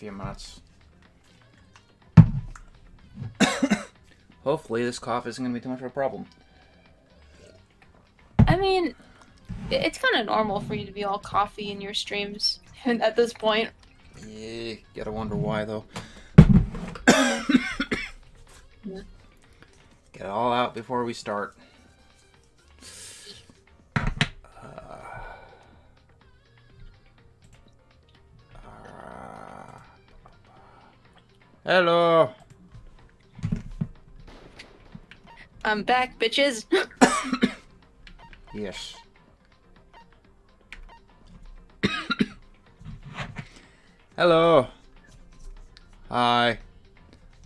few minutes. Hopefully this cough isn't going to be too much of a problem. I mean, it's kind of normal for you to be all coffee in your streams at this point. Yeah, gotta wonder why though. Yeah. Get it all out before we start. Hello. I'm back, bitches. Yes. Hello. Hi.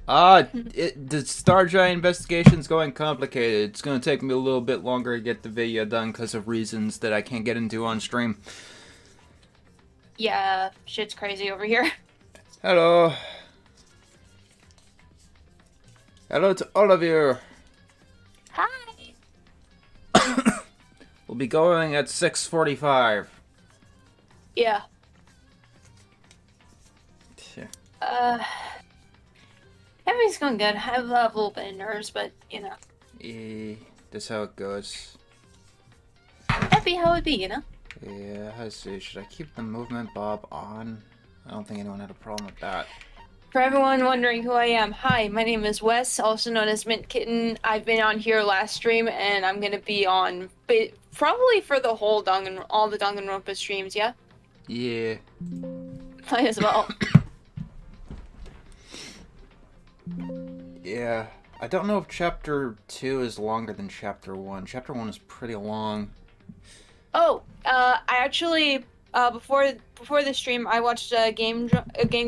The Star Giant investigation's going complicated. It's gonna take me a little bit longer to get the video done because of reasons that I can't get into on stream. Yeah, shit's crazy over here. Hello. Hello to all of you. Hi. We'll be going at 6:45. Yeah. Everything's going good. I have a little bit of nerves, but, you know. That's how it goes. Happy how it be, you know? Yeah, let's see. Should I keep the movement bob on? I don't think anyone had a problem with that. For everyone wondering who I am, hi, my name is Wes, also known as Mint Kitten. I've been on here last stream, and I'm gonna be on probably for the whole all the Danganronpa streams, yeah? Yeah. Might as well. Yeah. I don't know if Chapter 2 is longer than Chapter 1. Chapter 1 is pretty long. Oh, I actually, before the stream, I watched a Game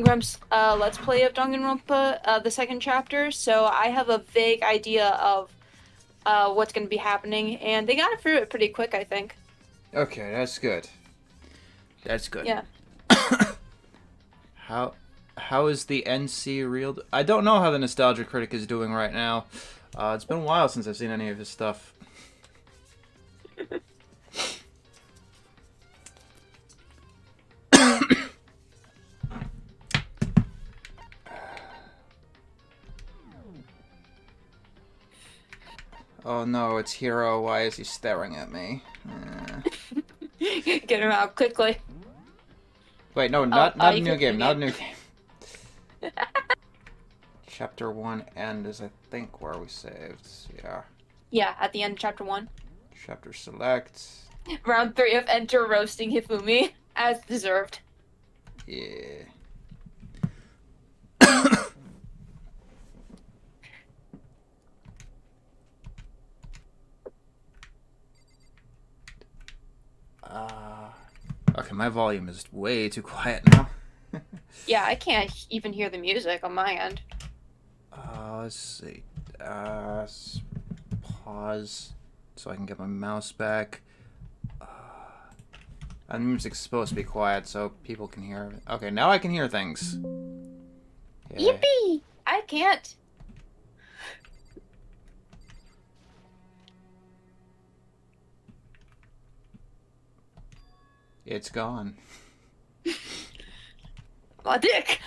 Grumps Let's Play of Danganronpa, the second chapter, so I have a vague idea of what's going to be happening, and they got through it pretty quick, I think. Okay, that's good. That's good. Yeah. How is the NC real? I don't know how the Nostalgia Critic is doing right now. It's been a while since I've seen any of his stuff. Oh no, it's Hiro. Why is he staring at me? Get him out quickly. Wait, no, not a new game. Not a new game. Chapter 1 end is, I think, where we saved. Yeah. Yeah, at the end of chapter 1. Chapter select. Round 3 of Enter roasting Hifumi, as deserved. Yeah. Okay, my volume is way too quiet now. Yeah, I can't even hear the music on my end. Let's see. Pause so I can get my mouse back. The music's supposed to be quiet so people can hear it. Okay, now I can hear things. Yeah. Yippee! I can't. It's gone. My dick!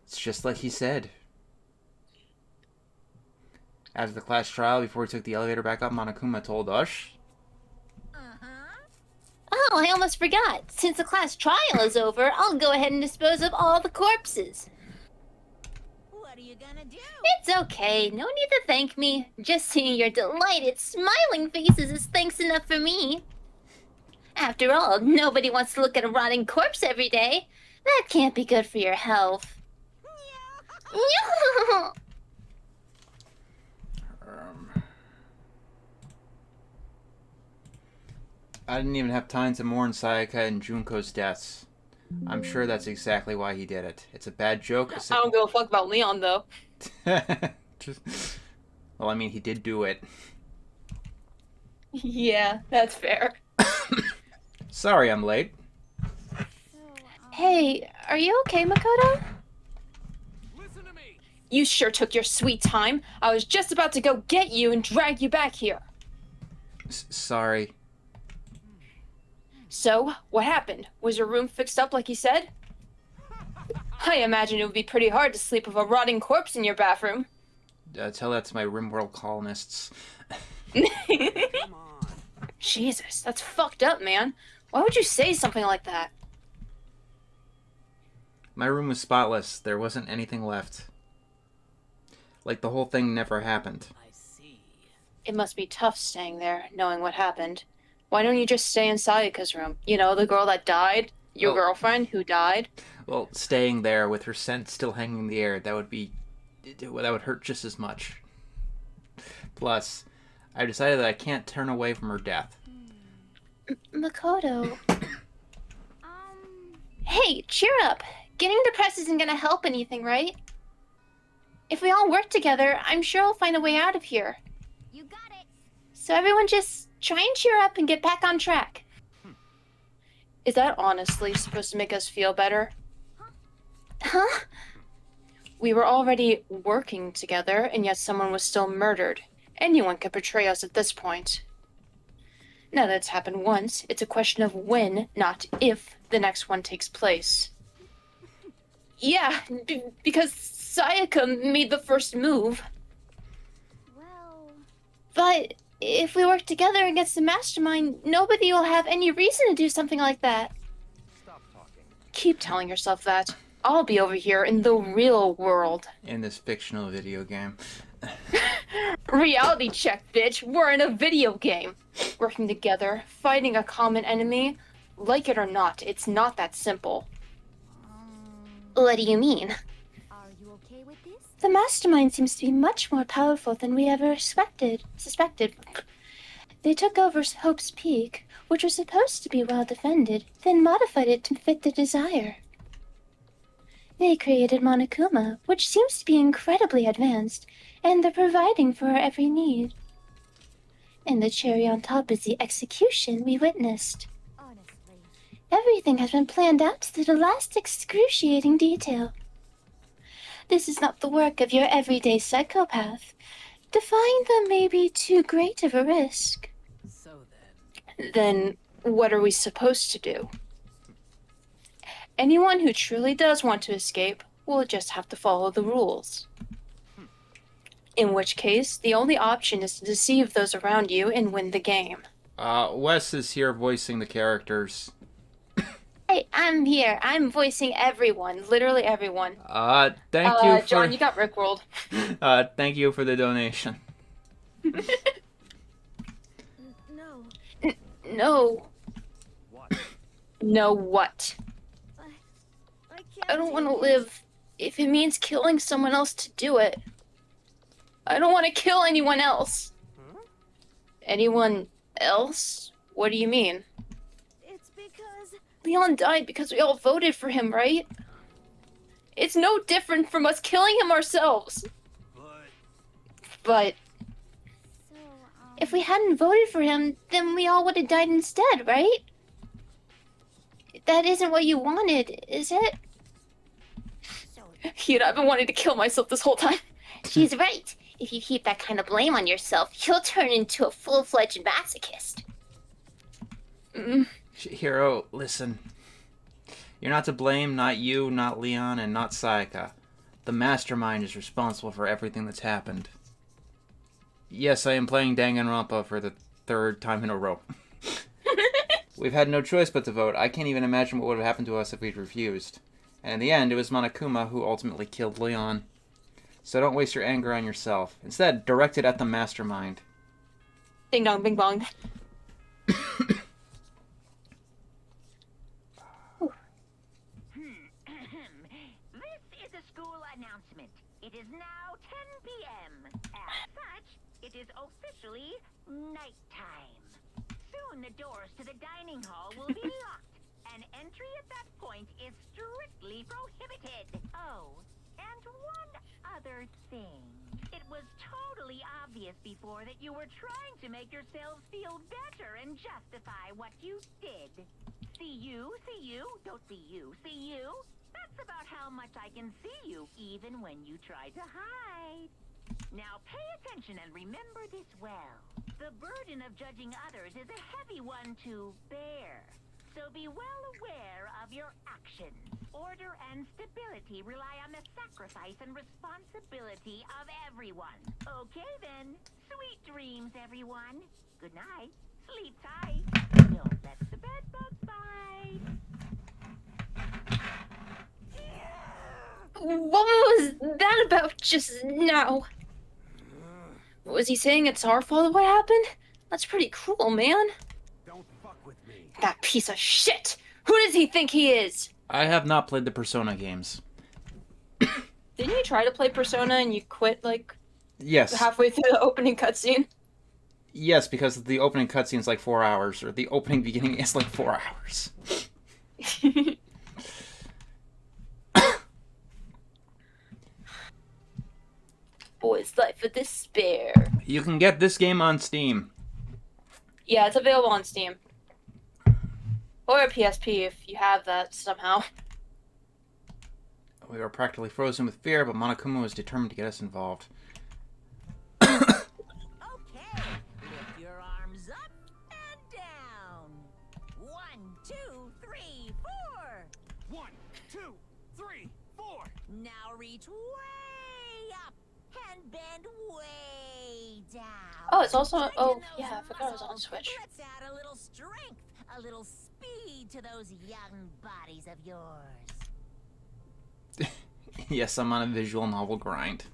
It's just like he said. After the class trial, before he took the elevator back up, Monokuma told us. Oh, I almost forgot. Since the class trial is over, I'll go ahead and dispose of all the corpses. What are you gonna do? It's okay. No need to thank me. Just seeing your delighted, smiling faces is thanks enough for me. After all, nobody wants to look at a rotting corpse every day. That can't be good for your health. I didn't even have time to mourn Sayaka and Junko's deaths. I'm sure that's exactly why he did it. It's a bad joke. I don't give a fuck about Leon, though. Well, I mean, he did do it. Yeah, that's fair. Sorry I'm late. Hey, are you okay, Makoto? Listen to me. You sure took your sweet time. I was just about to go get you and drag you back here. Sorry. So, what happened? Was your room fixed up like you said? I imagine it would be pretty hard to sleep with a rotting corpse in your bathroom. Tell that to my RimWorld colonists. Come on. Jesus, that's fucked up, man. Why would you say something like that? My room was spotless. There wasn't anything left. Like the whole thing never happened. I see. It must be tough staying there, knowing what happened. Why don't you just stay in Sayaka's room? You know, the girl that died? Your Oh. girlfriend who died? Well, staying there with her scent still hanging in the air, that would hurt just as much. Plus, I decided that I can't turn away from her death. Makoto. Hey, cheer up. Getting depressed isn't gonna help anything, right? If we all work together, I'm sure we'll find a way out of here. You got it. So everyone just try and cheer up and get back on track. Is that honestly supposed to make us feel better? Huh? We were already working together, and yet someone was still murdered. Anyone could betray us at this point. Now that it's happened once, it's a question of when, not if, the next one takes place. Yeah, because Sayaka made the first move. Well... But if we work together against the mastermind, nobody will have any reason to do something like that. Stop talking. Keep telling yourself that. I'll be over here in the real world. In this fictional video game. Reality check, bitch. We're in a video game. Working together, fighting a common enemy. Like it or not, it's not that simple. What do you mean? Are you okay with this? The mastermind seems to be much more powerful than we ever suspected. They took over Hope's Peak, which was supposed to be well defended, then modified it to fit their desire. They created Monokuma, which seems to be incredibly advanced, and they're providing for our every need. And the cherry on top is the execution we witnessed. Honestly. Everything has been planned out to the last excruciating detail. This is not the work of your everyday psychopath. Defying them may be too great of a risk. So then. Then what are we supposed to do? Anyone who truly does want to escape will just have to follow the rules. In which case, the only option is to deceive those around you and win the game. Wes is here voicing the characters. Hey, I'm here. I'm voicing everyone. Literally everyone. Thank you for... John, you got Rickrolled. Thank you for the donation. No. No. What? No what? I can't. I don't want to take it. live if it means killing someone else to do it. I don't want to kill anyone else. Huh? Anyone else? What do you mean? It's because. Leon died because we all voted for him, right? It's no different from us killing him ourselves. But So, If we hadn't voted for him, then we all would have died instead, right? That isn't what you wanted, is it? So, I've been wanting to kill myself this whole time. She's right. If you heap that kind of blame on yourself, you'll turn into a full-fledged masochist. Mm, Chihiro, listen. You're not to blame, not you, not Leon, and not Sayaka. The mastermind is responsible for everything that's happened. Yes, I am playing Danganronpa for the third time in a row. We've had no choice but to vote. I can't even imagine what would have happened to us if we'd refused. And in the end, it was Monokuma who ultimately killed Leon. So don't waste your anger on yourself. Instead, direct it at the mastermind. ding dong, bing bong. This is a school announcement. It is now 10 p.m. As such, it is officially nighttime. Soon the doors to the dining hall will be locked, and entry at that point is strictly prohibited. Oh, and one other thing. It was totally obvious before that you were trying to make yourselves feel better and justify what you did. See you, don't see you, see you? That's about how much I can see you, even when you try to hide. Now pay attention and remember this well. The burden of judging others is a heavy one to bear. So be well aware of your actions. Order and stability rely on the sacrifice and responsibility of everyone. Okay then. Sweet dreams, everyone. Good night. Sleep tight. Don't let the bed bugs bite. What was that about just now? Was he saying it's our fault what happened? That's pretty cruel, man. Don't fuck with me. That piece of shit! Who does he think he is? I have not played the Persona games. Didn't you try to play Persona and you quit, like, Yes. halfway through the opening cutscene? Yes, because the opening cutscene is like 4 hours, or the opening beginning is like 4 hours. Boy's Life of Despair. You can get this game on Steam. Yeah, it's available on Steam. Or a PSP if you have that somehow. We were practically frozen with fear, but Monokuma was determined to get us involved. Okay, lift your arms up and down. 1, 2, 3, 4. 1, 2, 3, 4. Now reach way up and bend way down. Oh, it's also... Tighten Oh, those yeah, I forgot it was on muscles. Switch. Let's add a little strength, a little speed to those young bodies of yours. Yes, I'm on a visual novel grind.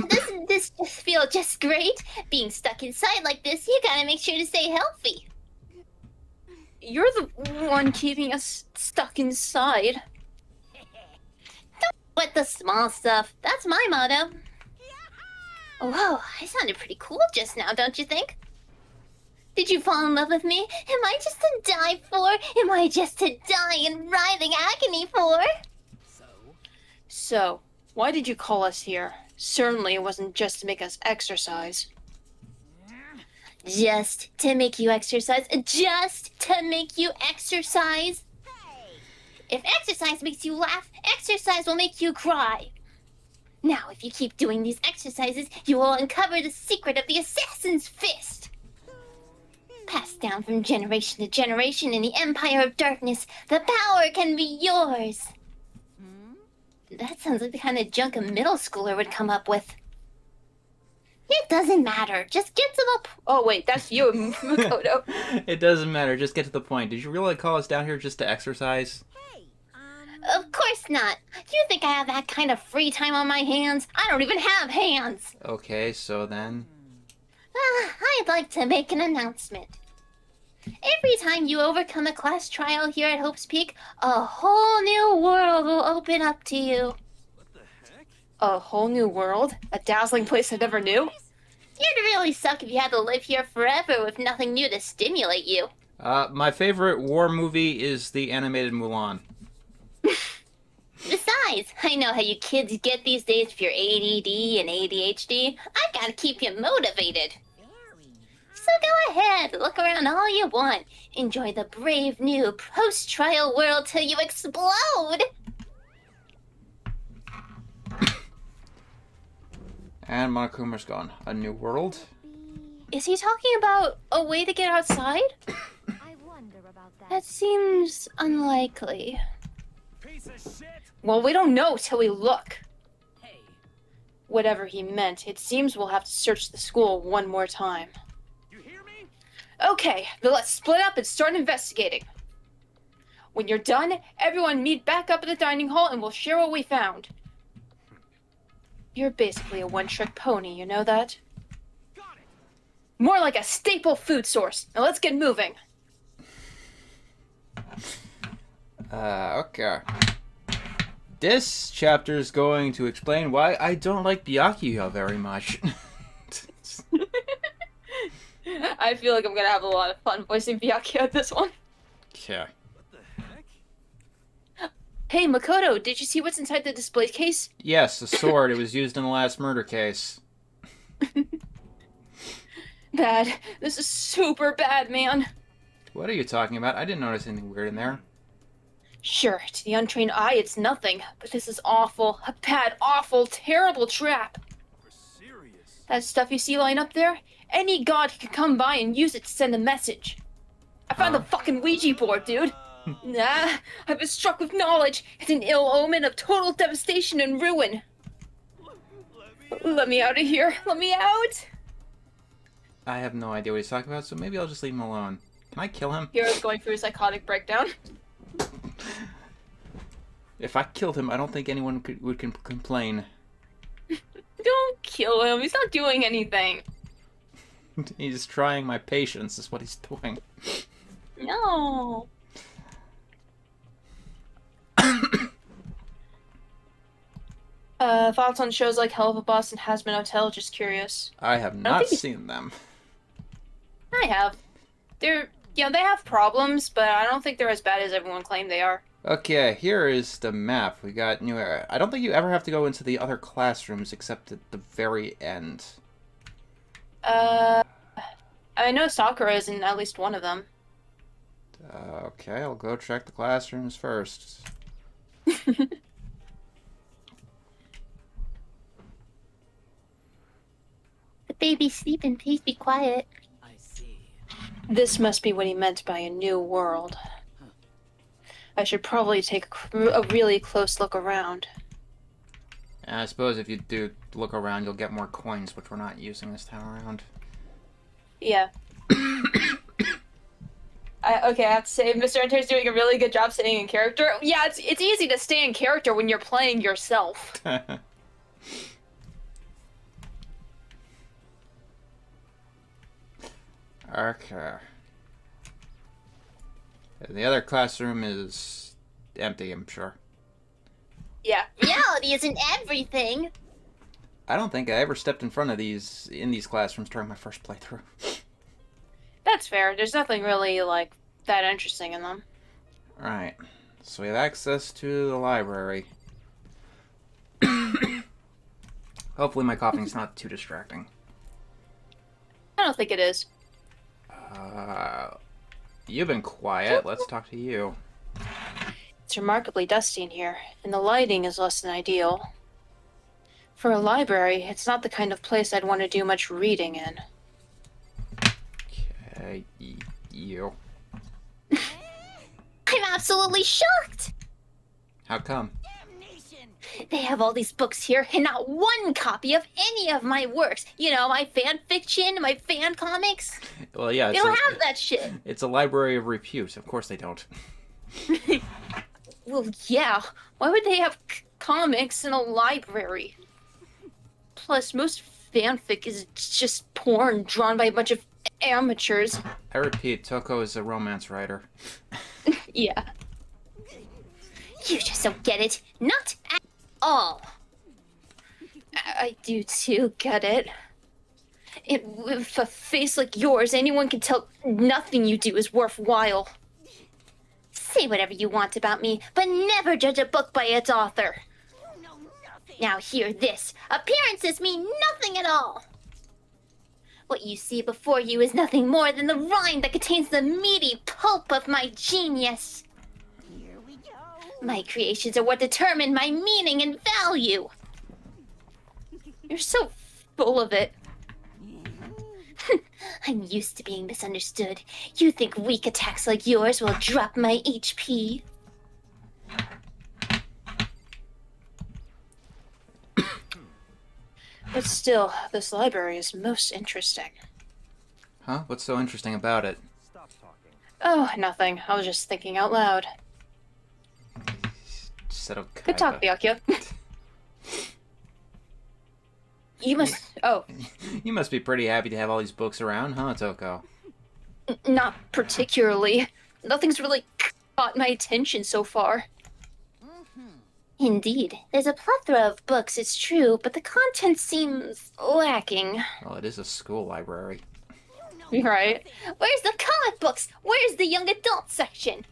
Doesn't this just feel just great? Being stuck inside like this, you gotta make sure to stay healthy. You're the one keeping us stuck inside. But the small stuff, that's my motto. Whoa, I sounded pretty cool just now, don't you think? Did you fall in love with me? Am I just to die for? Am I just to die in writhing agony for? So, why did you call us here? Certainly it wasn't just to make us exercise. Just to make you exercise? Just to make you exercise? If exercise makes you laugh, exercise will make you cry. Now, if you keep doing these exercises, you will uncover the secret of the assassin's fist. Passed down from generation to generation in the Empire of Darkness, the power can be yours. That sounds like the kind of junk a middle schooler would come up with. It doesn't matter. Just get to the Oh wait, that's you, Makoto. It doesn't matter, just get to the point. Did you really call us down here just to exercise? Hey, Of course not. Do you think I have that kind of free time on my hands? I don't even have hands. Okay, so then... I'd like to make an announcement. Every time you overcome a class trial here at Hope's Peak, a whole new world will open up to you. What the heck? A whole new world? A dazzling place I never knew? You'd really suck if you had to live here forever with nothing new to stimulate you. My favorite war movie is the animated Mulan. Besides, I know how you kids get these days with your ADD and ADHD. I gotta keep you motivated. So go ahead, look around all you want. Enjoy the brave new post-trial world till you explode. And Monokuma's gone. A new world? Is he talking about a way to get outside? I wonder about that. That seems unlikely. Piece of shit! Well, we don't know till we look. hey. Whatever he meant, it seems we'll have to search the school one more time. You hear me? Okay, then let's split up and start investigating. When you're done, everyone meet back up at the dining hall and we'll share what we found. You're basically a one-trick pony, you know that? Got it! More like a staple food source. Now let's get moving. Okay. This chapter is going to explain why I don't like Byakuya very much. I feel like I'm gonna have a lot of fun voicing Byakuya at this one. Okay. What the heck? Hey, Makoto, did you see what's inside the display case? Yes, the sword. It was used in the last murder case. Bad. This is super bad, man. What are you talking about? I didn't notice anything weird in there. Sure, to the untrained eye, it's nothing, but this is awful. A bad, awful, terrible trap. We're serious. That stuff you see lying up there? Any god could come by and use it to send a message. I found the Huh? fucking Ouija board, dude. Nah, I've been struck with knowledge. It's an ill omen of total devastation and ruin. Let me out of here. Let me out. I have no idea what he's talking about, so maybe I'll just leave him alone. Can I kill him? Hero's going through a psychotic breakdown. If I killed him, I don't think anyone would complain. Don't kill him. He's not doing anything. He's trying my patience, is what he's doing. No. Thoughts on shows like Hell of a Boss and Hazbin Hotel? Just curious. I have not think he's- seen them. I have. They're, they have problems, but I don't think they're as bad as everyone claimed they are. Okay, here is the map. We got new area. I don't think you ever have to go into the other classrooms except at the very end. I know Sakura is in at least one of them. Okay, I'll go check the classrooms first. The baby's sleeping. Please be quiet. I see. This must be what he meant by a new world. I should probably take a really close look around. And I suppose if you do look around, you'll get more coins, which we're not using this time around. Yeah. I have to say, Mr. Enter's doing a really good job staying in character. Yeah, it's easy to stay in character when you're playing yourself. Okay. The other classroom is empty, I'm sure. Yeah. Reality isn't everything. I don't think I ever stepped in front of these classrooms during my first playthrough. That's fair. There's nothing really, like, that interesting in them. Alright. So we have access to the library. Hopefully my coughing's not too distracting. I don't think it is. You've been quiet. Let's talk to you. It's remarkably dusty in here, and the lighting is less than ideal. For a library, it's not the kind of place I'd want to do much reading in. Okay, you. I'm absolutely shocked. How come? Damnation! They have all these books here and not one copy of any of my works. You know, my fan fiction, my fan comics. Well, yeah, They don't have that shit. it's a library of repute. Of course they don't. Well, yeah. Why would they have comics in a library? Plus, most fanfic is just porn drawn by a bunch of amateurs. I repeat, Toko is a romance writer. Yeah. You just don't get it. Not at all. I do too, get it. With a face like yours, anyone can tell nothing you do is worthwhile. Say whatever you want about me, but never judge a book by its author. You know nothing! Now hear this. Appearances mean nothing at all. What you see before you is nothing more than the rind that contains the meaty pulp of my genius. Here we go! My creations are what determine my meaning and value. You're so full of it. I'm used to being misunderstood. You think weak attacks like yours will drop my HP? But still, this library is most interesting. Huh? What's so interesting about it? Stop talking. Oh, nothing. I was just thinking out loud. Settle Good talk, Byakuya. You must... Oh, You must be pretty happy to have all these books around, huh, Toko? not particularly. Nothing's really caught my attention so far. Indeed, there's a plethora of books, it's true, but the content seems lacking. Well, it is a school library. Right. Where's the comic books? Where's the young adult section?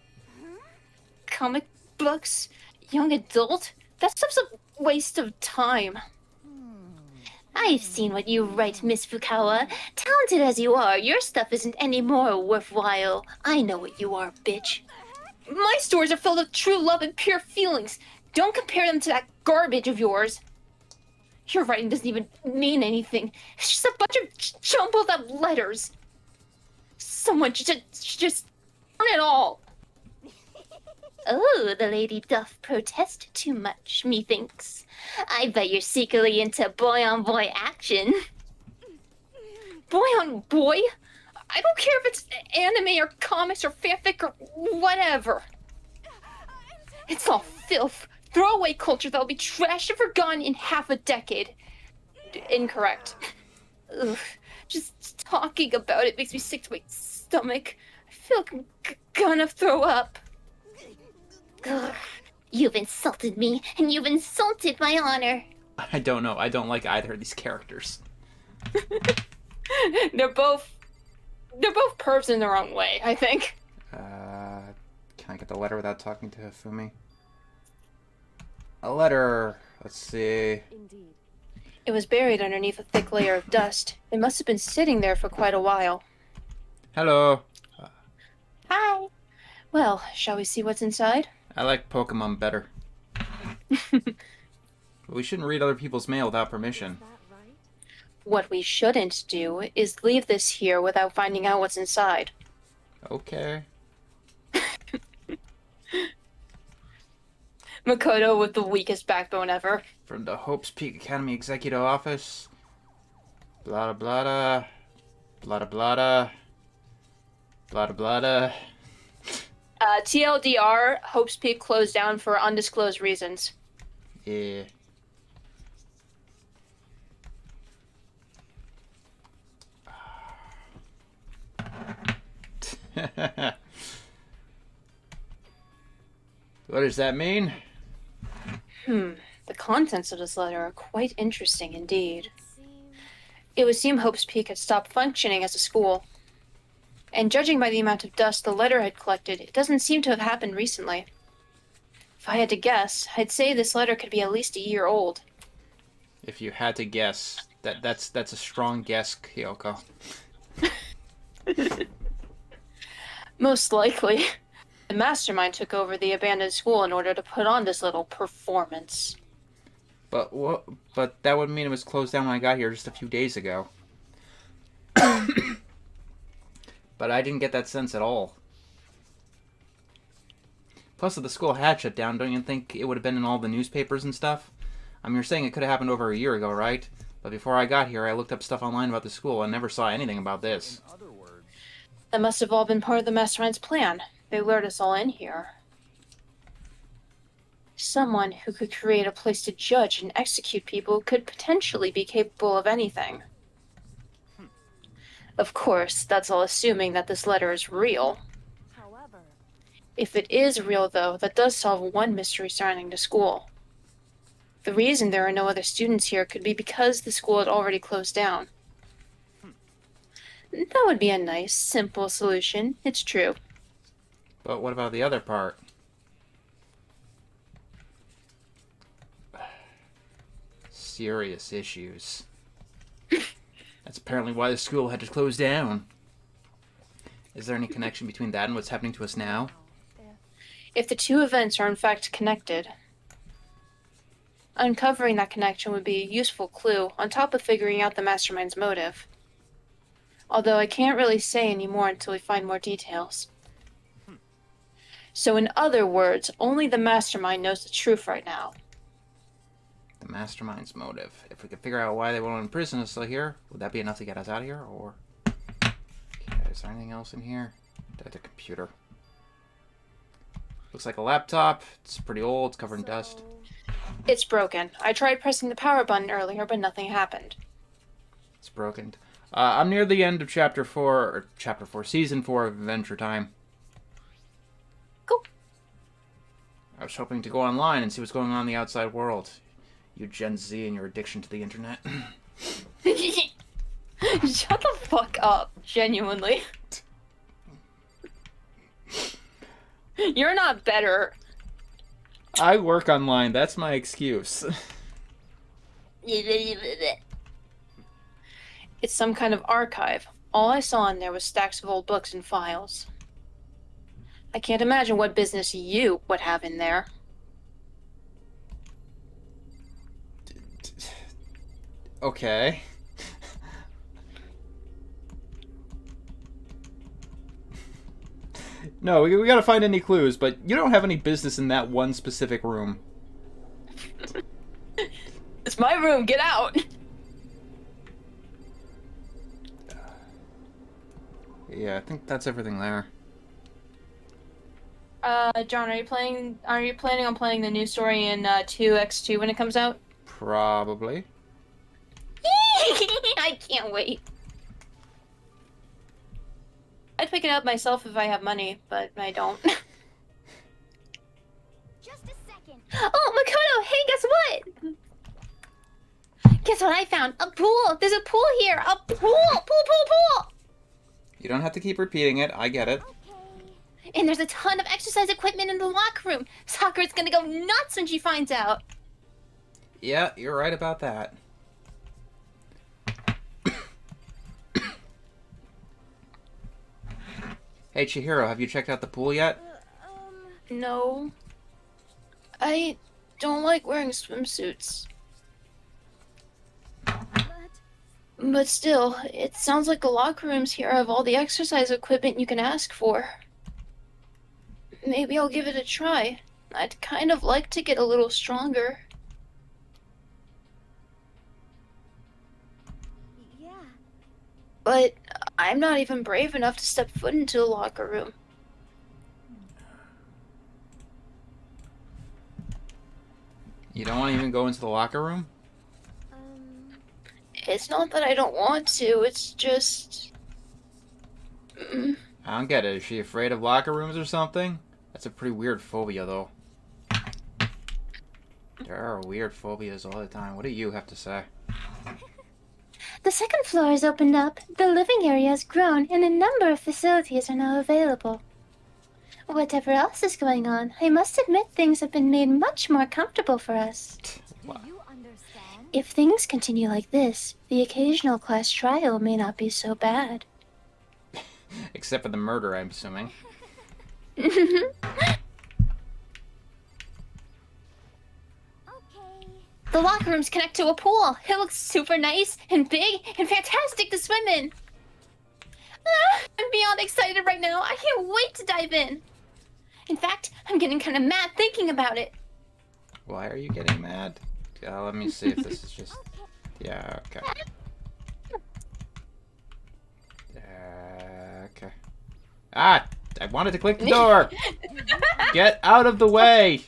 Comic books? Young adult? That stuff's a waste of time. I've seen what you write, Miss Fukawa. Talented as you are, your stuff isn't any more worthwhile. I know what you are, bitch. My stories are filled with true love and pure feelings. Don't compare them to that garbage of yours. Your writing doesn't even mean anything. It's just a bunch of jumbled up letters. Someone should just at all. Oh, the lady doth protest too much, methinks. I bet you're secretly into boy-on-boy action. Boy on boy? I don't care if it's anime or comics or fanfic or whatever. It's all filth. Throwaway culture that'll be trashed and forgotten in half a decade. Incorrect. Ugh. Just talking about it makes me sick to my stomach. I feel like I'm gonna throw up. Ugh. You've insulted me, and you've insulted my honor. I don't know. I don't like either of these characters. They're both pervs in their own way, I think. Can I get the letter without talking to Hifumi? A letter. Let's see. Indeed. It was buried underneath a thick layer of dust. It must have been sitting there for quite a while. Hello. Hi. Well, shall we see what's inside? I like Pokemon better. We shouldn't read other people's mail without permission. Is that right? What we shouldn't do is leave this here without finding out what's inside. Okay. Makoto with the weakest backbone ever. From the Hopes Peak Academy Executive Office. Blada blada. Blada blada. Blada blada. TLDR, Hope's Peak closed down for undisclosed reasons. Yeah. What does that mean? The contents of this letter are quite interesting indeed. Seems It would seem Hope's Peak had stopped functioning as a school. And judging by the amount of dust the letter had collected, it doesn't seem to have happened recently. If I had to guess, I'd say this letter could be at least a year old. If you had to guess, that's a strong guess, Kyoko. Most likely. The mastermind took over the abandoned school in order to put on this little performance. But what? But that would mean it was closed down when I got here just a few days ago. But I didn't get that sense at all. Plus, if the school had shut down, don't you think it would have been in all the newspapers and stuff? I mean, you're saying it could have happened over a year ago, right? But before I got here, I looked up stuff online about the school and never saw anything about this. In other words, That must have all been part of the mastermind's plan. They lured us all in here. Someone who could create a place to judge and execute people could potentially be capable of anything. Of course, that's all assuming that this letter is real. however, If it is real, though, that does solve one mystery surrounding the school. The reason there are no other students here could be because the school had already closed down. That would be a nice, simple solution. It's true. But what about the other part? Serious issues. That's apparently why the school had to close down. Is there any connection between that and what's happening to us now? If the two events are in fact connected, uncovering that connection would be a useful clue on top of figuring out the mastermind's motive. Although I can't really say any more until we find more details. So in other words, only the mastermind knows the truth right now. The mastermind's motive. If we could figure out why they won't imprison us here, would that be enough to get us out of here? Or okay, is there anything else in here? That's a computer. Looks like a laptop. It's pretty old. It's covered in dust. It's broken. I tried pressing the power button earlier, but nothing happened. It's broken. I'm near the end of Chapter 4, Season 4 of Adventure Time. Cool. I was hoping to go online and see what's going on in the outside world. You Gen Z and your addiction to the internet. Shut the fuck up, genuinely. You're not better. I work online. That's my excuse. It's some kind of archive. All I saw in there was stacks of old books and files. I can't imagine what business you would have in there. Okay. No, we gotta find any clues, but you don't have any business in that one specific room. It's my room. Get out. Yeah, I think that's everything there. John, are you planning on playing the new story in 2x2 when it comes out? Probably. I can't wait. I'd pick it up myself if I have money, but I don't. Just a second. Oh, Makoto, hey, guess what? Guess what I found? A pool! There's a pool here! A pool! Pool! You don't have to keep repeating it. I get it. Okay. And there's a ton of exercise equipment in the locker room. Sakura's gonna go nuts when she finds out. Yeah, you're right about that. Hey, Chihiro, have you checked out the pool yet? No. I don't like wearing swimsuits. But still, it sounds like the locker rooms here have all the exercise equipment you can ask for. Maybe I'll give it a try. I'd kind of like to get a little stronger. Yeah. But I'm not even brave enough to step foot into the locker room. You don't want to even go into the locker room? It's not that I don't want to, it's just... I don't get it. Is she afraid of locker rooms or something? That's a pretty weird phobia, though. There are weird phobias all the time. What do you have to say? The second floor has opened up, the living area has grown, and a number of facilities are now available. Whatever else is going on, I must admit things have been made much more comfortable for us. Do you understand? If things continue like this, the occasional class trial may not be so bad. Except for the murder, I'm assuming. Okay. The locker rooms connect to a pool. It looks super nice and big and fantastic to swim in. I'm beyond excited right now. I can't wait to dive in. In fact, I'm getting kind of mad thinking about it. Why are you getting mad? Let me see if this is just... Yeah, okay. Okay. Ah! I wanted to click the door! Get out of the way!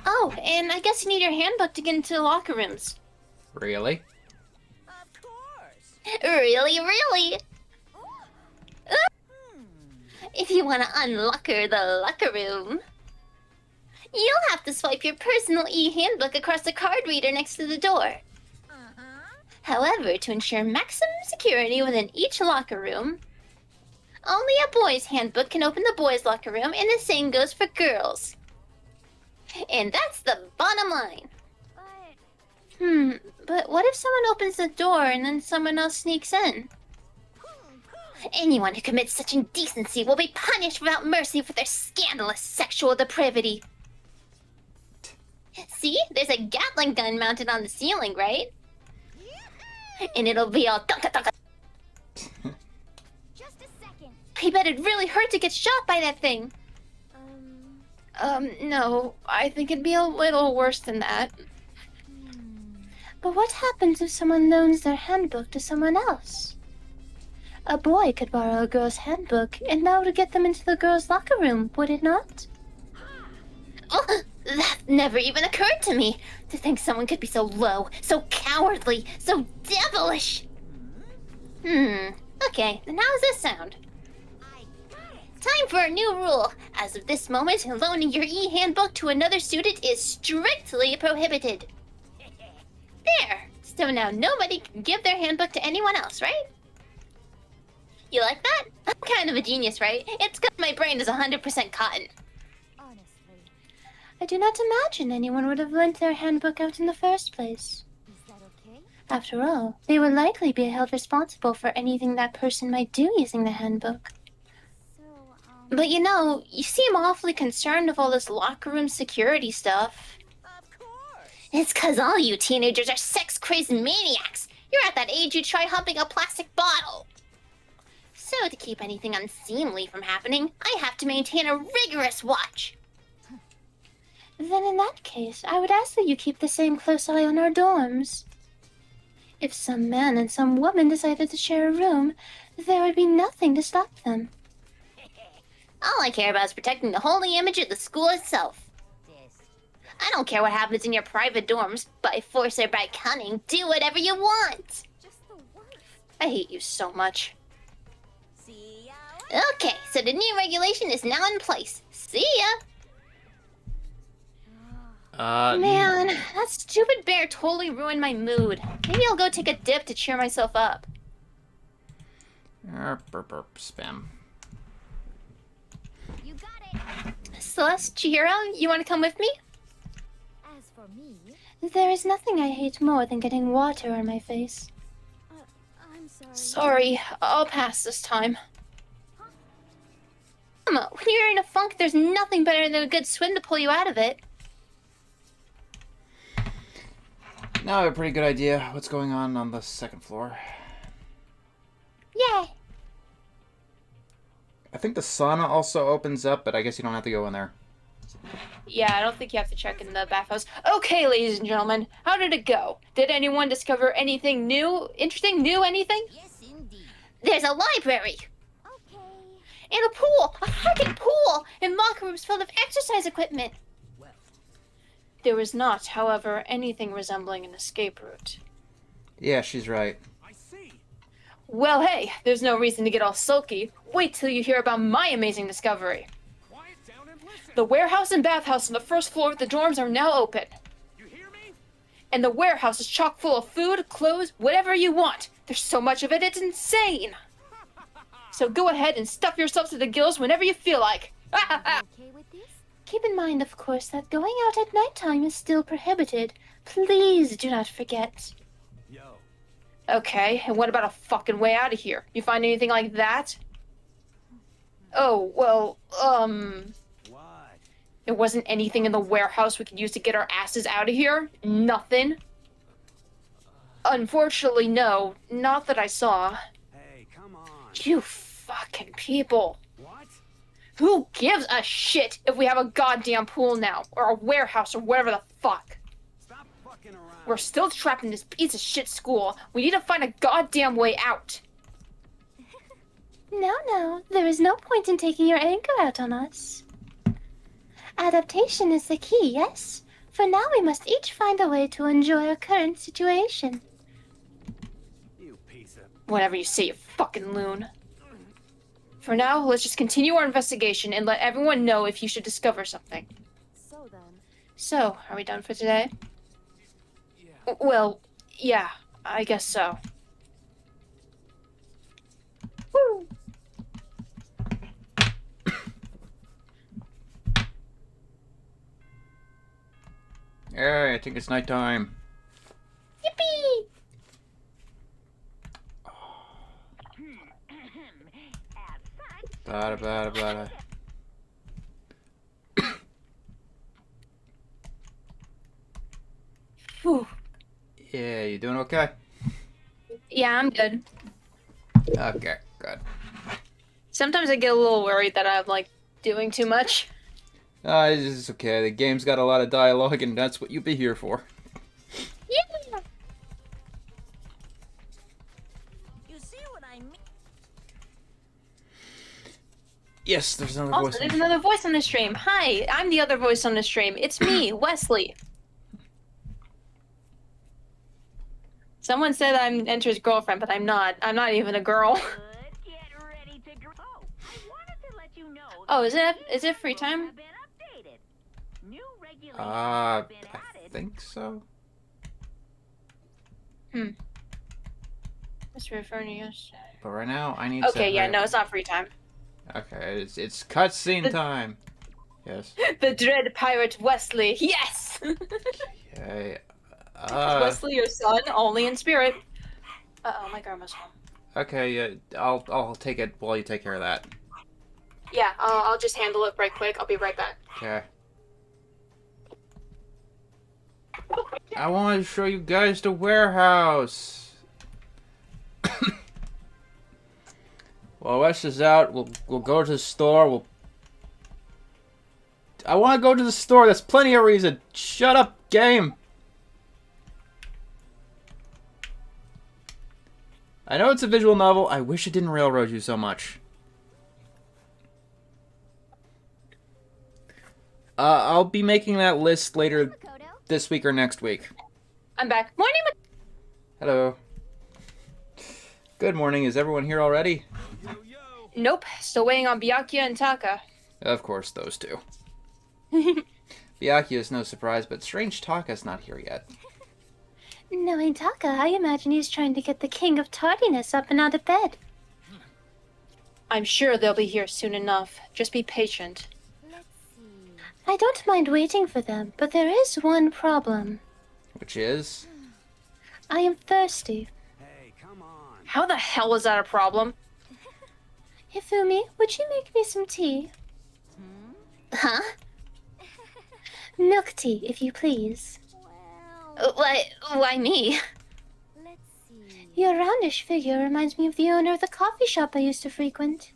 Oh, and I guess you need your handbook to get into the locker rooms. Really? Of course. Really? If you want to unlocker the locker room, you'll have to swipe your personal e-handbook across the card reader next to the door. However, to ensure maximum security within each locker room, only a boy's handbook can open the boys' locker room, and the same goes for girls. And that's the bottom line. But what if someone opens the door and then someone else sneaks in? Anyone who commits such indecency will be punished without mercy for their scandalous sexual depravity. See, there's a Gatling gun mounted on the ceiling, right? And it'll be all dunka dunka. Just a second. I bet it really hurt to get shot by that thing. No, I think it'd be a little worse than that. But what happens if someone loans their handbook to someone else? A boy could borrow a girl's handbook, and that would get them into the girl's locker room, would it not? Oh, that never even occurred to me. To think someone could be so low, so cowardly, so devilish. Okay, then how does this sound? Time for a new rule. As of this moment, loaning your e-handbook to another student is strictly prohibited. There. So now nobody can give their handbook to anyone else, right? You like that? I'm kind of a genius, right? It's because my brain is 100% cotton. Honestly, I do not imagine anyone would have lent their handbook out in the first place. is that okay? After all, they would likely be held responsible for anything that person might do using the handbook. So, But you know, you seem awfully concerned with all this locker room security stuff. Of course. It's 'cause all you teenagers are sex-crazed maniacs. You're at that age you try humping a plastic bottle. So to keep anything unseemly from happening, I have to maintain a rigorous watch. Then in that case, I would ask that you keep the same close eye on our dorms. If some man and some woman decided to share a room, there would be nothing to stop them. All I care about is protecting the holy image of the school itself. I don't care what happens in your private dorms. By force or by cunning, do whatever you want. Just the worst. I hate you so much. See ya. Okay, so the new regulation is now in place. See ya! Man, that stupid bear totally ruined my mood. Maybe I'll go take a dip to cheer myself up. Burp, burp, spam. You got it. Celeste, Chihiro, you want to come with me? As for me, There is nothing I hate more than getting water on my face. I'm sorry. Sorry, I'll pass this time. When you're in a funk, there's nothing better than a good swim to pull you out of it. Now I have a pretty good idea what's going on the second floor. Yay! I think the sauna also opens up, but I guess you don't have to go in there. Yeah, I don't think you have to check in the bathhouse. Okay, ladies and gentlemen, how did it go? Did anyone discover anything new, interesting, anything? Yes, indeed. There's a library! Okay. And a pool! A freaking pool! And locker rooms filled with exercise equipment! Well, There was not, however, anything resembling an escape route. Yeah, she's right. I see. Well, hey, there's no reason to get all sulky. Wait till you hear about my amazing discovery. Quiet down and listen. The warehouse and bathhouse on the first floor of the dorms are now open. You hear me? And the warehouse is chock full of food, clothes, whatever you want. There's so much of it, it's insane. So go ahead and stuff yourself to the gills whenever you feel like. You okay with this? Keep in mind, of course, that going out at nighttime is still prohibited. Please do not forget. Yo. Okay, and what about a fucking way out of here? You find anything like that? Oh, well, What? there wasn't anything in the warehouse we could use to get our asses out of here? Nothing? Unfortunately, no. Not that I saw. Hey, come on. You fucking people. What? Who gives a shit if we have a goddamn pool now? Or a warehouse or whatever the fuck? Stop fucking around. We're still trapped in this piece of shit school. We need to find a goddamn way out. No, there is no point in taking your anger out on us. Adaptation is the key, yes? For now, we must each find a way to enjoy our current situation. You piece of... Whatever you say, you fucking loon. For now, let's just continue our investigation and let everyone know if you should discover something. So then, So, are we done for today? Yeah. Well, yeah, I guess so. Woo! Yeah, I think it's nighttime. Yippee! As such, Bada, bada, bada. Whew. Yeah, you doing okay? Yeah, I'm good. Okay, good. Sometimes I get a little worried that I'm, like, doing too much. It's okay. The game's got a lot of dialogue, and that's what you'll be here for. Yeah! you see what I mean? Yes, there's another Also, voice. there's another voice on the stream. Hi, I'm the other voice on the stream. It's me, Wesley. Someone said I'm Enter's girlfriend, but I'm not. I'm not even a girl. good. Get ready to grow. Oh, I wanted to let you know. Oh, is it free time? Have been updated. New regulations I have been added. think so. That's referring to yes. But right now, I need to... Okay, yeah, hurry no, up. it's not free time. Okay, it's cutscene The- time. Yes. The dread pirate Wesley. Yes. Okay. Is Wesley your son? Only in spirit. Uh-oh, my grandma's home. Okay, I'll take it while you take care of that. Yeah, I'll just handle it right quick. I'll be right back. Okay. I want to show you guys the warehouse. While Wes is out, we'll go to the store. I want to go to the store. There's plenty of reason. Shut up, game. I know it's a visual novel. I wish it didn't railroad you so much. I'll be making that list later this week or next week. I'm back. Morning. Hello. Good morning. Is everyone here already? Nope. Still waiting on Byakuya and Taka. Of course, those two. Byakuya is no surprise, but strange Taka's not here yet. Knowing Taka, I imagine he's trying to get the king of tardiness up and out of bed. I'm sure they'll be here soon enough. Just be patient. Let's see. I don't mind waiting for them, but there is one problem. Which is? I am thirsty. Hey, come on. How the hell is that a problem? Hifumi, would you make me some tea? Huh? Milk tea, if you please. Well, Why me? let's see. Your roundish figure reminds me of the owner of the coffee shop I used to frequent.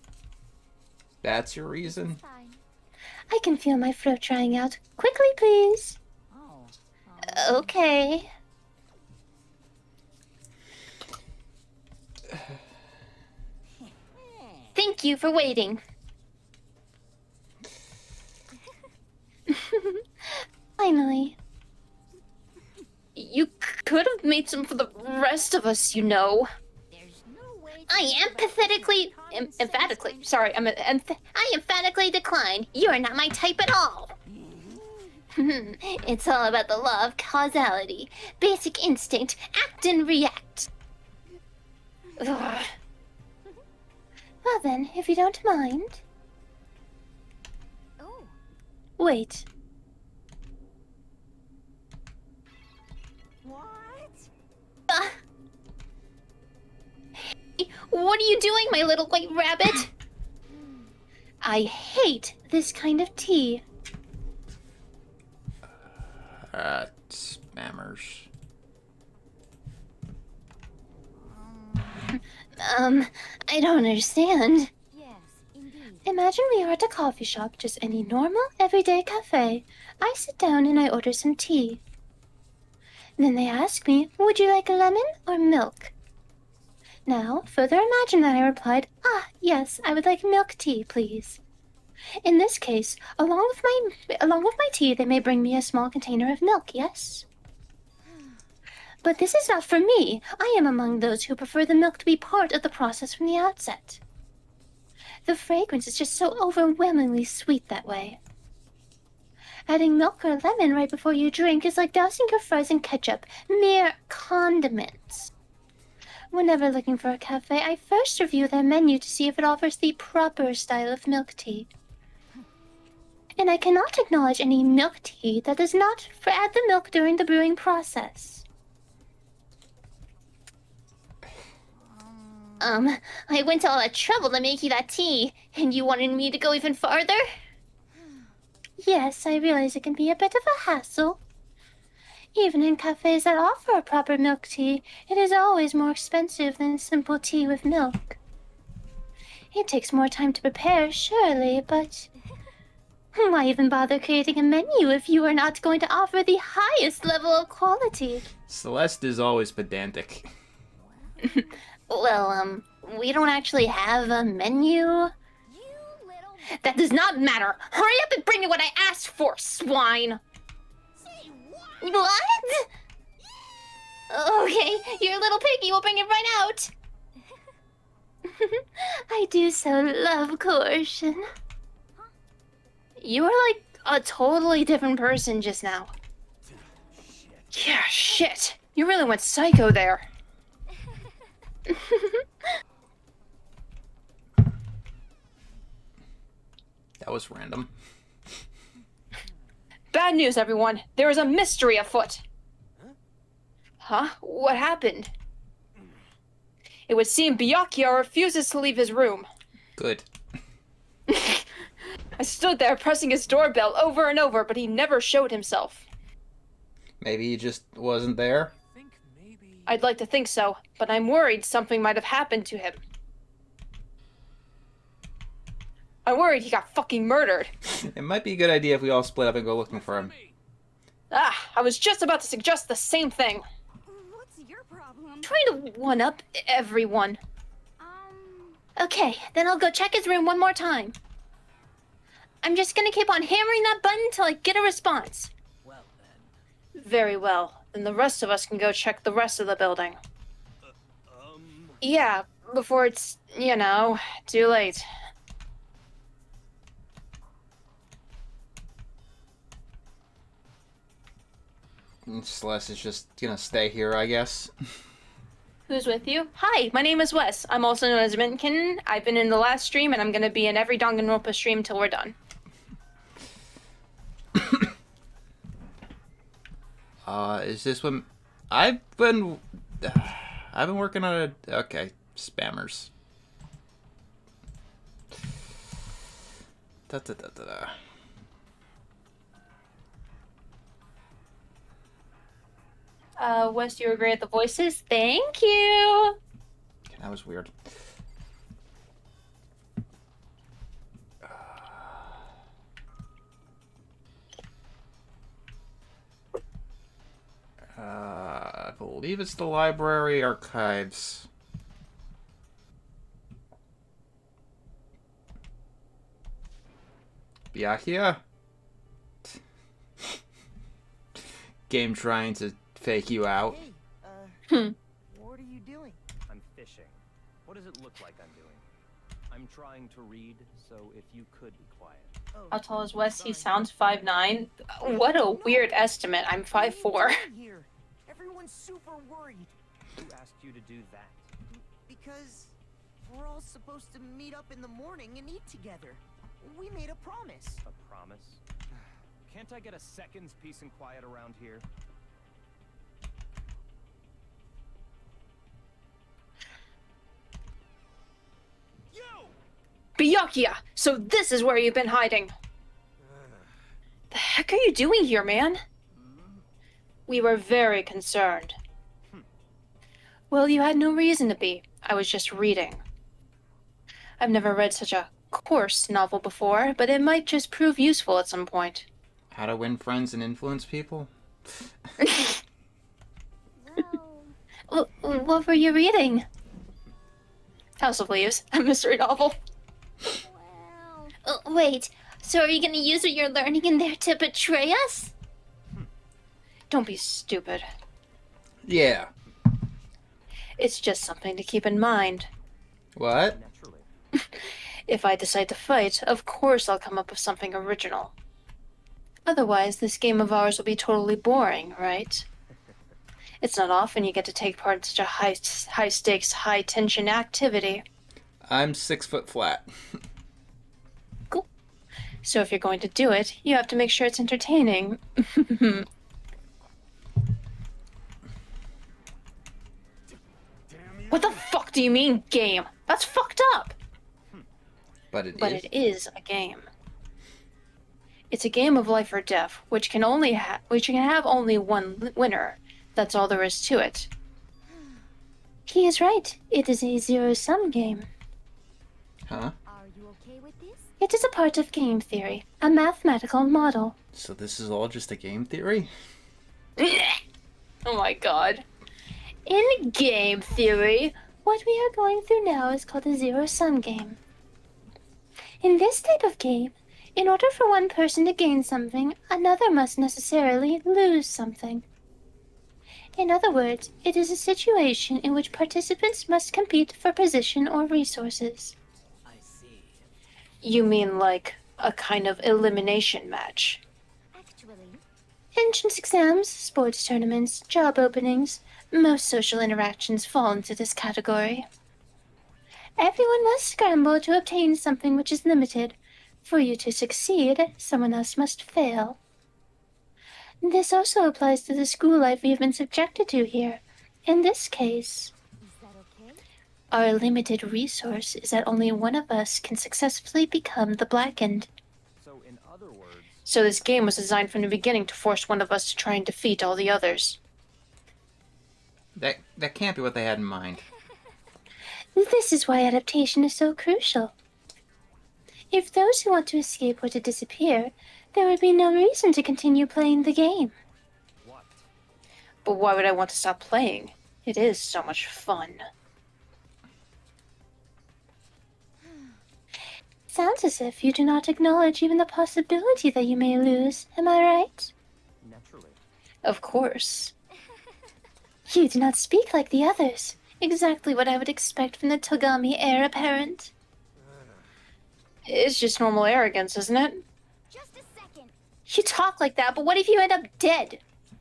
That's your reason? Fine. I can feel my throat drying out. Quickly, please. Oh. Okay. Thank you for waiting. Finally. You could have made some for the rest of us, you know. There's no way. I emphatically decline. You are not my type at all. It's all about the law of causality. Basic instinct. Act and react. Ugh. Well then, if you don't mind. Oh, Wait. What? Hey, what are you doing, my little white rabbit? I hate this kind of tea. Spammers. I don't understand. yes, indeed. Imagine we are at a coffee shop, just any normal, everyday cafe. I sit down and I order some tea. Then they ask me, would you like lemon or milk? Now, further imagine that I replied, yes, I would like milk tea, please. In this case, along with my tea, they may bring me a small container of milk, yes? But this is not for me. I am among those who prefer the milk to be part of the process from the outset. The fragrance is just so overwhelmingly sweet that way. Adding milk or lemon right before you drink is like dousing your fries in ketchup, mere condiments. Whenever looking for a cafe, I first review their menu to see if it offers the proper style of milk tea. And I cannot acknowledge any milk tea that does not add the milk during the brewing process. I went to all that trouble to make you that tea, and you wanted me to go even farther? Yes, I realize it can be a bit of a hassle. Even in cafes that offer a proper milk tea, it is always more expensive than simple tea with milk. It takes more time to prepare, surely, but why even bother creating a menu if you are not going to offer the highest level of quality? Celeste is always pedantic. Well, we don't actually have a menu. You little. That does not matter. Hurry up and bring me what I asked for, swine. Say what? What? Okay, your little piggy will bring it right out. I do so love coercion. You are like a totally different person just now. Yeah, shit. You really went psycho there. That was random. Bad news, everyone. There is a mystery afoot. Huh? What happened? It would seem Byakuya refuses to leave his room. Good. I stood there pressing his doorbell over and over, but he never showed himself. Maybe he just wasn't there? Think maybe. I'd like to think so, but I'm worried something might have happened to him. I'm worried he got fucking murdered. It might be a good idea if we all split up and go looking for him. Ah, I was just about to suggest the same thing. What's your problem? Trying to one-up everyone. Okay, then I'll go check his room one more time. I'm just gonna keep on hammering that button until I get a response. Well then. Very well. Then the rest of us can go check the rest of the building. Yeah, before it's, you know, too late. Celeste is just gonna stay here, I guess. Who's with you? Hi, my name is Wes. I'm also known as Minkin. I've been in the last stream, and I'm gonna be in every Danganronpa stream till we're done. Is this what... I've been working on a... Okay, spammers. Da-da-da-da-da. Wes, you were great at the voices. Thank you! Okay, that was weird. I believe it's the library archives. Byakuya? Game trying to fake you out. Hey, what are you doing? I'm fishing. What does it look like I'm doing? I'm trying to read, so if you could be quiet. Oh, How tall is Wes? He sounds 5'9". What a weird estimate. I'm 5'4". Here. Everyone's super worried Who asked you to do that? because we're all supposed to meet up in the morning and eat together. We made a promise. A promise? Can't I get a second's peace and quiet around here? You! Byakuya! So this is where you've been hiding. The heck are you doing here, man? We were very concerned. Well, you had no reason to be. I was just reading. I've never read such a coarse novel before, but it might just prove useful at some point. How to win friends and influence people? Well, What were you reading? House of Leaves, a mystery novel. well. Wait, so are you gonna use what you're learning in there to betray us? Don't be stupid. Yeah. It's just something to keep in mind. What? Naturally. If I decide to fight, of course I'll come up with something original. Otherwise, this game of ours will be totally boring, right? It's not often you get to take part in such a high-stakes, high-tension activity. I'm 6 foot flat. So if you're going to do it, you have to make sure it's entertaining. Damn you! What the fuck do you mean, game? That's fucked up! But it But is. it is a game. It's a game of life or death, which can have only one winner. That's all there is to it. He is right. It is a zero-sum game. Huh? Are you okay with this? It is a part of game theory, a mathematical model. So this is all just a game theory? Oh my god. In game theory, what we are going through now is called a zero-sum game. In this type of game, in order for one person to gain something, another must necessarily lose something. In other words, it is a situation in which participants must compete for position or resources. I see. You mean like a kind of elimination match? Actually, Entrance exams, sports tournaments, job openings, most social interactions fall into this category. Everyone must scramble to obtain something which is limited. For you to succeed, someone else must fail. This also applies to the school life we have been subjected to here. In this case, is that okay? our limited resource is that only one of us can successfully become the Blackened. So, in other words, So this game was designed from the beginning to force one of us to try and defeat all the others. That can't be what they had in mind. This is why adaptation is so crucial. If those who want to escape were to disappear, there would be no reason to continue playing the game. What? But why would I want to stop playing? It is so much fun. Sounds as if you do not acknowledge even the possibility that you may lose. Am I right? Naturally. Of course. You do not speak like the others. Exactly what I would expect from the Togami heir apparent. It's just normal arrogance, isn't it? Just a second. You talk like that, but what if you end up dead?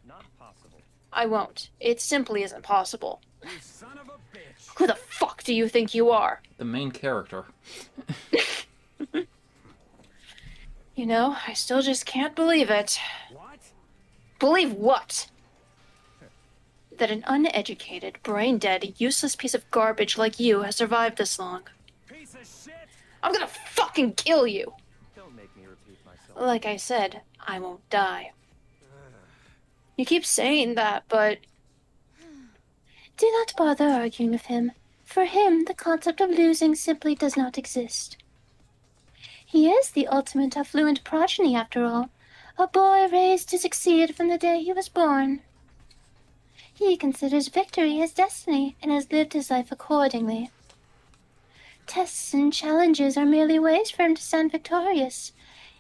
Not possible. I won't. It simply isn't possible. You son of a bitch! Who the fuck do you think you are? The main character. You know, I still just can't believe it. What? Believe what? That an uneducated, brain-dead, useless piece of garbage like you has survived this long. Piece of shit! I'm gonna fucking kill you! Don't make me repeat myself. Like I said, I won't die. You keep saying that, but Do not bother arguing with him. For him, the concept of losing simply does not exist. He is the ultimate affluent progeny, after all. A boy raised to succeed from the day he was born. He considers victory his destiny and has lived his life accordingly. Tests and challenges are merely ways for him to stand victorious,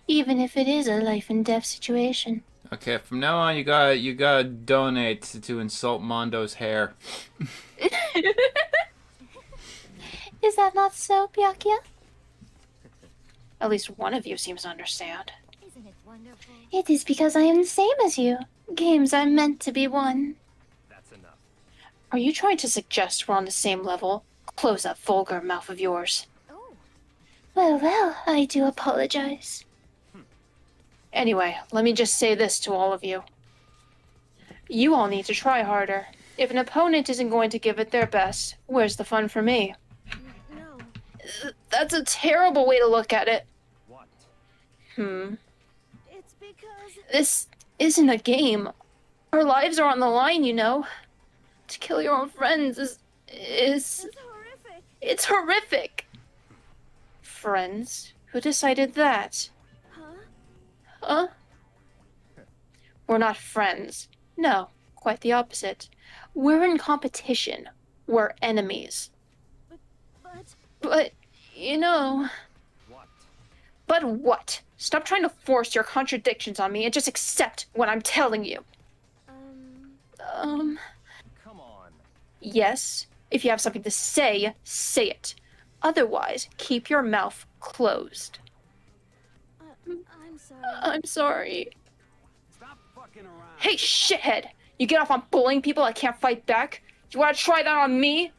even if it is a life and death situation. Okay, from now on, you gotta donate to insult Mondo's hair. Is that not so, Byakuya? at least one of you seems to understand. Isn't it wonderful? It is because I am the same as you. Games are meant to be won. That's enough. Are you trying to suggest we're on the same level? Close that vulgar mouth of yours. Oh, Well, I do apologize. Anyway, let me just say this to all of you. You all need to try harder. If an opponent isn't going to give it their best, where's the fun for me? no. That's a terrible way to look at it. What? It's because This isn't a game. Our lives are on the line, you know. To kill your own friends is it's horrific. it's horrific. Friends? Who decided that? Huh? Huh? We're not friends. No, quite the opposite. We're in competition. We're enemies. But But, you know... What? But what? Stop trying to force your contradictions on me and just accept what I'm telling you. um, Come on. Yes, if you have something to say, say it. Otherwise, keep your mouth closed. I'm sorry. I'm sorry. Stop fucking around. Hey, shithead! You get off on bullying people I can't fight back? You wanna try that on me?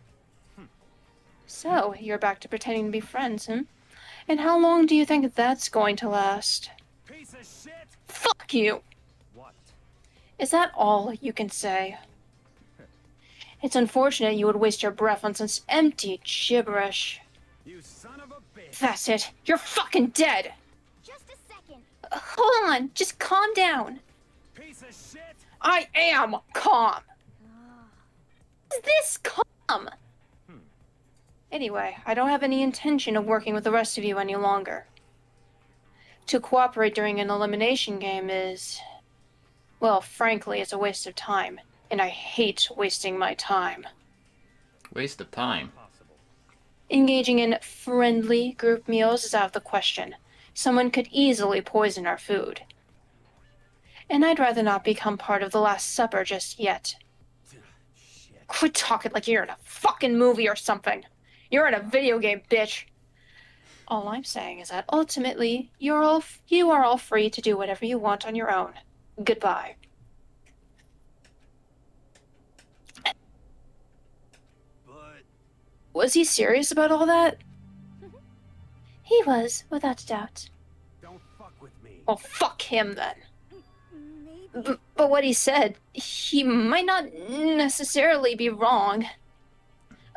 So, you're back to pretending to be friends, hmm? And how long do you think that's going to last? Piece of shit! Fuck you! What? Is that all you can say? It's unfortunate you would waste your breath on such empty gibberish. You son of a bitch! That's it. You're fucking dead! Just a second. Hold on, just calm down. Piece of shit! I am calm. Is this calm? Anyway, I don't have any intention of working with the rest of you any longer. To cooperate during an elimination game is... Well, frankly, it's a waste of time. And I hate wasting my time. Waste of time. Possible. Engaging in friendly group meals is out of the question. Someone could easily poison our food. And I'd rather not become part of the Last Supper just yet. Shit. Quit talking like you're in a fucking movie or something. You're in a video game, bitch. All I'm saying is that ultimately, you are all free to do whatever you want on your own. Goodbye. But Was he serious about all that? He was, without a doubt. don't fuck with me. Well, fuck him then. Maybe. But what he said, he might not necessarily be wrong.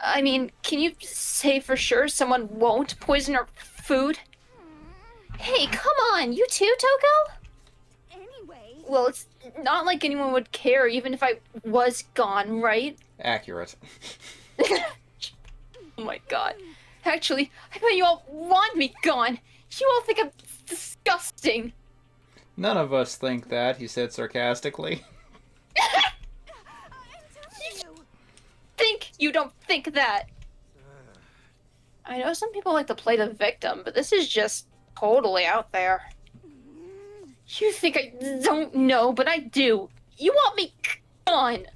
I mean, can you say for sure someone won't poison our food? Hey, come on, you too, Toko? Anyway, Well, it's not like anyone would care even if I was gone, right? Accurate. Oh my god. Actually, I bet you all want me gone. You all think I'm disgusting. None of us think that, he said sarcastically. Think you don't think that. I know some people like to play the victim, but this is just totally out there. You think I don't know, but I do. You want me gone.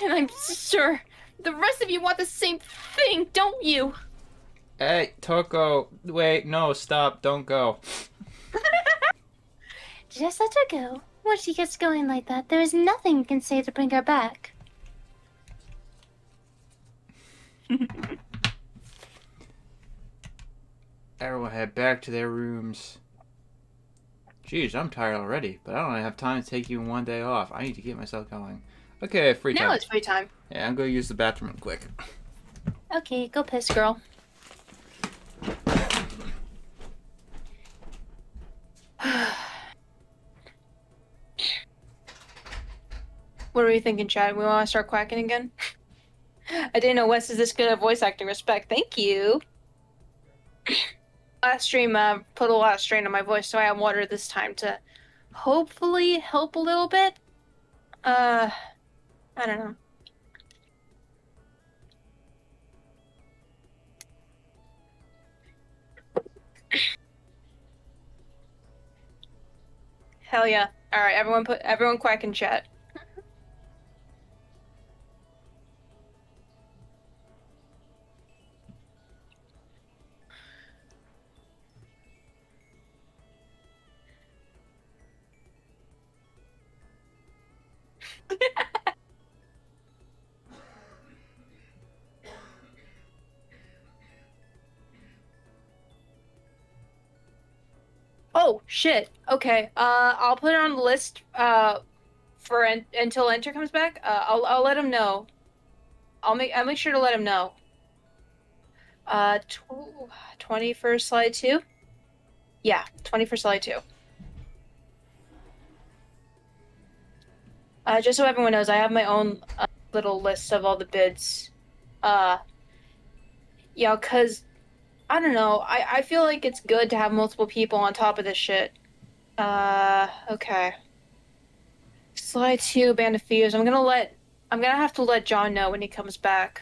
And I'm sure the rest of you want the same thing, don't you? Hey, Toko, wait, no, stop, don't go. Just let her go. Once she gets going like that, there is nothing you can say to bring her back. Everyone head back to their rooms. Jeez, I'm tired already, but I don't have time to take even one day off. I need to get myself going. Okay, free time. Now it's free time. Yeah, I'm gonna use the bathroom real quick. Okay, go piss, girl. What are we thinking, Chad? We want to start quacking again? I didn't know Wes is this good at voice acting. Respect. Thank you. Last stream put a lot of strain on my voice, so I have water this time to hopefully help a little bit. I don't know. Hell yeah. Alright, everyone quack in chat. Oh shit. Okay. I'll put it on the list. For until Enter comes back. I'll let him know. I'll make sure to let him know. 21st slide 2. Yeah, 21st slide 2. Just so everyone knows, I have my own little list of all the bids. Yeah, cause I don't know. I feel like it's good to have multiple people on top of this shit. Okay. Slide 2, Band of Thieves. I'm gonna have to let John know when he comes back.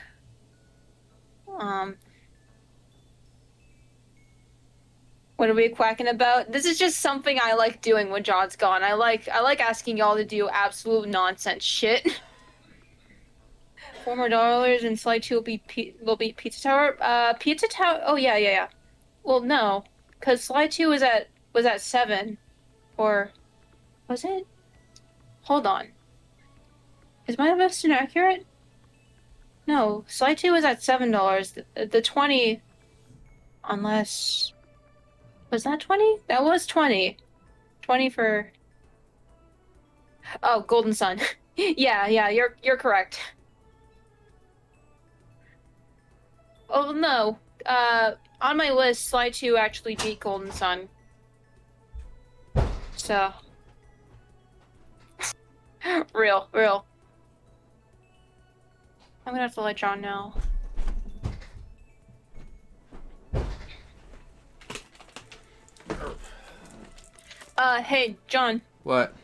What are we quacking about? This is just something I like doing when John's gone. I like asking y'all to do absolute nonsense shit. $4 more, and slide 2 will be Pizza Tower. Pizza Tower. Oh yeah. Well, no, because slide 2 was at 7, or was it? Hold on. Is my list inaccurate? No, slide 2 was at $7. The 20, unless. Was that 20? That was 20. 20 for... Oh, Golden Sun. yeah, you're correct. Oh, no. On my list, slide 2 actually beat Golden Sun. So... real. I'm gonna have to let John know. Hey, John. What?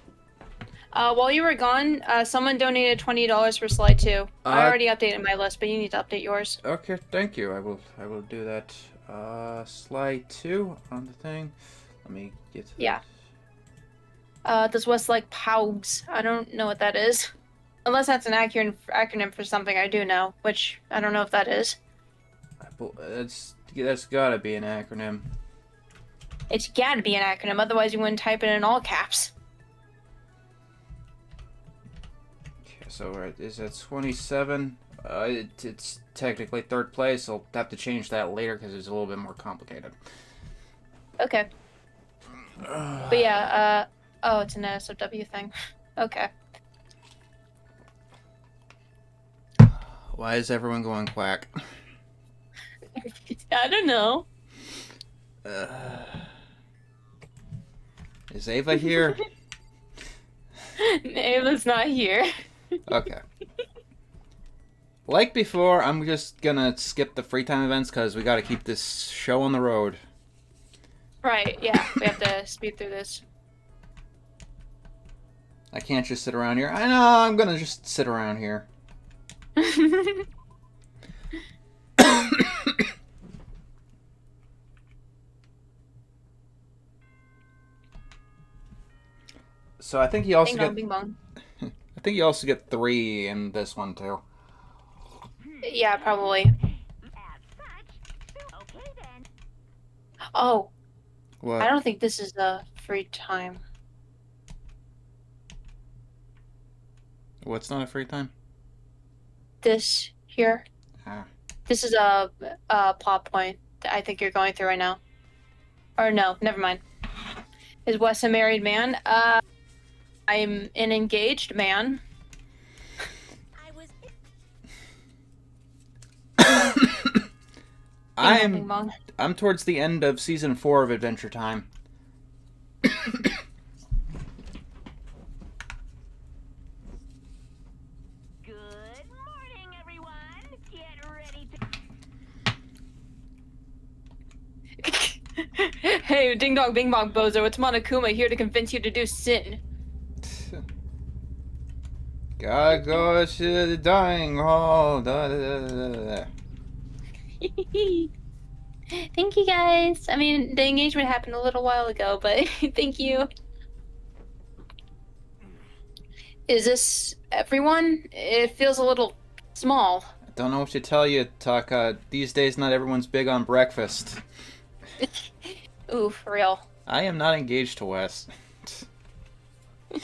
While you were gone, someone donated $20 for slide 2. I already updated my list, but you need to update yours. Okay, thank you. I will do that. Slide 2 on the thing. Let me get to Yeah. Does Wes like POWGs? I don't know what that is. Unless that's an acronym for something I do know, which I don't know if that is. That's gotta be an acronym. It's gotta be an acronym, otherwise you wouldn't type it in all caps. Okay, so is that 27? It's technically third place. I'll have to change that later because it's a little bit more complicated. Okay. But yeah, oh, it's an SOW thing. Okay. Why is everyone going quack? I don't know. Is Ava here? Ava's not here. Okay. Like before, I'm just gonna skip the free time events because we gotta keep this show on the road. Right, yeah, we have to speed through this. I can't just sit around here. I know, I'm gonna just sit around here. So I think you also Bing get. bong, bing bong. I think you also get 3 in this one too. Yeah, probably. As such, okay then. Oh, What? I don't think this is a free time. What's not a free time? This here. Ah. This is a plot point that I think you're going through right now. Or no, never mind. Is Wes a married man? I'm an engaged man. I was. Bing bong. I'm towards the end of season 4 of Adventure Time. Good morning, everyone. Get ready to. Hey, ding dong, bing bong, bozo. It's Monokuma here to convince you to do sin. Gotta go to the dining hall. Da, da, da, da, da. Thank you guys. I mean, the engagement happened a little while ago, but thank you. Is this everyone? It feels a little small. I don't know what to tell you, Taka. These days, not everyone's big on breakfast. Ooh, for real. I am not engaged to Wes.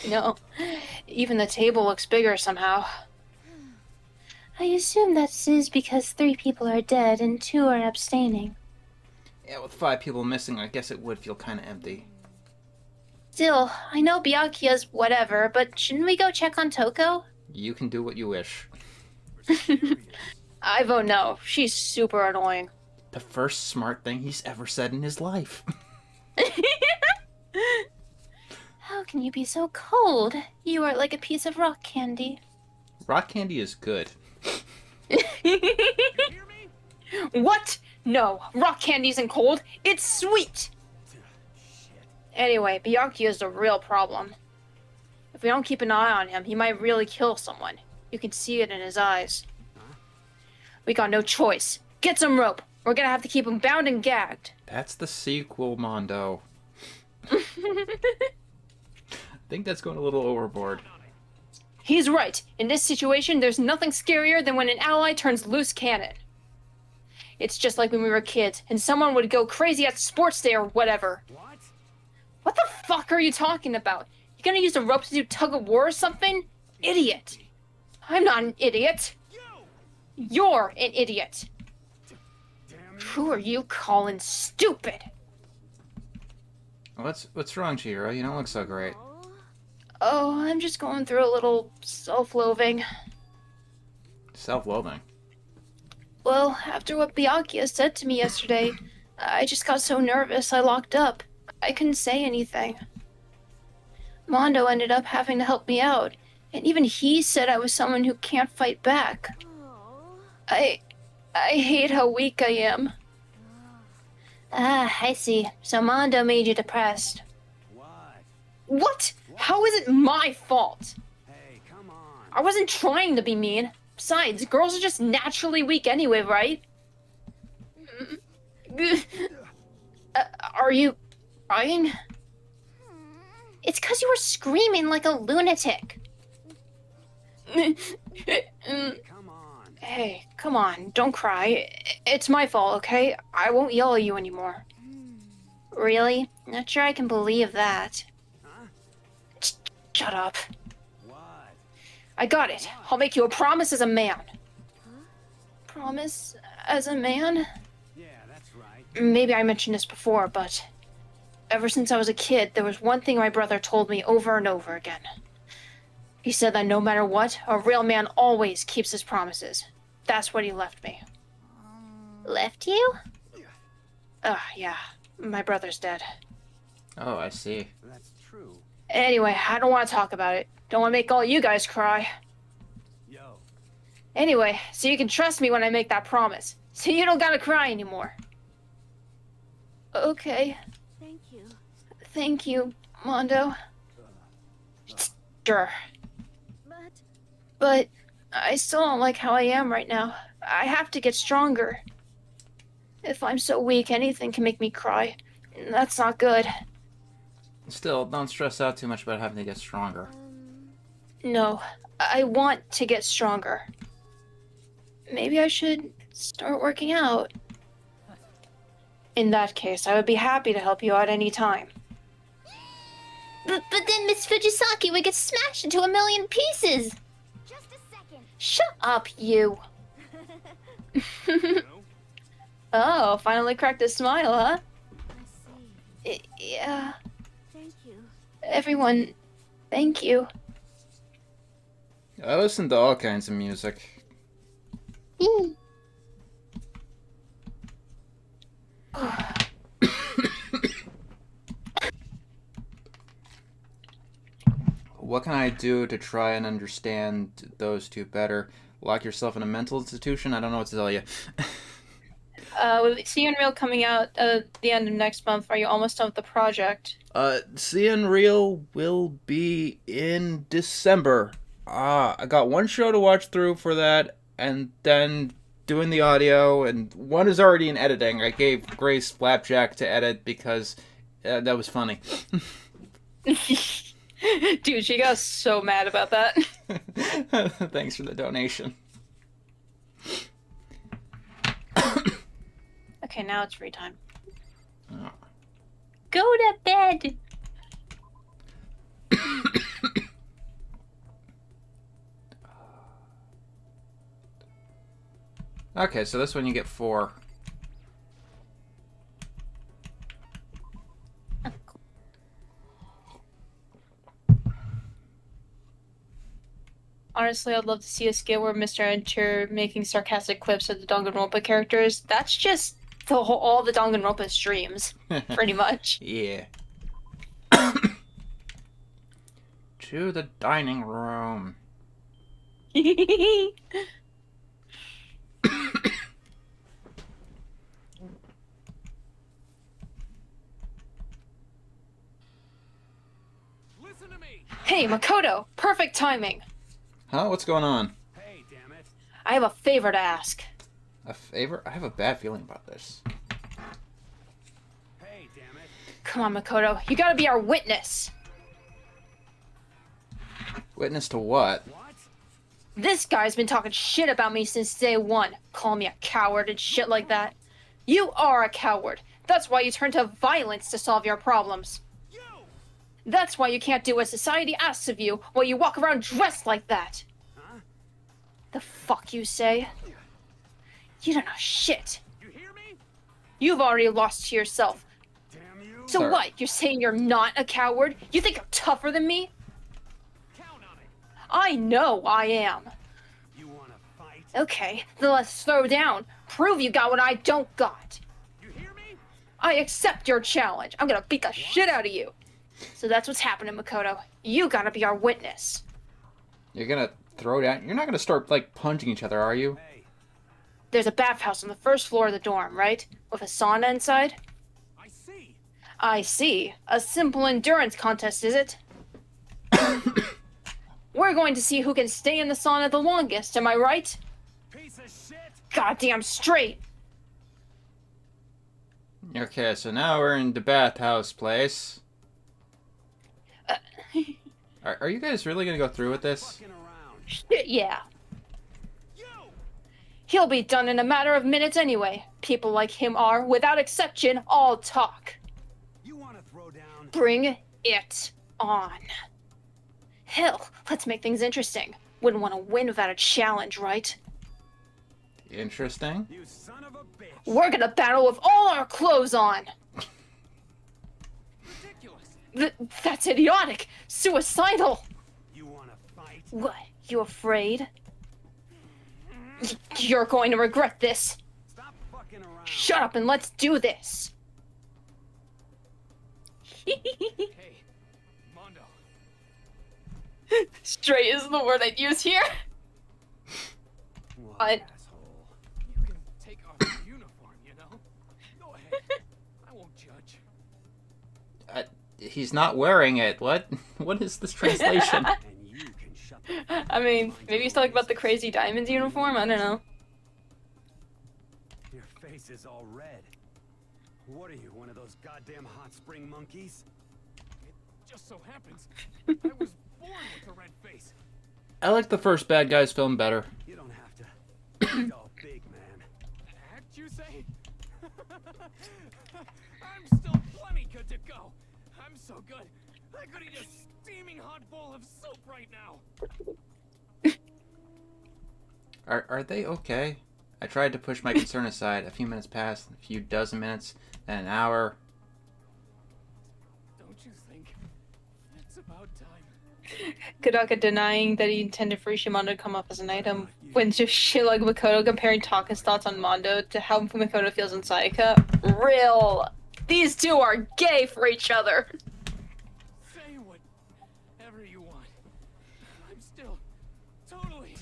No. Even the table looks bigger somehow. I assume that is because 3 people are dead and 2 are abstaining. Yeah, with 5 people missing, I guess it would feel kind of empty. Still, I know Byakuya's whatever, but shouldn't we go check on Toko? You can do what you wish. I vote no. She's super annoying. The first smart thing he's ever said in his life. How can you be so cold? You are like a piece of rock candy. Rock candy is good. What? No, rock candy isn't cold. It's sweet. Anyway, Byakuya's the real problem. If we don't keep an eye on him, he might really kill someone. You can see it in his eyes. We got no choice. Get some rope. We're gonna have to keep him bound and gagged. That's the sequel, Mondo. I think that's going a little overboard. He's right. In this situation, there's nothing scarier than when an ally turns loose cannon. It's just like when we were kids, and someone would go crazy at sports day or whatever. What? What the fuck are you talking about? You gonna use a rope to do tug of war or something? Idiot. I'm not an idiot. You're an idiot. Who are you calling stupid? What's wrong, Chihiro? You don't look so great. Oh, I'm just going through a little self-loathing. Self-loathing. Well, after what Byakuya said to me yesterday, I just got so nervous I locked up. I couldn't say anything. Mondo ended up having to help me out, and even he said I was someone who can't fight back. I hate how weak I am. Ah, I see. So Mondo made you depressed. What? What? How is it my fault? Hey, come on. I wasn't trying to be mean. Besides, girls are just naturally weak anyway, right? Are you crying? It's 'cause you were screaming like a lunatic. Come on. Hey, come on, don't cry. It's my fault, okay? I won't yell at you anymore. Really? Not sure I can believe that. Huh? Shut up. What? I got it. I'll make you a promise as a man. Promise as a man? Yeah, that's right. Maybe I mentioned this before, but ever since I was a kid, there was one thing my brother told me over and over again. He said that no matter what, a real man always keeps his promises. That's what he left me. Left you? Yeah. My brother's dead. Oh, I see. That's true. Anyway, I don't want to talk about it. Don't want to make all you guys cry. Yo. Anyway, so you can trust me when I make that promise. So you don't gotta cry anymore. Okay. Thank Thank you, Mondo. Sure. But I still don't like how I am right now. I have to get stronger. If I'm so weak, anything can make me cry. And that's not good. Still, don't stress out too much about having to get stronger. No, I want to get stronger. Maybe I should start working out. In that case, I would be happy to help you out any time. But then Miss Fujisaki would get smashed into a million pieces. Just a second. Shut up, you. Oh, finally cracked a smile, huh? I see. Yeah. Thank you. Everyone, thank you. I listen to all kinds of music. What can I do to try and understand those two better? Lock yourself in a mental institution? I don't know what to tell you. With See Unreal coming out at the end of next month, are you almost done with the project? See Unreal will be in December. I got one show to watch through for that, and then doing the audio, and one is already in editing. I gave Grace Flapjack to edit because that was funny. Dude, she got so mad about that. Thanks for the donation. Okay, now it's free time. Oh. Go to bed. Okay, so this one you get 4. Honestly, I'd love to see a skit where Mr. Enter making sarcastic quips at the Danganronpa characters. That's just all the Danganronpa streams, pretty much. Yeah. To the dining room. Listen to me. Hey, Makoto! Perfect timing! Huh? What's going on? Hey, damn it. I have a favor to ask. A favor? I have a bad feeling about this. Hey, damn it. Come on, Makoto. You gotta be our witness! Witness to what? What? This guy's been talking shit about me since day one. Calling me a coward and shit like that. You are a coward. That's why you turn to violence to solve your problems. You! That's why you can't do what society asks of you while you walk around dressed like that. Huh? The fuck you say? You don't know shit. You hear me? You've already lost to yourself. Damn you. So Sorry. what? You're saying you're not a coward? You think you're tougher than me? Count on it. I know I am. You wanna fight? Okay, then let's throw down. Prove you got what I don't got. You hear me? I accept your challenge. I'm gonna beat the shit out of you. So that's what's happening, Makoto. You gotta be our witness. You're gonna throw down? You're not gonna start, like, punching each other, are you? Hey, There's a bathhouse on the first floor of the dorm, right? With a sauna inside? I see. I see. A simple endurance contest, is it? We're going to see who can stay in the sauna the longest, am I right? Piece of shit. Goddamn straight! Okay, so now we're in the bathhouse place. Are you guys really gonna go through with this? Fucking around. Shit, yeah. You! He'll be done in a matter of minutes anyway. People like him are, without exception, all talk. You wanna throw down? Bring it on. Hell, let's make things interesting. Wouldn't want to win without a challenge, right? Interesting. You son of a bitch. We're gonna battle with all our clothes on. Ridiculous. That's idiotic. Suicidal. You wanna fight? What? You afraid? You're going to regret this. Stop fucking around. Shut up and let's do this. Hey, Mondo. Straight is the word I'd use here. What? But Asshole. You can take off your uniform, you know? Go ahead. I won't judge. He's not wearing it. What? What is this translation? And you can shut the I mean, maybe he's talking about the Crazy Diamonds uniform. I don't know. Your face is all red. What are you, one of those goddamn hot spring monkeys? It just so happens I was born with a red face. I like the first Bad Guys film better. You don't have to. You're all big, man. Act, you say? I'm still plenty good to go. I'm so good. I could eat a steaming hot bowl of soup right now. Are they okay? I tried to push my concern aside. A few minutes passed, a few dozen minutes, then an hour. Don't you think it's about time? Kodaka denying that he intended for Ishimondo to come up as an item when just shit like Makoto comparing Taka's thoughts on Mondo to how Makoto feels on Sayaka. Real. These two are gay for each other. Say whatever you want. I'm still totally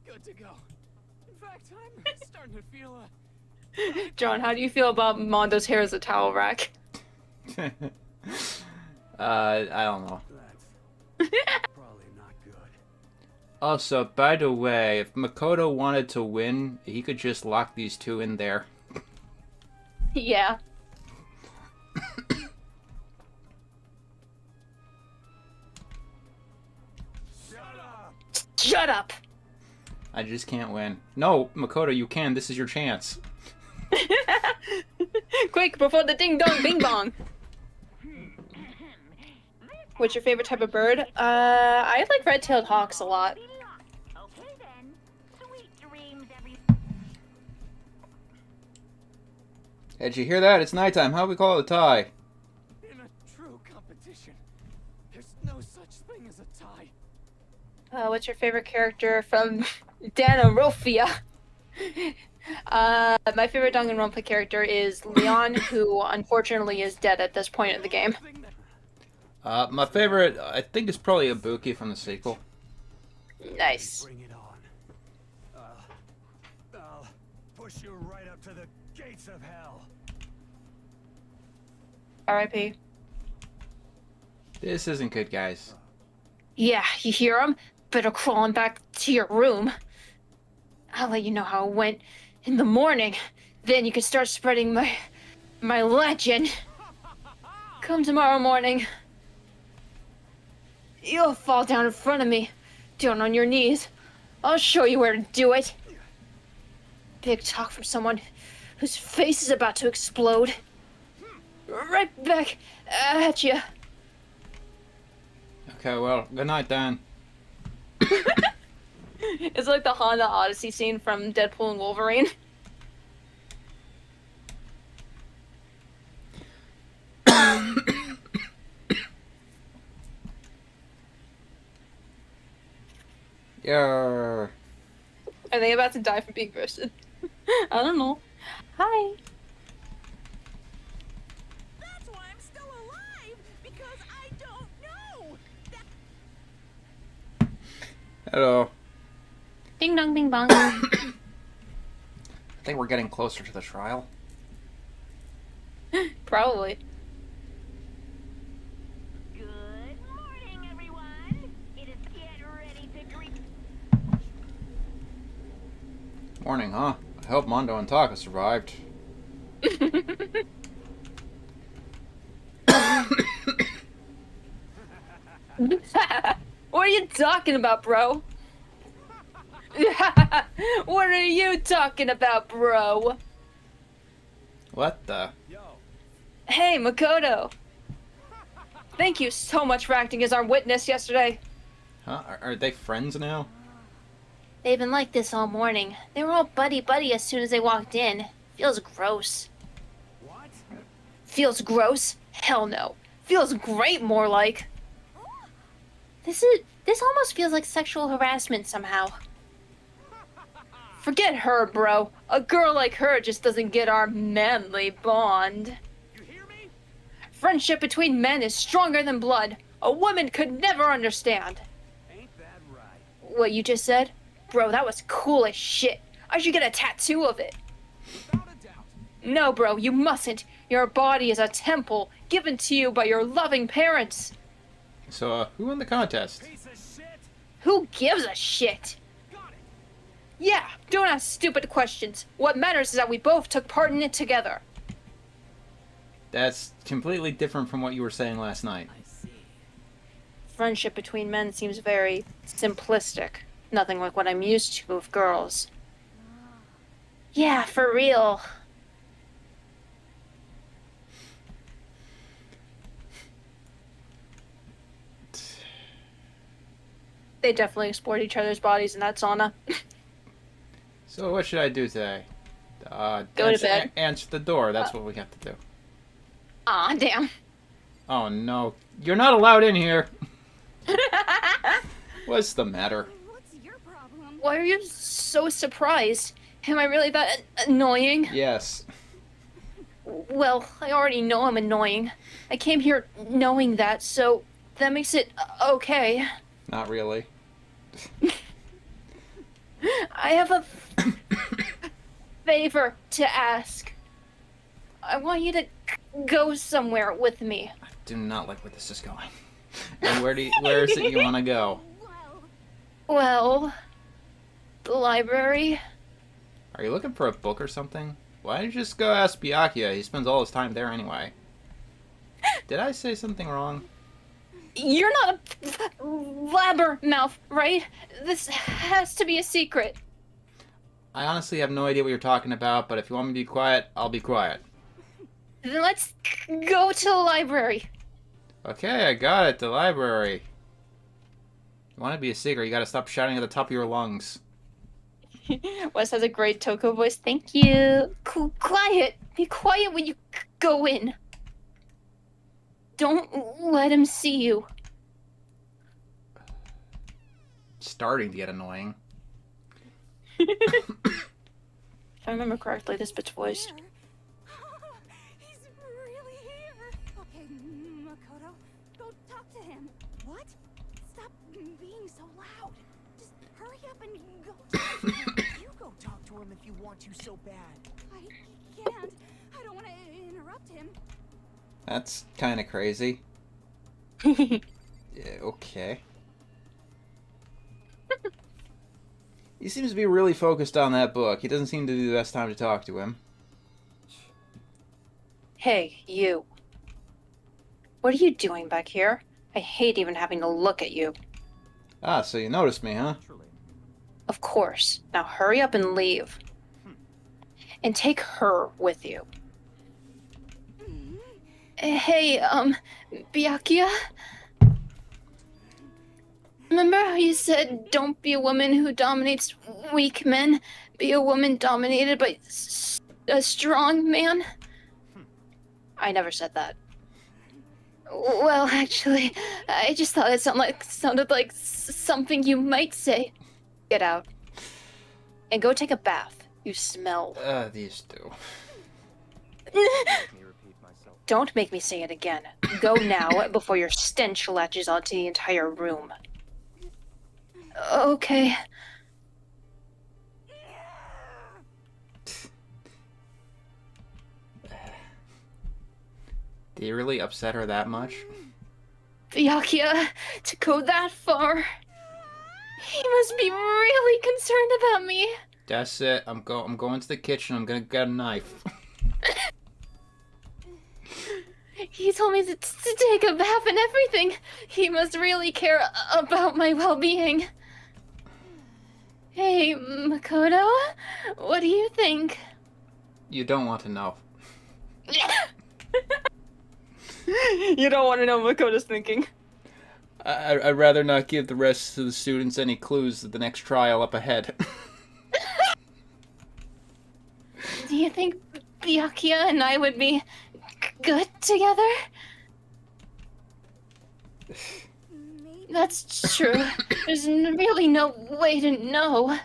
good to go. In fact, I'm starting to feel John, how do you feel about Mondo's hair as a towel rack? I don't know. That's probably not good. Also, by the way, if Makoto wanted to win, he could just lock these two in there. Yeah. Shut up! Shut up! I just can't win. No, Makoto, you can. This is your chance. Quick, before the ding dong bing bong! What's your favorite type of bird? I like red-tailed hawks a lot. Okay then. Sweet dreams, every. Hey, did you hear that? It's nighttime. How do we call it a tie? in a true competition. There's no such thing as a tie. What's your favorite character from Danganronpa? My favorite Danganronpa character is Leon, who unfortunately is dead at this point of the game. Thing that My favorite, I think, is probably Ibuki from the sequel. Nice. Bring it on. I'll push you right up to the gates of hell. R.I.P. This isn't good, guys. Yeah, you hear him? Better crawl on back to your room. I'll let you know how it went in the morning. Then you can start spreading my legend. Come tomorrow morning. You'll fall down in front of me, down on your knees. I'll show you where to do it. Big talk from someone whose face is about to explode. Right back at you. Okay, well, good night, Dan. It's like the Honda Odyssey scene from Deadpool and Wolverine. Yarr. Are they about to die from being roasted? I don't know. Hi. That's why I'm still alive, because I don't know. Hello. Ding dong, bing bong. I think we're getting closer to the trial. Probably. Good morning, everyone. It is get ready to greet. Morning, huh? I hope Mondo and Taka survived. What are you talking about, bro? What are you talking about, bro? What the? Yo, Hey, Makoto. Thank you so much for acting as our witness yesterday. Huh? Are they friends now? They've been like this all morning. They were all buddy-buddy as soon as they walked in. Feels gross. what? Feels gross? Hell no. Feels great, more like. This almost feels like sexual harassment somehow. Forget her, bro. A girl like her just doesn't get our manly bond. you hear me? Friendship between men is stronger than blood. A woman could never understand. Ain't that right? What you just said? Bro, that was cool as shit. I should get a tattoo of it. Without a doubt. No, bro, you mustn't. Your body is a temple given to you by your loving parents. So, who won the contest? Piece of shit. Who gives a shit? Got it. Yeah, don't ask stupid questions. What matters is that we both took part in it together. That's completely different from what you were saying last night. I see. Friendship between men seems very simplistic. Nothing like what I'm used to with girls. Yeah, for real. They definitely explored each other's bodies in that sauna. So, what should I do today? Go to bed. Answer the door. That's what we have to do. Aw, damn. Oh no, you're not allowed in here. What's the matter? What's your problem? Why are you so surprised? Am I really that annoying? Yes. Well, I already know I'm annoying. I came here knowing that, so that makes it okay. Not really. I have a favor to ask. I want you to go somewhere with me. I do not like where this is going. And where is it you want to go? Well, the library. Are you looking for a book or something? Why don't you just go ask Byakuya? He spends all his time there anyway. Did I say something wrong? You're not a blabbermouth, right? This has to be a secret. I honestly have no idea what you're talking about, but if you want me to be quiet, I'll be quiet. Then let's go to the library. Okay, I got it. The library. You want to be a secret, you gotta stop shouting at the top of your lungs. Wes has a great Toko voice. Thank you. Quiet. Be quiet when you go in. Don't let him see you. Starting to get annoying. If I remember correctly, this bitch voiced. He's really here. Okay, Makoto, go talk to him. What? Stop being so loud. Just hurry up and go talk to him. You go talk to him if you want to so bad. I can't. I don't want to interrupt him. That's kind of crazy. Yeah, okay. He seems to be really focused on that book. He doesn't seem to be the best time to talk to him. Hey, you. What are you doing back here? I hate even having to look at you. Ah, so you noticed me, huh? Naturally. Of course. Now hurry up and leave. And take her with you. Hey, Byakuya? Remember how you said, don't be a woman who dominates weak men, be a woman dominated by a strong man? I never said that. Well, actually, I just thought it sounded like something you might say. Get out. And go take a bath. You smell. These two. Let me repeat myself. Don't make me say it again. Go now before your stench latches onto the entire room. Okay. Did you really upset her that much? Byakuya, to go that far. He must be really concerned about me. That's it. I'm going to the kitchen. I'm gonna get a knife. He told me to take a bath and everything. He must really care about my well-being. Hey, Makoto, what do you think? You don't want to know. You don't want to know what Makoto's thinking. I'd rather not give the rest of the students any clues to the next trial up ahead. Do you think Byakuya and I would be good together? That's true. There's really no way to know.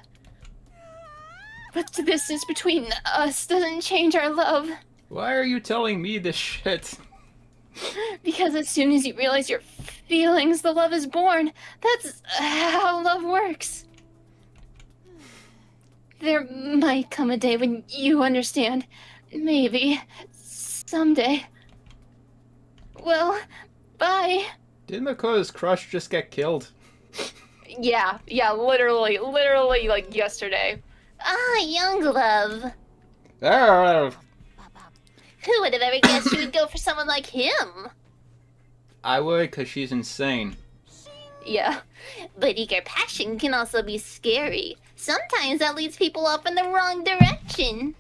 But the distance between us doesn't change our love. Why are you telling me this shit? Because as soon as you realize your feelings, the love is born. That's how love works. There might come a day when you understand. Maybe. Someday. Well, bye. Did Makoto's crush just get killed? Yeah, literally, like yesterday. Ah, young love. I Who would have ever guessed you would go for someone like him? would, because she's insane. Yeah. But eager passion can also be scary. Sometimes that leads people off in the wrong direction.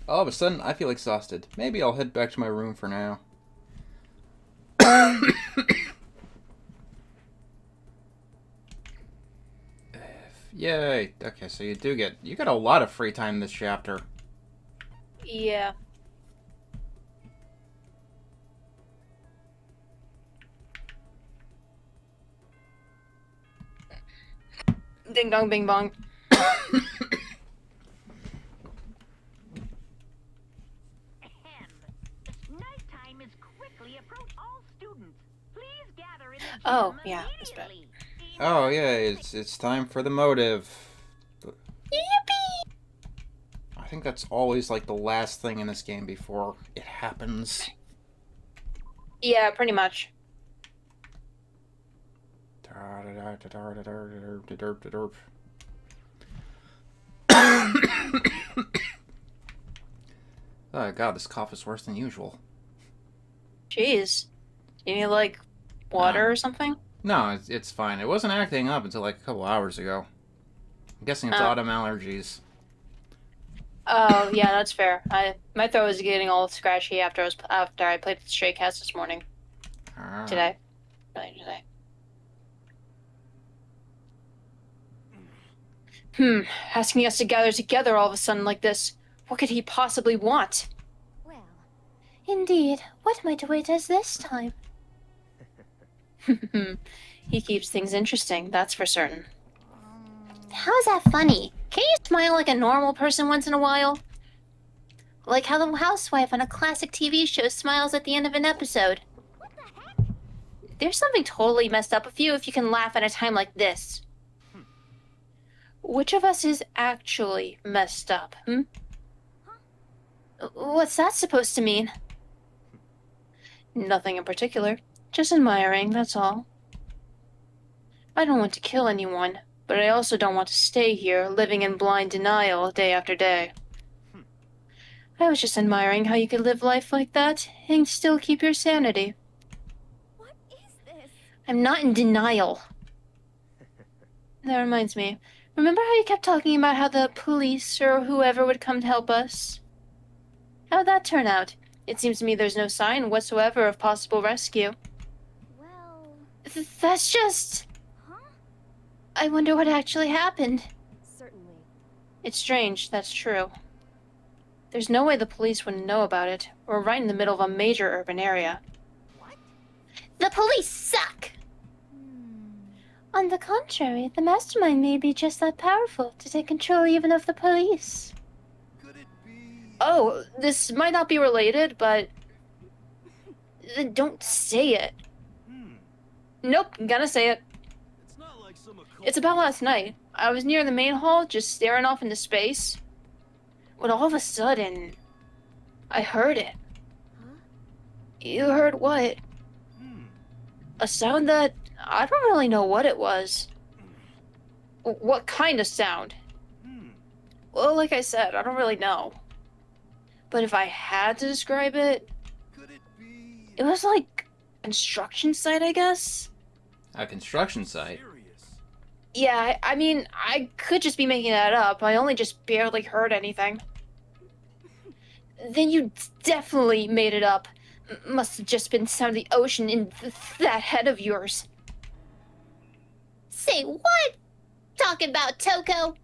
All of a sudden, I feel exhausted. Maybe I'll head back to my room for now. Yay. Okay, so you get a lot of free time this chapter. Yeah. Ding dong, bing bong. Nighttime is quickly approach. All students, please gather in the gym Oh, yeah, this bit. immediately. Oh yeah, it's time for the motive. Yippee! I think that's always like the last thing in this game before it happens. Yeah, pretty much. Oh god, this cough is worse than usual. Jeez. You need, like, water or something? No, it's fine. It wasn't acting up until like a couple hours ago. I'm guessing it's Oh. autumn allergies. Oh, yeah, that's fair. My throat was getting all scratchy after I played with Stray Cats this morning. Ah. Today. Really, today. Asking us to gather together all of a sudden like this. What could he possibly want? Well, indeed. What might await us this time? He keeps things interesting, that's for certain. How is that funny? Can you smile like a normal person once in a while? Like how the housewife on a classic TV show smiles at the end of an episode. There's something totally messed up with you if you can laugh at a time like this. Which of us is actually messed up, What's that supposed to mean? Nothing in particular. Just admiring, that's all. I don't want to kill anyone, but I also don't want to stay here, living in blind denial day after day. I was just admiring how you could live life like that, and still keep your sanity. What is this? I'm not in denial. That reminds me. Remember how you kept talking about how the police or whoever would come to help us? How'd that turn out? It seems to me there's no sign whatsoever of possible rescue. Well, That's just... huh? I wonder what actually happened. Certainly. It's strange, that's true. There's no way the police wouldn't know about it. We're right in the middle of a major urban area. The police suck! On the contrary, the mastermind may be just that powerful to take control even of the police. Oh, this might not be related, but... Don't say it. Nope, I'm gonna say it. It's about last night. I was near the main hall, just staring off into space. When all of a sudden... I heard it. Huh? You heard what? A sound that... I don't really know what it was. What kind of sound? Well, like I said, I don't really know. But if I had to describe it... It was like... construction site, I guess? A construction site? Yeah, I mean, I could just be making that up. I only just barely heard anything. Then you definitely made it up. Must have just been sound of the ocean in that head of yours. Say what? Talking about Toko?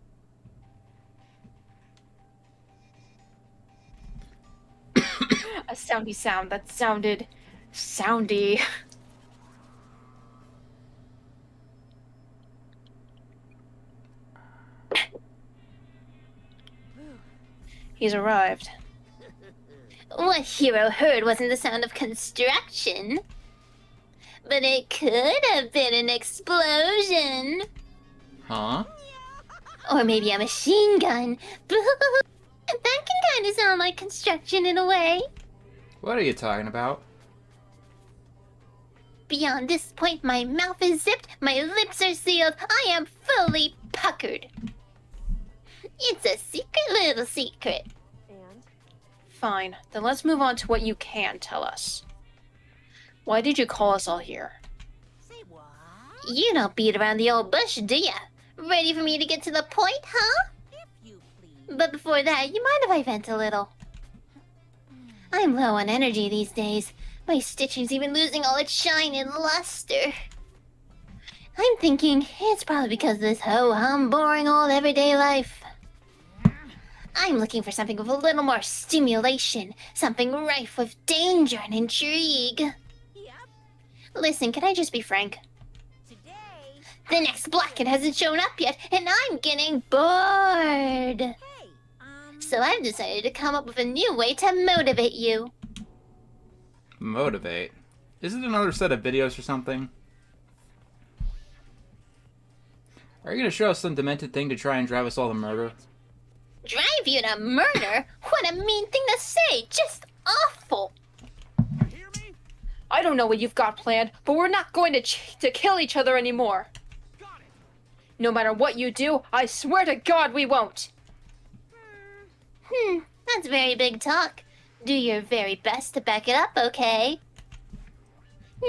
A soundy sound that sounded... soundy. He's arrived. What Hiro heard wasn't the sound of construction. But it could have been an explosion. Huh? Or maybe a machine gun. That can kind of sound like construction in a way. What are you talking about? Beyond this point, my mouth is zipped, my lips are sealed, I am fully puckered. It's a secret little secret. And? Fine, then let's move on to what you can tell us. Why did you call us all here? Say what? You don't beat around the old bush, do ya? Ready for me to get to the point, huh? If you please. But before that, you mind if I vent a little? I'm low on energy these days. My stitching's even losing all its shine and luster. I'm thinking it's probably because of this ho-hum boring old everyday life. I'm looking for something with a little more stimulation, something rife with danger and intrigue. Yep. Listen, can I just be frank? Today. The next Blackhead hasn't shown up yet, and I'm getting bored. Hey, So I've decided to come up with a new way to motivate you. Motivate? Is it another set of videos or something? Are you gonna show us some demented thing to try and drive us all to murder? Drive you to murder? What a mean thing to say! Just awful! You hear me? I don't know what you've got planned, but we're not going to kill each other anymore. Got it. No matter what you do, I swear to God we won't. That's very big talk. Do your very best to back it up, okay?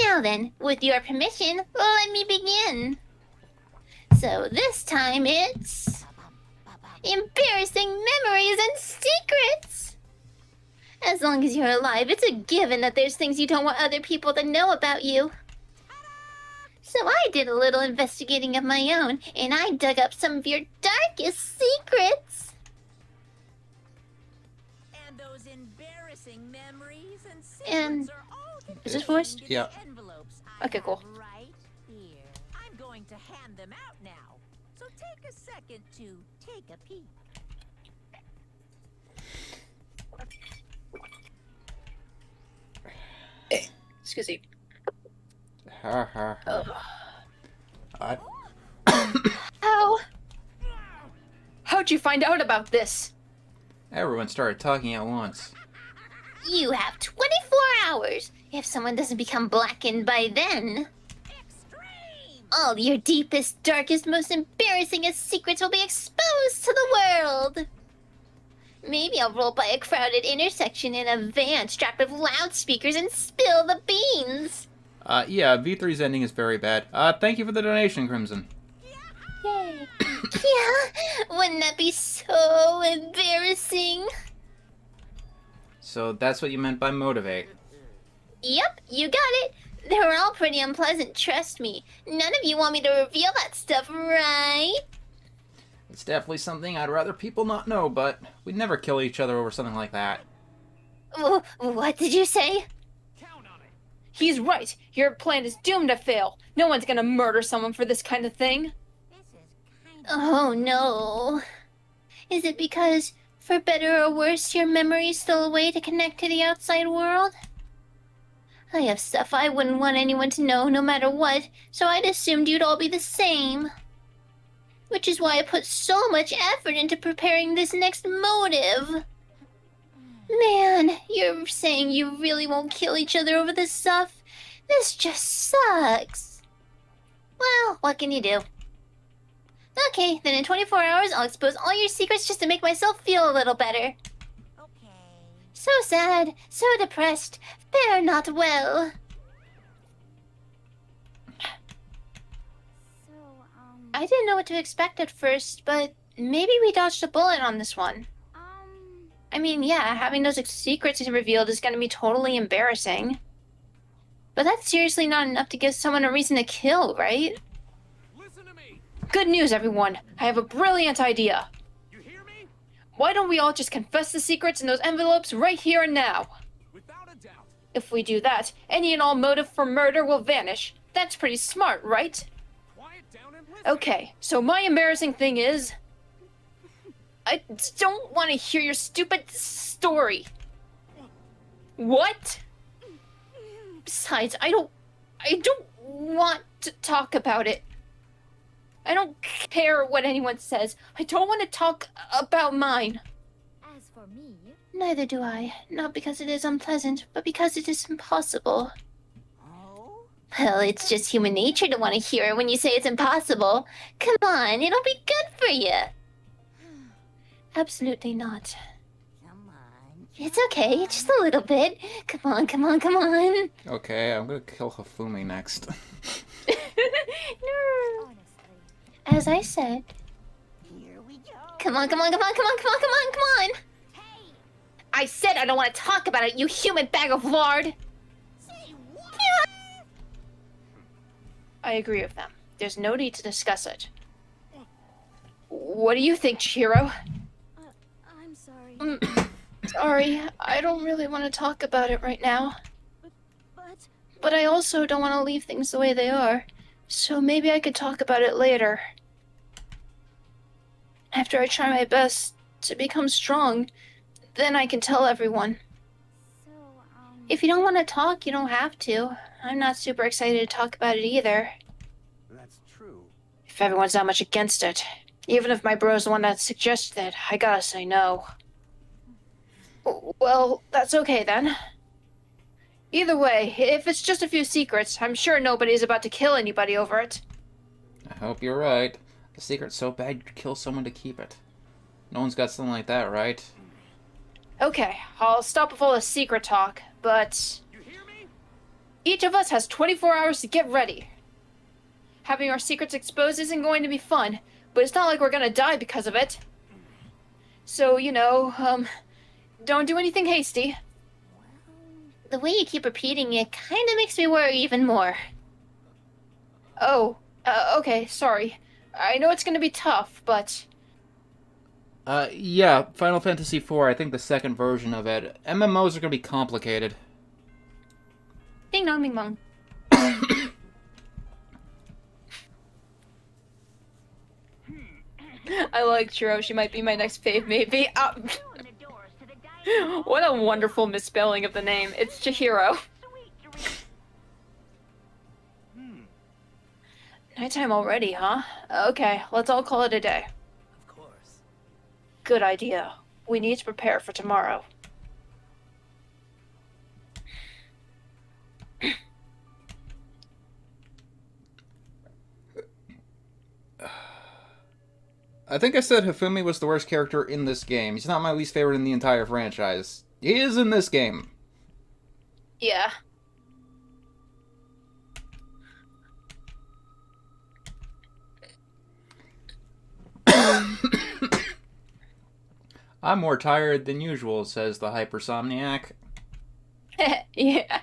Now then, with your permission, let me begin. So this time it's... embarrassing memories and secrets! As long as you're alive, it's a given that there's things you don't want other people to know about you. So I did a little investigating of my own, and I dug up some of your darkest secrets. And those embarrassing memories and And- secrets are all Is this contained voiced? in Yeah. the envelopes I Okay, cool. have right here. I'm going to hand them out now. So take a second to take a peek. Excuse me. Ha ha ha. How'd you find out about this? Everyone started talking at once. You have 24 hours. If someone doesn't become blackened by then, Extreme! all your deepest, darkest, most embarrassingest secrets will be exposed to the world. Maybe I'll roll by a crowded intersection in a van strapped with loudspeakers and spill the beans. Yeah, V3's ending is very bad. Thank you for the donation, Crimson. Yay. Yeah, wouldn't that be so embarrassing? So that's what you meant by motivate. Yep, you got it. They were all pretty unpleasant, trust me. None of you want me to reveal that stuff, right? It's definitely something I'd rather people not know, but we'd never kill each other over something like that. What did you say? Count on it. He's right. Your plan is doomed to fail. No one's gonna murder someone for this kind of thing. This is kind of... Oh no. Is it because, for better or worse, your memory's still a way to connect to the outside world? I have stuff I wouldn't want anyone to know no matter what, so I'd assumed you'd all be the same. Which is why I put so much effort into preparing this next motive. Man, you're saying you really won't kill each other over this stuff? This just sucks. Well, what can you do? Okay, then in 24 hours I'll expose all your secrets just to make myself feel a little better. Okay. So sad, so depressed, they're not well. So, I didn't know what to expect at first, but maybe we dodged a bullet on this one. I mean, yeah, having those secrets revealed is gonna be totally embarrassing. But that's seriously not enough to give someone a reason to kill, right? Listen to me. Good news, everyone! I have a brilliant idea! You hear me? Why don't we all just confess the secrets in those envelopes right here and now? Without a doubt. If we do that, any and all motive for murder will vanish. That's pretty smart, right? Quiet down and listen. Okay, so my embarrassing thing is... I don't want to hear your stupid story. What? Besides, I don't want to talk about it. I don't care what anyone says. I don't want to talk about mine. As for me, Neither do I. Not because it is unpleasant, but because it is impossible. Oh? Well, it's just human nature to want to hear it when you say it's impossible. Come on, it'll be good for you. Absolutely not. Come on. It's okay, just a little bit. Come on, come on, come on. Okay, I'm gonna kill Hifumi next. No. honestly, As I said. Here we go. Come on, come on, come on, come on, come on, come on, come on. Hey, I said I don't want to talk about it, you human bag of lard. say what? I agree with them. There's no need to discuss it. What do you think, Chihiro? I'm sorry. Sorry, I don't really want to talk about it right now. But But I also don't want to leave things the way they are. So maybe I could talk about it later. After I try my best to become strong, then I can tell everyone. so, If you don't want to talk, you don't have to. I'm not super excited to talk about it either. That's true. If everyone's not much against it. Even if my bro's the one that suggested it, I gotta say no. Well, that's okay then. Either way, if it's just a few secrets, I'm sure nobody's about to kill anybody over it. I hope you're right. The secret's so bad you'd kill someone to keep it. No one's got something like that, right? Okay, I'll stop with all the secret talk, but You hear me? each of us has 24 hours to get ready. Having our secrets exposed isn't going to be fun, but it's not like we're gonna die because of it. So, don't do anything hasty. The way you keep repeating it kind of makes me worry even more. Oh, okay, sorry. I know it's gonna be tough, but Yeah, Final Fantasy IV, I think the second version of it. MMOs are gonna be complicated. Ding dong, bing bong. I like Chiro. She might be my next fave, maybe. Soon the doors to the dining hall. What a wonderful misspelling of the name. It's Chihiro. Sweet dreams. Nighttime already, huh? Okay, let's all call it a day. Of course. Good idea. We need to prepare for tomorrow. I think I said Hifumi was the worst character in this game. He's not my least favorite in the entire franchise. He is in this game. Yeah. I'm more tired than usual, says the hypersomniac. Yeah.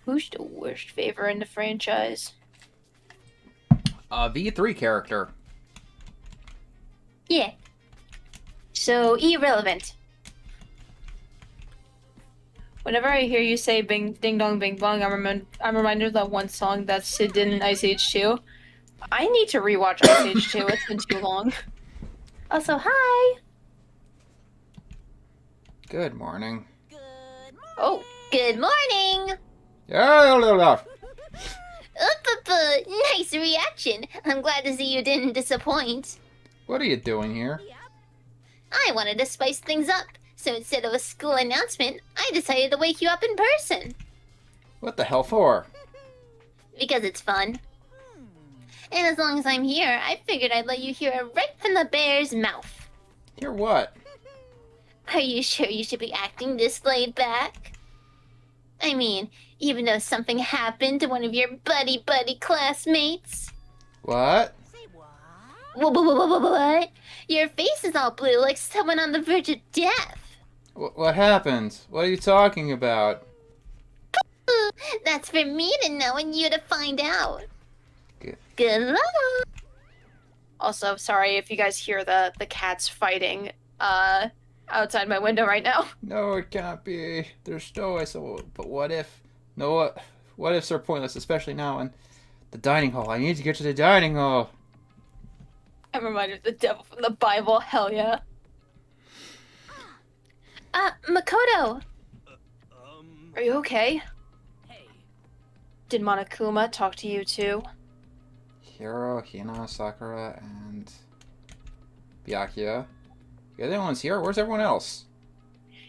Who's the worst favor in the franchise? V3 character. Yeah. So irrelevant. Whenever I hear you say "bing, ding dong, bing bong," I'm reminded of that one song that Sid did in Ice Age 2. I need to rewatch Ice Age 2. It's been too long. Also, hi. Good morning. Good morning. Oh, Good morning. Yeah. Nice reaction. I'm glad to see you didn't disappoint. What are you doing here? Yep. I wanted to spice things up, so instead of a school announcement, I decided to wake you up in person. What the hell for? Because it's fun. And as long as I'm here, I figured I'd let you hear it right from the bear's mouth. Hear what? Are you sure you should be acting this laid back? I mean, even though something happened to one of your buddy classmates. What? Say what? What? Your face is all blue like someone on the verge of death. What happened? What are you talking about? That's for me to know and you to find out. Good. Good luck. also, sorry if you guys hear the cats fighting outside my window right now. No, it can't be. There's no ice. But what if? No, what ifs are pointless, especially now in the dining hall. I need to get to the dining hall. I'm reminded of the devil from the Bible. Hell yeah. Makoto. Are you okay? Hey. Did Monokuma talk to you too? Hiro, Hina, Sakura, and Byakuya. You're the only ones here? Where's everyone else?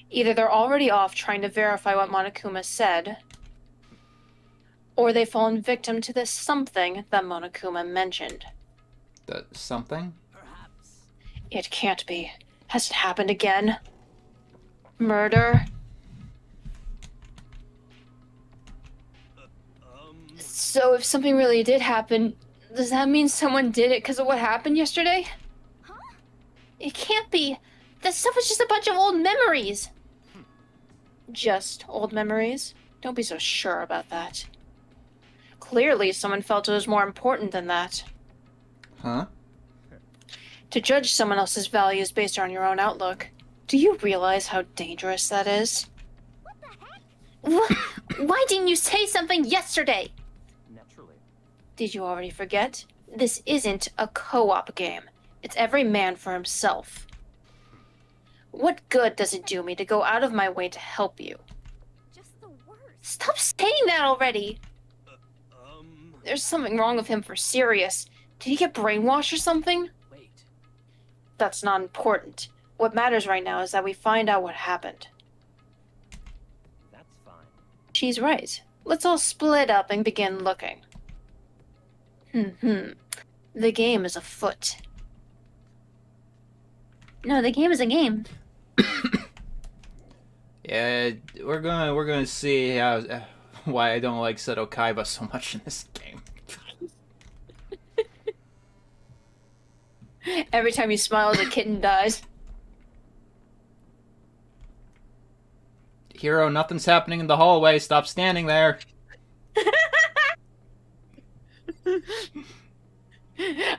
Either they're already off trying to verify what Monokuma said, or they've fallen victim to this something that Monokuma mentioned. The something? Perhaps. It can't be. Has it happened again? Murder? So if something really did happen, does that mean someone did it because of what happened yesterday? Huh? It can't be. That stuff was just a bunch of old memories. Just old memories? Don't be so sure about that. Clearly, someone felt it was more important than that. Huh? To judge someone else's values based on your own outlook. Do you realize how dangerous that is? Why didn't you say something yesterday? Naturally. Did you already forget? This isn't a co-op game. It's every man for himself. What good does it do me to go out of my way to help you? Just the worst. Stop saying that already! There's something wrong with him for serious. Did he get brainwashed or something? Wait. That's not important. What matters right now is that we find out what happened. That's fine. She's right. Let's all split up and begin looking. The game is afoot. No, the game is a game. Yeah, we're gonna see how why I don't like Seto Kaiba so much in this game. Every time you smile, the kitten dies. Hiro, nothing's happening in the hallway. Stop standing there.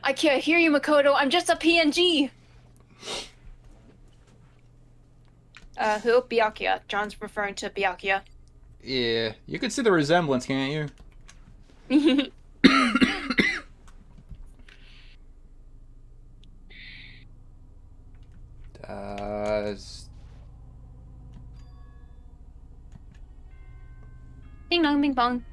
I can't hear you, Makoto. I'm just a PNG. Who? Byakuya. John's referring to Byakuya. Yeah, you can see the resemblance, can't you? Ding dong, bing bong.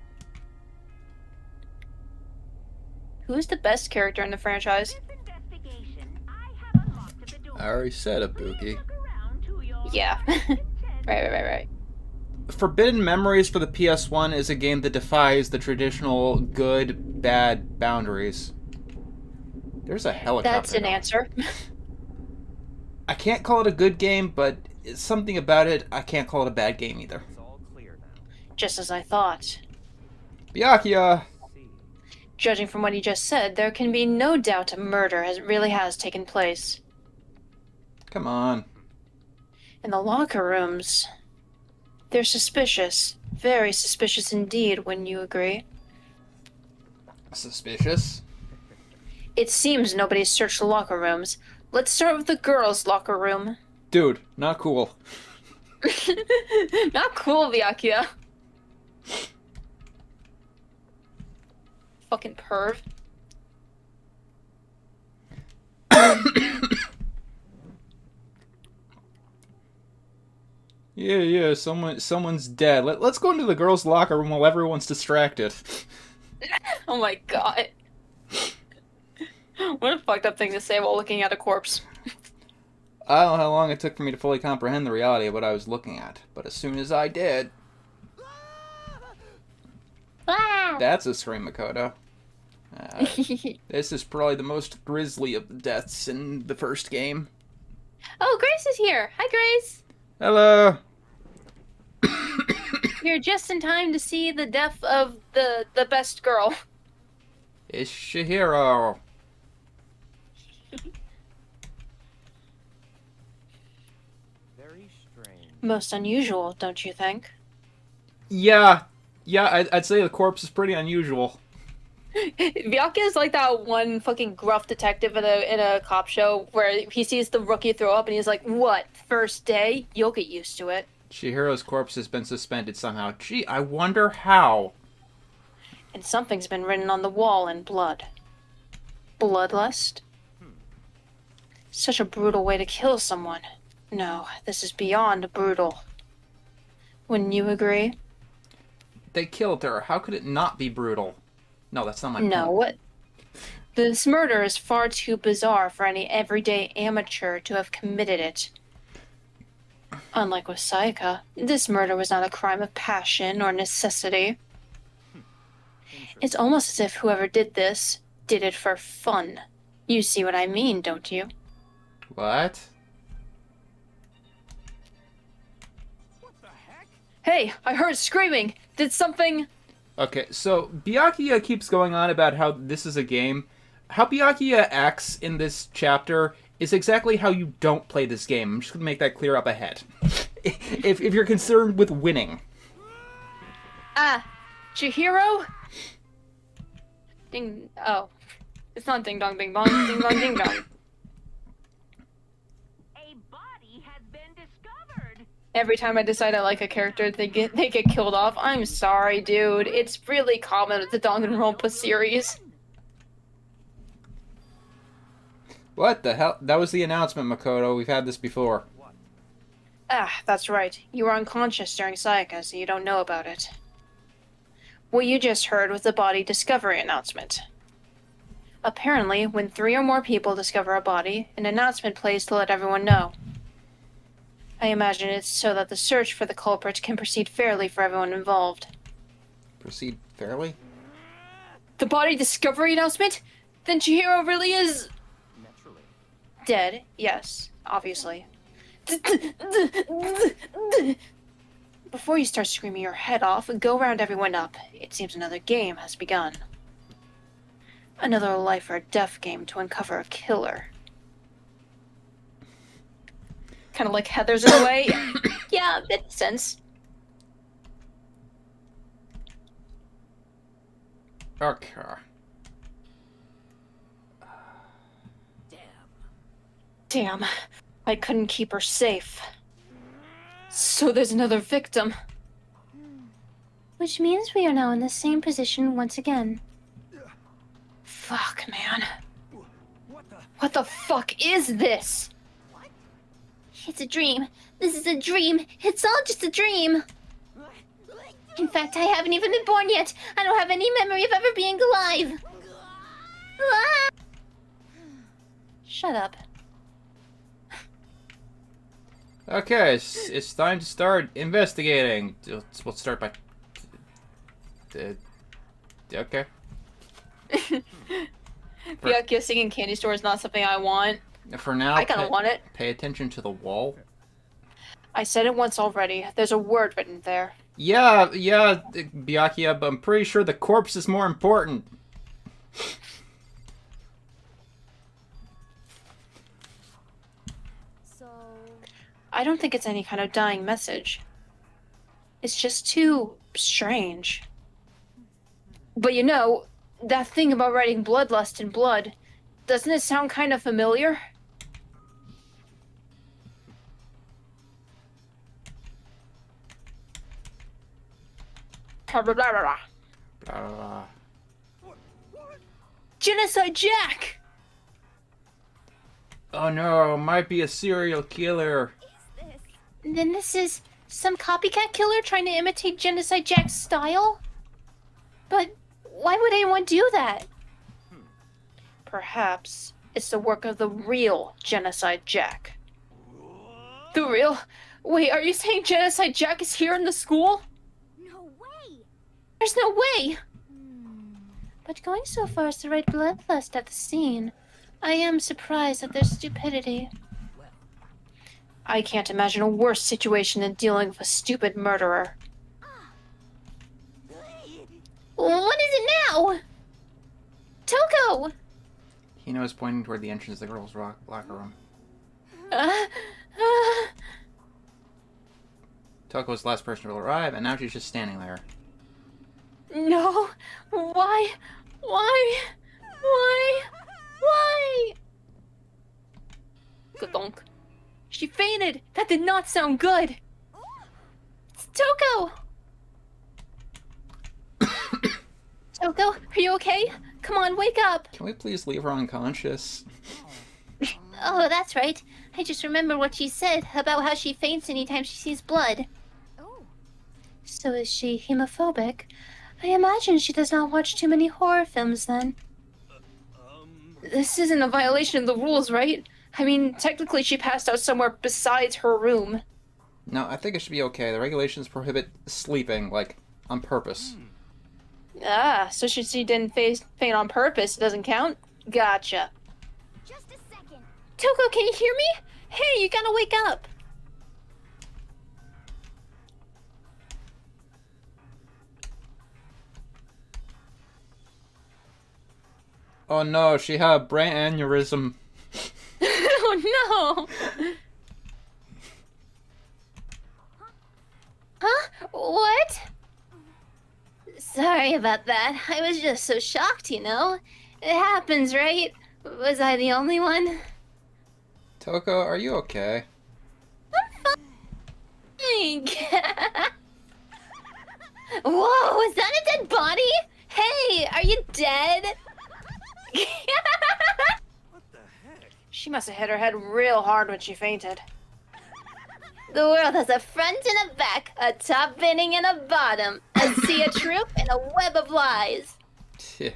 Who's the best character in the franchise? This investigation, I have unlocked the door. I already said Ibuki. Look around to your Yeah. intent. Right. Forbidden Memories for the PS1 is a game that defies the traditional good, bad boundaries. There's a helicopter. That's an answer. I can't call it a good game, but it's something about it, I can't call it a bad game either. It's all clear now. Just as I thought. Byakuya! See. Judging from what he just said, there can be no doubt a murder really has taken place. Come on. In the locker rooms, they're suspicious. Very suspicious indeed, wouldn't you agree? Suspicious? It seems nobody's searched the locker rooms. Let's start with the girls' locker room. Dude, not cool. Not cool, Byakuya. Fucking perv. Yeah, someone's dead. Let's go into the girls' locker room while everyone's distracted. Oh my god. What a fucked up thing to say while looking at a corpse. I don't know how long it took for me to fully comprehend the reality of what I was looking at, but as soon as I did... Ah! That's a scream, Makoto. This is probably the most grisly of the deaths in the first game. Oh, Grace is here. Hi, Grace. Hello! You're just in time to see the death of the best girl. It's Chihiro. Very strange. Most unusual, don't you think? Yeah, I'd say the corpse is pretty unusual. Byakuya is like that one fucking gruff detective in a cop show where he sees the rookie throw up and he's like, "What? First day? You'll get used to it." Chihiro's corpse has been suspended somehow. Gee, I wonder how. And something's been written on the wall in blood. Bloodlust? Such a brutal way to kill someone. No, this is beyond brutal. Wouldn't you agree? They killed her. How could it not be brutal? No, that's not my point. No. This murder is far too bizarre for any everyday amateur to have committed it. Unlike with Sayaka, this murder was not a crime of passion or necessity. It's almost as if whoever did this did it for fun. You see what I mean, don't you? What? What the heck? Hey, I heard screaming! Did something... Okay, so Byakuya keeps going on about how this is a game. How Byakuya acts in this chapter is exactly how you don't play this game. I'm just going to make that clear up ahead. if you're concerned with winning. Ah, Chihiro? Ding... Oh. It's not ding dong, bing bong, ding dong, ding dong. A body has been discovered. Every time I decide I like a character, they get killed off. I'm sorry, dude. It's really common with the Danganronpa series. What the hell? That was the announcement, Makoto. We've had this before. Ah, that's right. You were unconscious during Sayaka, so you don't know about it. What you just heard was the body discovery announcement. Apparently, when 3 or more people discover a body, an announcement plays to let everyone know. I imagine it's so that the search for the culprit can proceed fairly for everyone involved. Proceed fairly? The body discovery announcement? Then Chihiro really is... Naturally. dead, yes, obviously. Before you start screaming your head off, go round everyone up. It seems another game has begun. Another life or death game to uncover a killer. Kind of like Heather's in a way. Yeah, that makes sense. Okay. Damn, I couldn't keep her safe. So there's another victim. Which means we are now in the same position once again. Fuck, man. What the? What the fuck is this? It's a dream. This is a dream. It's all just a dream. In fact, I haven't even been born yet. I don't have any memory of ever being alive. Ah! Shut up. Okay, it's time to start investigating. We'll start by... okay. Byakuya singing Candy Store is not something I want. For now, I kind of want it. Pay attention to the wall. I said it once already. There's a word written there. Yeah, Byakuya, but I'm pretty sure the corpse is more important. So, I don't think it's any kind of dying message. It's just too strange. But you know, that thing about writing bloodlust in blood, doesn't it sound kind of familiar? Blah, blah, blah, blah. Blah, blah, blah. Genocide Jack! Oh no, might be a serial killer. Then this is some copycat killer trying to imitate Genocide Jack's style? But why would anyone do that? Perhaps it's the work of the real Genocide Jack. The real? Wait, are you saying Genocide Jack is here in the school? no way. There's no way! But going so far as to write bloodlust at the scene, I am surprised at their stupidity. I can't imagine a worse situation than dealing with a stupid murderer. What is it now? Toko! Hino is pointing toward the entrance of the girls' locker room. Uh, Toko was the last person to arrive, and now she's just standing there. No! Why? Gadonk. She fainted! That did not sound good! It's Toko! Toko, are you okay? Come on, wake up! Can we please leave her unconscious? Oh, that's right. I just remember what she said about how she faints anytime she sees blood. Oh, So is she hemophobic? I imagine she does not watch too many horror films then. This isn't a violation of the rules, right? I mean, technically she passed out somewhere besides her room. No, I think it should be okay. The regulations prohibit sleeping, like, on purpose. Ah, so she didn't faint on purpose. It doesn't count? Gotcha. Just a second. Toko, can you hear me? Hey, you gotta wake up. Oh no, she had a brain aneurysm. Oh no! Huh? What? Sorry about that. I was just so shocked, you know? It happens, right? Was I the only one? Toko, are you okay? Whoa, is that a dead body? Hey, are you dead? What the heck? She must have hit her head real hard when she fainted. The world has a front and a back, a top bending and a bottom, a sea of truth and a web of lies. Yeah.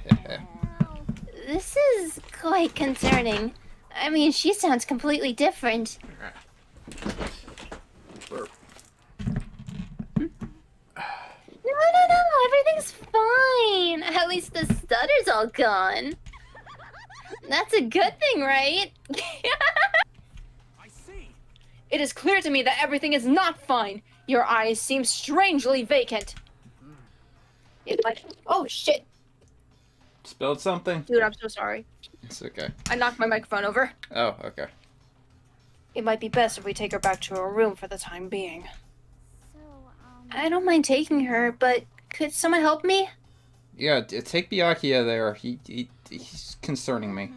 This is quite concerning. I mean, she sounds completely different. No, everything's fine. At least the stutter's all gone. That's a good thing, right? I see. It is clear to me that everything is not fine. Your eyes seem strangely vacant. It might... Oh, shit. Spilled something? Dude, I'm so sorry. It's okay. I knocked my microphone over. Oh, okay. It might be best if we take her back to her room for the time being. So, I don't mind taking her, but could someone help me? Yeah, take Byakuya there. He's concerning me.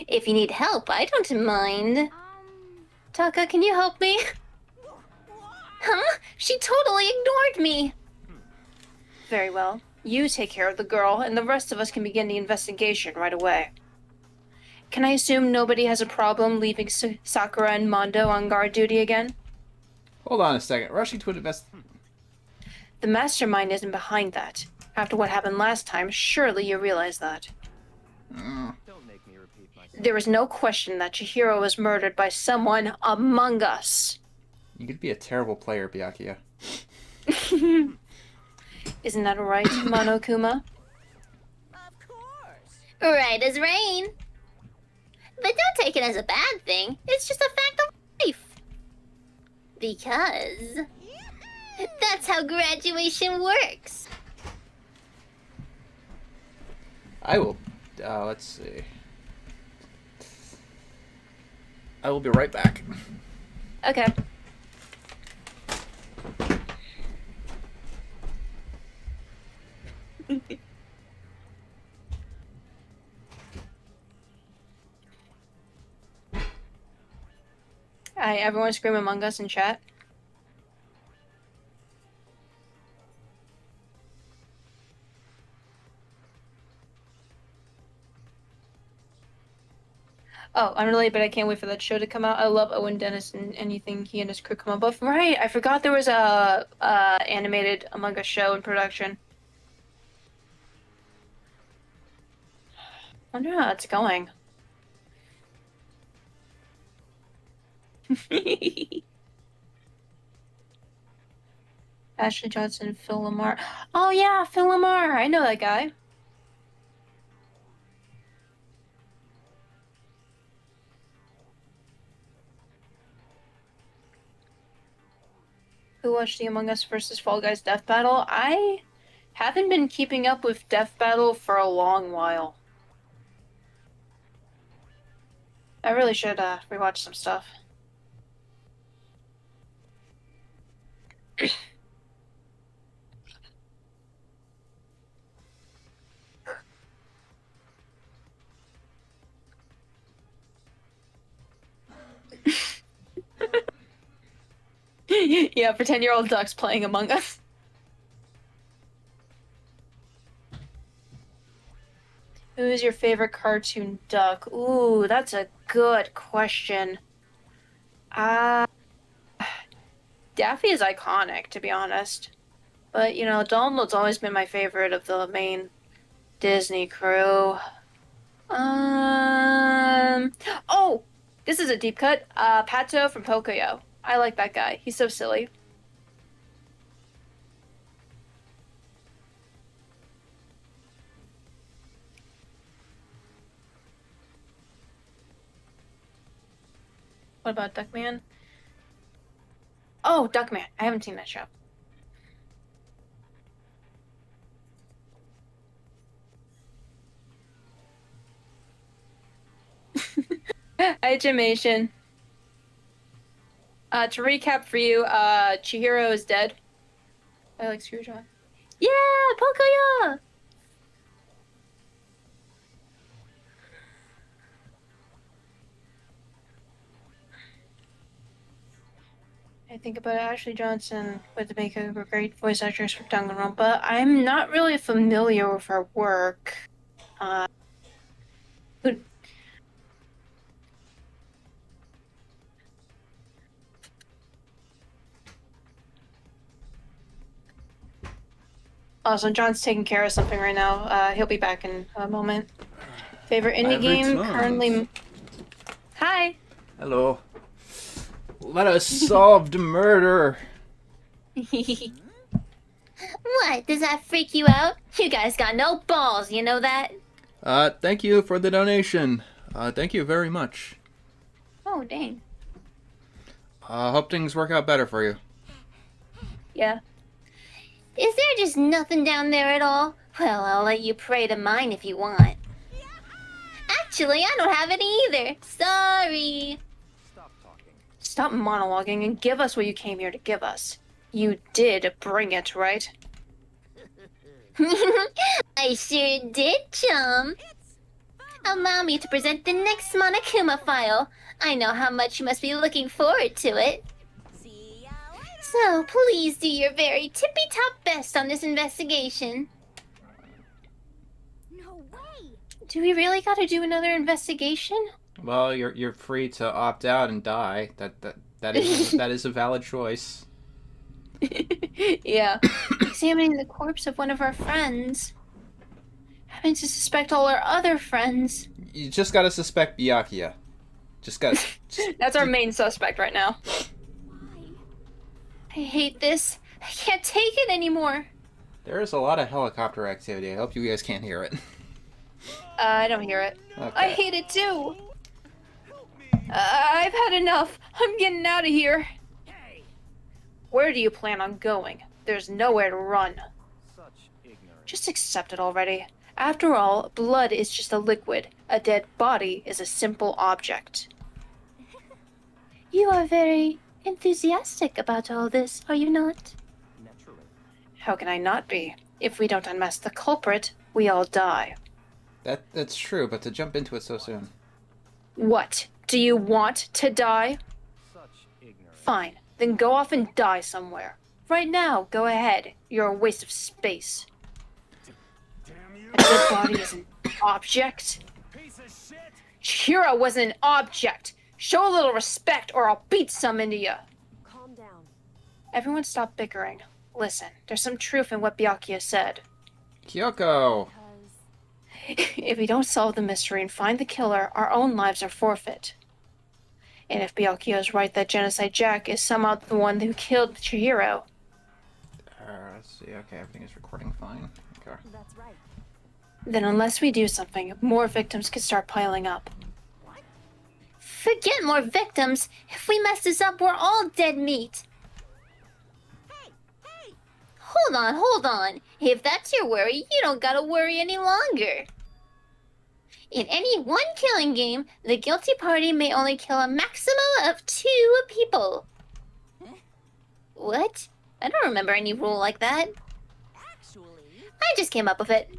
If you need help, I don't mind. Taka, can you help me? Huh? She totally ignored me. Very well. You take care of the girl, and the rest of us can begin the investigation right away. Can I assume nobody has a problem leaving Sakura and Mondo on guard duty again? Hold on a second. Rushing to an invest... The mastermind isn't behind that. After what happened last time, surely you realize that. Mm. Don't make me repeat myself. There is no question that Chihiro was murdered by someone among us. You could be a terrible player, Byakuya. Isn't that right, Monokuma? Of course. Right as rain. But don't take it as a bad thing. It's just a fact of life. Because that's how graduation works. I will... let's see. I will be right back. Okay. Hi, everyone scream Among Us in chat. Oh, unrelated, but I can't wait for that show to come out. I love Owen Dennis and anything he and his crew come up with. Right, I forgot there was a animated Among Us show in production. Wonder how it's going. Ashley Johnson, Phil Lamar. Oh yeah, Phil Lamar. I know that guy. Who watched the Among Us versus Fall Guys Death Battle? I haven't been keeping up with Death Battle for a long while. I really should rewatch some stuff. Yeah, for 10-year-old ducks playing Among Us. Who's your favorite cartoon duck? Ooh, that's a good question. Daffy is iconic, to be honest. But, you know, Donald's always been my favorite of the main Disney crew. Oh! This is a deep cut. Pato from Pocoyo. I like that guy. He's so silly. What about Duckman? Oh, Duckman. I haven't seen that show. Animation. To recap for you, Chihiro is dead. I like Screwdriver. Yeah, Pocoyo! I think about Ashley Johnson would make a great voice actress for Danganronpa. I'm not really familiar with her work. Who... Also, John's taking care of something right now. He'll be back in a moment. Favorite indie game currently... Hi! Hello. Let us solve the murder. What? Does that freak you out? You guys got no balls, you know that? Thank you for the donation. Thank you very much. Oh, dang. Hope things work out better for you. Yeah. Is there just nothing down there at all? Well, I'll let you pray to mine if you want. Actually, I don't have any either. Sorry. Stop monologuing and give us what you came here to give us. You did bring it, right? I sure did, chum. Allow me to present the next Monokuma file. I know how much you must be looking forward to it. See ya later. So, please do your very tippy-top best on this investigation. No way! Do we really gotta do another investigation? Well, you're free to opt out and die. That is a valid choice. Yeah. Examining the corpse of one of our friends. Having to suspect all our other friends. You just gotta suspect Byakuya. That's our main suspect right now. I hate this. I can't take it anymore. There is a lot of helicopter activity. I hope you guys can't hear it. I don't hear it. Okay. I hate it too. I've had enough. I'm getting out of here. Where do you plan on going? There's nowhere to run. Such ignorance. Just accept it already. After all, blood is just a liquid. A dead body is a simple object. You are very enthusiastic about all this, are you not? Naturally. How can I not be? If we don't unmask the culprit, we all die. That's true, but to jump into it so soon. What? Do you want to die? Such ignorance. Fine. Then go off and die somewhere. Right now, go ahead. You're a waste of space. A dead body is an object? Chihiro was an object! Show a little respect or I'll beat some into you! Calm down. Everyone stop bickering. Listen, there's some truth in what Byakuya said. Kyoko! If we don't solve the mystery and find the killer, our own lives are forfeit. And if Byakuya is right that Genocide Jack is somehow the one who killed Chihiro, Let's see. Okay, everything is recording fine. Okay. That's right. then unless we do something, more victims could start piling up. Forget more victims. If we mess this up, we're all dead meat. Hey! Hold on. If that's your worry, you don't gotta worry any longer. In any one killing game, the guilty party may only kill a maximum of 2 people. What? I don't remember any rule like that. Actually, I just came up with it.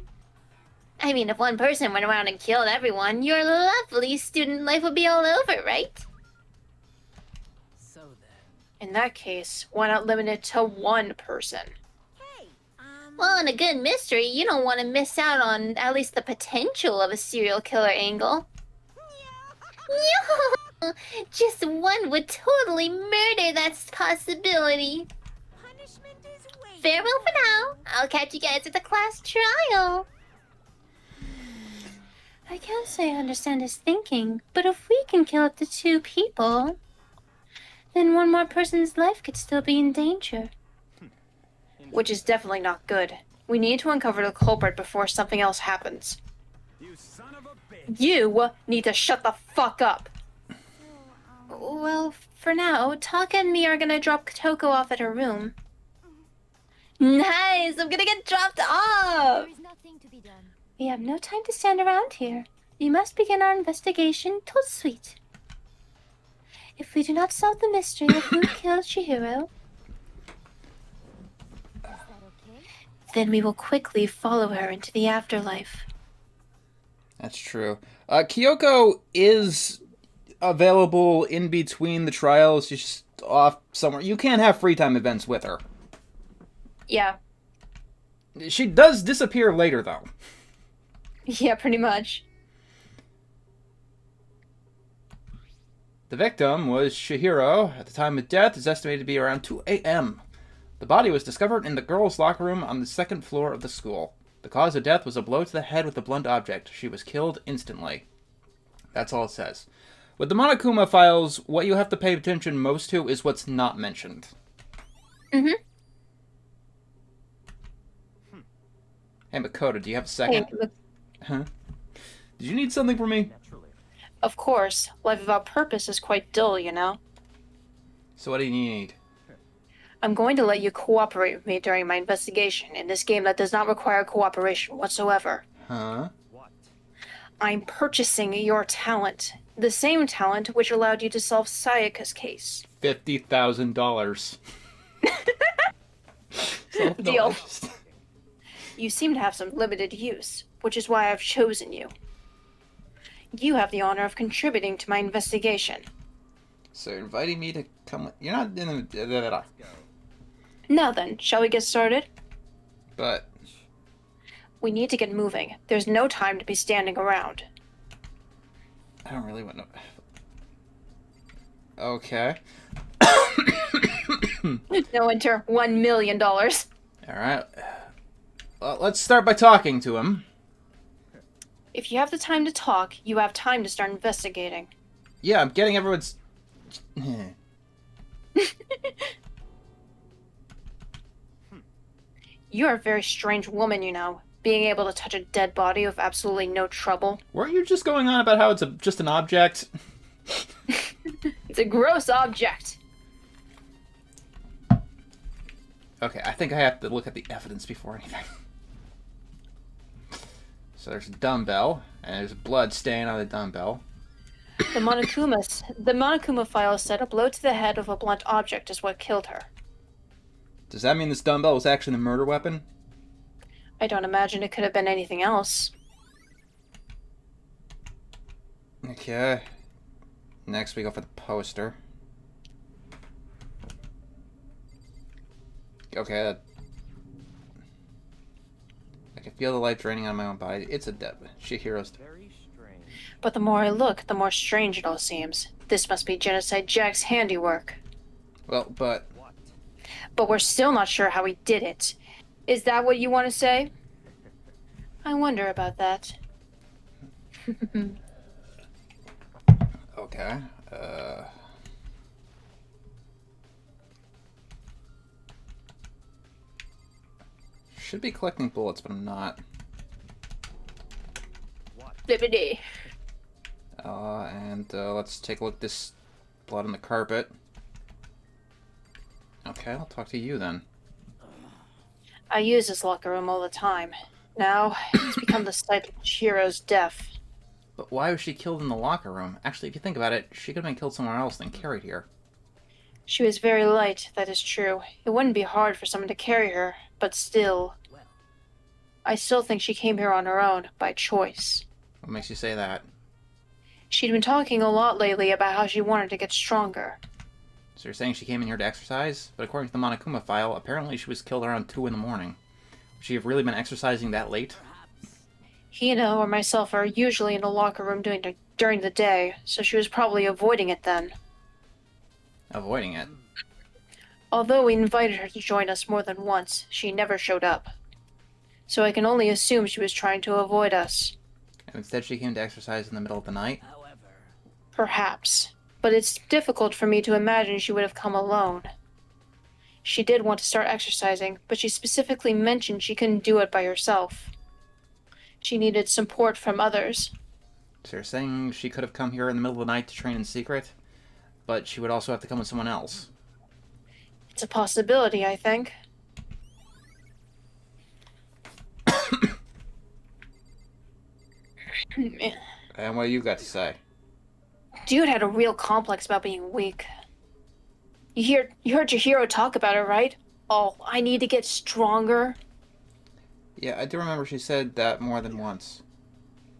I mean, if one person went around and killed everyone, your lovely student life would be all over, right? So then. In that case, why not limit it to one person? hey, Well, in a good mystery, you don't want to miss out on at least the potential of a serial killer angle. Just one would totally murder that possibility. Punishment is waiting. Farewell for now. I'll catch you guys at the class trial. I can't say I understand his thinking, but if we can kill up to 2 people, then one more person's life could still be in danger. Which is definitely not good. We need to uncover the culprit before something else happens. You son of a bitch. You need to shut the fuck up. Well, for now, Taka and me are gonna drop Toko off at her room. Nice! I'm gonna get dropped off! There is nothing to be done. We have no time to stand around here. We must begin our investigation tout de suite. If we do not solve the mystery of who killed Chihiro, Is that okay? then we will quickly follow her into the afterlife. That's true. Kyoko is available in between the trials. She's just off somewhere. You can't have free time events with her. Yeah. She does disappear later, though. Yeah, pretty much. The victim was Chihiro. At the time of death, is estimated to be around 2 a.m. The body was discovered in the girls' locker room on the 2nd floor of the school. The cause of death was a blow to the head with a blunt object. She was killed instantly. That's all it says. With the Monokuma files, what you have to pay attention most to is what's not mentioned. Mm-hmm. Hey, Makoto, do you have a second? Hey, look, Huh? Did you need something from me? Naturally. of course, life without purpose is quite dull, you know? So what do you need? I'm going to let you cooperate with me during my investigation in this game that does not require cooperation whatsoever. Huh? What? I'm purchasing your talent. The same talent which allowed you to solve Sayaka's case. $50,000. Deal. You seem to have some limited use, which is why I've chosen you. You have the honor of contributing to my investigation. So you're inviting me to come with... You're not in the... Now then, shall we get started? But... We need to get moving. There's no time to be standing around. I don't really want to... Okay. No enter $1 million. Alright. Well, let's start by talking to him. If you have the time to talk, you have time to start investigating. Yeah, I'm getting everyone's... You're a very strange woman, you know. Being able to touch a dead body with absolutely no trouble. Weren't you just going on about how it's just an object? It's a gross object. Okay, I think I have to look at the evidence before anything. So there's a dumbbell, and there's blood stain on the dumbbell. The Monokuma file said a blow to the head of a blunt object is what killed her. Does that mean this dumbbell was actually the murder weapon? I don't imagine it could have been anything else. Okay. Next we go for the poster. Okay. I can feel the light draining on my own body. It's a dead. Chihiro's. Very strange. But the more I look, the more strange it all seems. This must be Genocide Jack's handiwork. Well, but What? But we're still not sure how he did it. Is that what you want to say? I wonder about that. okay. Should be collecting bullets, but I'm not. What? Flippity. And let's take a look at this blood on the carpet. Okay, I'll talk to you then. I use this locker room all the time. Now, it's become the site of Chihiro's death. But why was she killed in the locker room? Actually, if you think about it, she could have been killed somewhere else than carried here. She was very light, that is true. It wouldn't be hard for someone to carry her, but still. I still think she came here on her own, by choice. What makes you say that? She'd been talking a lot lately about how she wanted to get stronger. So you're saying she came in here to exercise? But according to the Monokuma file, apparently she was killed around 2 in the morning. Would she have really been exercising that late? Hina or myself are usually in the locker room during the day, so she was probably avoiding it then. Avoiding it. Although we invited her to join us more than once, she never showed up. So I can only assume she was trying to avoid us. And instead she came to exercise in the middle of the night? However, Perhaps. But it's difficult for me to imagine she would have come alone. She did want to start exercising, but she specifically mentioned she couldn't do it by herself. She needed support from others. So you're saying she could have come here in the middle of the night to train in secret, but she would also have to come with someone else? It's a possibility, I think. And what do you got to say? Dude had a real complex about being weak. You heard Chihiro talk about it, right? Oh, I need to get stronger. Yeah, I do remember she said that more than once.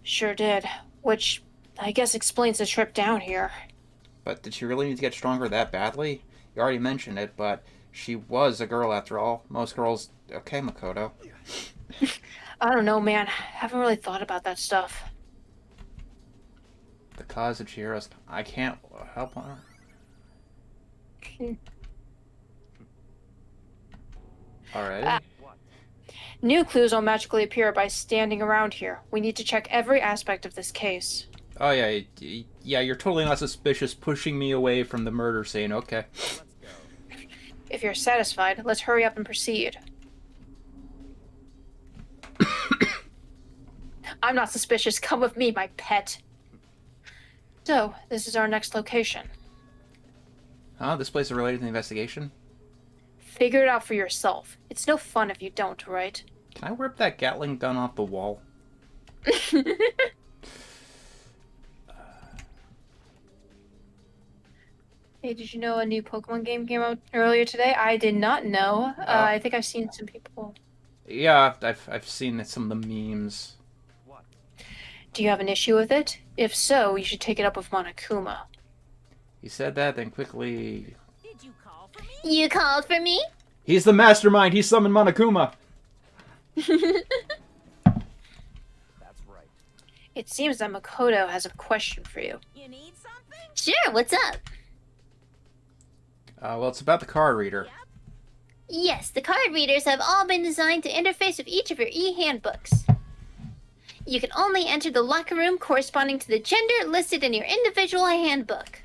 Sure did. Which, I guess explains the trip down here. But did she really need to get stronger that badly? You already mentioned it, but she was a girl after all. Most girls... Okay, Makoto. I don't know, man. Haven't really thought about that stuff. The cause of Chihiro's... I can't help her. Alrighty. New clues will magically appear by standing around here. We need to check every aspect of this case. Oh, yeah. Yeah, you're totally not suspicious pushing me away from the murder scene. Okay. Let's go. If you're satisfied, let's hurry up and proceed. I'm not suspicious. Come with me, my pet. So, this is our next location. Huh? This place is related to the investigation? Figure it out for yourself. It's no fun if you don't, right? Can I rip that Gatling gun off the wall? Hey, did you know a new Pokemon game came out earlier today? I did not know. I think I've seen some people. Yeah, I've seen some of the memes. What? Do you have an issue with it? If so, you should take it up with Monokuma. He said that, then quickly... Did you call for me? You called for me? He's the mastermind! He summoned Monokuma! That's right. It seems that Makoto has a question for you. You need something? Sure, what's up? Well, it's about the card reader. Yes, the card readers have all been designed to interface with each of your e-handbooks. You can only enter the locker room corresponding to the gender listed in your individual handbook.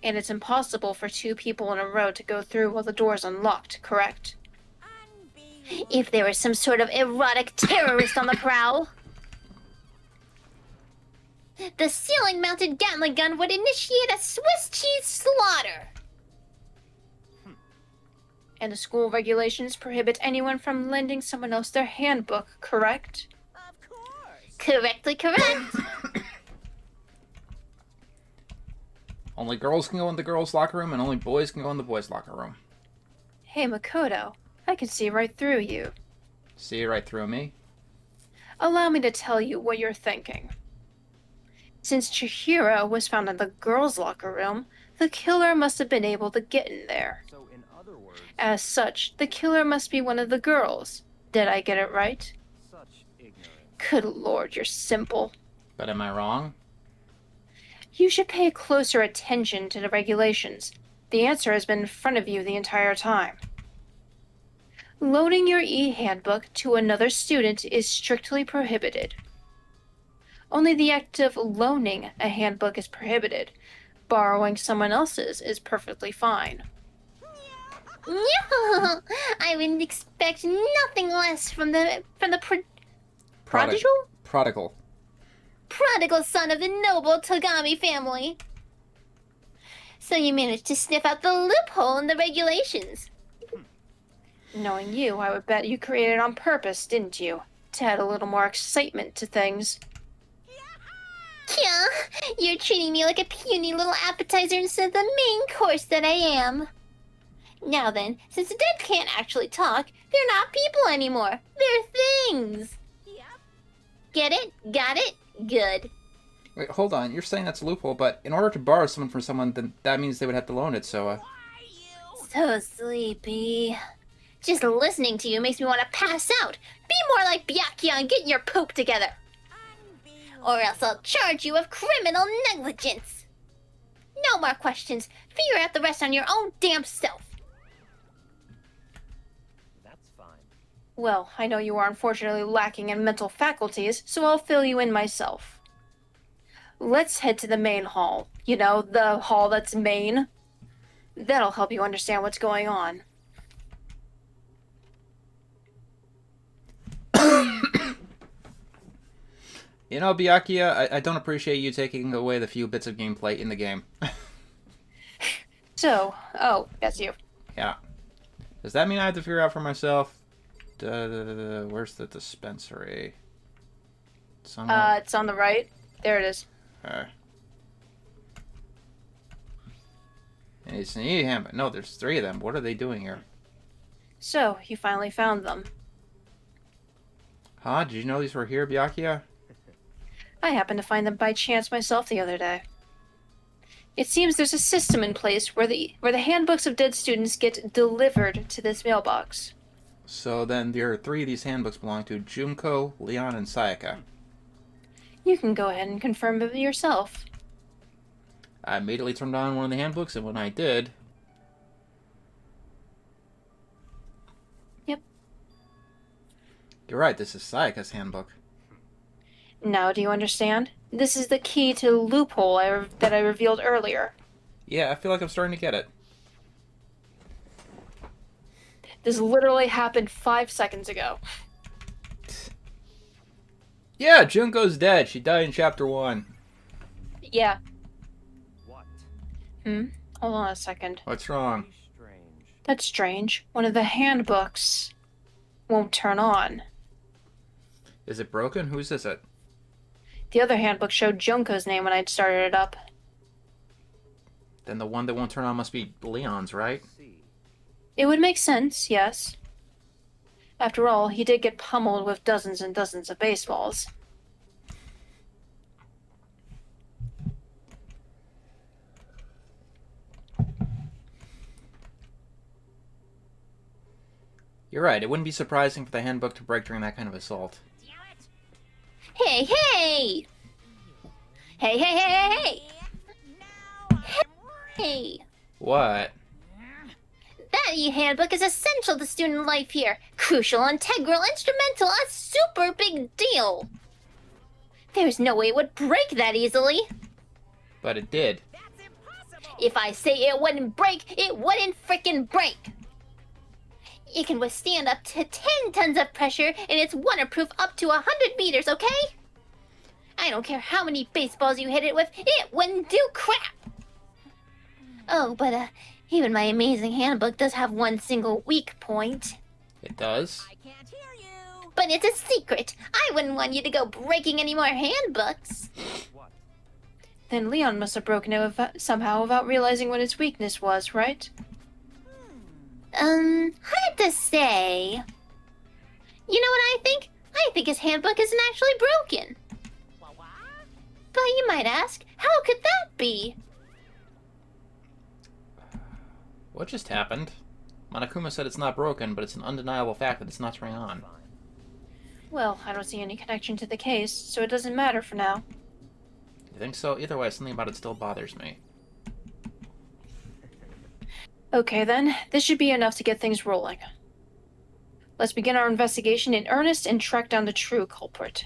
And it's impossible for two people in a row to go through while the door's unlocked, correct? If there was some sort of erotic terrorist on the prowl. The ceiling-mounted Gatling gun would initiate a Swiss cheese slaughter. And the school regulations prohibit anyone from lending someone else their handbook, correct? Of course. Correctly correct. Only girls can go in the girls' locker room, and only boys can go in the boys' locker room. Hey, Makoto, I can see right through you. See right through me? Allow me to tell you what you're thinking. Since Chihiro was found in the girls' locker room, the killer must have been able to get in there. So, in other words, As such, the killer must be one of the girls. Did I get it right? such ignorance. Good lord, you're simple. But am I wrong? You should pay closer attention to the regulations. The answer has been in front of you the entire time. Loaning your e-handbook to another student is strictly prohibited. Only the act of loaning a handbook is prohibited. Borrowing someone else's is perfectly fine. No, I would expect nothing less from the prodigal Prodigal. son of the noble Togami family. So you managed to sniff out the loophole in the regulations. Knowing you, I would bet you created it on purpose, didn't you? To add a little more excitement to things. Yeah, you're treating me like a puny little appetizer instead of the main course that I am. Now then, since the dead can't actually talk, they're not people anymore. They're things. Yep. Get it? Got it? Good. Wait, hold on. You're saying that's a loophole, but in order to borrow someone from someone, then that means they would have to loan it, so, So sleepy. Just listening to you makes me want to pass out. Be more like Byakuya and get your poop together. Or else I'll charge you with criminal negligence. No more questions. Figure out the rest on your own damn self. That's fine. Well, I know you are unfortunately lacking in mental faculties, so I'll fill you in myself. Let's head to the main hall. You know, the hall that's main. That'll help you understand what's going on. You know, Byakuya, I don't appreciate you taking away the few bits of gameplay in the game. So, oh, that's you. Yeah. Does that mean I have to figure out for myself? Where's the dispensary? It's on the right. There it is. And it's an E-Ham. No, there's 3 of them. What are they doing here? So, you finally found them. Huh? Did you know these were here, Byakuya? I happened to find them by chance myself the other day. It seems there's a system in place where the handbooks of dead students get delivered to this mailbox. So then there are 3 of these handbooks belong to Junko, Leon, and Sayaka. You can go ahead and confirm it yourself. I immediately turned on one of the handbooks, and when I did... Yep. You're right, this is Sayaka's handbook. Now do you understand? This is the key to the loophole that I revealed earlier. Yeah, I feel like I'm starting to get it. This literally happened 5 seconds ago. Yeah, Junko's dead. She died in chapter 1. Yeah. What? Hold on a second. What's wrong? Very strange. That's strange. One of the handbooks won't turn on. Is it broken? Whose is it? The other handbook showed Junko's name when I'd started it up. Then the one that won't turn on must be Leon's, right? See. It would make sense, yes. After all, he did get pummeled with dozens and dozens of baseballs. You're right, it wouldn't be surprising for the handbook to break during that kind of assault. Hey, hey! Hey, hey, hey, hey, hey! Hey! What? That e-handbook is essential to student life here. Crucial, integral, instrumental, a super big deal. There's no way it would break that easily. But it did. If I say it wouldn't break, it wouldn't frickin' break. It can withstand up to 10 tons of pressure, and it's waterproof up to 100 meters, okay? I don't care how many baseballs you hit it with, it wouldn't do crap. Oh, but even my amazing handbook does have one single weak point. It does? I can't hear you. But it's a secret. I wouldn't want you to go breaking any more handbooks. What? Then Leon must have broken it somehow without realizing what its weakness was, right? Hard to say. You know what I think? I think his handbook isn't actually broken. What? But you might ask, how could that be? What just happened? Monokuma said it's not broken, but it's an undeniable fact that it's not turning on. Fine. Well, I don't see any connection to the case, so it doesn't matter for now. You think so? Either way, something about it still bothers me. Okay then, this should be enough to get things rolling. Let's begin our investigation in earnest and track down the true culprit.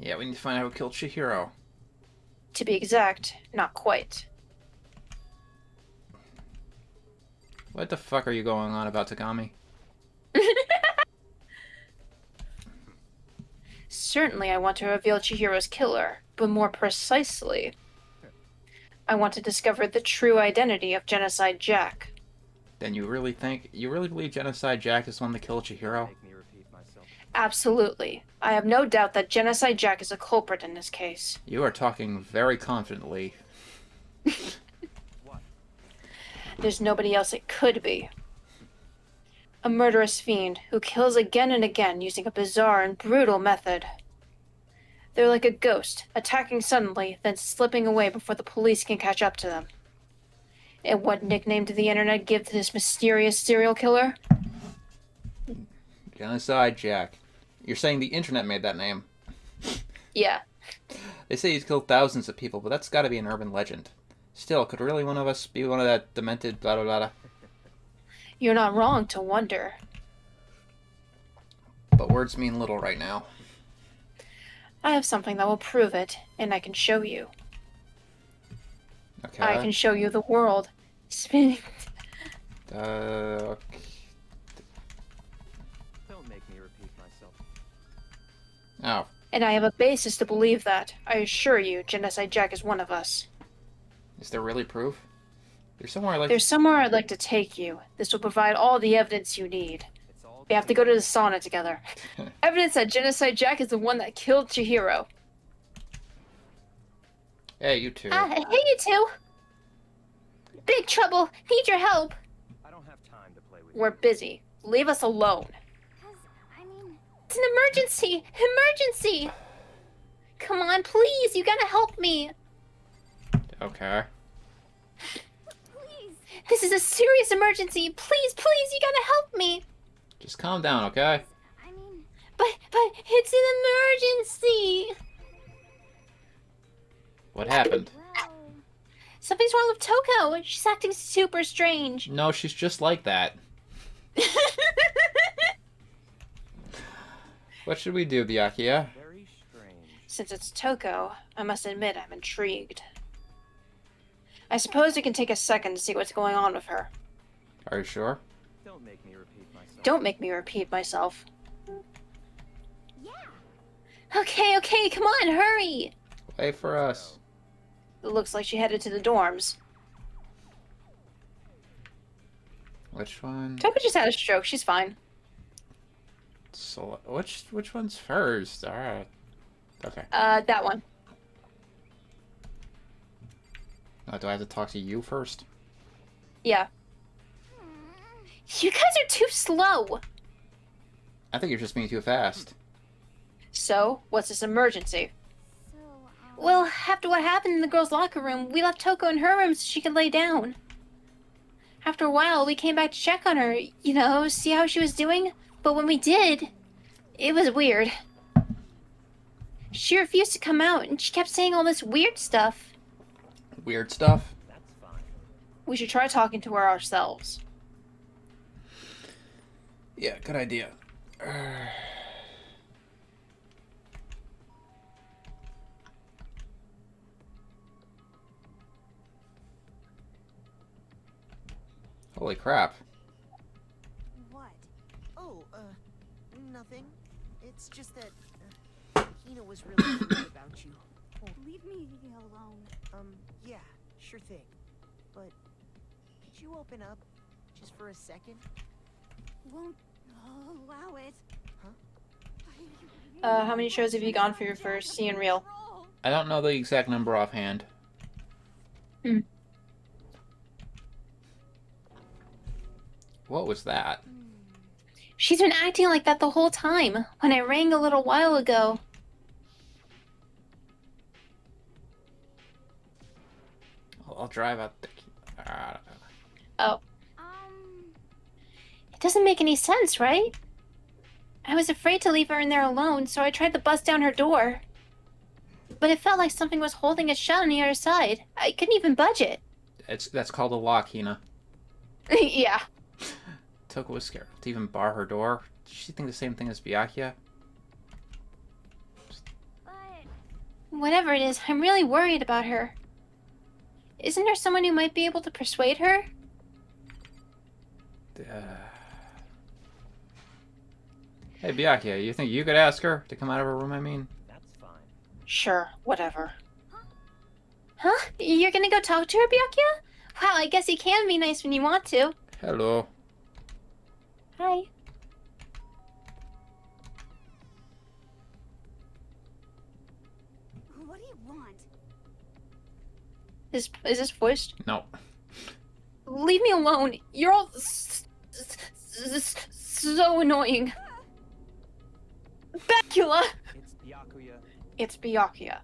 Yeah, we need to find out who killed Chihiro. To be exact, not quite. What the fuck are you going on about, Takami? Certainly I want to reveal Chihiro's killer, but more precisely, I want to discover the true identity of Genocide Jack. Then you really believe Genocide Jack is the one that killed Chihiro? Make me repeat myself. Absolutely. I have no doubt that Genocide Jack is a culprit in this case. You are talking very confidently. What? There's nobody else it could be. A murderous fiend who kills again and again using a bizarre and brutal method. They're like a ghost, attacking suddenly, then slipping away before the police can catch up to them. And what nickname did the internet give to this mysterious serial killer? Genocide Jack. You're saying the internet made that name. Yeah. They say he's killed thousands of people, but that's got to be an urban legend. Still, could really one of us be one of that demented blah blah blah? You're not wrong to wonder. But words mean little right now. I have something that will prove it, and I can show you. Okay. I can show you the world. Spinning. Okay. Don't make me repeat myself. Oh. And I have a basis to believe that. I assure you, Genocide Jack is one of us. Is there really proof? There's somewhere I like. There's somewhere I'd like to take you. This will provide all the evidence you need. It's all We have to go to the sauna together. Evidence that Genocide Jack is the one that killed Chihiro. Hey, you two. Hey, you two. Big trouble. Need your help. I don't have time to play with you. We're busy. Leave us alone. I mean, It's an emergency. Emergency. Come on, please. You gotta help me. Okay. please. This is a serious emergency. Please, please, you gotta help me. Just calm down, okay? I mean, But it's an emergency. What happened? well, Something's wrong with Toko. She's acting super strange. No, she's just like that. What should we do, Byakuya? Very strange. Since it's Toko, I must admit I'm intrigued. I suppose it can take a second to see what's going on with her. Are you sure? Don't make me repeat myself. Don't make me repeat myself. yeah. Okay, come on, hurry. Wait for us. It looks like she headed to the dorms. Which one? Toko just had a stroke. She's fine. So, which one's first? Alright. Okay. That one. Do I have to talk to you first? Yeah. You guys are too slow. I think you're just being too fast. So, what's this emergency? So, Well, after what happened in the girls' locker room, we left Toko in her room so she could lay down. After a while, we came back to check on her, see how she was doing. But when we did, it was weird. She refused to come out, and she kept saying all this weird stuff. Weird stuff? That's fine. We should try talking to her ourselves. Yeah, good idea. Holy crap. What? Oh, nothing. It's just that Hina was really worried about you. leave me alone. Yeah, sure thing. But could you open up just for a second? Won't allow it. Huh? How many shows have you gone for your first see and reel? I don't know the exact number offhand. What was that? She's been acting like that the whole time. When I rang a little while ago, I'll drive out the... Oh, it doesn't make any sense, right? I was afraid to leave her in there alone, so I tried to bust down her door. But it felt like something was holding it shut on the other side. I couldn't even budge it. That's called a lock, Hina. yeah. Toko was scared to even bar her door. Did she think the same thing as Byakuya? But Whatever it is, I'm really worried about her. Isn't there someone who might be able to persuade her? Hey, Byakuya, you think you could ask her to come out of her room, I mean? That's fine. Sure, whatever. Huh? You're gonna go talk to her, Byakuya? Wow, I guess you can be nice when you want to. Hello. Hi. what do you want? Is this voiced? No. Leave me alone. You're all so annoying. Bacula! It's Byakuya. It's Byakuya.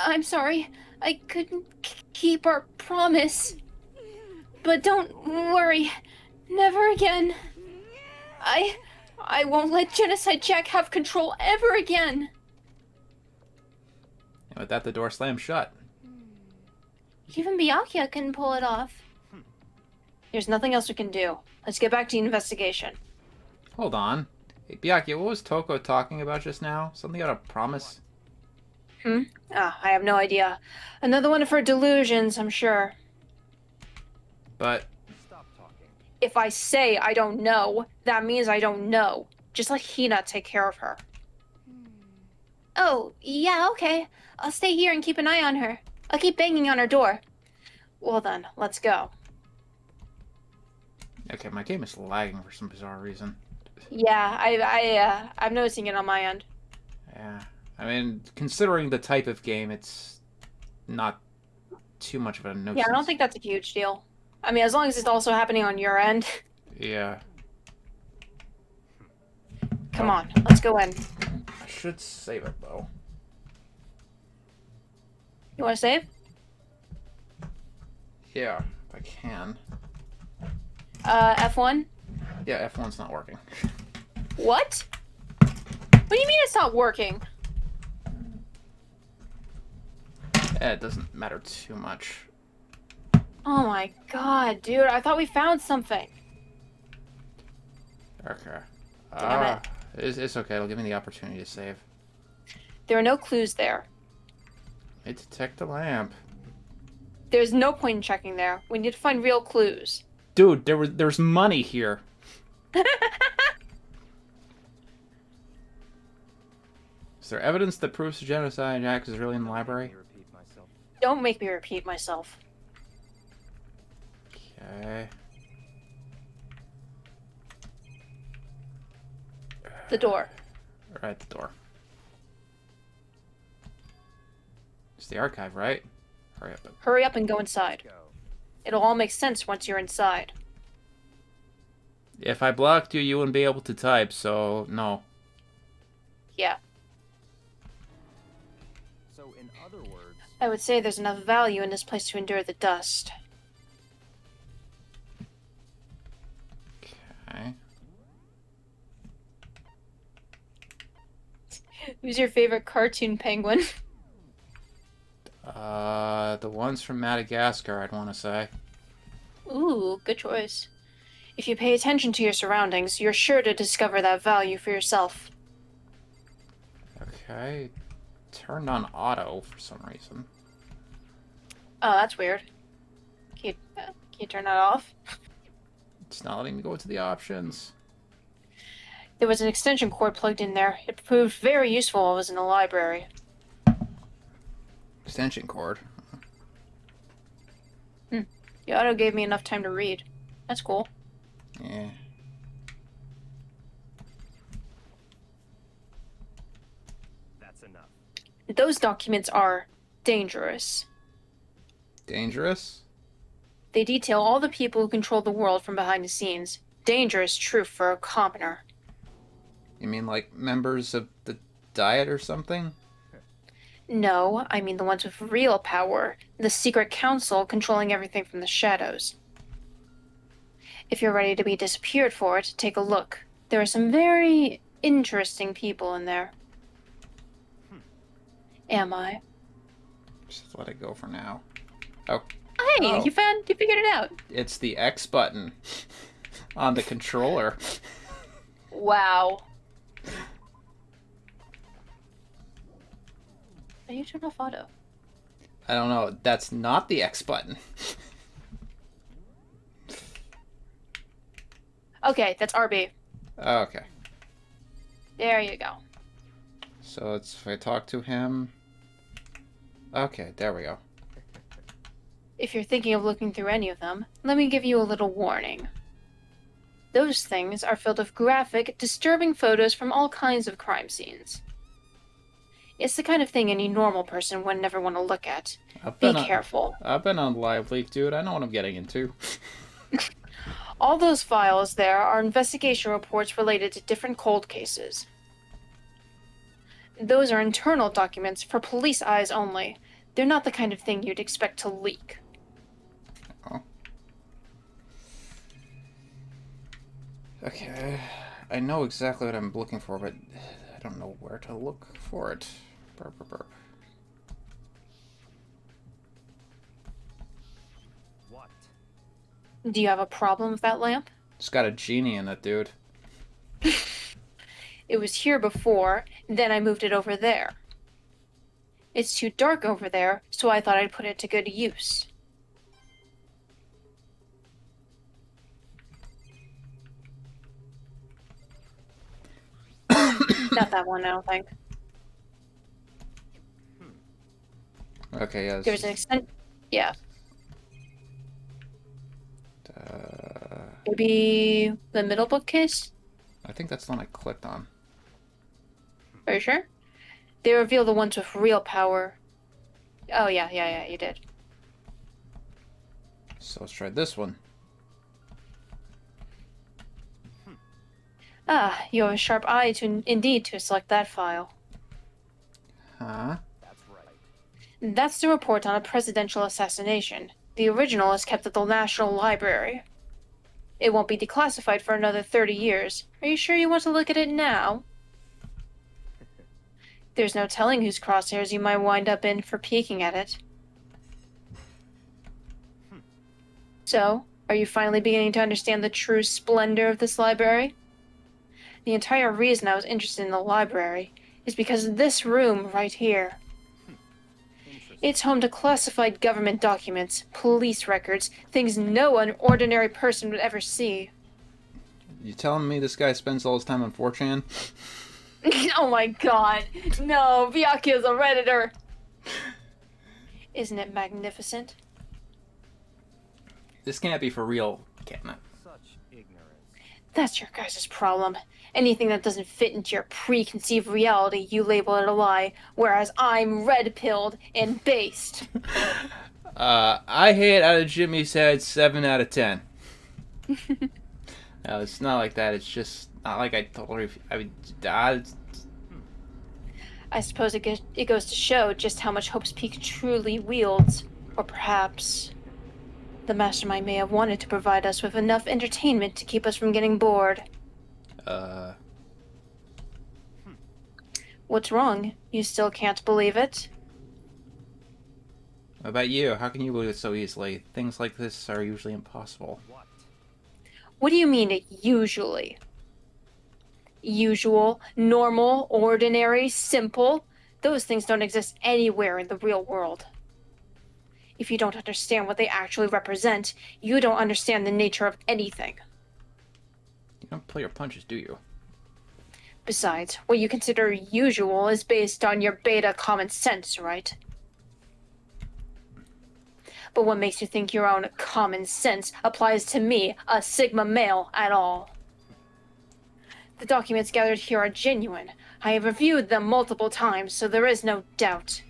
I'm sorry. I couldn't keep our promise. But don't worry. Never again. I won't let Genocide Jack have control ever again. And with that, the door slams shut. Even Byakuya couldn't pull it off. There's nothing else we can do. Let's get back to the investigation. Hold on. Hey, Byakuya, what was Toko talking about just now? Something about a promise? I have no idea. Another one of her delusions, I'm sure. But Stop talking. If I say I don't know, that means I don't know. Just let Hina take care of her. Oh, yeah, okay. I'll stay here and keep an eye on her. I'll keep banging on her door. Well then, let's go. okay, my game is lagging for some bizarre reason. Yeah, I'm noticing it on my end. Yeah. I mean, considering the type of game, it's not too much of a nuisance. Yeah, I don't think that's a huge deal. I mean, as long as it's also happening on your end. Yeah. Come on, let's go in. I should save it, though. You want to save? Yeah, if I can. F1? Yeah, F1's not working. What? What do you mean it's not working? It doesn't matter too much. Oh my god, dude, I thought we found something. Okay. Damn it. It's okay. It'll give me the opportunity to save. There are no clues there. I detect a lamp. There's no point in checking there. We need to find real clues. Dude, there's money here. Is there evidence that proves the genocide Jack is really in the library? Let me repeat myself. Don't make me repeat myself. Okay. The door. Right at the door. It's the archive, right? Hurry up. Hurry up and go inside. Go. It'll all make sense once you're inside. If I blocked you, you wouldn't be able to type, so no. Yeah, So, in other words, I would say there's enough value in this place to endure the dust. Okay. Who's your favorite cartoon penguin? The ones from Madagascar, I'd want to say. Ooh, good choice. If you pay attention to your surroundings, you're sure to discover that value for yourself. Okay. Turned on auto for some reason. Oh, that's weird. Can you turn that off? It's not letting me go to the options. There was an extension cord plugged in there. It proved very useful while I was in the library. Extension cord. The auto gave me enough time to read. That's cool. Yeah. that's enough. Those documents are dangerous. Dangerous? They detail all the people who control the world from behind the scenes. Dangerous truth for a commoner. You mean like members of the Diet or something? No, I mean the ones with real power. The secret council controlling everything from the shadows. If you're ready to be disappeared for it, take a look. There are some very interesting people in there. Am I? Just let it go for now. Oh, Hey, Oh. you figured it out. it's the X button on the controller. Wow. How do you turn off auto? I don't know. That's not the X button. Okay, that's RB. Okay. There you go. So it's if I talk to him. Okay, there we go. If you're thinking of looking through any of them, let me give you a little warning. Those things are filled with graphic, disturbing photos from all kinds of crime scenes. It's the kind of thing any normal person would never want to look at. Be careful. I've been on Live Leak, dude. I know what I'm getting into. All those files there are investigation reports related to different cold cases. Those are internal documents for police eyes only. They're not the kind of thing you'd expect to leak. Oh. Okay. I know exactly what I'm looking for, but I don't know where to look for it. Burp, burp, burp. What? Do you have a problem with that lamp? It's got a genie in it, dude. It was here before, then I moved it over there. It's too dark over there, so I thought I'd put it to good use. Not that one, I don't think. Okay, yeah. There's an extent. Yeah. Maybe the middle bookcase? I think that's the one I clicked on. Are you sure? They reveal the ones with real power. Oh, yeah, you did. So let's try this one. Ah, you have a sharp eye to select that file. Huh? That's right. That's the report on a presidential assassination. The original is kept at the National Library. It won't be declassified for another 30 years. Are you sure you want to look at it now? There's no telling whose crosshairs you might wind up in for peeking at it. So, are you finally beginning to understand the true splendor of this library? The entire reason I was interested in the library is because of this room right here. It's home to classified government documents, police records, things no ordinary person would ever see. You telling me this guy spends all his time on 4chan? Oh my god. No, Byakuya's a Redditor. Isn't it magnificent? This can't be for real, can it? Such ignorance. That's your guys' problem. Anything that doesn't fit into your preconceived reality, you label it a lie, whereas I'm red-pilled and based. I hate out of Jimmy's head 7 out of 10. No, it's not like that. It's just not like I told her. I suppose it goes to show just how much Hope's Peak truly wields. Or perhaps the mastermind may have wanted to provide us with enough entertainment to keep us from getting bored. What's wrong? You still can't believe it? What about you? How can you believe it so easily? Things like this are usually impossible. What? What do you mean, usually? Usual, normal, ordinary, simple? Those things don't exist anywhere in the real world. If you don't understand what they actually represent, you don't understand the nature of anything. You don't pull your punches, do you? Besides, what you consider usual is based on your beta common sense, right? But what makes you think your own common sense applies to me, a Sigma male, at all? The documents gathered here are genuine. I have reviewed them multiple times, so there is no doubt.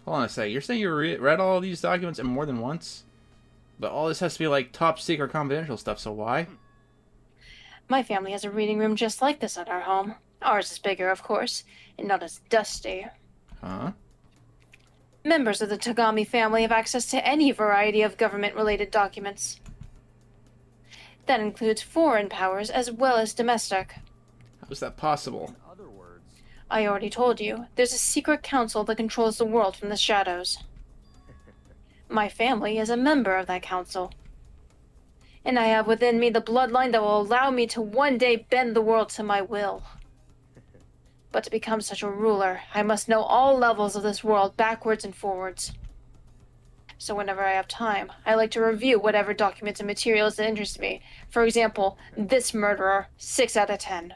Hold on a sec. You're saying you read all these documents and more than once? But all this has to be like top secret confidential stuff, so why? My family has a reading room just like this at our home. Ours is bigger, of course, and not as dusty. Huh? Members of the Tagami family have access to any variety of government-related documents. That includes foreign powers as well as domestic. How is that possible? In other words, I already told you, there's a secret council that controls the world from the shadows. My family is a member of that council. And I have within me the bloodline that will allow me to one day bend the world to my will. But to become such a ruler, I must know all levels of this world backwards and forwards. So whenever I have time, I like to review whatever documents and materials that interest me. For example, this murderer, 6 out of 10.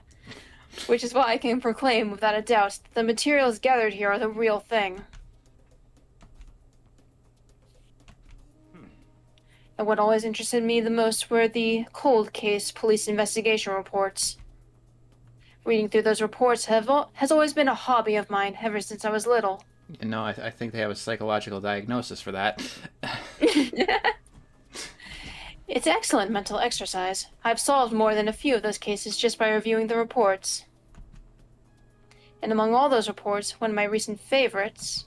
Which is why I can proclaim without a doubt that the materials gathered here are the real thing. And what always interested me the most were the cold case police investigation reports. Reading through those reports has always been a hobby of mine ever since I was little. No, I think they have a psychological diagnosis for that. It's excellent mental exercise. I've solved more than a few of those cases just by reviewing the reports. And among all those reports, one of my recent favorites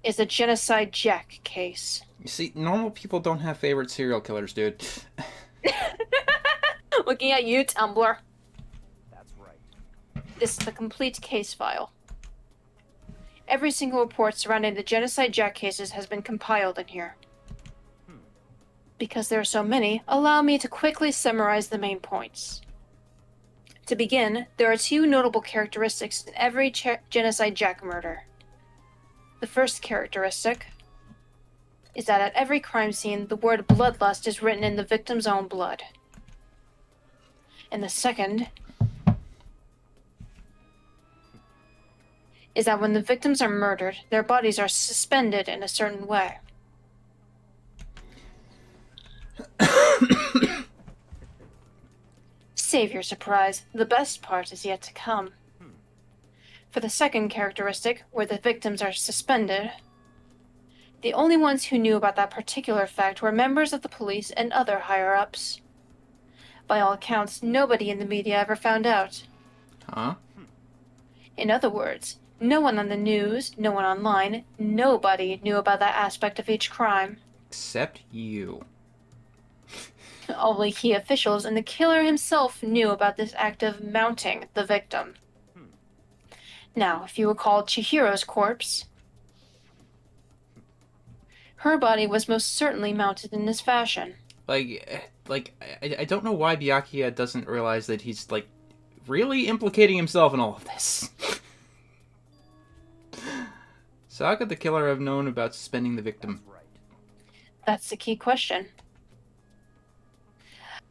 is the Genocide Jack case. You see, normal people don't have favorite serial killers, dude. Well, Looking at you, Tumblr. That's right. This is the complete case file. Every single report surrounding the Genocide Jack cases has been compiled in here. Because there are so many, allow me to quickly summarize the main points. To begin, there are two notable characteristics in every Genocide Jack murder. The first characteristic is that at every crime scene, the word bloodlust is written in the victim's own blood. And the second is that when the victims are murdered, their bodies are suspended in a certain way. Save your surprise, the best part is yet to come. For the second characteristic, where the victims are suspended, the only ones who knew about that particular fact were members of the police and other higher-ups. By all accounts, nobody in the media ever found out. Huh? In other words, no one on the news, no one online, nobody knew about that aspect of each crime. Except you. Only key officials and the killer himself knew about this act of mounting the victim. Now, if you recall Chihiro's corpse, her body was most certainly mounted in this fashion. I don't know why Byakuya doesn't realize that he's, really implicating himself in all of this. So how could the killer have known about suspending the victim? That's right. That's the key question.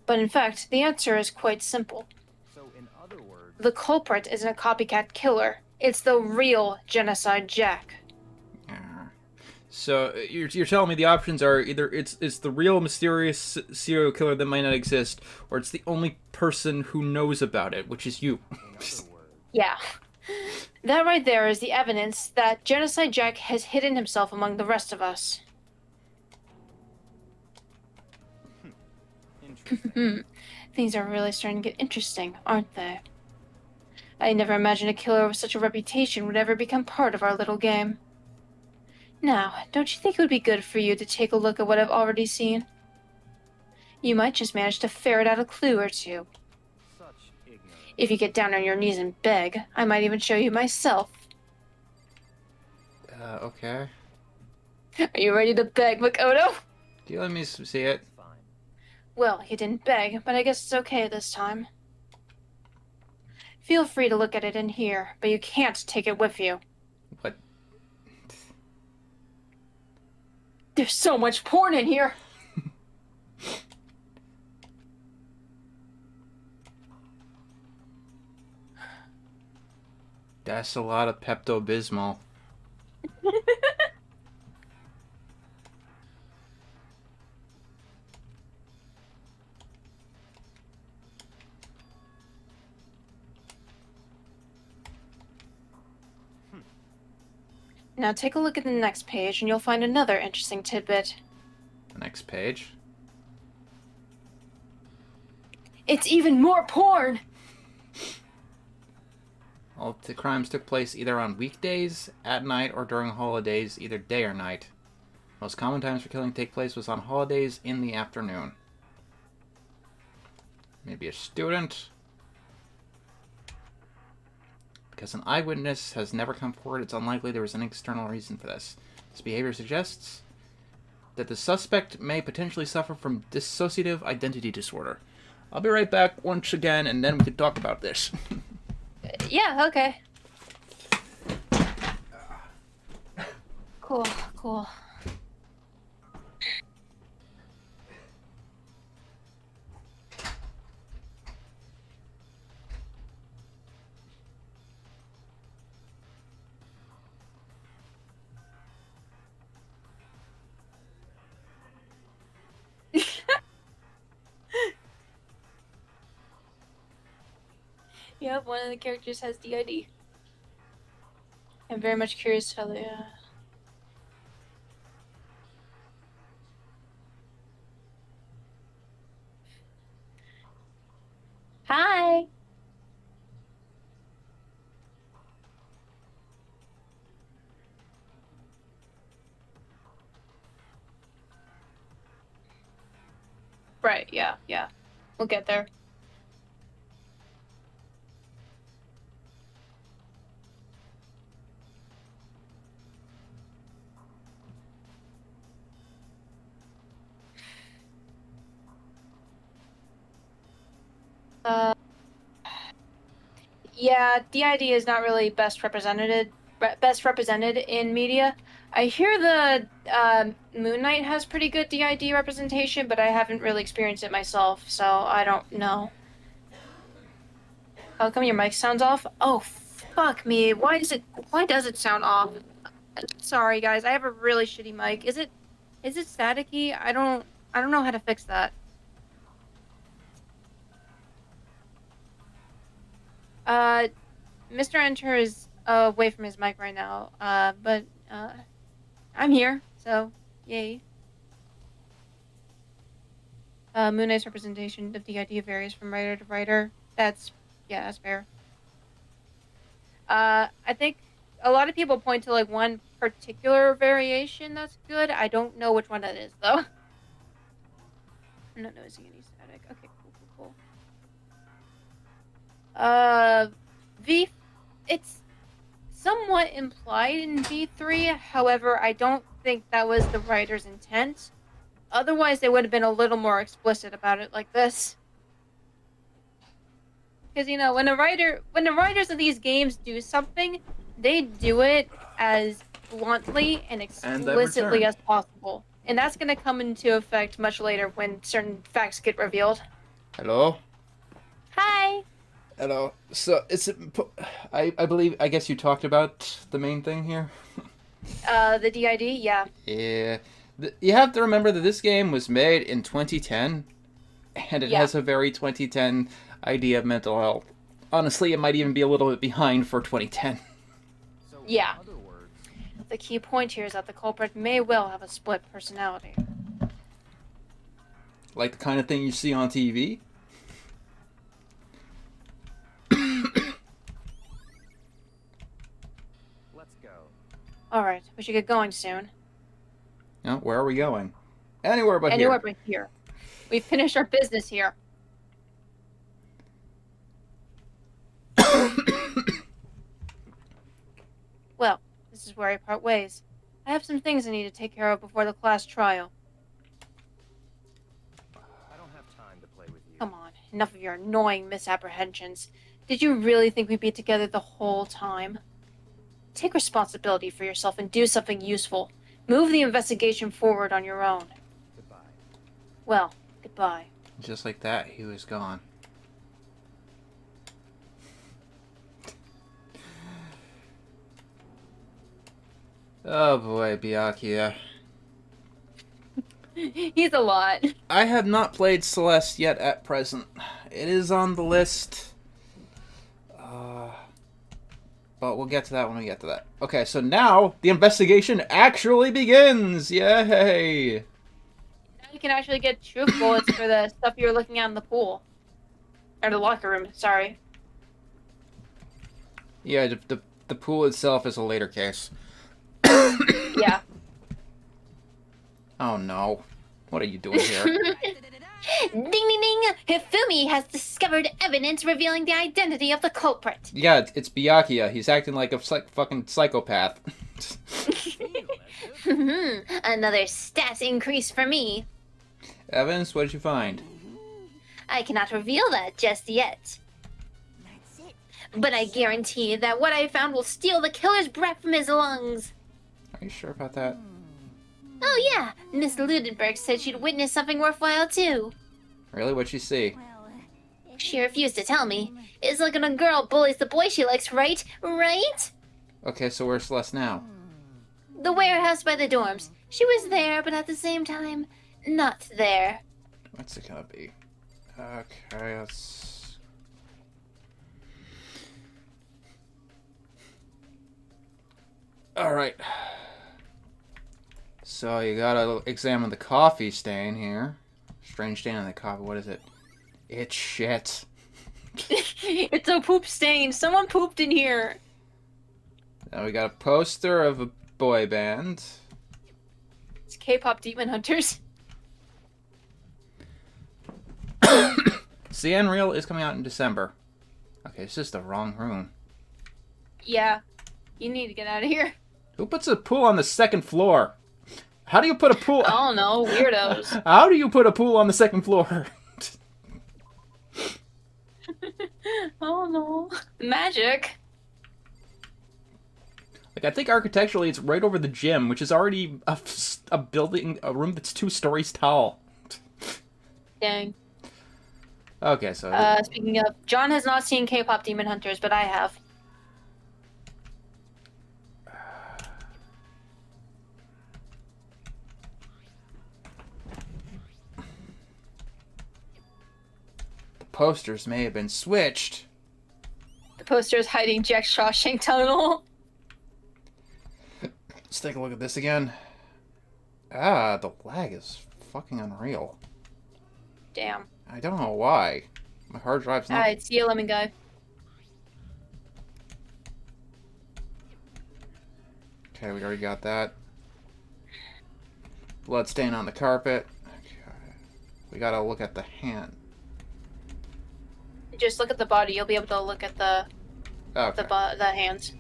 But in fact, the answer is quite simple. So in other words, The culprit isn't a copycat killer. It's the real Genocide Jack. So you're telling me the options are either it's the real mysterious serial killer that might not exist, or it's the only person who knows about it, which is you. in other words, Yeah. That right there is the evidence that Genocide Jack has hidden himself among the rest of us. interesting. Things are really starting to get interesting, aren't they? I never imagined a killer with such a reputation would ever become part of our little game. Now, don't you think it would be good for you to take a look at what I've already seen? You might just manage to ferret out a clue or two. Such ignorance. If you get down on your knees and beg, I might even show you myself. Okay. Are you ready to beg, Makoto? Do you let me see it? It's fine. Well, you didn't beg, but I guess it's okay this time. Feel free to look at it in here, but you can't take it with you. What? There's so much porn in here! That's a lot of Pepto-Bismol. Now take a look at the next page and you'll find another interesting tidbit. The next page. It's even more porn! All the crimes took place either on weekdays, at night, or during holidays, either day or night. Most common times for killing take place was on holidays in the afternoon. Maybe a student. Because an eyewitness has never come forward, it's unlikely there was an external reason for this. This behavior suggests that the suspect may potentially suffer from dissociative identity disorder. I'll be right back once again, and then we can talk about this. Yeah, okay. Cool, cool. Yep, one of the characters has DID. I'm very much curious how they, Hi! Right, yeah. We'll get there. Yeah, DID is not really best represented in media. I hear the Moon Knight has pretty good DID representation, but I haven't really experienced it myself, so I don't know. How come your mic sounds off? Oh, fuck me. Why does it sound off? Sorry guys, I have a really shitty mic. Is it staticky? I don't know how to fix that. Mr. Enter is away from his mic right now. But I'm here, so yay. Moon Knight's representation of DID varies from writer to writer. That's fair. I think a lot of people point to like one particular variation that's good. I don't know which one that is though. I'm not noticing any static. Okay, cool. It's somewhat implied in V3. However, I don't think that was the writer's intent. Otherwise, they would have been a little more explicit about it like this. Because, you know, when the writers of these games do something, they do it as bluntly and explicitly as possible. And that's going to come into effect much later when certain facts get revealed. Hello? Hi! Hello. So, I guess you talked about the main thing here? The DID? Yeah. Yeah. You have to remember that this game was made in 2010, and it has a very 2010 idea of mental health. Honestly, it might even be a little bit behind for 2010. So, yeah. in other words, The key point here is that the culprit may well have a split personality. Like the kind of thing you see on TV? let's go. Alright, we should get going soon. No, where are we going? Anywhere but Anywhere here. but here. We've finished our business here. Well, this is where I part ways. I have some things I need to take care of before the class trial. I don't have time to play with you. Come on, enough of your annoying misapprehensions. Did you really think we'd be together the whole time? Take responsibility for yourself and do something useful. Move the investigation forward on your own. Goodbye. Well, goodbye. Just like that, he was gone. Oh boy, Byakuya. He's a lot. I have not played Celeste yet at present. It is on the list. But we'll get to that when we get to that. Okay, so now the investigation actually begins! Yay! Now you can actually get truth bullets for the stuff you were looking at in the pool. Or the locker room, sorry. Yeah, the pool itself is a later case. Yeah. Oh no. What are you doing here? Ding ding ding! Hifumi has discovered evidence revealing the identity of the culprit. Yeah, it's Byakuya. He's acting like a fucking psychopath. Another stat increase for me. Evans, what did you find? I cannot reveal that just yet. That's it. But I guarantee that what I found will steal the killer's breath from his lungs. Are you sure about that? Oh yeah, Miss Ludenberg said she'd witnessed something worthwhile too. Really? What'd she see? Well, She refused to tell me. It's like when a girl bullies the boy she likes, right? Right? Okay, so where's Celeste now? The warehouse by the dorms. She was there, but at the same time, not there. What's it gonna be? Okay, let's... Alright. So you gotta examine the coffee stain here. Strange stain on the coffee. What is it? It's shit. It's a poop stain. Someone pooped in here. Now we got a poster of a boy band. It's K-pop Demon Hunters. The Unreal is coming out in December. Okay, it's just the wrong room. Yeah. You need to get out of here. Who puts a pool on the second floor? How do you put a pool? I don't know. Weirdos. How do you put a pool on the second floor? Oh no. Magic. Like, I think architecturally it's right over the gym, which is already a building, a room that's 2 stories tall. Dang. Okay, so... Speaking of, John has not seen K-pop Demon Hunters, but I have. The posters may have been switched. The poster is hiding Jack's Shawshank Tunnel. Let's take a look at this again. Ah, the lag is fucking unreal. Damn. I don't know why. My hard drive's not... Alright, see you, lemon guy. Okay, we already got that. Blood stain on the carpet. Okay. We gotta look at the hand. Just look at the body. You'll be able to look at the Okay. the hands.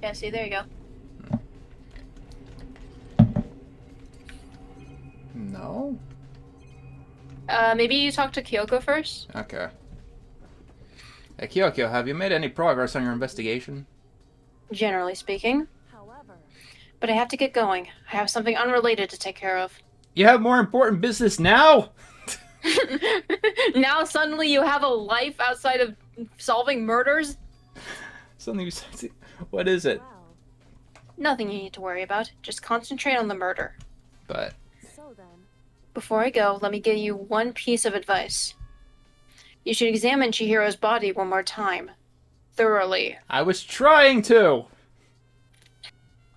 Yeah, see, there you go. No? Maybe you talk to Kyoko first? Okay. Hey, Kyoko, have you made any progress on your investigation? Generally speaking. However, But I have to get going. I have something unrelated to take care of. You have more important business now? Now suddenly you have a life outside of solving murders? Something you... What is it? well, Nothing you need to worry about. Just concentrate on the murder. But... so then, Before I go, let me give you one piece of advice. You should examine Chihiro's body one more time. Thoroughly. I was trying to!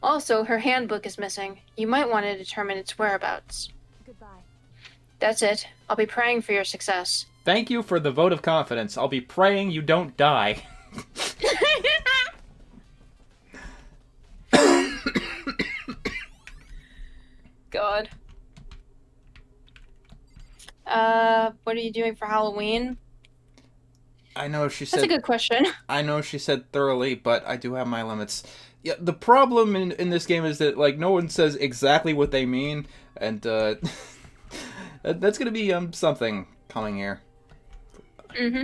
Also, her handbook is missing. You might want to determine its whereabouts. goodbye. That's it. I'll be praying for your success. Thank you for the vote of confidence. I'll be praying you don't die. God. What are you doing for Halloween? I know she That's a said... good question. I know she said thoroughly, but I do have my limits. Yeah, the problem in this game is that, like, no one says exactly what they mean, and, that's gonna be, something coming here. Mm-hmm.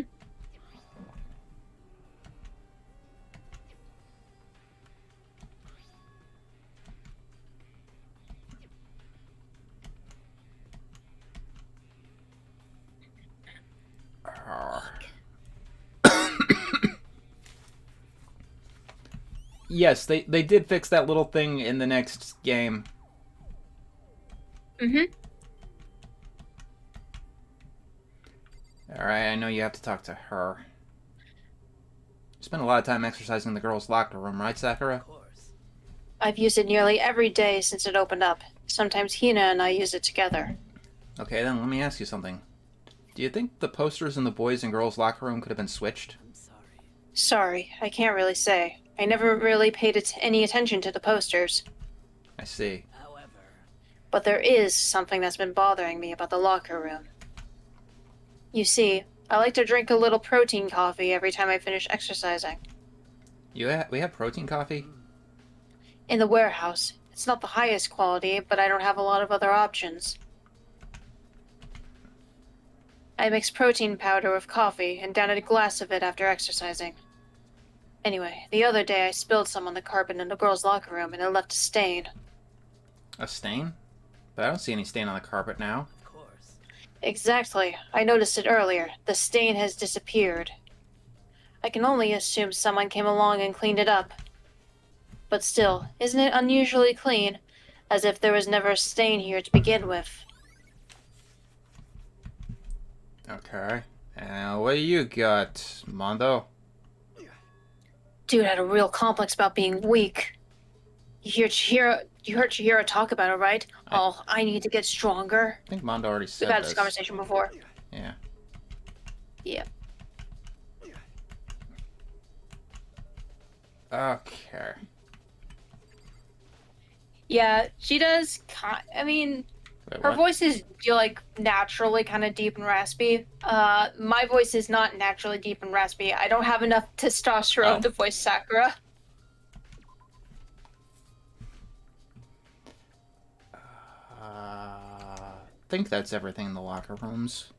Yes, they did fix that little thing in the next game. Mm-hmm. Alright, I know you have to talk to her. You spend a lot of time exercising in the girls' locker room, right, Sakura? I've used it nearly every day since it opened up. Sometimes Hina and I use it together. Okay, then let me ask you something. Do you think the posters in the boys' and girls' locker room could have been switched? Sorry, I can't really say. I never really paid any attention to the posters. I see. But there is something that's been bothering me about the locker room. You see, I like to drink a little protein coffee every time I finish exercising. We have protein coffee? In the warehouse, it's not the highest quality, but I don't have a lot of other options. I mix protein powder with coffee and down a glass of it after exercising. Anyway, the other day I spilled some on the carpet in the girls' locker room and it left a stain. A stain? But I don't see any stain on the carpet now. Exactly. I noticed it earlier. The stain has disappeared. I can only assume someone came along and cleaned it up. But still, isn't it unusually clean? As if there was never a stain here to begin with. Okay. And what do you got, Mondo? Dude had a real complex about being weak. You heard Chihiro talk about it, right? Oh, I need to get stronger. I think Mondo already said We've had this. this conversation before. Yeah. Yeah. Okay. Yeah, she does. I mean, Wait, her what? voice is like naturally kind of deep and raspy. My voice is not naturally deep and raspy. I don't have enough testosterone to voice Sakura. I think that's everything in the locker rooms.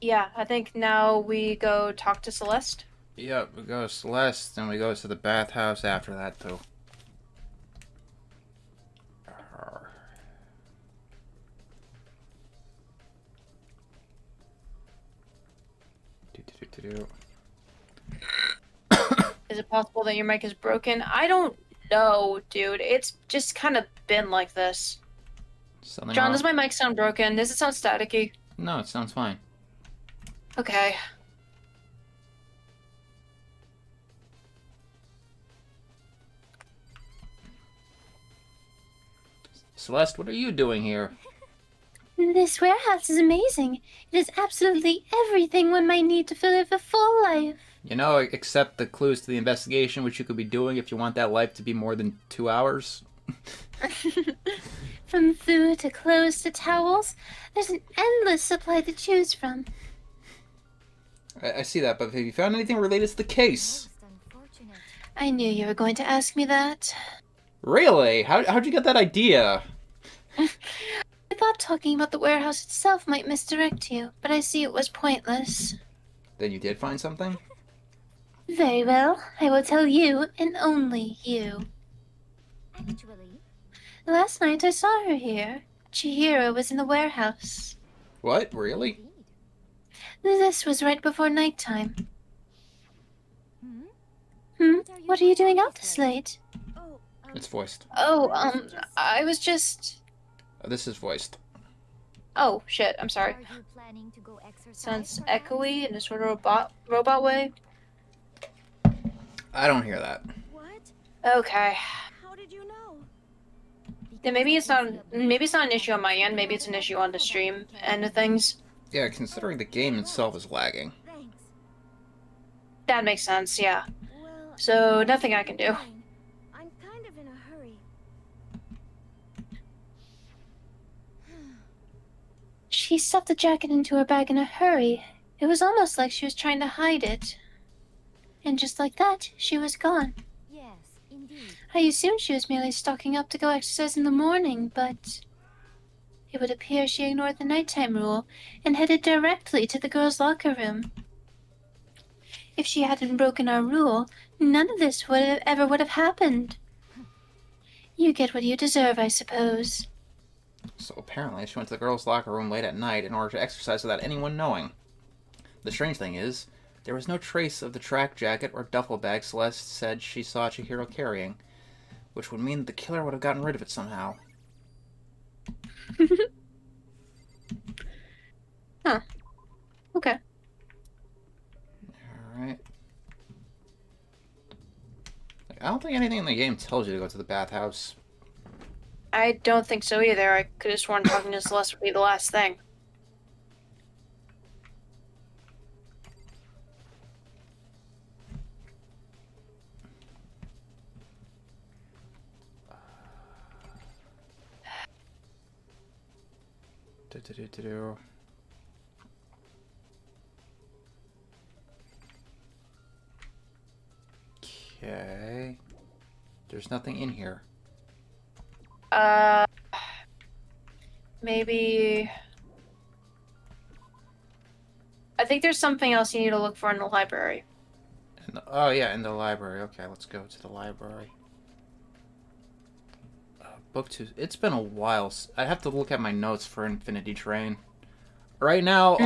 Yeah, I think now we go talk to Celeste. Yep, we go to Celeste, then we go to the bathhouse after that, too. Do-do-do-do-do. Is it possible that your mic is broken? I don't know, dude. It's just kind of been like this. Something John, wrong? does my mic sound broken? Does it sound staticky? No, it sounds fine. Okay. Celeste, what are you doing here? This warehouse is amazing. It is absolutely everything one might need to live a full life. You know, except the clues to the investigation, which you could be doing if you want that life to be more than 2 hours. From food to clothes to towels, there's an endless supply to choose from. I see that, but have you found anything related to the case? I knew you were going to ask me that. Really? How'd you get that idea? I thought talking about the warehouse itself might misdirect you, but I see it was pointless. Then you did find something? Very well, I will tell you, and only you. Actually, Last night I saw her here. Chihiro was in the warehouse. What? Really? This was right before nighttime. Hmm? What are you doing out this late? Oh, It's voiced. Oh, I was just... This is voiced. Oh, shit, I'm sorry. Are you planning to go exercise? Sounds perhaps? echoey in a sort of robot way. I don't hear that. What? Okay. How did you know? Then maybe it's not an issue on my end, maybe it's an issue on the stream end of things. Yeah, considering the game itself is lagging. Thanks. That makes sense, yeah. Well, So, nothing I can do. fine. I'm kind of in a hurry. She stuffed the jacket into her bag in a hurry. It was almost like she was trying to hide it. And just like that, she was gone. Yes, indeed. I assumed she was merely stocking up to go exercise in the morning, but... It would appear she ignored the nighttime rule and headed directly to the girls' locker room. If she hadn't broken our rule, none of this would have happened. You get what you deserve, I suppose. So apparently she went to the girls' locker room late at night in order to exercise without anyone knowing. The strange thing is, there was no trace of the track jacket or duffel bag Celeste said she saw Chihiro carrying, which would mean that the killer would have gotten rid of it somehow. Huh. Okay. Alright. I don't think anything in the game tells you to go to the bathhouse. I don't think so either. I could have sworn talking to Celeste would be the last thing. Do-do-do-do-do. Okay. There's nothing in here. Maybe... I think there's something else you need to look for in the library. Oh yeah, in the library. Okay, let's go to the library. Book 2. It's been a while. I'd have to look at my notes for Infinity Train. Right now,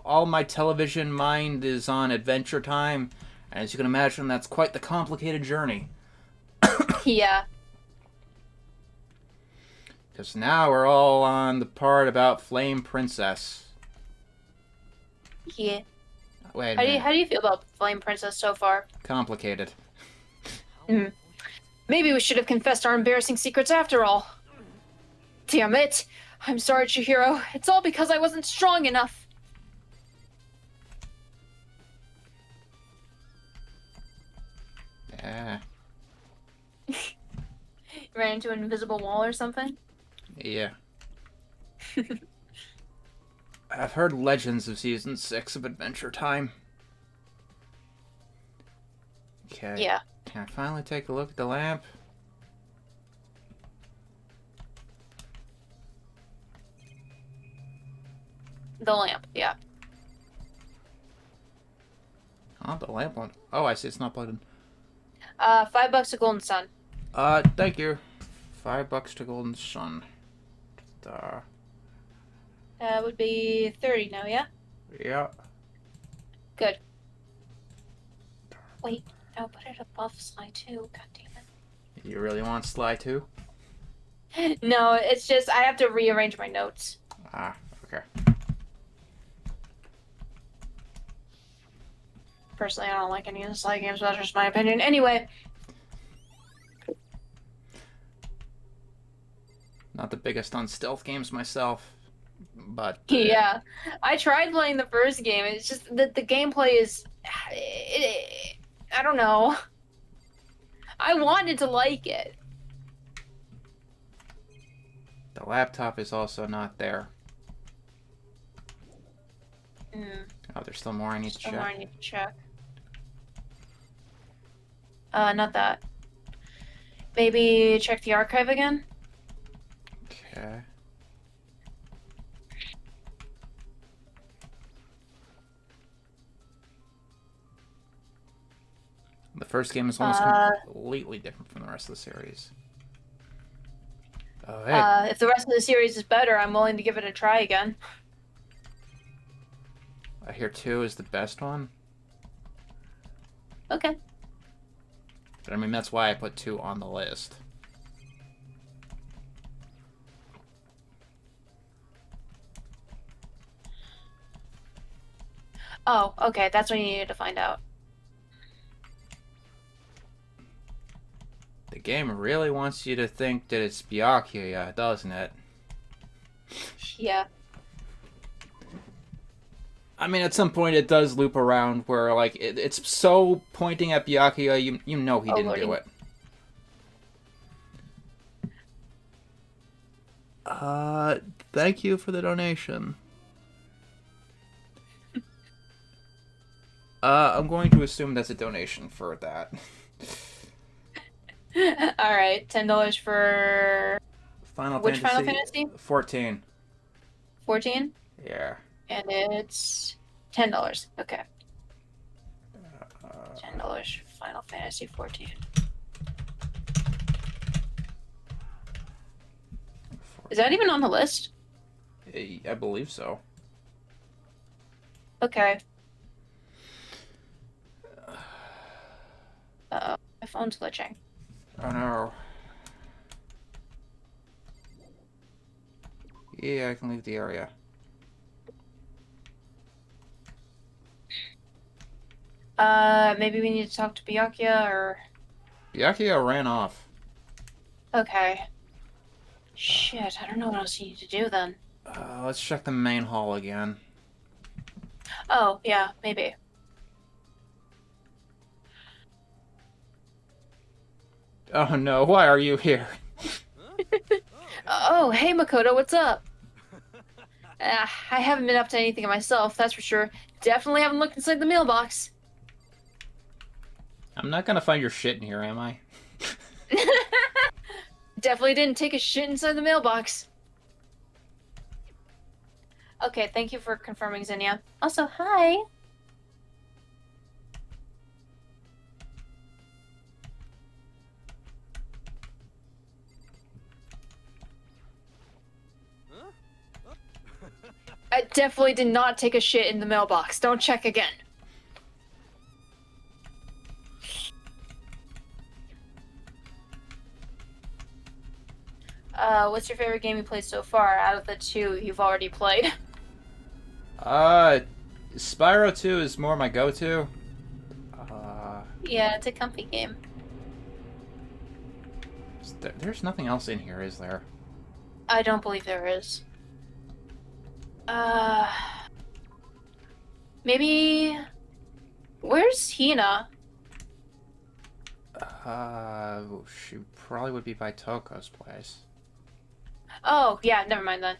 all my television mind is on Adventure Time. And as you can imagine, that's quite the complicated journey. Yeah. Because now we're all on the part about Flame Princess. Yeah. Wait a How minute. do you feel about Flame Princess so far? Complicated. Maybe we should have confessed our embarrassing secrets after all. Damn it! I'm sorry, Chihiro. It's all because I wasn't strong enough. Yeah. Ran into an invisible wall or something? Yeah. I've heard legends of Season 6 of Adventure Time. Okay. Yeah. Can I finally take a look at the lamp? The lamp, yeah. Oh, the lamp one. Oh, I see it's not plugged in. $5 to Golden Sun. Thank you. $5 to Golden Sun. That would be 30 now, yeah? Yeah. Good. Wait, I'll put it above Sly 2. God damn You really want Sly too? it. No, it's just I have to rearrange my notes. Ah, okay. Personally, I don't like any of the Sly games, but that's just my opinion. Anyway. Not the biggest on stealth games myself, but... Yeah. I tried playing the first game. It's just that the gameplay is... I don't know. I wanted to like it. The laptop is also not there. Oh, there's still more I need to check. More I need to check. Not that. Maybe check the archive again? Okay. The first game is almost completely different from the rest of the series. Oh, hey. If the rest of the series is better, I'm willing to give it a try again. I hear 2 is the best one. Okay. But I mean, that's why I put 2 on the list. Oh, okay. That's what you needed to find out. The game really wants you to think that it's Byakuya, doesn't it? Yeah. I mean, at some point it does loop around where, like, it's so pointing at Byakuya, you know he didn't do it. Thank you for the donation. I'm going to assume that's a donation for that. Alright, $10 for... Which Final Fantasy? 14. 14? Yeah. And it's $10. Okay. $10 Final Fantasy 14. Is that even on the list? I believe so. Okay. Uh-oh. My phone's glitching. Oh no. Yeah, I can leave the area. Maybe we need to talk to Byakuya, or... Byakuya ran off. Okay. Shit, I don't know what else you need to do then. Let's check the main hall again. Oh, yeah, maybe. Oh no, why are you here? Oh, hey Makoto, what's up? I haven't been up to anything myself, that's for sure. Definitely haven't looked inside the mailbox. I'm not gonna find your shit in here, am I? Definitely didn't take a shit inside the mailbox. Okay, thank you for confirming, Zinnia. Also, hi. I definitely did not take a shit in the mailbox. Don't check again. What's your favorite game you played so far out of the 2 you've already played? Spyro 2 is more my go-to. Yeah, it's a comfy game. There's nothing else in here, is there? I don't believe there is. Maybe... Where's Hina? She probably would be by Toko's place. Oh, yeah, never mind then.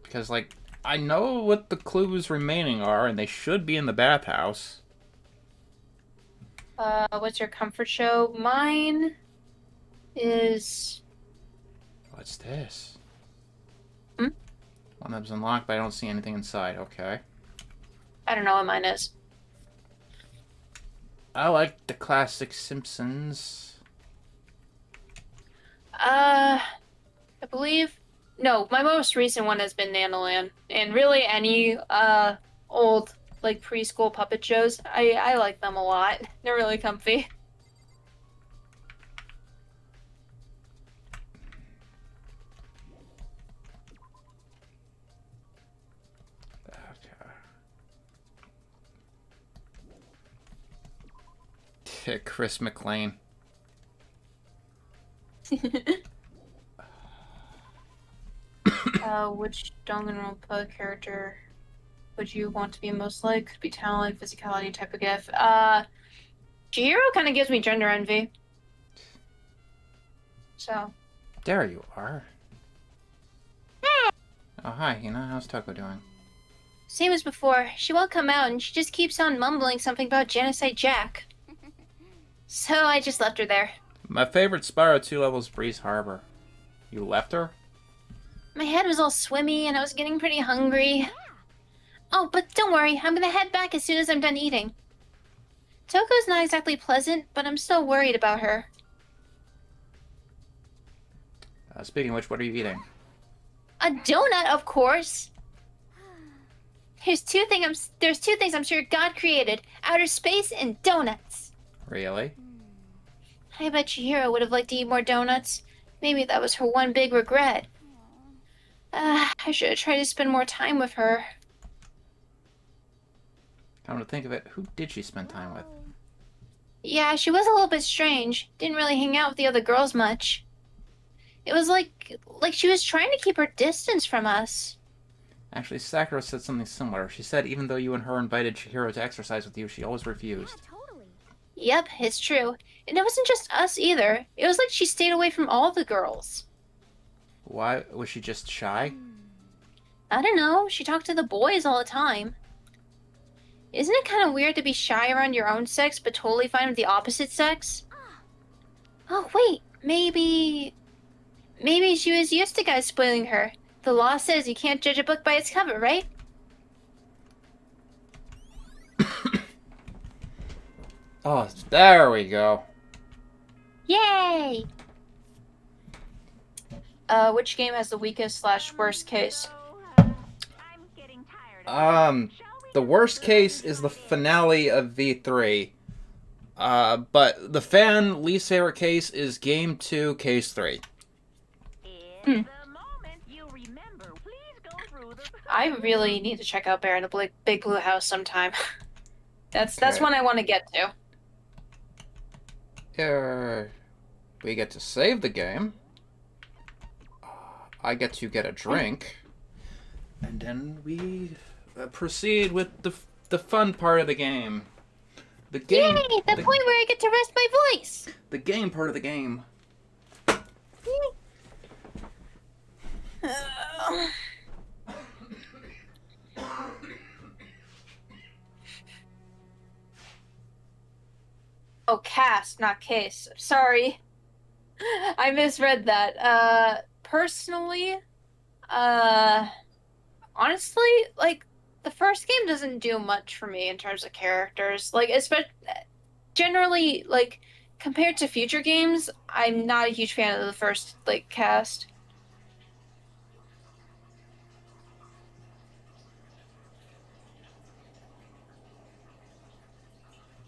Because, like, I know what the clues remaining are, and they should be in the bathhouse. What's your comfort show? Mine is... What's this? Hmm? One that's unlocked, but I don't see anything inside. Okay. I don't know what mine is. I like the classic Simpsons. I believe... No, my most recent one has been Nanoland. And really any old, like, preschool puppet shows. I like them a lot. They're really comfy. Okay. Chris McLean. Which Danganronpa character would you want to be most like? Could be talent, physicality, type of gift. Chihiro kind of gives me gender envy. So. There you are. Oh, hi, Hina. How's Toko doing? Same as before. She won't come out, and she just keeps on mumbling something about Genocide Jack. So I just left her there. My favorite Spyro 2 level is Breeze Harbor. You left her? My head was all swimmy, and I was getting pretty hungry. Oh, but don't worry. I'm gonna head back as soon as I'm done eating. Toko's not exactly pleasant, but I'm still worried about her. Speaking of which, what are you eating? A donut, of course. There's two things I'm sure God created: outer space and donuts. Really? I bet Chihiro would have liked to eat more donuts. Maybe that was her one big regret. I should have tried to spend more time with her. Come to think of it, who did she spend time with? Yeah, she was a little bit strange. Didn't really hang out with the other girls much. It was like she was trying to keep her distance from us. Actually, Sakura said something similar. She said even though you and her invited Chihiro to exercise with you, she always refused. Yeah, totally. Yep, it's true. And it wasn't just us either. It was like she stayed away from all the girls. Why? Was she just shy? I don't know. She talked to the boys all the time. Isn't it kind of weird to be shy around your own sex, but totally fine with the opposite sex? Oh, wait. Maybe she was used to guys spoiling her. The law says you can't judge a book by its cover, right? Oh, there we go. Yay! Which game has the weakest / worst case? I'm getting tired of The worst case is the finale of V3. But the fan least favorite case is Game 2, Case 3. In the moment you remember, please go through the I really need to check out Bear in the Big Blue House sometime. That's Okay. one I want to get to. We get to save the game. I get to get a drink. And then we proceed with the fun part of the game. The game. Yay! The point where I get to rest my voice! The game part of the game. Oh, cast, not case. Sorry. I misread that. Personally, honestly, like, the first game doesn't do much for me in terms of characters. Like, generally, like, compared to future games, I'm not a huge fan of the first, like, cast.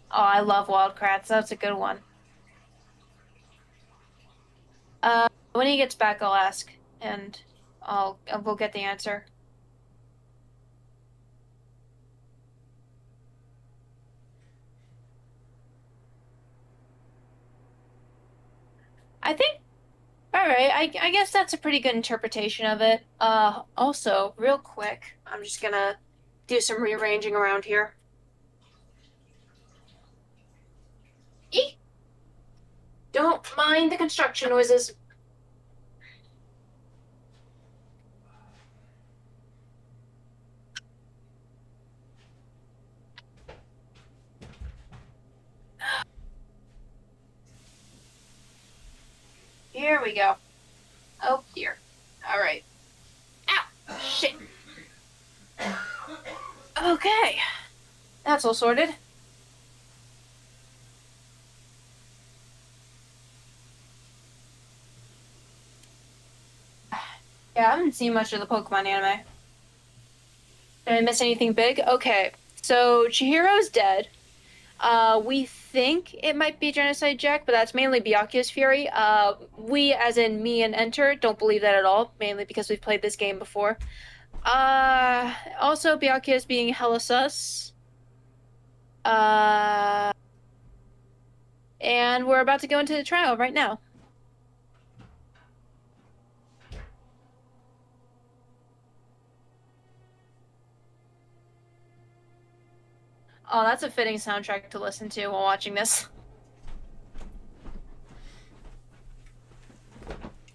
Oh, I love Wildcrats. That's a good one. When he gets back, I'll ask, and we'll get the answer. I think. All right. I guess that's a pretty good interpretation of it. Also, real quick, I'm just gonna do some rearranging around here. Eek! Don't mind the construction noises. Here we go. Oh dear. All right. Ow! Shit. Okay. That's all sorted. Yeah, I haven't seen much of the Pokemon anime. Did I miss anything big? Okay. So, Chihiro's dead. We think it might be Genocide Jack, but that's mainly Byakuya's fury. We, as in me and Enter, don't believe that at all, mainly because we've played this game before. Also, Byakuya's being hella sus. And we're about to go into the trial right now. Oh, that's a fitting soundtrack to listen to while watching this.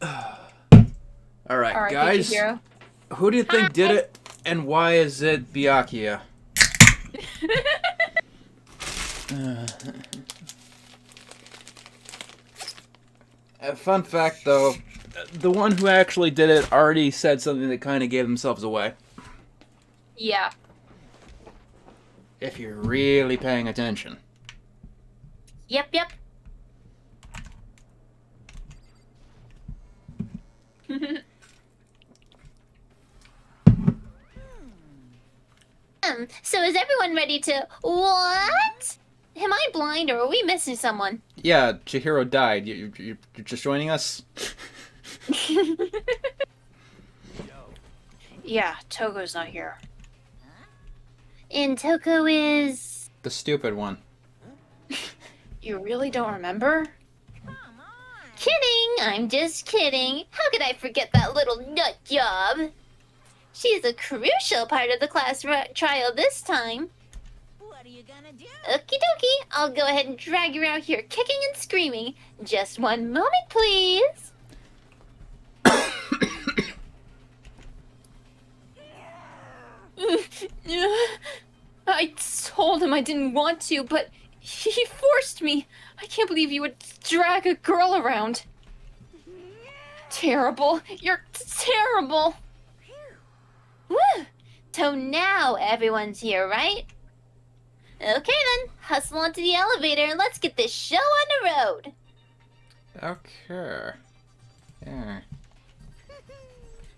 All right, guys. Chihiro. Who do you think did it, and why is it Byakuya? Fun fact, though, the one who actually did it already said something that kind of gave themselves away. Yeah. If you're really paying attention. Yep. So is everyone ready to... What? Am I blind or are we missing someone? Yeah, Chihiro died. You're just joining us? Yeah, Togo's not here. And Toko is... The stupid one. You really don't remember? Kidding! I'm just kidding. How could I forget that little nut job? She's a crucial part of the class trial this time. What are you gonna do? Okie dokie, I'll go ahead and drag you out here kicking and screaming. Just one moment, please. I told him I didn't want to, but he forced me. I can't believe you would drag a girl around. Terrible. You're terrible. Woo! So now everyone's here, right? Okay then, hustle onto the elevator and let's get this show on the road. Okay. Yeah.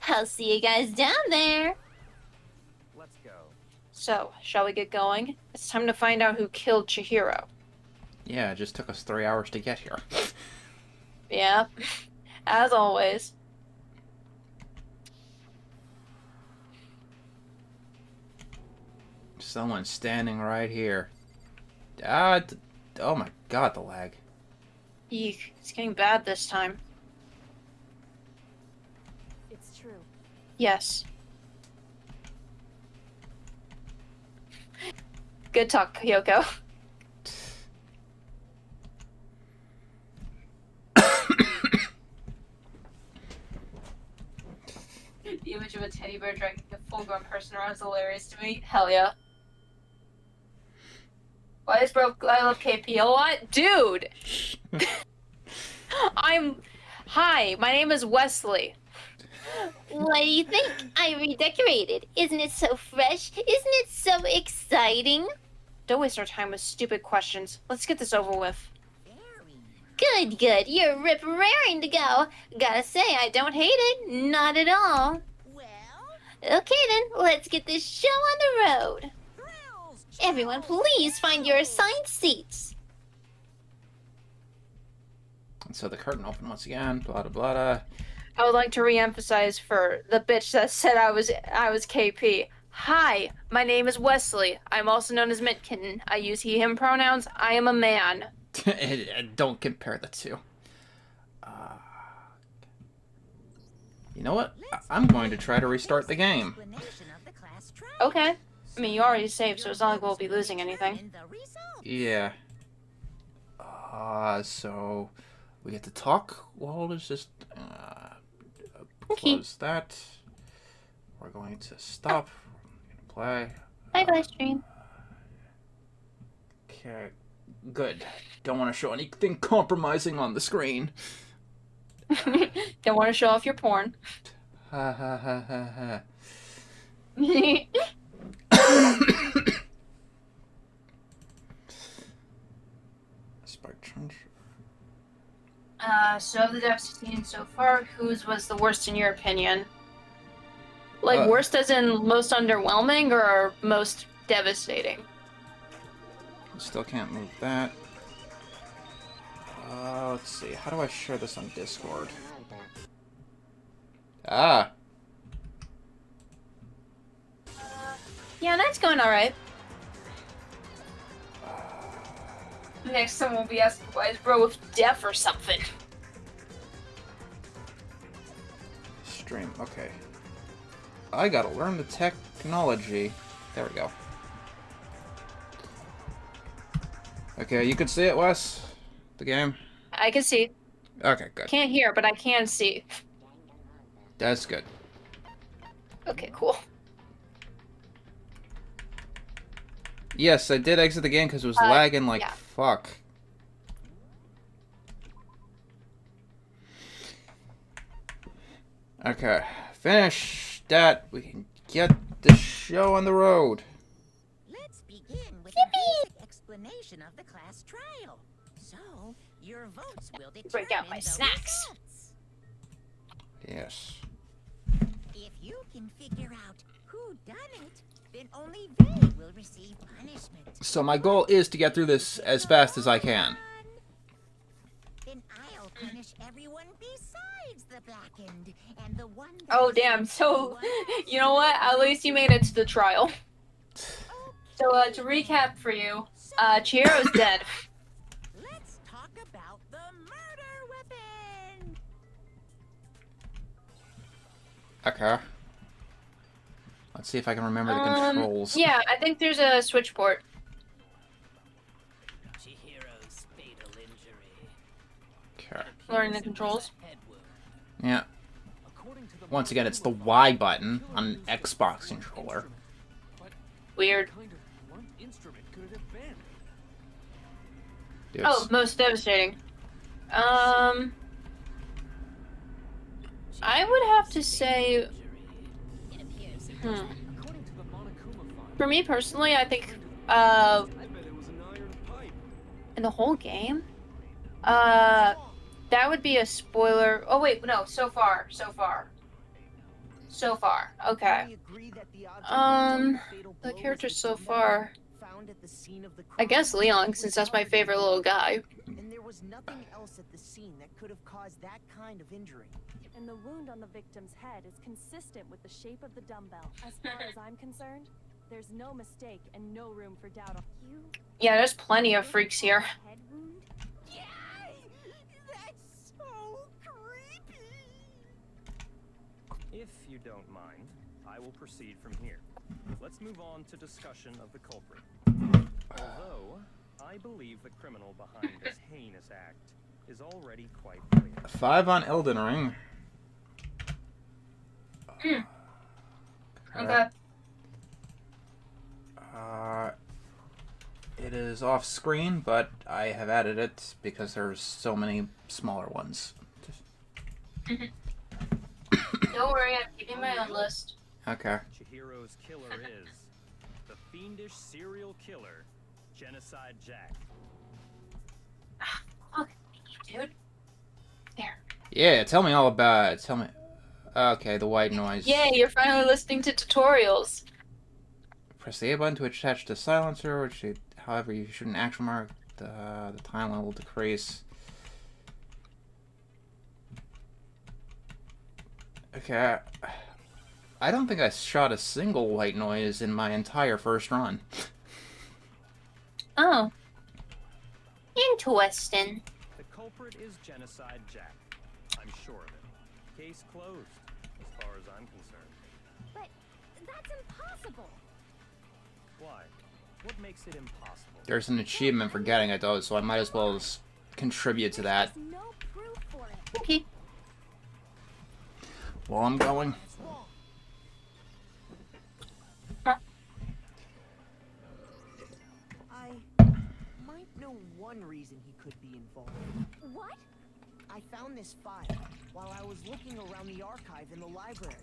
I'll see you guys down there. Let's go. So, shall we get going? It's time to find out who killed Chihiro. Yeah, it just took us 3 hours to get here. Yeah, as always. Someone's standing right here. Oh my god, the lag. Eek, it's getting bad this time. It's true. Yes. Good talk, Kyoko. The image of a teddy bear dragging a full-grown person around is hilarious to me. Hell yeah. Why is broke? I love KP a lot, dude. Hi, my name is Wesley. What do you think? I redecorated. Isn't it so fresh? Isn't it so exciting? Don't waste our time with stupid questions. Let's get this over with. Good. You're rip-raring to go. Gotta say, I don't hate it. Not at all. Well, Okay then, let's get this show on the road. thrills, Everyone, please find your assigned seats. And so the curtain opened once again, blah, blah, blah. I would like to re-emphasize for the bitch that said I was KP. Hi, my name is Wesley. I'm also known as Mint Kitten. I use he/him pronouns. I am a man. Don't compare the two. You know what? I'm going to try to restart the game. explanation of the class trial. Okay. I mean, you already saved, so it's not like we'll be losing anything. And the result. Yeah. So we get to talk. Well, let's just Okay. close that. We're going to stop. We're going to play. Bye bye, stream. Okay, good. Don't want to show anything compromising on the screen. Don't want to show off your porn. Ha ha ha ha ha. Spike change. So of the deaths seen so far, whose was the worst in your opinion? Like worst as in most underwhelming or most devastating? Still can't move that. Let's see. How do I share this on Discord? Ah. Yeah, that's going alright. Next time we'll be asking why is bro deaf or something. Stream. Okay. I gotta learn the technology. There we go. Okay, you can see it, Wes? The game? I can see. Okay, good. Can't hear, but I can see. That's good. Okay, cool. Yes, I did exit the game because it was lagging like yeah. fuck. Okay, finish that. We can get the show on the road. Let's begin with a basic explanation of the class trial. So, your votes will determine Break out my the snacks. results. Yes. If you can figure out who done it, then only they will receive punishment. So my goal is to get through this as fast as I can. Then I'll punish everyone besides the blackened and the one that Oh is damn, so one- you know what? At least you made it to the trial. So to recap for you, Chihiro's dead. Let's talk about the murder weapon. Okay. Let's see if I can remember the controls. Yeah, I think there's a switch port. Chihiro's fatal injury. Okay. Learning the controls. Head wound. Yeah. According to the Once again, it's the Y button on an Xbox controller. Weird. What kind of blunt instrument could it have been? Dude, Oh, most devastating. I would have to say, According to the Monokuma file, for me personally, I think, I bet it was an iron pipe. in the whole game, that would be a spoiler. Oh wait, no, so far. Okay. The characters so far, I guess Leon, since that's my favorite little guy. And there was nothing else at the scene that could have caused that kind of injury. And the wound on the victim's head is consistent with the shape of the dumbbell. As far as I'm concerned, there's no mistake and no room for doubt on you. Yeah, there's plenty of freaks here. Head wound? That's so creepy. If you don't mind, I will proceed from here. Let's move on to discussion of the culprit. Although, I believe the criminal behind this heinous act is already quite clear. 5 on Elden Ring. Okay. It is off screen, but I have added it because there's so many smaller ones. Don't worry, I'm keeping my own list. Okay. Chihiro's killer is the fiendish serial killer, Genocide Jack. Fuck, dude. There. Yeah, tell me all about it. Tell me. Okay, the white noise. Yay, you're finally listening to tutorials. Press the A button to attach the silencer, which however you shoot an action mark, the timeline will decrease. Okay, I don't think I shot a single white noise in my entire first run. Oh. Interesting. The culprit is Genocide Jack. I'm sure of it. Case closed, as far as I'm concerned. But that's impossible. Why? What makes it impossible? There's an achievement for getting it though, so I might as well contribute to that. There's no proof for it. Okay. While I'm going. I might know one reason he could be involved. What? I found this file while I was looking around the archive in the library.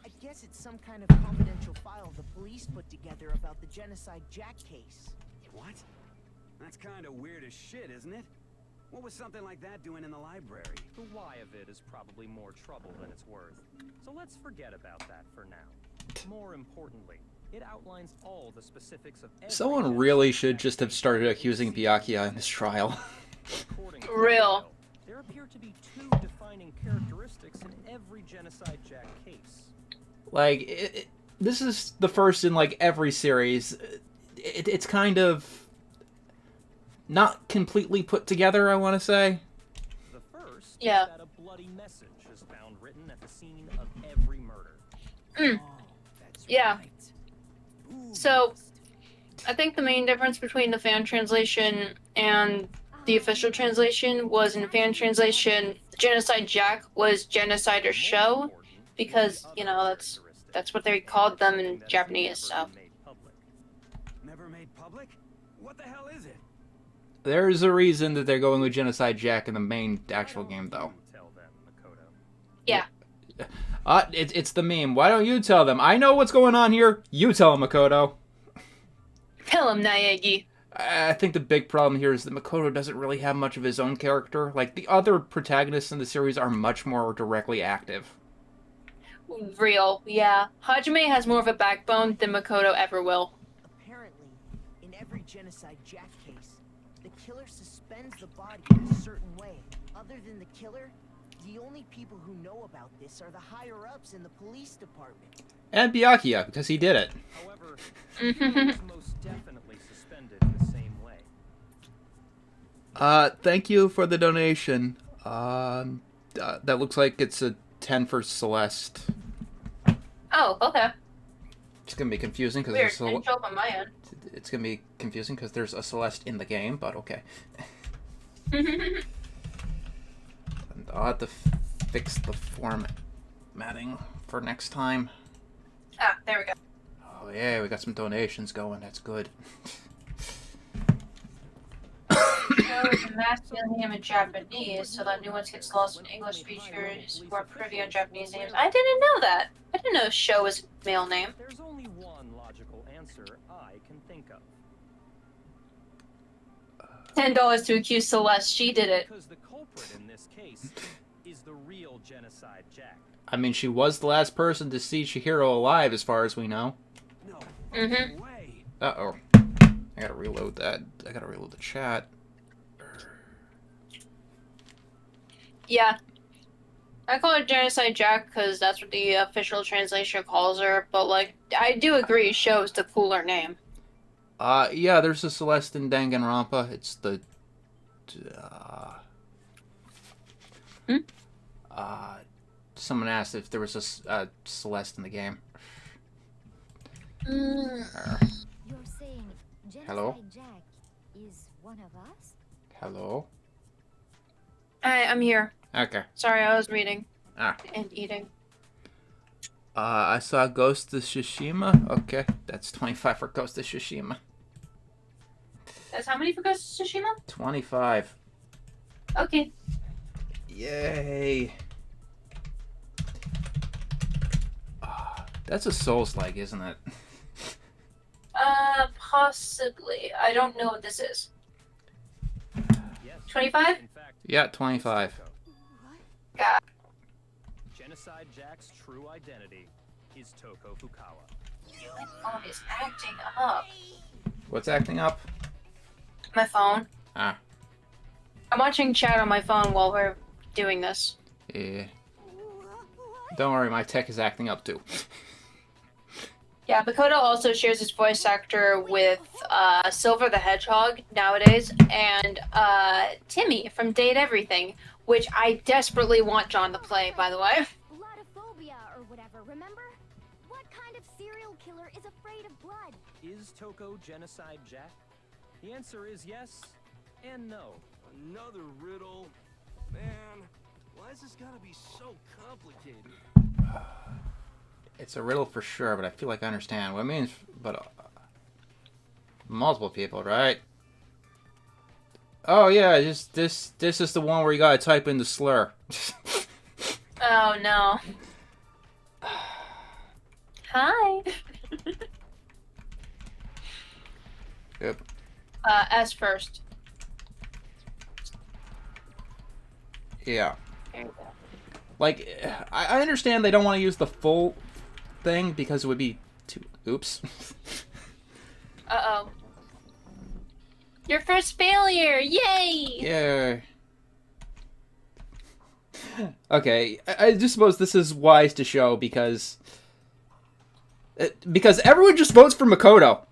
I guess it's some kind of confidential file the police put together about the Genocide Jack case. What? That's kind of weird as shit, isn't it? What was something like that doing in the library? The why of it is probably more trouble than it's worth. So let's forget about that for now. More importantly, it outlines all the specifics of every Someone really should just have started accusing Byakuya in this trial. According to Real. Ripto, there appear to be two defining characteristics in every Genocide Jack case. Like, this is the first in, like, every series. It's kind of not completely put together, I want to say. The first Yeah. is that a bloody message is found written at the scene of every murder. Mm. That's Yeah. right. So, I think the main difference between the fan translation and the official translation was in fan translation, Genocide Jack was Genocider Show, because, you know, that's what they called them in Japanese, so. Never made public? What the hell is it? There's a reason that they're going with Genocide Jack in the main actual game, though. Tell them, Makoto. Yeah. It's the meme. Why don't you tell them? I know what's going on here. You tell them, Makoto. Tell him, Naegi. I think the big problem here is that Makoto doesn't really have much of his own character. Like, the other protagonists in the series are much more directly active. Real, yeah. Hajime has more of a backbone than Makoto ever will. Apparently, in every Genocide Jack case, the killer suspends the body in a certain way. Other than the killer, the only people who know about this are the higher-ups in the police department. And Byakuya, because he did it. However, Chihiro is most definitely suspended in the same way. Thank you for the donation. That looks like it's a 10 for Celeste. Oh, okay. It's gonna be confusing because Weird, there's didn't show up on my end. it's gonna be confusing because there's a Celeste in the game, but okay. And I'll have to fix the formatting for next time. Ah, there we go. Oh yeah, we got some donations going. That's good. The masculine name in Japanese, so that nuance gets lost when English speakers who are privy on Japanese names. I didn't know that. I didn't know show was a male name. There's only one logical answer I can think of. $10 to accuse Celeste. She did it. Because the culprit in this case is the real Genocide Jack. I mean, she was the last person to see Chihiro alive, as far as we know. No Mhm. way. Uh-oh. I gotta reload that. I gotta reload the chat. Yeah. I call her Genocide Jack because that's what the official translation calls her, but, like, I do agree show is the cooler name. Yeah, there's a Celeste in Danganronpa. It's the... someone asked if there was a Celeste in the game. You're saying Genocide Hello? Jack is one of us? Hello? Hi, I'm here. Okay. Sorry, I was reading. Ah. And eating. I saw Ghost of Tsushima. Okay, that's 25 for Ghost of Tsushima. That's how many for Ghost of Tsushima? 25. Okay. Yay. That's a Souls-like, isn't it? Possibly. I don't know what this is. Yes. 25? In fact, Yeah, 25. God. Genocide Jack's true identity is Toko Fukawa. My phone is acting up. What's acting up? My phone. Ah, I'm watching chat on my phone while we're doing this. yeah. Don't worry, my tech is acting up too. Yeah, Makoto also shares his voice actor with Silver the Hedgehog nowadays, and Timmy from Date Everything, which I desperately want John to play, by the way. Bloodophobia or whatever, remember? What kind of serial killer is afraid of blood? Is Toko Genocide Jack? The answer is yes and no. Another riddle. Man, why is this gotta be so complicated? It's a riddle for sure, but I feel like I understand what it means. But multiple people, right? Oh yeah, this is the one where you gotta type in the slur. Oh no. Hi. Yep. S first. Yeah. There you go. Like, I understand they don't want to use the full thing because it would be too... Oops. Uh-oh. Your first failure! Yay! Yeah. Okay, I just suppose this is wise to show because everyone just votes for Makoto.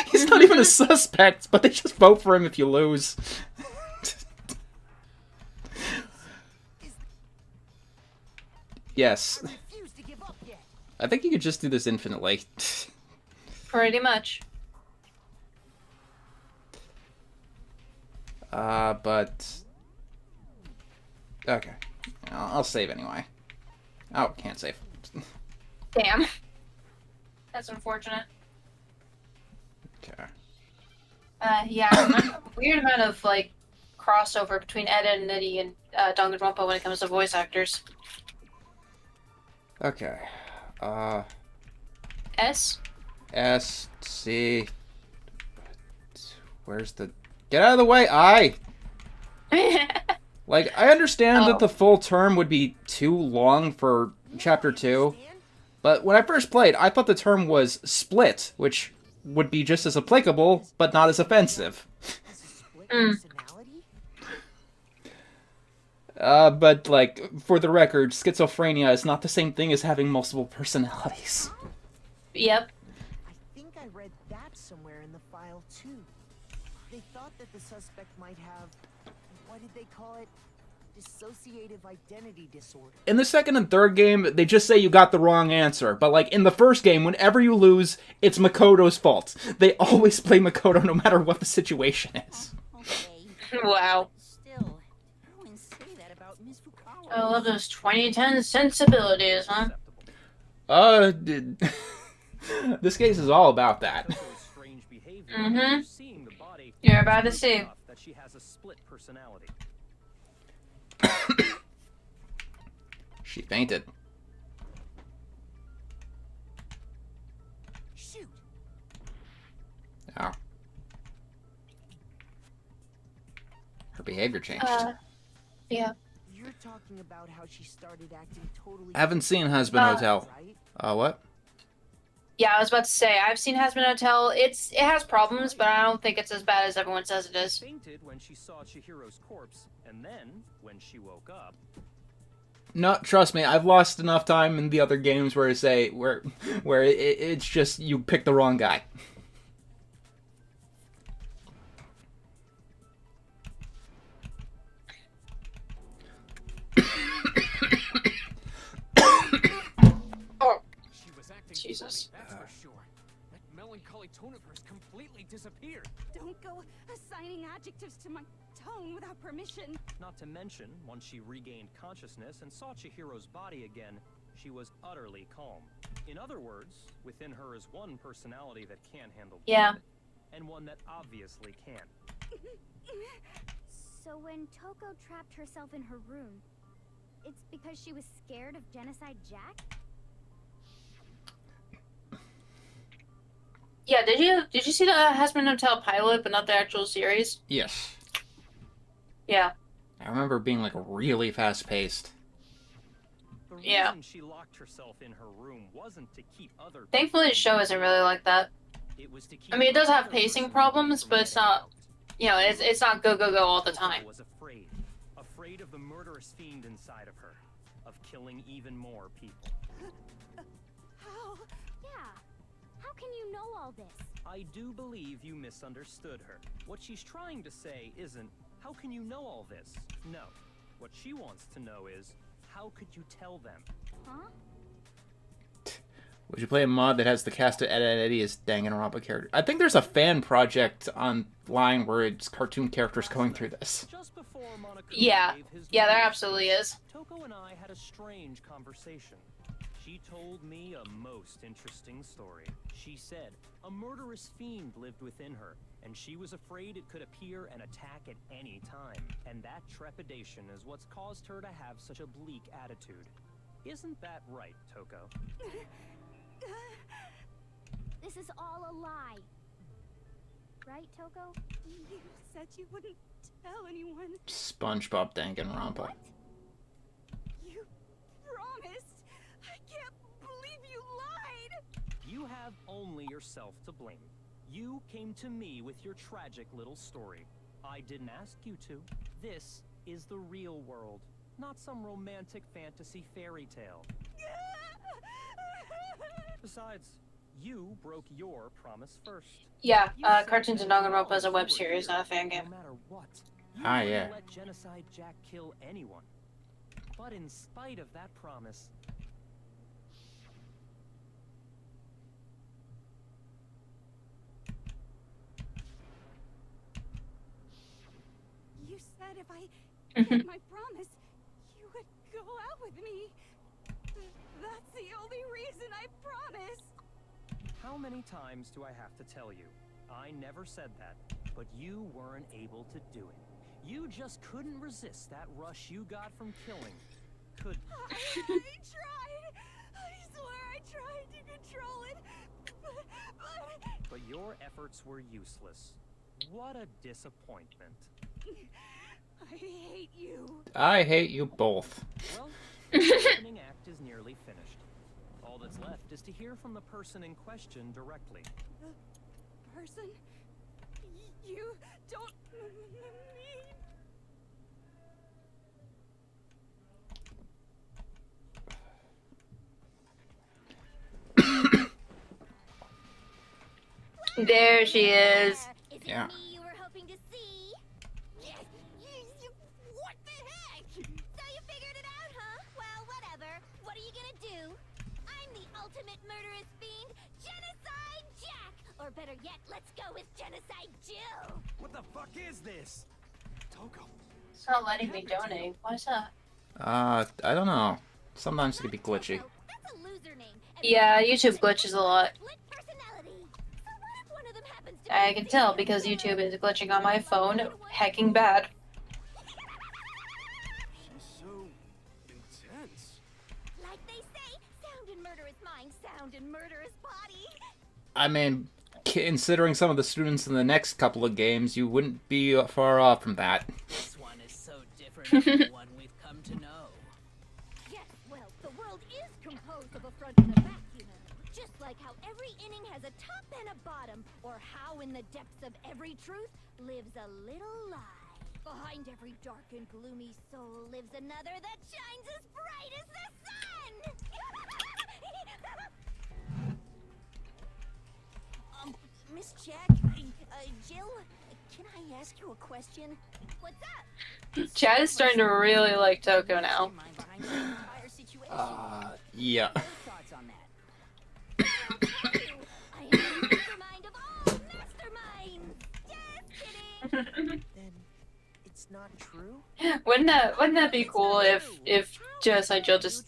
He's not even a suspect, but they just vote for him if you lose. Yes. I refuse to give up yet. I think you could just do this infinitely. Pretty much. But... Okay. I'll save anyway. Oh, can't save. Damn. That's unfortunate. Okay. Yeah, weird amount of, like, crossover between Ed and Nitty and Danganronpa when it comes to voice actors. Okay. S? S, C... Where's the... Get out of the way, I! Like, I understand that the full term would be too long for Chapter 2, but when I first played, I thought the term was split, which would be just as applicable, but not as offensive. But, like, for the record, schizophrenia is not the same thing as having multiple personalities. Yep. I think I read that somewhere in the file, too. They thought that the suspect might have... What did they call it? Dissociative identity disorder. In the second and third game, they just say you got the wrong answer. But, like, in the first game, whenever you lose, it's Makoto's fault. They always play Makoto no matter what the situation is. Okay. Wow. Still, I wouldn't say that about Miss Fukawa. I love those 2010 sensibilities, huh? This case is all about that. Mm-hmm. You're about to see. That she has a split personality. She fainted. Shoot. Oh. Her behavior changed. Yeah. You're talking about how she started acting totally... I haven't seen Husband Hotel. Right? What? Yeah, I was about to say, I've seen Hazbin Hotel. It has problems, but I don't think it's as bad as everyone says it is. Fainted when she saw Chihiro's corpse, and then when she woke up. No, trust me, I've lost enough time in the other games where it's just you pick the wrong guy. Oh, She was acting Jesus. funny, that's for sure. That melancholy tone of hers completely disappeared. Don't go assigning adjectives to my tone without permission. Not to mention, once she regained consciousness and saw Chihiro's body again, she was utterly calm. In other words, within her is one personality that can handle Yeah. blood, and one that obviously can. So when Toko trapped herself in her room, it's because she was scared of Genocide Jack? Yeah, did you see the Hazbin Hotel pilot, but not the actual series? Yes. Yeah. I remember being, like, really fast-paced. The Yeah. reason she locked herself in her room wasn't to keep other Thankfully, the show isn't really like that. It was to keep I mean, it does her have other pacing personality problems, from but it's getting not, out. you know, it's not go all the time. Was afraid of the murderous fiend inside of her, of killing even more people. How? Yeah. How can you know all this? I do believe you misunderstood her. What she's trying to say isn't, how can you know all this? No. What she wants to know is, how could you tell them? Huh? Would you play a mod that has the cast of Ed, Edd n Eddy as Danganronpa character? I think there's a fan project online where it's cartoon characters going through this. Just before Monokuma Yeah. gave his Yeah, there release, absolutely is. Toko and I had a strange conversation. She told me a most interesting story. She said a murderous fiend lived within her, and she was afraid it could appear and attack at any time. And that trepidation is what's caused her to have such a bleak attitude. Isn't that right, Toko? This is all a lie. right, Toko? You said you wouldn't tell anyone. SpongeBob Danganronpa. What? You promised. I can't believe you lied. You have only yourself to blame. You came to me with your tragic little story. I didn't ask you to. This is the real world, not some romantic fantasy fairy tale. Besides, you broke your promise first. Yeah, You said Cartoons and that Danganronpa while is a web you were series, here, not a fan game. No matter what, you Ah, wouldn't yeah. let Genocide Jack kill anyone. But in spite of that promise, You said if I kept my promise, you would go out with me. That's the only reason I promised. how many times do I have to tell you? I never said that, but you weren't able to do it. You just couldn't resist that rush you got from killing. Could I tried. I swear I tried to control it. But your efforts were useless. What a disappointment. I hate you. I hate you both. Well, the opening act is nearly finished. All that's left is to hear from the person in question directly. The person you don't mean. There she is. Is it Yeah. me you were hoping to see? What the heck? So you figured it out, huh? Well, whatever. What are you gonna do? I'm the ultimate murderous fiend, Genocide Jack! Or better yet, let's go with Genocide Jill! What the fuck is this? Toko. It's not letting me donate. Why is that? I don't know. Sometimes it can be glitchy. Toko, that's a loser name. And Yeah, one YouTube person glitches a lot. split personality. So what if one of them happens to I be can tell serial because killer? YouTube is glitching on my phone, hacking bad. She's so intense. Like they say, sound in murderous mind, sound in murderous body. I mean, considering some of the students in the next couple of games, you wouldn't be far off from that. This one is so different from the one we've come to know. Yes, well, the world is composed of a front and a back, you know. Just like how every inning has a top and a bottom, or how in the depths of every truth lives a little lie. Behind every dark and gloomy soul lives another that shines as bright as the sun! Miss Jack, Jill, can I ask you a question? What's up? Chad is starting to really like Toko now. Mind behind the entire situation? Yeah. Your thoughts on that? I am the mastermind of all masterminds! Just kidding! Then it's not true? Wouldn't that be cool if Genocide Jill just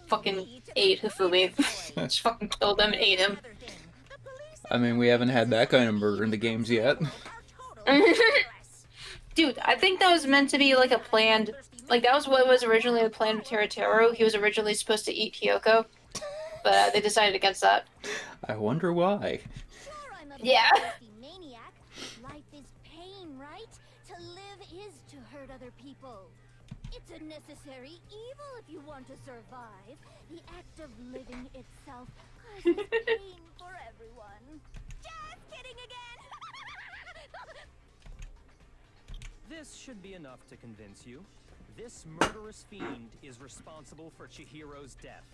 fucking ate Hifumi? Just fucking killed him and ate him. I mean, we haven't had that kind of murder in the games yet. Dude, I think that was meant to be like a planned, like that was what was originally the plan with Teruteru. He was originally supposed to eat Kyoko, but they decided against that. I wonder why. Sure, I'm a Yeah. bloodthirsty maniac. Life is pain, right? To live is to hurt other people. It's a necessary evil if you want to survive. The act of living itself causes pain for everyone. Just kidding again! This should be enough to convince you. This murderous fiend is responsible for Chihiro's death.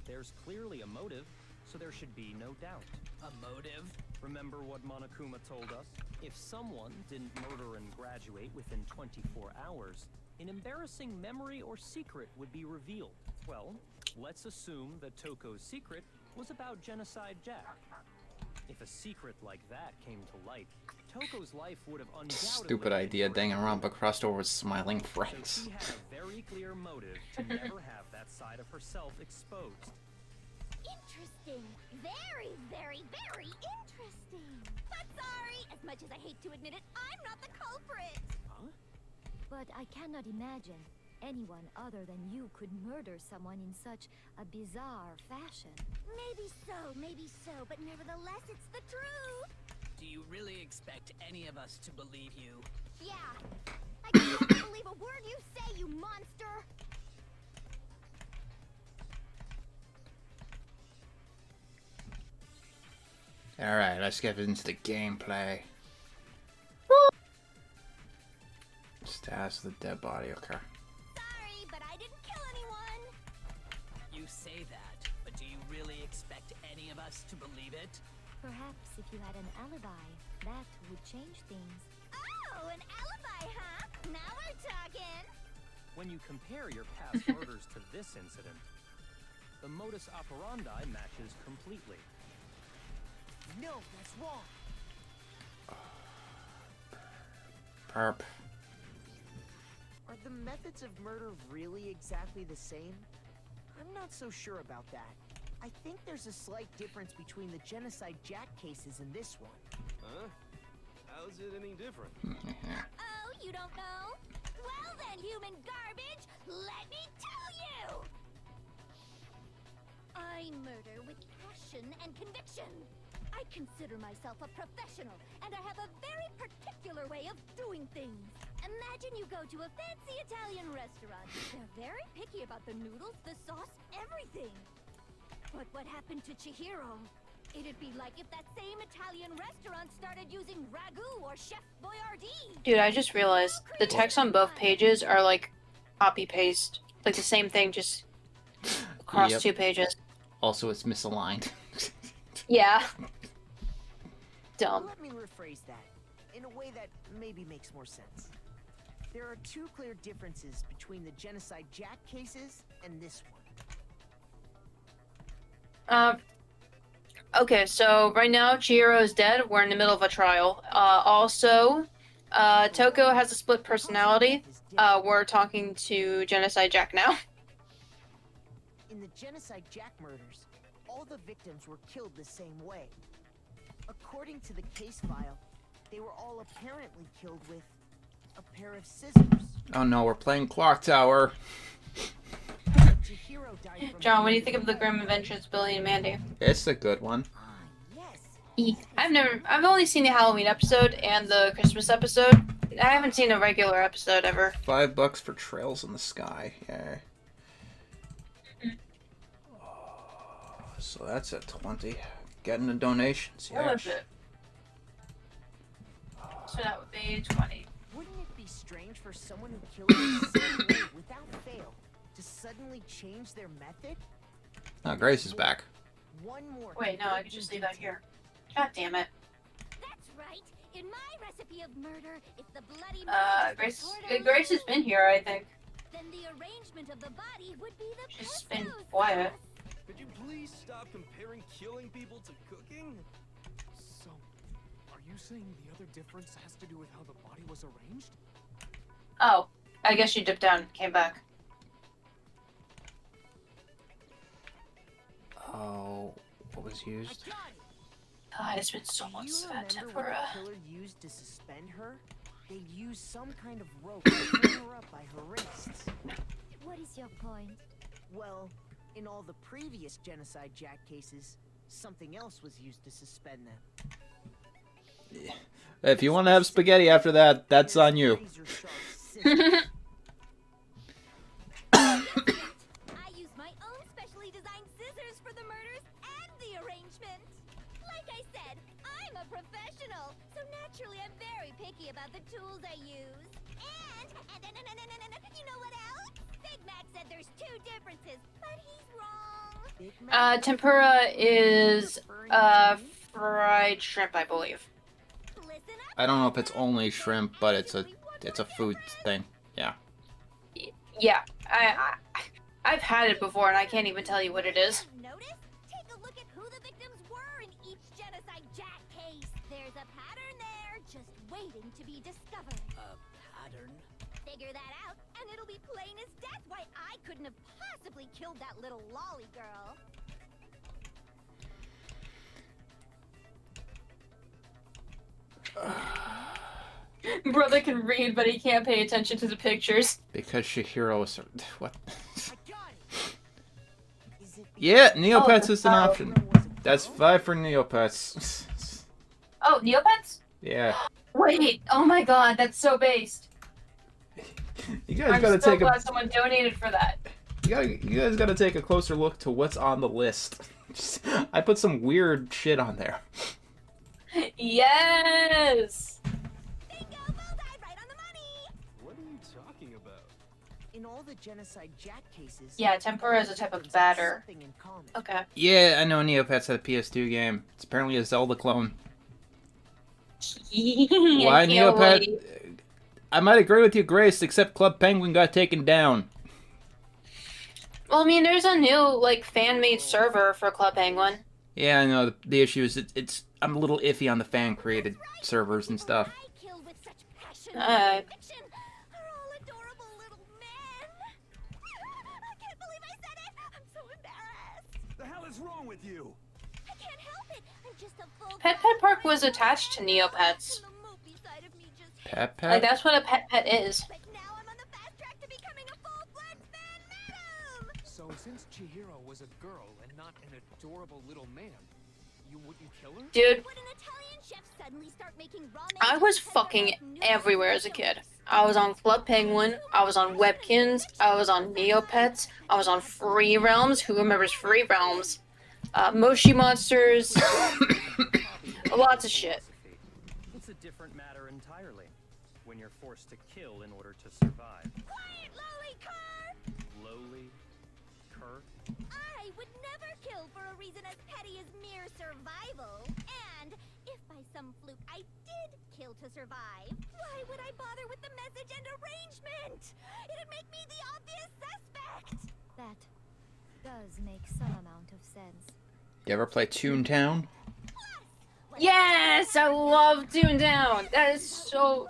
There's clearly a motive, so there should be no doubt. A motive? Remember what Monokuma told us? If someone didn't murder and graduate within 24 hours, an embarrassing memory or secret would be revealed. Well, let's assume that Toko's secret was about Genocide Jack. If a secret like that came to light, Toko's life would have undoubtedly... Stupid idea. Danganronpa crossed over with Smiling So Friends. she had a very clear motive to never have that side of herself exposed. Interesting. Very, very, very interesting. But sorry, as much as I hate to admit it, I'm not the culprit. Huh? But I cannot imagine anyone other than you could murder someone in such a bizarre fashion. Maybe so, but nevertheless, it's the truth. Do Do you really expect any of us to believe you? Yeah. I can't believe a word you say, you monster. Alright, let's get into the gameplay. Status of the dead body, okay. Sorry, but I didn't kill anyone. You say that, but do you really expect any of us to believe it? Perhaps if you had an alibi, that would change things. Oh, an alibi, huh? Now we're talking. When you compare your past murders to this incident, the modus operandi matches completely. No, that's wrong. Perp. Are the methods of murder really exactly the same? I'm not so sure about that. I think there's a slight difference between the Genocide Jack cases and this one. Huh? How's it any different? Oh, you don't know? Well then, human garbage, let me tell you! I murder with passion and conviction. I consider myself a professional, and I have a very particular way of doing things. Imagine you go to a fancy Italian restaurant. They're very picky about the noodles, the sauce, everything. But what happened to Chihiro? It'd be like if that same Italian restaurant started using ragu or Chef Boyardee. Dude, I just realized the text on both pages are like copy paste, like the same thing, just across Yep. 2 pages. Also, it's misaligned. Yeah. Dumb. Let me rephrase that in a way that maybe makes more sense. There are 2 clear differences between the Genocide Jack cases and this one. Okay, so right now Chihiro is dead. We're in the middle of a trial. Also, Toko has a split personality. We're talking to Genocide Jack now. In the Genocide Jack murders, all the victims were killed the same way. According to the case file, they were all apparently killed with a pair of scissors. Oh no, we're playing Clock Tower. Chihiro died from John, what do you think of the Grim Adventures of Billy and Mandy? It's a good one. I've only seen the Halloween episode and the Christmas episode. I haven't seen a regular episode ever. $5 for Trails in the Sky. Yeah. So that's at 20. Getting the donations. What Yeah. was it? So that would be 20. Wouldn't it be strange for someone who killed the same way without fail to suddenly change their method? Oh, Grace is back. One more. Wait, no, I could just leave that here. God damn it. That's right. In my recipe of murder, if the bloody Grace has been here, I think. then the arrangement of the body would be the She's been quiet. Could you please stop comparing killing people to cooking? So, are you saying the other difference has to do with how the body was arranged? Oh, I guess you dipped down and came back. Oh, what was used? God, it's been so much for that tempura. The killer used to suspend her? They used some kind of rope to hang her up by her wrists. What is your point? Well, in all the previous Genocide Jack cases, something else was used to suspend them. If you want to have spaghetti after that, that's on you. I use my own specially designed scissors for the murders and the arrangement. Like I said, I'm a professional, so naturally I'm very picky about the tools I use. And you know what else? Big Mac said there's 2 differences, but he's wrong. Tempura is fried shrimp, I believe. I don't know if it's only shrimp, but it's a food thing. Yeah. Yeah, I've had it before, and I can't even tell you what it is. Notice? Take a look at who the victims were in each Genocide Jack case. There's a pattern there, just waiting to be discovered. A pattern? Figure that out, and it'll be plain as death why I couldn't have possibly killed that little lolly girl. Brother can read, but he can't pay attention to the pictures. Because Chihiro is... What? Yeah, Neopets is an option. That's 5 for Neopets. Oh, Neopets? Yeah. Wait, oh my god, that's so based. You guys I'm gotta so take glad someone donated for that. you guys gotta take a closer look to what's on the list. I put some weird shit on there. Yes! Bingo, bullseye, right on the money. What are you talking about? In all the genocide Jack cases, Yeah, tempura is a type of batter. something in common. Okay. Yeah, I know Neopets had a PS2 game. It's apparently a Zelda clone. Why Neopet? I might agree with you, Grace, except Club Penguin got taken down. Well, I mean, there's a new, like, fan-made server for Club Penguin. Yeah, I know. The issue is it's I'm a little iffy on the fan-created servers and stuff. I killed with such passion Uh. and conviction are all adorable little men. I can't believe I said it. I'm so embarrassed. The hell is wrong with you? I can't help it. I'm just a full. Pet Pet Park was attached to Neopets. The mopey side of me just Pet Like, Pet? that's what a pet pet is. But now I'm on the fast track to becoming a full-fledged fan madam. So since Chihiro was a girl and not an adorable little man, you wouldn't kill her? Dude, Would an Italian chef suddenly start making ramen? I was fucking everywhere as a kid. I was on Club Penguin, I was on Webkins, I was on Neopets, I was on Free Realms. Who remembers Free Realms? Moshi Monsters, lots of shit. It's a different matter entirely. When you're forced to kill in order to survive. Quiet, lowly cur! Lowly, cur. I would never kill for a reason as petty as mere survival. And if by some fluke I did kill to survive, why would I bother with the message and arrangement? It'd make me the obvious suspect. That does make some amount of sense. You ever play Toontown? Yes, I love Toontown. That is so.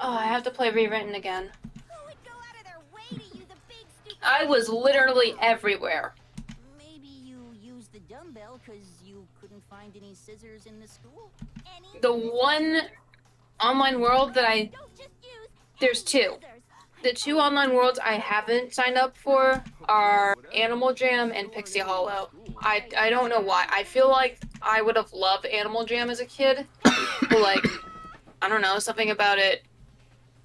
Oh, I have to play Rewritten again. Who would go out of their way to use a big stupid... I was literally everywhere. Maybe you used the dumbbell because you couldn't find any scissors in the school? Any The one online world that Don't just use there's any two. scissors. The two online worlds I haven't signed up for are Animal Jam and Pixie Hollow. I don't know why. I feel like I would have loved Animal Jam as a kid. But like, I don't know, something about it.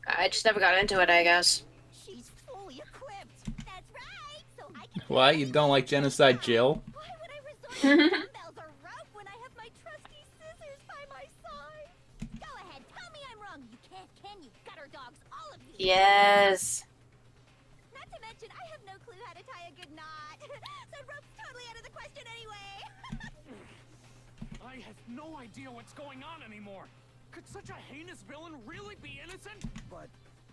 I just never got into it, I guess. She's fully equipped. That's right. So I can Why? You don't like Genocide Jill? Why would I resort to dumbbells or rope when I have my trusty scissors by my side? Go ahead, tell me I'm wrong. You can't, can you? Gutter dogs, all of you. Yes. Not to mention, I have no clue how to tie a good knot. So rope's totally out of the question anyway. I have no idea what's going on anymore. Could such a heinous villain really be innocent? But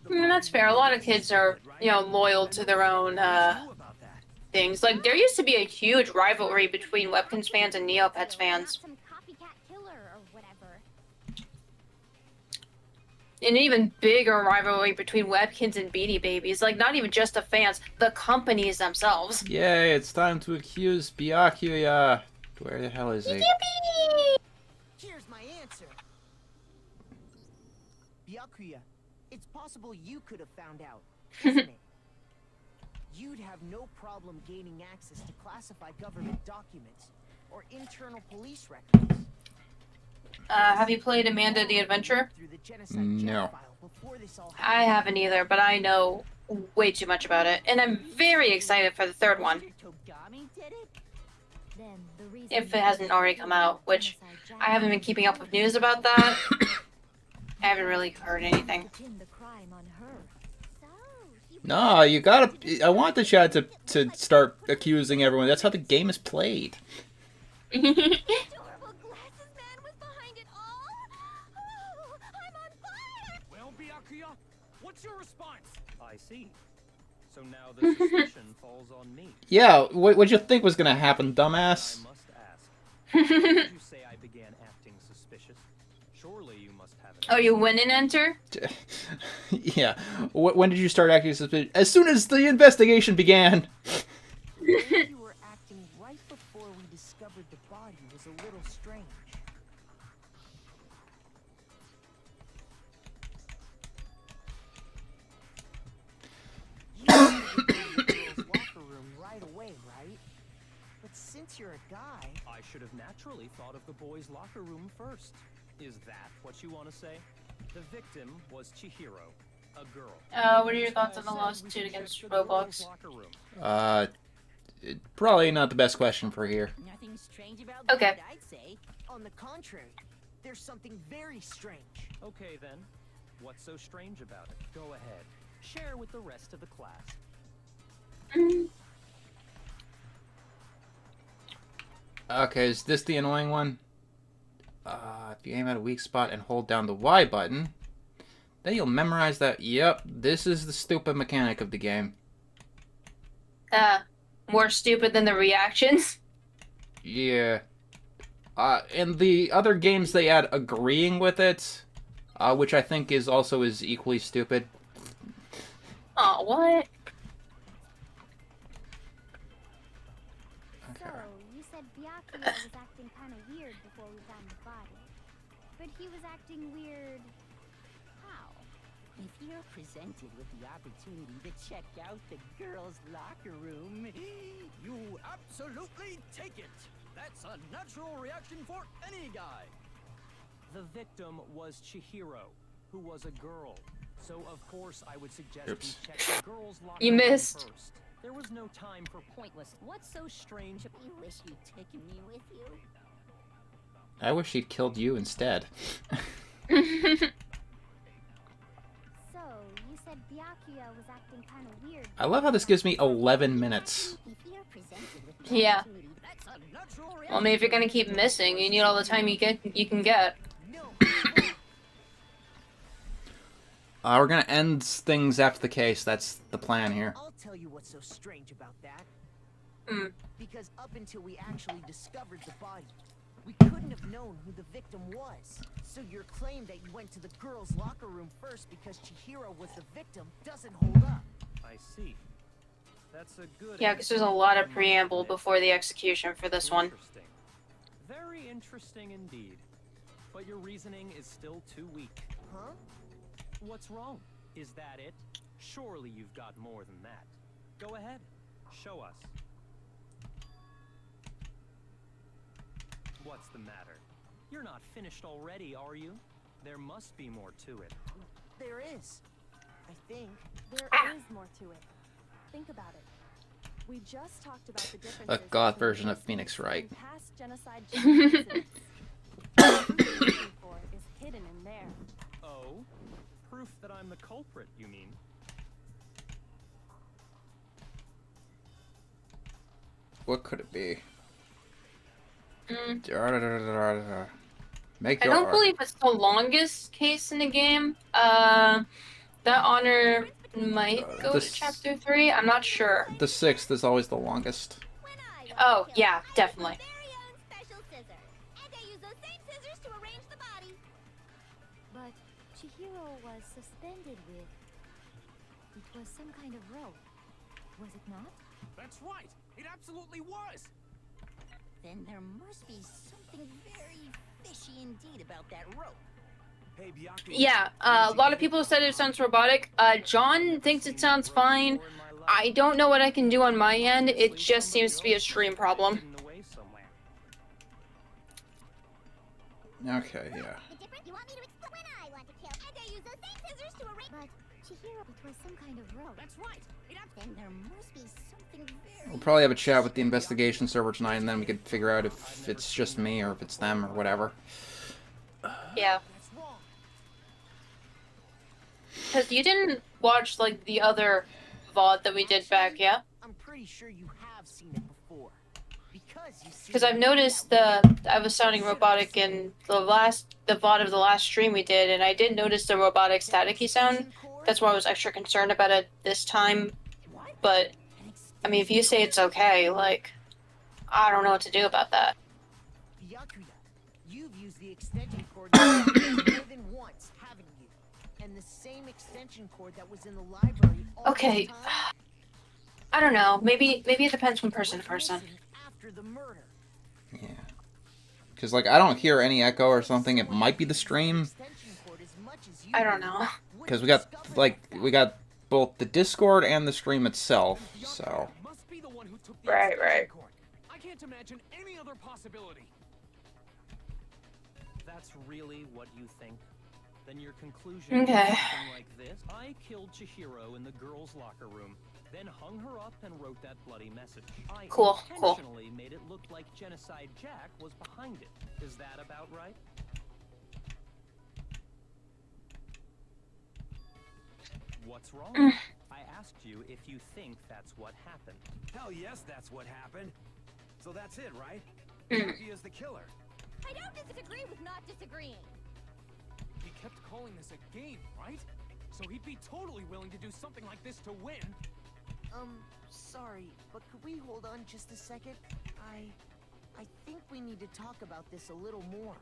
I mean, that's fair. A lot of kids are, you know, loyal to their own knew about that. things. Like, there used to be a huge rivalry between Webkins fans and Neopets fans. Some copycat killer or whatever. An even bigger rivalry between Webkins and Beanie Babies. Like, not even just the fans, the companies themselves. Yay, it's time to accuse Byakuya. Where the hell is he? Here's my answer. Byakuya, it's possible you could have found out, isn't it? You'd have no problem gaining access to classified government documents or internal police records. Have you played Amanda the Adventure? Through the genocide No. file before this all I haven't either, but I know way too much about it. And I'm very excited for the third one, Togami did it? Then the reason if it hasn't already come out, which I haven't been keeping up with news about that. I haven't really heard anything. pin the crime on her. So, she No, you gotta. I want the chat to start accusing everyone. That's how the game is played. adorable glasses man was behind it all? Oh, I'm on fire! Well, Byakuya, what's your response? I see. So now the suspicion falls on me. Yeah, what'd you think was gonna happen, I dumbass? must ask. Why did you say I began acting suspicious? Surely you must have an Oh, you win and enter? Yeah. When did you start acting suspicious? As soon as the investigation began. The way you were acting right before we discovered the body was a little strange. You wanted to go to the girls' locker room right away, right? But since you're a guy, I should have naturally thought of the boys' locker room first. Is that what you want to say? The victim was Chihiro, a girl. What are your thoughts on the lawsuit against Roblox? Probably not the best question for here. Nothing strange about Okay. that, I'd say. On the contrary, there's something very strange. Okay then, what's so strange about it? Go ahead, share with the rest of the class. Okay, is this the annoying one? If you aim at a weak spot and hold down the Y button, then you'll memorize that. Yep, this is the stupid mechanic of the game. More stupid than the reactions? Yeah. In the other games, they add agreeing with it, which I think is also equally stupid. Oh, what? So, you said Byakuya was acting kind of weird before we found the body. But he was acting weird... how? If you're presented with the opportunity to check out the girls' locker room, You absolutely take it. That's a natural reaction for any guy. The victim was Chihiro, who was a girl. So of course I would suggest Oops. we check the girls' locker You room missed. first. There was no time for pointless. What's so strange? you wish you'd taken me with you. I wish he'd killed you instead. So, you said Byakuya was acting kind of weird... I love how this gives me 11 minutes. If you're presented with the Yeah. opportunity, that's a natural reaction. Well, I mean, if you're gonna keep missing, you need all the time you can get. No. We're gonna end things after the case. That's the plan here. I'll tell you what's so strange about that. Mm. Because up until we actually discovered the body, we couldn't have known who the victim was. So your claim that you went to the girls' locker room first because Chihiro was the victim doesn't hold up. I see. That's a good. Yeah, because there's a lot of preamble before the execution for this one. Interesting. Very interesting indeed. But your reasoning is still too weak. Huh? What's wrong? Is that it? Surely you've got more than that. Go ahead. Show us. What's the matter? You're not finished already, are you? There must be more to it. There is. I think. There is more to it. Think about it. We just talked about the differences A god between version of this Phoenix and Wright. past genocide incidents. What you're looking for is hidden in there. Oh? Proof that I'm the culprit, you mean? What could it be? Mm. Make I your don't art. believe it's the longest case in the game. That honor might go to This- chapter 3. I'm not sure. The 6th is always the longest. When I want Oh, to kill, yeah, I definitely. use my very own special scissors. And I use those same scissors to arrange the body. But Chihiro was suspended with... It was some kind of rope. Was it not? That's right. It absolutely was. Then there must be something very fishy indeed about that rope. Hey, Byakuya. Yeah, a lot of people said it sounds robotic. John thinks it sounds fine. I don't know what I can do on my end. It just seems to be a stream problem. Okay, yeah. The different? You want me to explain? When I want to kill, and I use those same scissors to arrange. But Chihiro, it was some kind of rope. That's right. Then there must be something very... We'll probably have a chat with the investigation server tonight, and then we could figure out if it's just me or if it's them or whatever. Yeah. That's wrong. Because you didn't watch, like, the other VOD that we did back, yeah? I'm pretty sure you have seen it before. Because I've noticed I was sounding robotic in the VOD of the last stream we did, and I did notice the robotic staticky sound. That's why I was extra concerned about it this time. But, I mean, if you say it's okay, like, I don't know what to do about that. Byakuya, you've used the extension cord more than once, haven't you? And the same extension cord that was in the library all Okay. the time? I don't know. Maybe it depends from person to person. After the murder. Yeah. Because, like, I don't hear any echo or something. It might be the stream. I don't know. Because we got both the Discord and the stream itself, so... Must be the one who took the Right, extension right. cord. I can't imagine any other possibility. that's really what you think, then your conclusion is Okay. something like this. I killed Chihiro in the girls' locker room, then hung her up and wrote that bloody message. I Cool. intentionally made it look like Genocide Jack was behind it. Is that about right? What's wrong? I asked you if you think that's what happened. Hell yes, that's what happened. So that's it, right? Mm. Byakuya's the killer. I don't disagree with not disagreeing. He kept calling this a game, right? So he'd be totally willing to do something like this to win. Sorry, but could we hold on just a second? I think we need to talk about this a little more.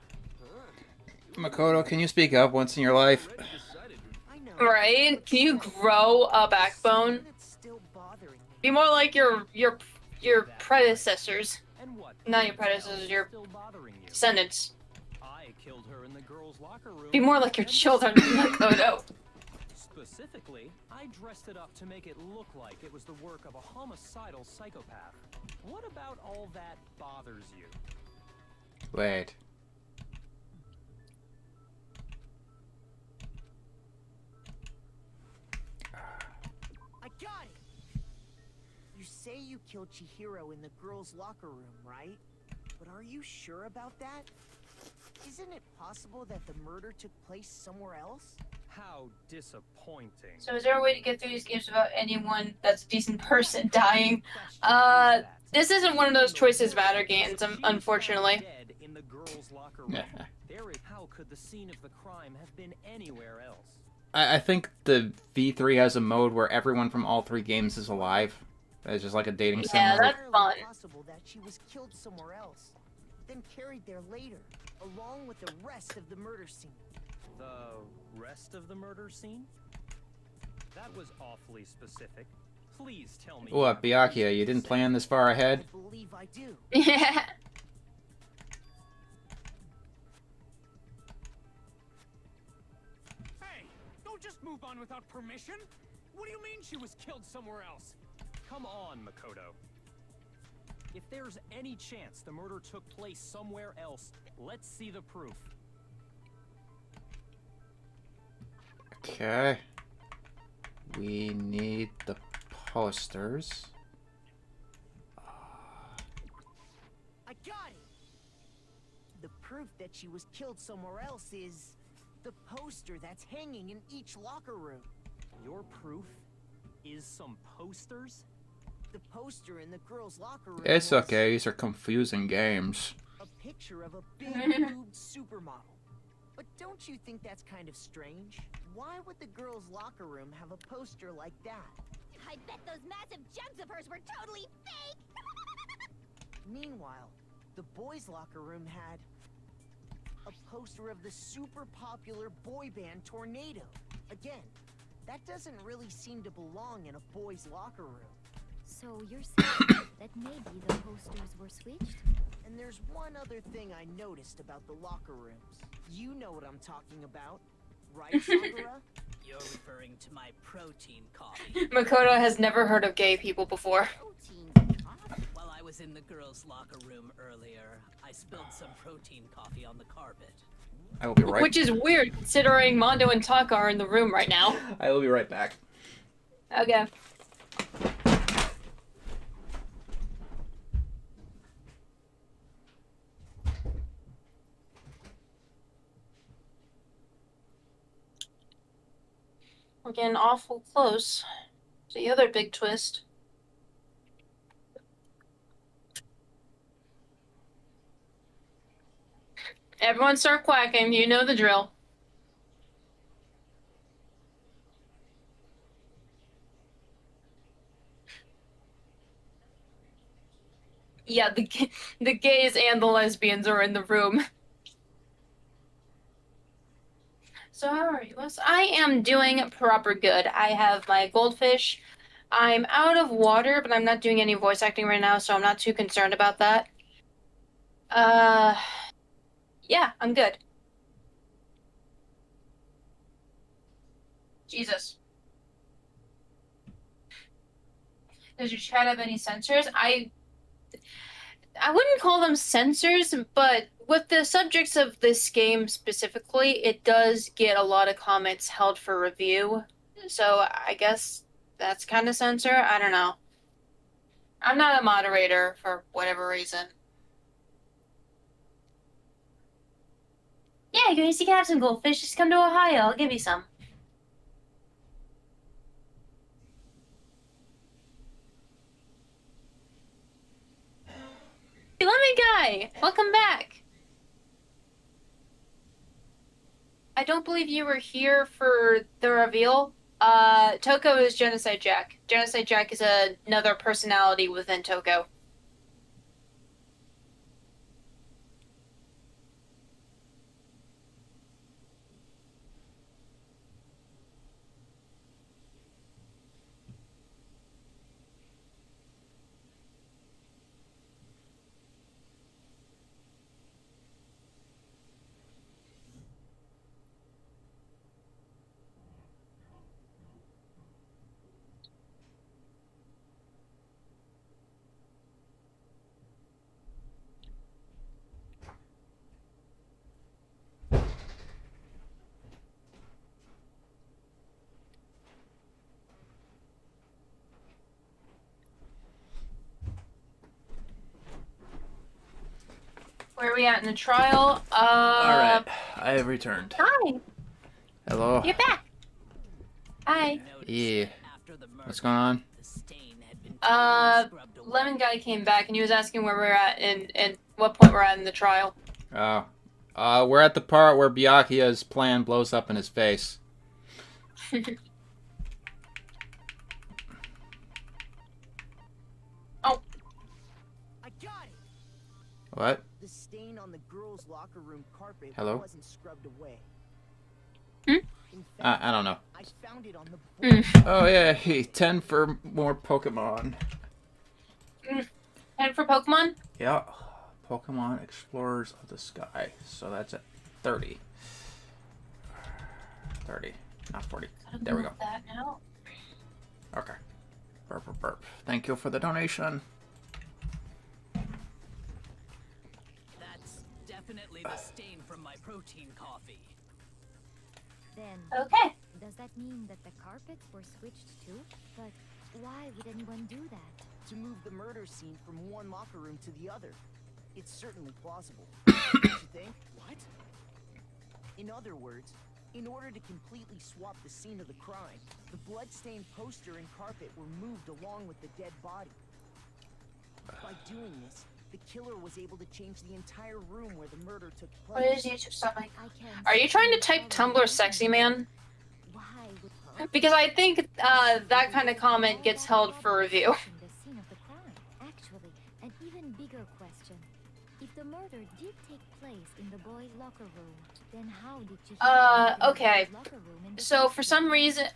Makoto, can you speak up once in your life? I know. Right? Can you grow a backbone? It's still bothering me. Be more like your predecessors. And what? Not your predecessors, your Still bothering you? descendants. I killed her in the girls' locker room. Be more like your children, Makoto. Specifically, I dressed it up to make it look like it was the work of a homicidal psychopath. What about all that bothers you? Wait. I got it! You say you killed Chihiro in the girls' locker room, right? But are you sure about that? Isn't it possible that the murder took place somewhere else? How disappointing. So is there a way to get through these games without anyone that's a decent person dying? This isn't one of those choices matter games, unfortunately. Dead in the girls' locker room. How could the scene of the crime have been anywhere else? I think the V3 has a mode where everyone from all 3 games is alive. It's just like a dating sim. Yeah, mode. that's fun. Possible that she was killed somewhere else, then carried there later, along with the rest of the murder scene. The rest of the murder scene? That was awfully specific. Please tell me. What, Byakuya, you didn't plan this far ahead? I believe I do. Yeah. Hey, don't just move on without permission. What do you mean she was killed somewhere else? Come on, Makoto. If there's any chance the murder took place somewhere else, let's see the proof. Okay. We need the posters. I got it! The proof that she was killed somewhere else is the poster that's hanging in each locker room. Your proof is some posters? The poster in the girls' locker room It's was okay, these are confusing games. a picture of a big boobed supermodel. But don't you think that's kind of strange? Why would the girls' locker room have a poster like that? I bet those massive jugs of hers were totally fake! Meanwhile, the boys' locker room had a poster of the super popular boy band Tornado. Again, that doesn't really seem to belong in a boys' locker room. So you're saying that maybe the posters were switched? And there's one other thing I noticed about the locker rooms. You know what I'm talking about, right, Sakura? You're referring to my protein coffee. Makoto has never heard of gay people before. While I was in the girls' locker room earlier, I spilled some protein coffee on the carpet. I will be right. Which is weird considering Mondo and Taka are in the room right now. I will be right back. Okay. We're getting awful close to the other big twist. Everyone start quacking, you know the drill. Yeah, the gays and the lesbians are in the room. So how are you, Wes? I am doing proper good. I have my goldfish. I'm out of water, but I'm not doing any voice acting right now, so I'm not too concerned about that. Yeah, I'm good. Jesus. Does your chat have any censors? I wouldn't call them censors, but with the subjects of this game specifically, it does get a lot of comments held for review. So I guess that's kind of censor. I don't know. I'm not a moderator for whatever reason. Yeah, Grace, you can have some goldfish. Just come to Ohio. I'll give you some. Hey, Lemon Guy! Welcome back! I don't believe you were here for the reveal. Toko is Genocide Jack. Genocide Jack is another personality within Toko. Where are we at in the trial? Alright, I have returned. Hi! Hello. You're back! Hi. Yeah. What's going on? Lemon Guy came back and he was asking where we're at and what point we're at in the trial. Oh. We're at the part where Byakuya's plan blows up in his face. Oh. I got it. What? The stain on the girls' locker room carpet Hello? wasn't scrubbed away. I don't know. I found it on the board. Oh yeah, hey, 10 for more Pokemon. 10 for Pokemon? Yeah. Pokemon Explorers of the Sky. So that's at 30. 30. Not 40. There we go. That now. Okay. Burp, burp, burp. Thank you for the donation. That's definitely the stain from my protein coffee. Then, Okay. does that mean that the carpets were switched too? But why would anyone do that? To move the murder scene from one locker room to the other. It's certainly plausible. Don't you think? What? In other words, in order to completely swap the scene of the crime, the blood-stained poster and carpet were moved along with the dead body. By doing this, the killer was able to change the entire room where the murder took place. What is YouTube stopping? Are you trying to type Tumblr sexy man? Because I think that kind of comment gets held for review. The scene of the crime. Actually, an even bigger question. If the murder did take place in the boys' locker room, then how did you Okay. So for some reason,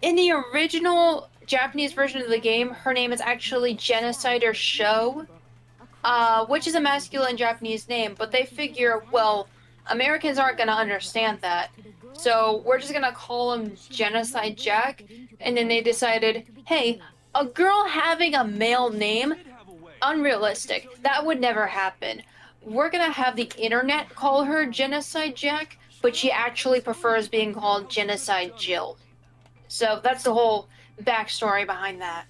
in the original Japanese version of the game, her name is actually Genocider Sho, which is a masculine Japanese name, but they figure, well, Americans aren't going to understand that. So we're just going to call him Genocide Jack, and then they decided, hey, a girl having a male name? Unrealistic. That would never happen. We're going to have the internet call her Genocide Jack, but she actually prefers being called Genocide Jill. So that's the whole backstory behind that.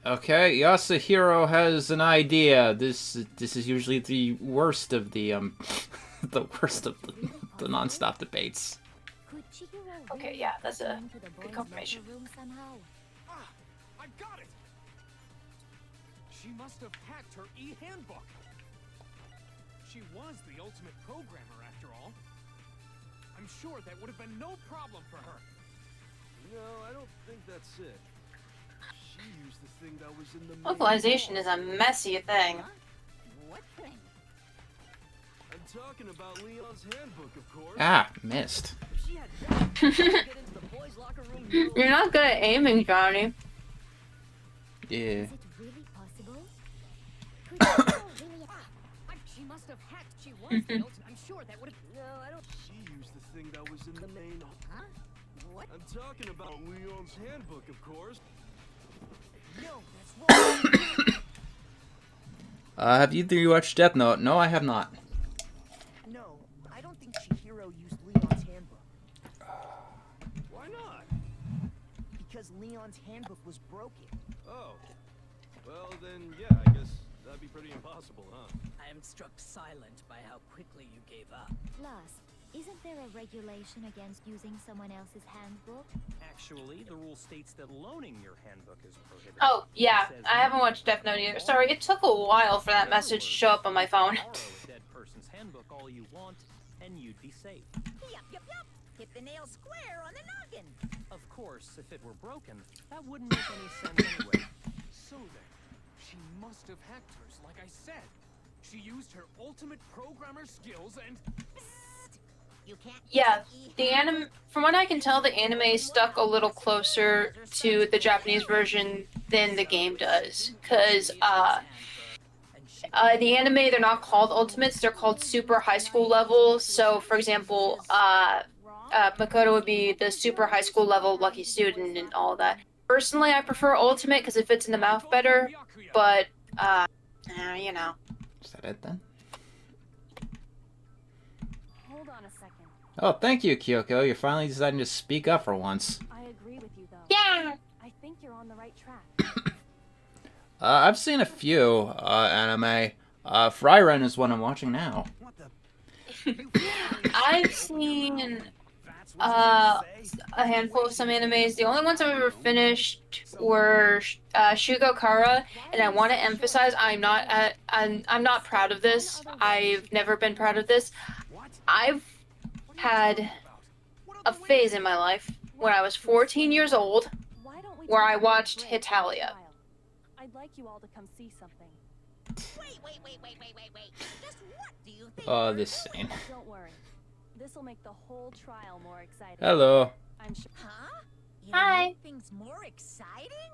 Okay, Yasuhiro has an idea. This is usually the worst of the the worst of the non-stop debates. Okay, yeah, that's a good confirmation. I got it! She must have hacked her e-handbook. She was the ultimate programmer, after all. I'm sure that would have been no problem for her. No, I don't think that's it. She used the thing that was in the Localization is a messy thing. What thing? I'm talking about Leon's handbook, of course. Ah, missed. You're not good at aiming, Johnny. Yeah. She must have hacked. She was the ultimate. I'm sure that would have. No, I don't. She used the thing that was in the main. Huh? What? I'm talking about Leon's handbook, of course. No, that's wrong. Have you watched Death Note? No, I have not. No, I don't think Chihiro used Leon's handbook. Why not? Because Leon's handbook was broken. Oh. Well, then, yeah, I guess that'd be pretty impossible, huh? I am struck silent by how quickly you gave up. Plus, isn't there a regulation against using someone else's handbook? Actually, the rule states that loaning your handbook is prohibited. Oh, yeah. It says I haven't watched Death Note either. Sorry, it took a while for that message to show up on my phone. Borrow a dead person's handbook all you want, and you'd be safe. Yup, yup, yup. Hit the nail square on the noggin. Of course, if it were broken, that wouldn't make any sense anyway. So then, she must have hacked hers, like I said. She used her ultimate programmer skills and... You can't Yeah, use the anime. From what I can tell, the anime stuck a little closer to the Japanese version than the game does, because the anime, they're not called ultimates; they're called super high school level. So, for example, Makoto would be the super high school level lucky student and all that. Personally, I prefer ultimate because it fits in the mouth better. But you know. Is that it then? Hold on a second. Oh, thank you, Kyoko. You're finally deciding to speak up for once. I agree with you, though. Yeah. I think you're on the right track. I've seen a few anime. Fryren is what I'm watching now. What the? I've seen a handful of some animes. The only ones I've ever finished were Shugo Kara, and I want to emphasize I'm not proud of this. I've never been proud of this. I've had a phase in my life when I was 14 years old Why don't we where take I a watched break for a Hitalia. while? I'd like you all to come see something. Wait. Just what do you think? Oh, this scene. Don't worry. This will make the whole trial more exciting. Hello. I'm sure. Huh? You Hi. make things more exciting?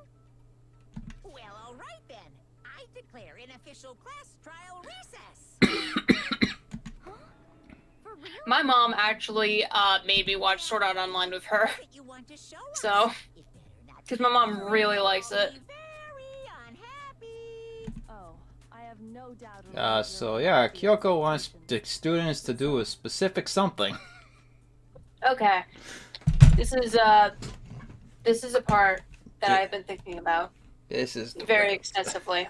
Well, all right then. I declare an official class trial recess. For real? My mom actually made me watch Sword Art Online with her. That you want to show us. So, If they're not because my mom really likes it. very unhappy. Oh, I have no doubt. So yeah, Kyoko wants the students to do a specific something. Okay. This is a part that I've been thinking about This is very extensively.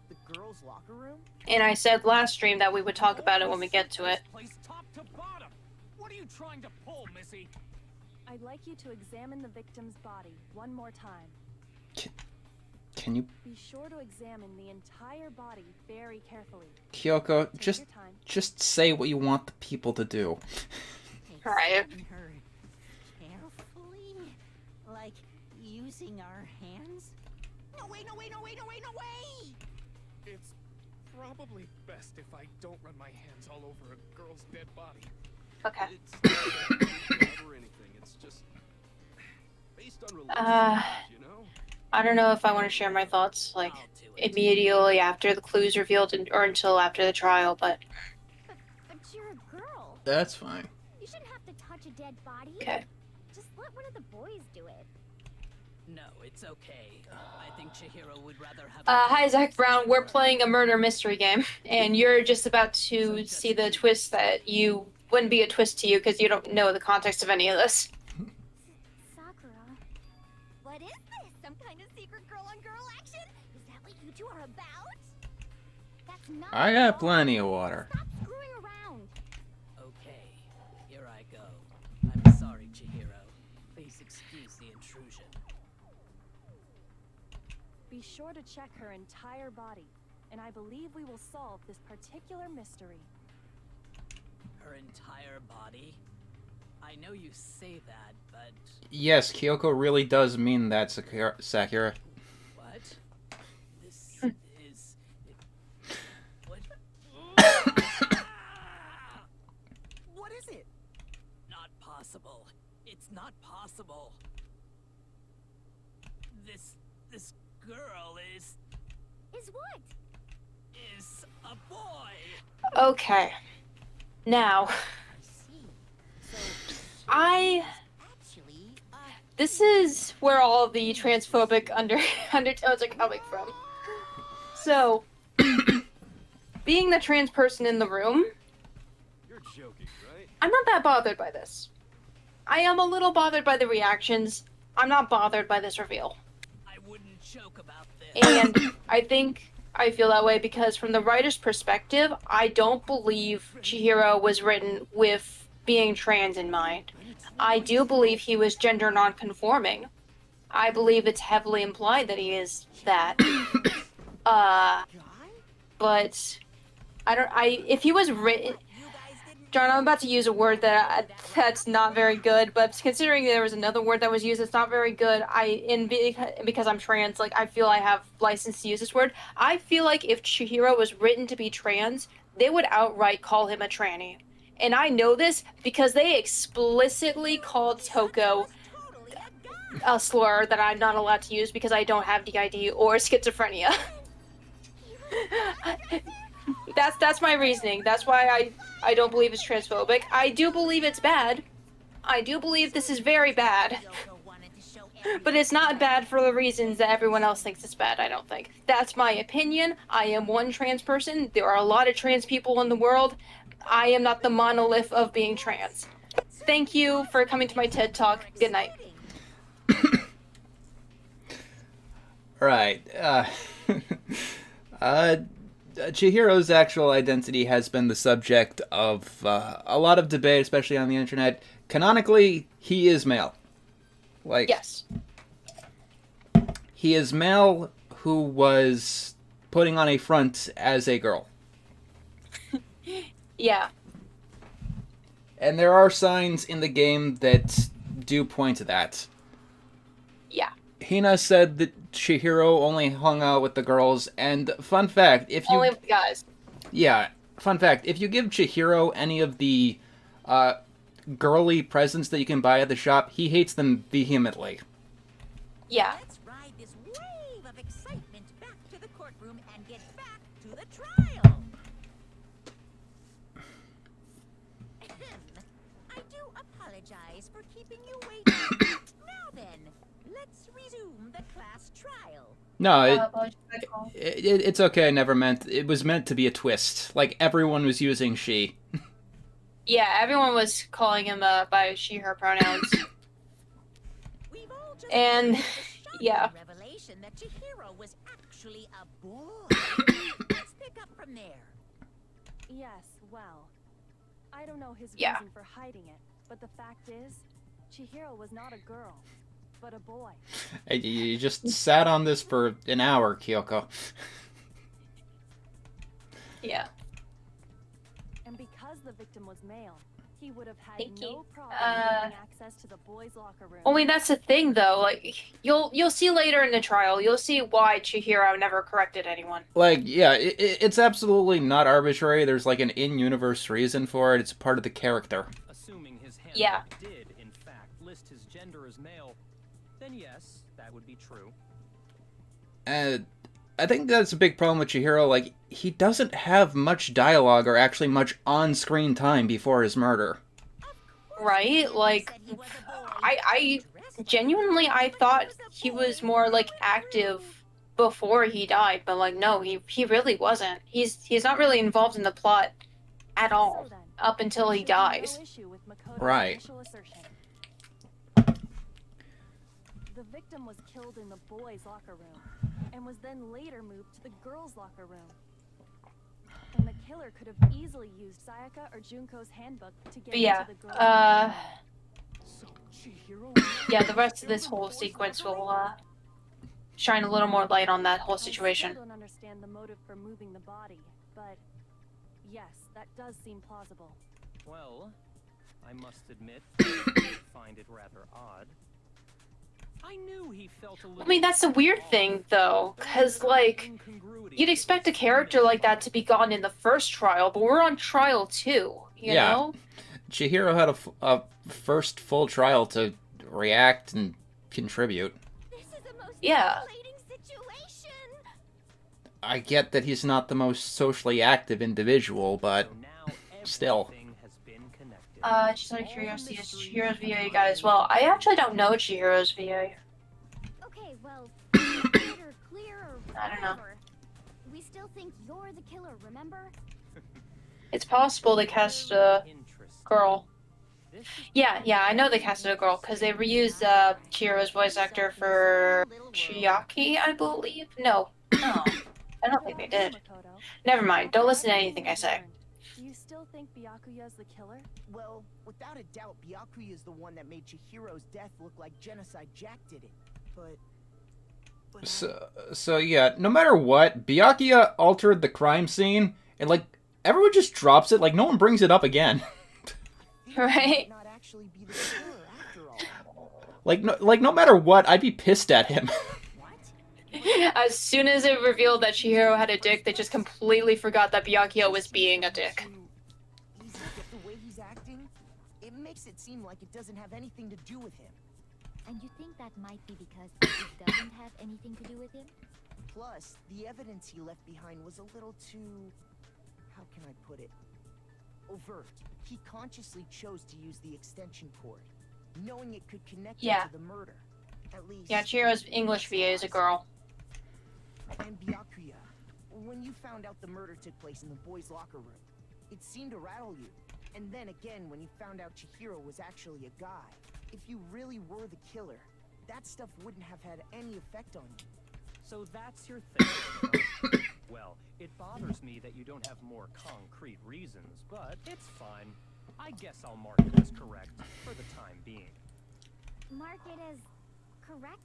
The girls' locker room? And I said last stream that we would talk about it when we get to it. Place top to bottom. What are you trying to pull, Missy? I'd like you to examine the victim's body one more time. Can you, Be sure to examine the entire body very carefully. Kyoko, Take just your time. say what you want the people to do. Right. Examine her carefully? Like using our hands? No way. It's probably best if I don't run my hands all over a girl's dead body. Okay. It's not or anything. It's just based on religion, you know? I don't know if I want to share my thoughts like immediately after the clues revealed or until after the trial, but But you're a girl. That's fine. You shouldn't have to touch a dead body. okay. Just let one of the boys do it. No, it's okay. I think Chihiro would rather have. Hi Zach Brown, we're playing a murder mystery game, and you're just about to see the twist that you wouldn't be a twist to you because you don't know the context of any of this. Sakura. What is this? Some kind of secret girl-on-girl action? Is that what you two are about? That's not I got plenty of water. Stop screwing around. Okay, here I go. I'm sorry, Chihiro. Please excuse the intrusion. Be sure to check her entire body, and I believe we will solve this particular mystery. Her entire body? I know you say that, but Yes, Kyoko really does mean that, Sakura. what? This is... What? What is it? Not possible. It's not possible. This girl is what? a boy. Okay. Now, I see. So I actually, this is where all of the transphobic undertones are coming from. So, being the trans person in the room, You're joking, right? I'm not that bothered by this. I am a little bothered by the reactions. I'm not bothered by this reveal. I wouldn't joke about this. And I think I feel that way because from the writer's perspective, I don't believe Chihiro was written with being trans in mind. I do believe he was gender non-conforming. I believe it's heavily implied that he is that. But if he was written, John, I'm about to use a word that's not very good, but considering there was another word that was used that's not very good, because I'm trans, like, I feel I have license to use this word. I feel like if Chihiro was written to be trans, they would outright call him a tranny. And I know this because they explicitly called Toko a slur that I'm not allowed to use because I don't have DID or schizophrenia. That's my reasoning. That's why I don't believe it's transphobic. I do believe it's bad. I do believe this is very bad. But it's not bad for the reasons that everyone else thinks it's bad, I don't think. That's my opinion. I am one trans person. There are a lot of trans people in the world. I am not the monolith of being trans. Thank you for coming to my TED Talk. Good night. Right. Chihiro's actual identity has been the subject of a lot of debate, especially on the internet. Canonically, he is male. Like, yes. He is male who was putting on a front as a girl. Yeah. And there are signs in the game that do point to that. Yeah. Hina said that Chihiro only hung out with the girls, and fun fact, if you... Only with the guys. Yeah, fun fact, if you give Chihiro any of the girly presents that you can buy at the shop, he hates them vehemently. Yeah. Let's ride this wave of excitement back to the courtroom and get back to the trial. I do apologize for keeping you waiting. Now then, let's resume the class trial. No, it's okay. It was meant to be a twist. Like, everyone was using she. Yeah, everyone was calling him by she, her pronouns. And, yeah. Revelation that Chihiro was actually a boy. Let's pick up from there. Yes, well, I don't know his Yeah. reason for hiding it, but the fact is, Chihiro was not a girl, but a boy. Hey, you just sat on this for an hour, Kyoko. Yeah. And because the victim was male, he would have had Thank no you. problem getting access to the boys' locker room. I mean, that's the thing, though. Like, you'll see later in the trial. You'll see why Chihiro never corrected anyone. Like, yeah, it's absolutely not arbitrary. There's, like, an in-universe reason for it. It's part of the character. Assuming his handbook Yeah. did, in fact, list his gender as male, then yes, that would be true. And I think that's a big problem with Chihiro. Like, he doesn't have much dialogue or actually much on-screen time before his murder. Right? Like, I genuinely, I thought he was more, like, active before he died, but, like, no, he really wasn't. He's not really involved in the plot at all, up until he dies. Right. The victim was killed in the boys' locker room, and was then later moved to the girls' locker room. And the killer could have easily used Sayaka or Junko's handbook to get But yeah, into the girls' yeah, the rest of this whole sequence will, shine a little more light on that whole situation. I still don't understand the motive for moving the body, but yes, that does seem plausible. Well, I must admit, I find it rather odd. I knew he felt a little... I mean, that's the weird thing, though, because, like, you'd expect a character like that to be gone in the first trial, but we're on trial 2, you know? Chihiro had a first full trial to react and contribute. Yeah. I get that he's not the most socially active individual, but still. Everything has has been connected. Just out of curiosity, is Chihiro's VA you got as well? I actually don't know Chihiro's VA. Okay, well, clear or I don't know. whatever. We still think you're the killer, remember? It's possible they cast a girl. Yeah, I know they casted a girl because they reused Chihiro's voice actor for Chiaki, I believe. No, I don't think they did. Never mind. Don't listen to anything I say. Do you still think Byakuya's the killer? Well, without a doubt, Byakuya is the one that made Chihiro's death look like Genocide Jack did it. But So yeah, no matter what, Byakuya altered the crime scene, and like everyone just drops it, like no one brings it up again. Right? not actually be the killer after all. like no matter what, I'd be pissed at him. As soon as it revealed that Chihiro had a dick, they just completely forgot that Byakuya was being a dick. The way he's acting, it makes it seem like it doesn't have anything to do with him. And you think that might be because it doesn't have anything to do with him? Plus, the evidence he left behind was a little too... how can I put it? Overt. He consciously chose to use the extension cord, knowing it could connect him to the murder. At least... Yeah, Chihiro's English VA is a girl. And Byakuya, when you found out the murder took place in the boys' locker room, it seemed to rattle you. And then again, when you found out Chihiro was actually a guy, if you really were the killer, that stuff wouldn't have had any effect on you. So that's your thing. Well, it bothers me that you don't have more concrete reasons, but it's fine. I guess I'll mark it as correct for the time being. Mark it as correct?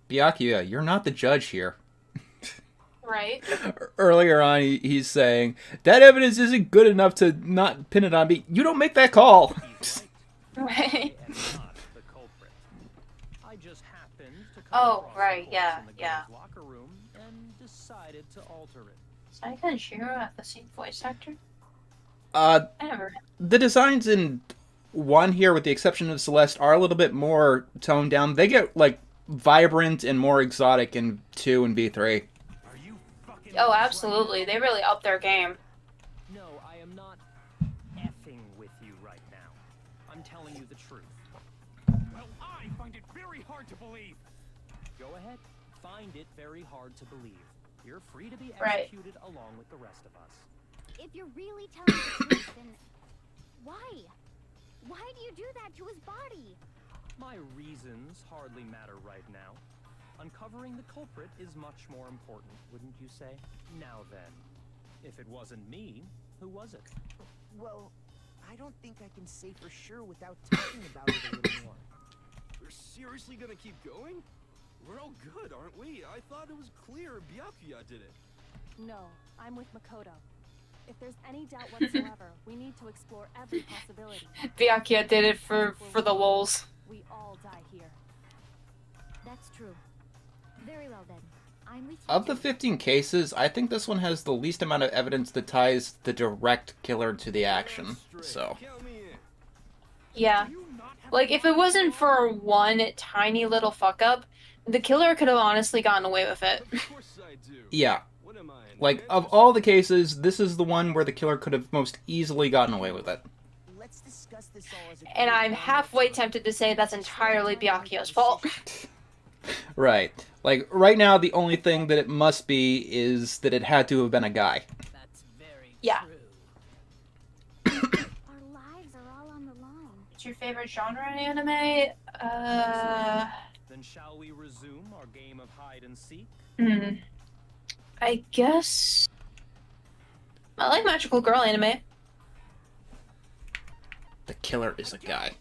Byakuya, you're not the judge here. Right. Earlier on, he's saying, that evidence isn't good enough to not pin it on me. You don't make that call. Right. I just happened to Oh, right, yeah. locker room and decided to alter it. Saika and Chihiro have the same voice actor? I never. The designs in 1 here, with the exception of Celeste, are a little bit more toned down. They get, like, vibrant and more exotic in 2 and V3. Oh, absolutely. They really upped their game. No, I am not effing with you right now. I'm telling you the truth. Well, I find it very hard to believe. Go ahead. Find it very hard to believe. You're free to be Right. executed along with the rest of us. If you're really telling the truth, then why? Why do you do that to his body? My reasons hardly matter right now. Uncovering the culprit is much more important, wouldn't you say? Now then, if it wasn't me, who was it? Well, I don't think I can say for sure without talking about it a little more. We're seriously gonna keep going? We're all good, aren't we? I thought it was clear Byakuya did it. No, I'm with Makoto. If there's any doubt whatsoever, we need to explore every possibility. Byakuya did it for the lulz. We all die here. That's true. Very well then. I'm with you. Of the 15 cases, I think this one has the least amount of evidence that ties the direct killer to the action. So, Yeah. Like, if it wasn't for one tiny little fuck up, the killer could have honestly gotten away with it. yeah. Like, of all the cases, this is the one where the killer could have most easily gotten away with it. And I'm halfway tempted to say that's entirely Byakuya's fault. Right. Like, right now, the only thing that it must be is that it had to have been a guy. Yeah. Our lives are all on the line. What's your favorite genre in anime? Then shall we resume our game of hide and seek? I guess... I like magical girl anime. The killer is a guy.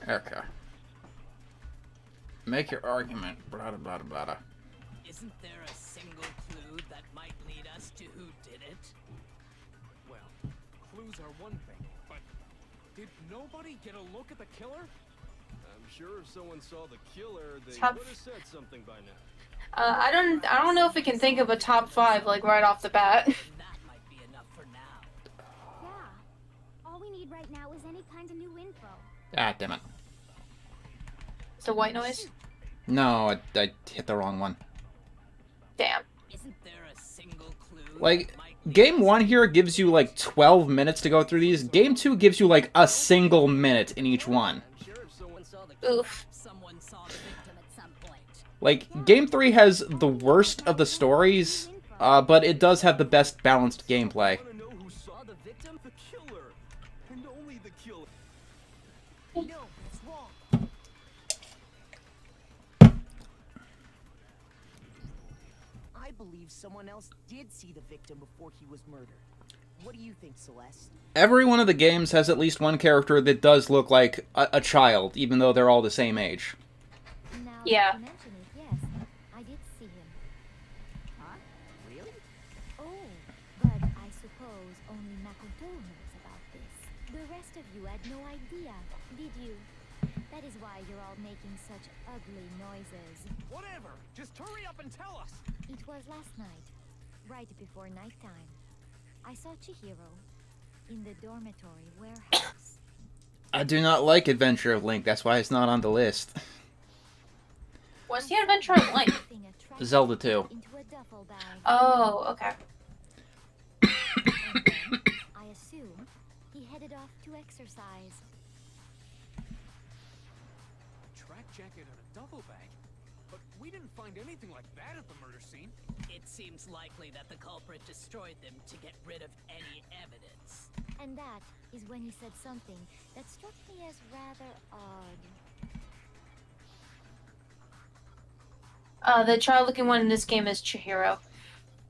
Okay. Make your argument, blah blah blah blah. Isn't there a single clue that might lead us to who did it? Well, clues are one thing, but did nobody get a look at the killer? I'm sure if someone saw the killer, they Top- would have said something by now. I don't know if we can think of a top 5, like, right off the bat. That might be enough for now. Yeah. All we need right now is any kind of new info. Ah, damn it. to white noise? No, I hit the wrong one. Damn. Isn't there a single clue? Like, game 1 here gives you like 12 minutes to go through these. Game 2 gives you like a single minute in each one. Oof. Someone saw the victim at some point. Like, game 3 has the worst of the stories, but it does have the best balanced gameplay. Want to know who saw the victim? The killer, and only the killer. No, that's wrong. I believe someone else did see the victim before he was murdered. What do you think, Celeste? Every one of the games has at least one character that does look like a child, even though they're all the same age. Now Yeah. that you mention it, yes, I did see him. Huh? Really? Oh, but I suppose only Makoto knows about this. The rest of you had no idea, did you? That is why you're all making such ugly noises. Whatever. Just hurry up and tell us. It was last night, right before nighttime. I saw Chihiro in the dormitory warehouse. I do not like Adventure of Link, that's why it's not on the list. What's the Adventure of Link? Stuffing a trash Zelda bag 2. into a duffel bag. Oh, okay. And then, I assume, he headed off to exercise. A track jacket and a duffel bag. But we didn't find anything like that at the murder scene. It seems likely that the culprit destroyed them to get rid of any evidence. And that is when he said something that struck me as rather odd. The child-looking one in this game is Chihiro.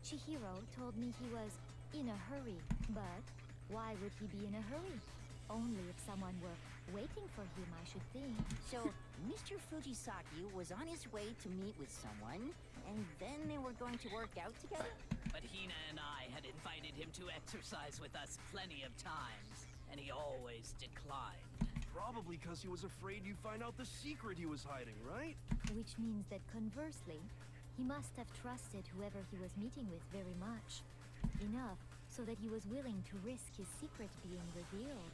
Chihiro told me he was in a hurry, but why would he be in a hurry? Only if someone were waiting for him, I should think. So, Mr. Fujisaki was on his way to meet with someone, and then they were going to work out together? But Hina and I had invited him to exercise with us plenty of times, and he always declined. Probably because he was afraid you'd find out the secret he was hiding, right? Which means that conversely, he must have trusted whoever he was meeting with very much. Enough so that he was willing to risk his secret being revealed.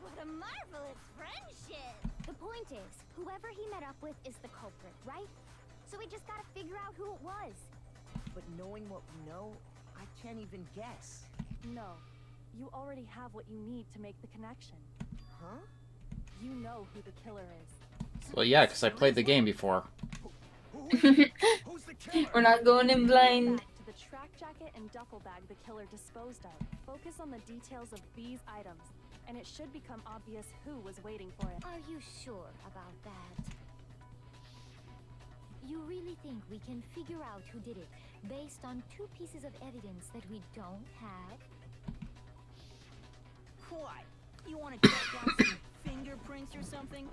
What a marvelous friendship! The point is, whoever he met up with is the culprit, right? So we just gotta figure out who it was. But knowing what we know, I can't even guess. No. You already have what you need to make the connection. Huh? You know who the killer is. Well, yeah, because I played the game before. Who's the killer? We're not going in blind. Back to the track jacket and duffel bag the killer disposed of. Focus on the details of these items, and it should become obvious who was waiting for it. Are you sure about that? You really think we can figure out who did it based on two pieces of evidence that we don't have? What? You want to track down some fingerprints or something?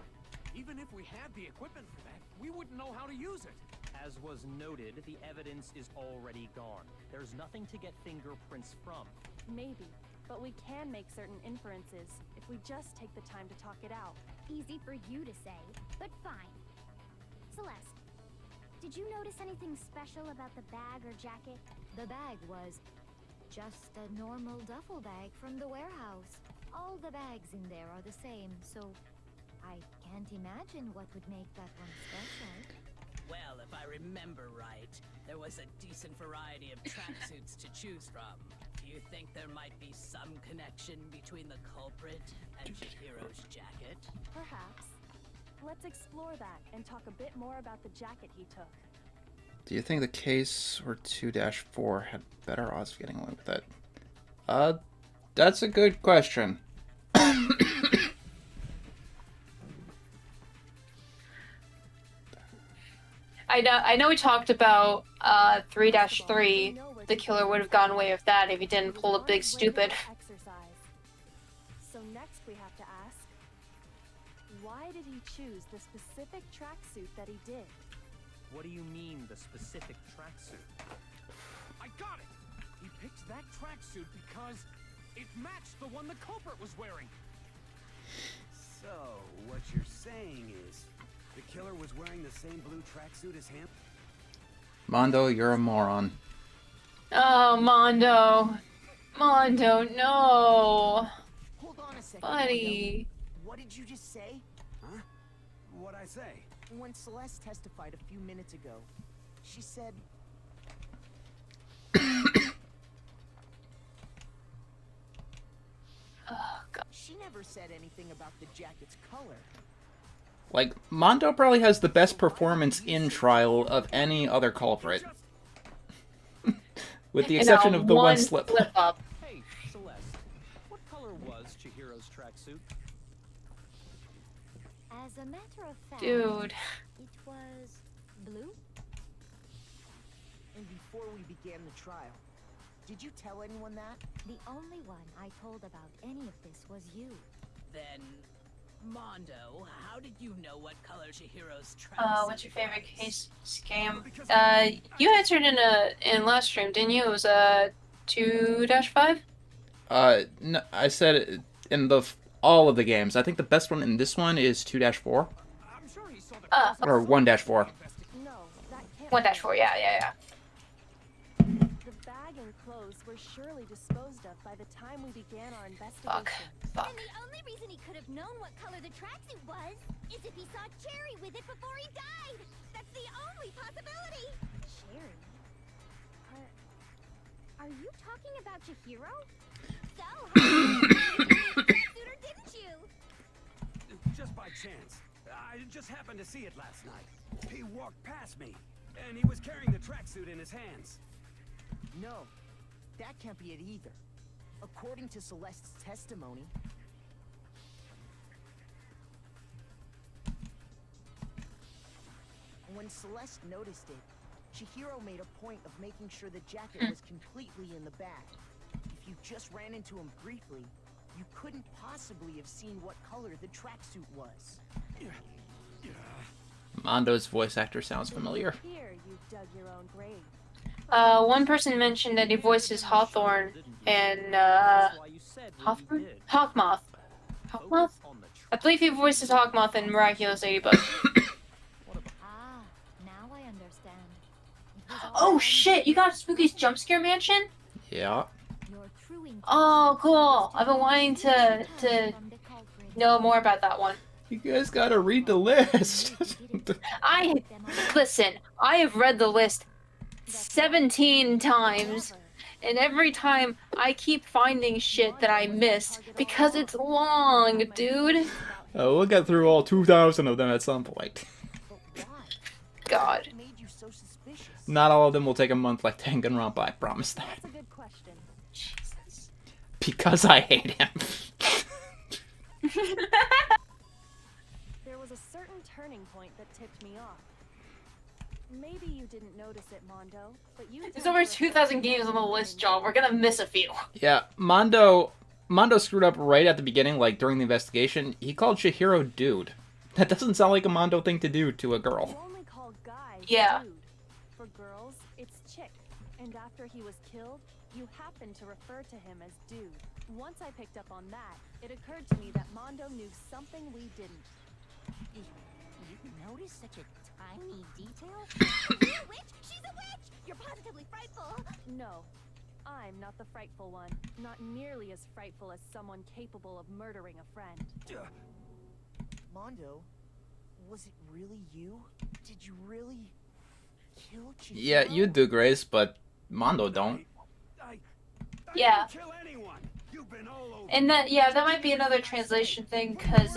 Even if we had the equipment for that, we wouldn't know how to use it. As was noted, the evidence is already gone. There's nothing to get fingerprints from. Maybe, but we can make certain inferences if we just take the time to talk it out. Easy for you to say, but fine. Celeste, did you notice anything special about the bag or jacket? The bag was just a normal duffel bag from the warehouse. All the bags in there are the same, so I can't imagine what would make that one special. Well, if I remember right, there was a decent variety of tracksuits to choose from. Do you think there might be some connection between the culprit and Chihiro's jacket? Perhaps. Let's explore that and talk a bit more about the jacket he took. Do you think the case or 2-4 had better odds of getting away with it? That's a good question. I know we talked about 3-3. The killer would have gone away with that if he didn't pull a big stupid. Exercise. So next we have to ask, why did he choose the specific tracksuit that he did? What do you mean, the specific tracksuit? I got it! He picked that tracksuit because it matched the one the culprit was wearing. So, what you're saying is, the killer was wearing the same blue tracksuit as him? Mondo, you're a moron. Oh, Mondo. Mondo, no. Hold on a second, Buddy. Mondo. What did you just say? Huh? what I say. When Celeste testified a few minutes ago, she said... Oh, God. She never said anything about the jacket's color. Like, Mondo probably has the best performance in trial of any other culprit. With the exception of the one slip. Up. Hey, Celeste, what color was Chihiro's tracksuit? As a matter of fact, Dude. it was blue. And before we began the trial, did you tell anyone that? The only one I told about any of this was you. Then, Mondo, how did you know what color Chihiro's tracksuit What's your favorite was? case scam? You answered in last stream, didn't you? It was 2-5. No, I said it in all of the games. I think the best one in this one is 2-4. I'm sure he saw the Or 1-4. No, that can't 1-4. Yeah. The bag and clothes were surely disposed of by the time we began our investigation. Fuck. And the only reason he could have known what color the tracksuit was is if he saw Cherry with it before he died. That's the only possibility. Cherry. Are you talking about Chihiro? So, how did you tracksuit or didn't you? Just by chance. I just happened to see it last night. He walked past me, and he was carrying the tracksuit in his hands. No, that can't be it either. According to Celeste's testimony, when Celeste noticed it, Chihiro made a point of making sure the jacket was completely in the bag. If you just ran into him briefly, you couldn't possibly have seen what color the tracksuit was. Mondo's voice actor sounds familiar. Here you dug your own grave. One person mentioned that he voices Hawthorne and Hawthorne? Hawkmoth. Hawkmoth? I believe he voices Hawkmoth in Miraculous Ladybug. Ah, now I understand. Oh shit! You got Spooky's Jump Scare Mansion? Yeah. Your true intention Oh, cool. I've been wanting to from the culprit. know more about that one. You guys gotta read the list. Listen, I have read the list 17 times, and every time I keep finding shit that I missed because it's long, dude. We'll get through all 2,000 of them at some point. But why? God. What made you so suspicious? Not all of them will take a month like Danganronpa, I promise that. That's a good question. Jesus. Because I hate him. There was a certain turning point that tipped me off. Maybe you didn't notice it, Mondo, but you There's did over for a 2,000 second games on the when list, you John. We're gonna miss a few. Yeah, Mondo screwed up right at the beginning, like during the investigation. He called Chihiro dude. That doesn't sound like a Mondo thing to do to a You girl. only call guys Yeah. dude. For girls, it's chick. And after he was killed, you happened to refer to him as dude. Once I picked up on that, it occurred to me that Mondo knew something we didn't. You notice such a tiny detail? You're a witch! She's a witch! You're positively frightful! No, I'm not the frightful one. Not nearly as frightful as someone capable of murdering a friend. Mondo, was it really you? Did you really kill Chihiro? Yeah, you do, Grace, but Mondo don't. I Yeah. didn't kill anyone. You've been all over. And that, yeah, that might be another translation thing, because,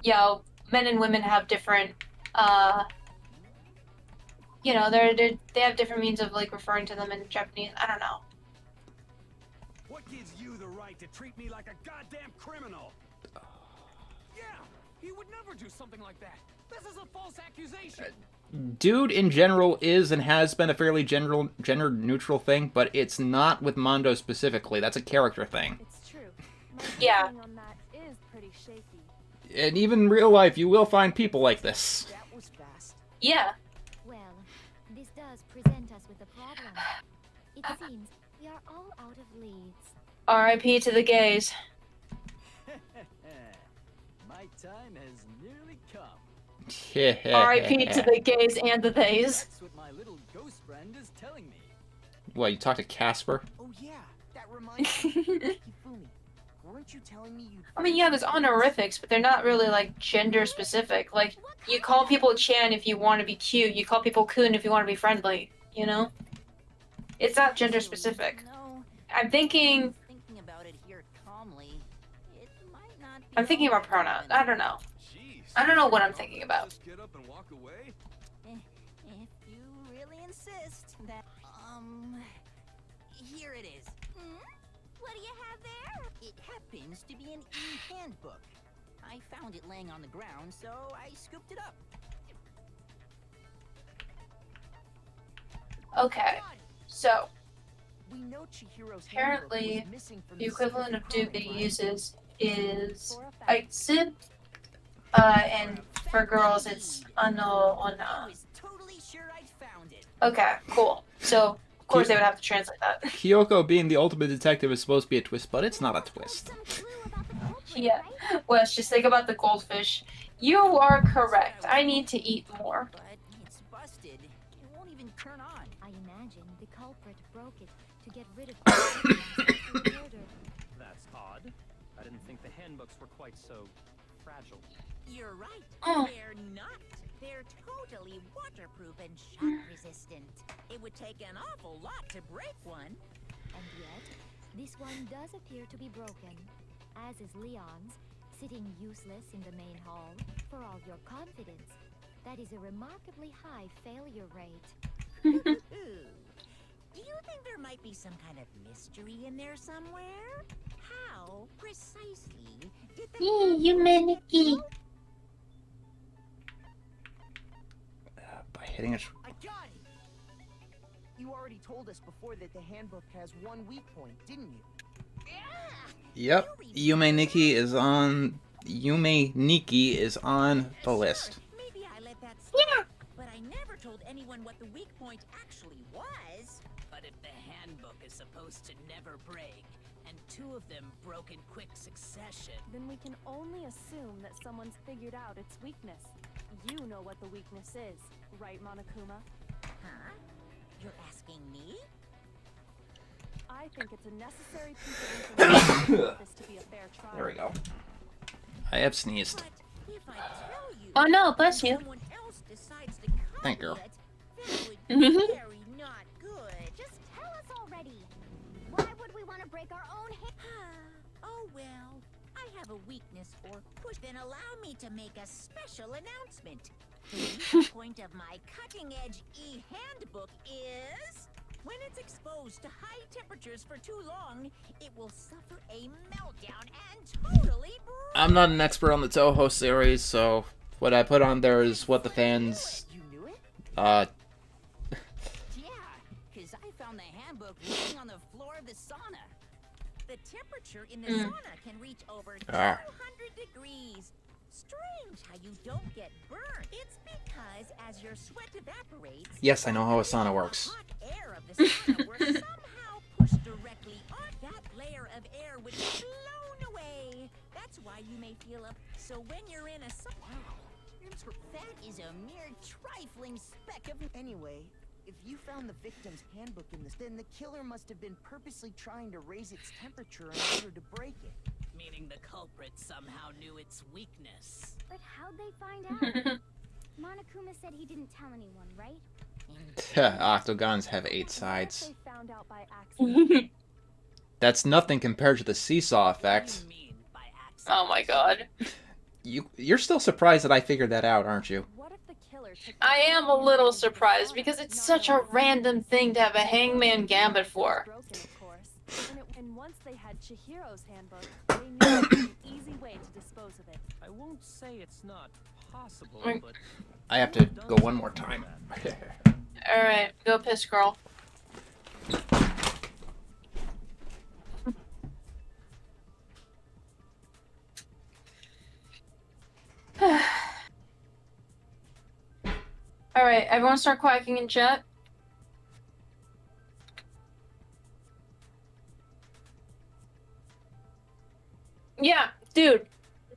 you know, men and women have different, you know, they have different means of, like, referring to them in Japanese. I don't know. What gives you the right to treat me like a goddamn criminal? Yeah, he would never do something like that. This is a false accusation. Dude in general is and has been a fairly gender neutral thing, but it's not with Mondo specifically. That's a character thing. It's true. My Yeah. feeling on that is pretty shaky. And even in real life, you will find people like this. That was fast. Yeah. Well, this does present us with a problem. It seems we are all out of leads. R.I.P. to the gays. My time has nearly come. R.I.P. to the gays and the theys. That's what my little ghost friend is telling me. What, you talked to Casper? Oh yeah, that reminds me. Hifumi, weren't weren't you telling me you? I mean, yeah, there's honorifics, but they're not really like gender specific. Like, you call people Chan if you want to be cute. You call people Kun if you want to be friendly. You know, it's not gender specific. No, I'm thinking. thinking about it here calmly. It might not be I'm thinking all about pronouns. relevant. I don't know. Jeez. I don't know what I'm thinking about. Just get up and walk away. If you really insist, that here it is. What do you have there? It happens to be an e-handbook. I found it laying on the ground, so I scooped it up. Okay, so We know Chihiro's apparently handbook was missing from the the equivalent of secret dupe that he code, uses is For a fact. Aitsu, and for girls it's Ano I Ona. was totally sure I'd found it. Okay, cool. So of course they would have to translate that. Kyoko being the ultimate detective is supposed to be a twist, but it's not a twist. Some clue about the culprit, Yeah. right? Wes, just think about the goldfish. You are correct. I need to eat more. But it's busted. It won't even turn on. I imagine the culprit broke it to get rid of the victims after murder. That's odd. I didn't think the handbooks were quite so fragile. You're right. Oh. They're not. They're totally waterproof and shock resistant. It would take an awful lot to break one. And yet, this one does appear to be broken, as is Leon's, sitting useless in the main hall. For all your confidence, that is a remarkably high failure rate. Ooh. Do you think there might be some kind of mystery in there somewhere? How precisely did the Humanity. By hitting it. I got it. You already told us before that the handbook has one weak point, didn't you? Yep. Yume Nikki is on the list. Maybe I let that slide. But I never told anyone what the weak point actually was. But if the handbook is supposed to never break, and two of them broke in quick succession, Then we can only assume that someone's figured out its weakness. You know what the weakness is, right, Monokuma? Huh? You're asking me? I think it's a necessary piece of information for this to be a fair trial. There we go. I have sneezed. But if I tell you, Oh no, bless you. someone else decides to copy Thank you. it, that would be very not good. Just tell us already. Why would we want to break our own hand? Oh well, I have a weakness for push. Then allow me to make a special announcement. The weak point of my cutting-edge e-handbook is when it's exposed to high temperatures for too long, it will suffer a meltdown and totally break. I'm not an expert on the Toho series, so what I put on there is what the fans You knew it? Yeah, because I found the handbook laying on the floor of the sauna. The temperature in the sauna can reach over 200 Ah. degrees. Strange how you don't get burned. It's because as your sweat evaporates, Yes, I know how a sauna works. the hot air of the sauna were somehow pushed directly on that layer of air would be blown away. That's why you may feel up. So when you're in a sauna, That is a mere trifling speck of. Anyway, if you found the victim's handbook in this, then the killer must have been purposely trying to raise its temperature in order to break it. meaning the culprit somehow knew its weakness. But how'd they find out? Monokuma said he didn't tell anyone, right? Octagons have 8 What if sides. they found out by accident? That's nothing compared to the seesaw What effect. do you mean by accident? Oh my god. You're still surprised that I figured that out, aren't you? What if the killer took I the am a handbook little into the surprised sauna, because it's not such a knowing random thing to have a hangman gambit for. Broken, of course. And once they had Chihiro's handbook, they knew there was an easy way to dispose of it. I won't say it's not possible, Mm. but I have to go one more time. Alright, go piss, girl. Alright, everyone start quacking in chat. Yeah, dude.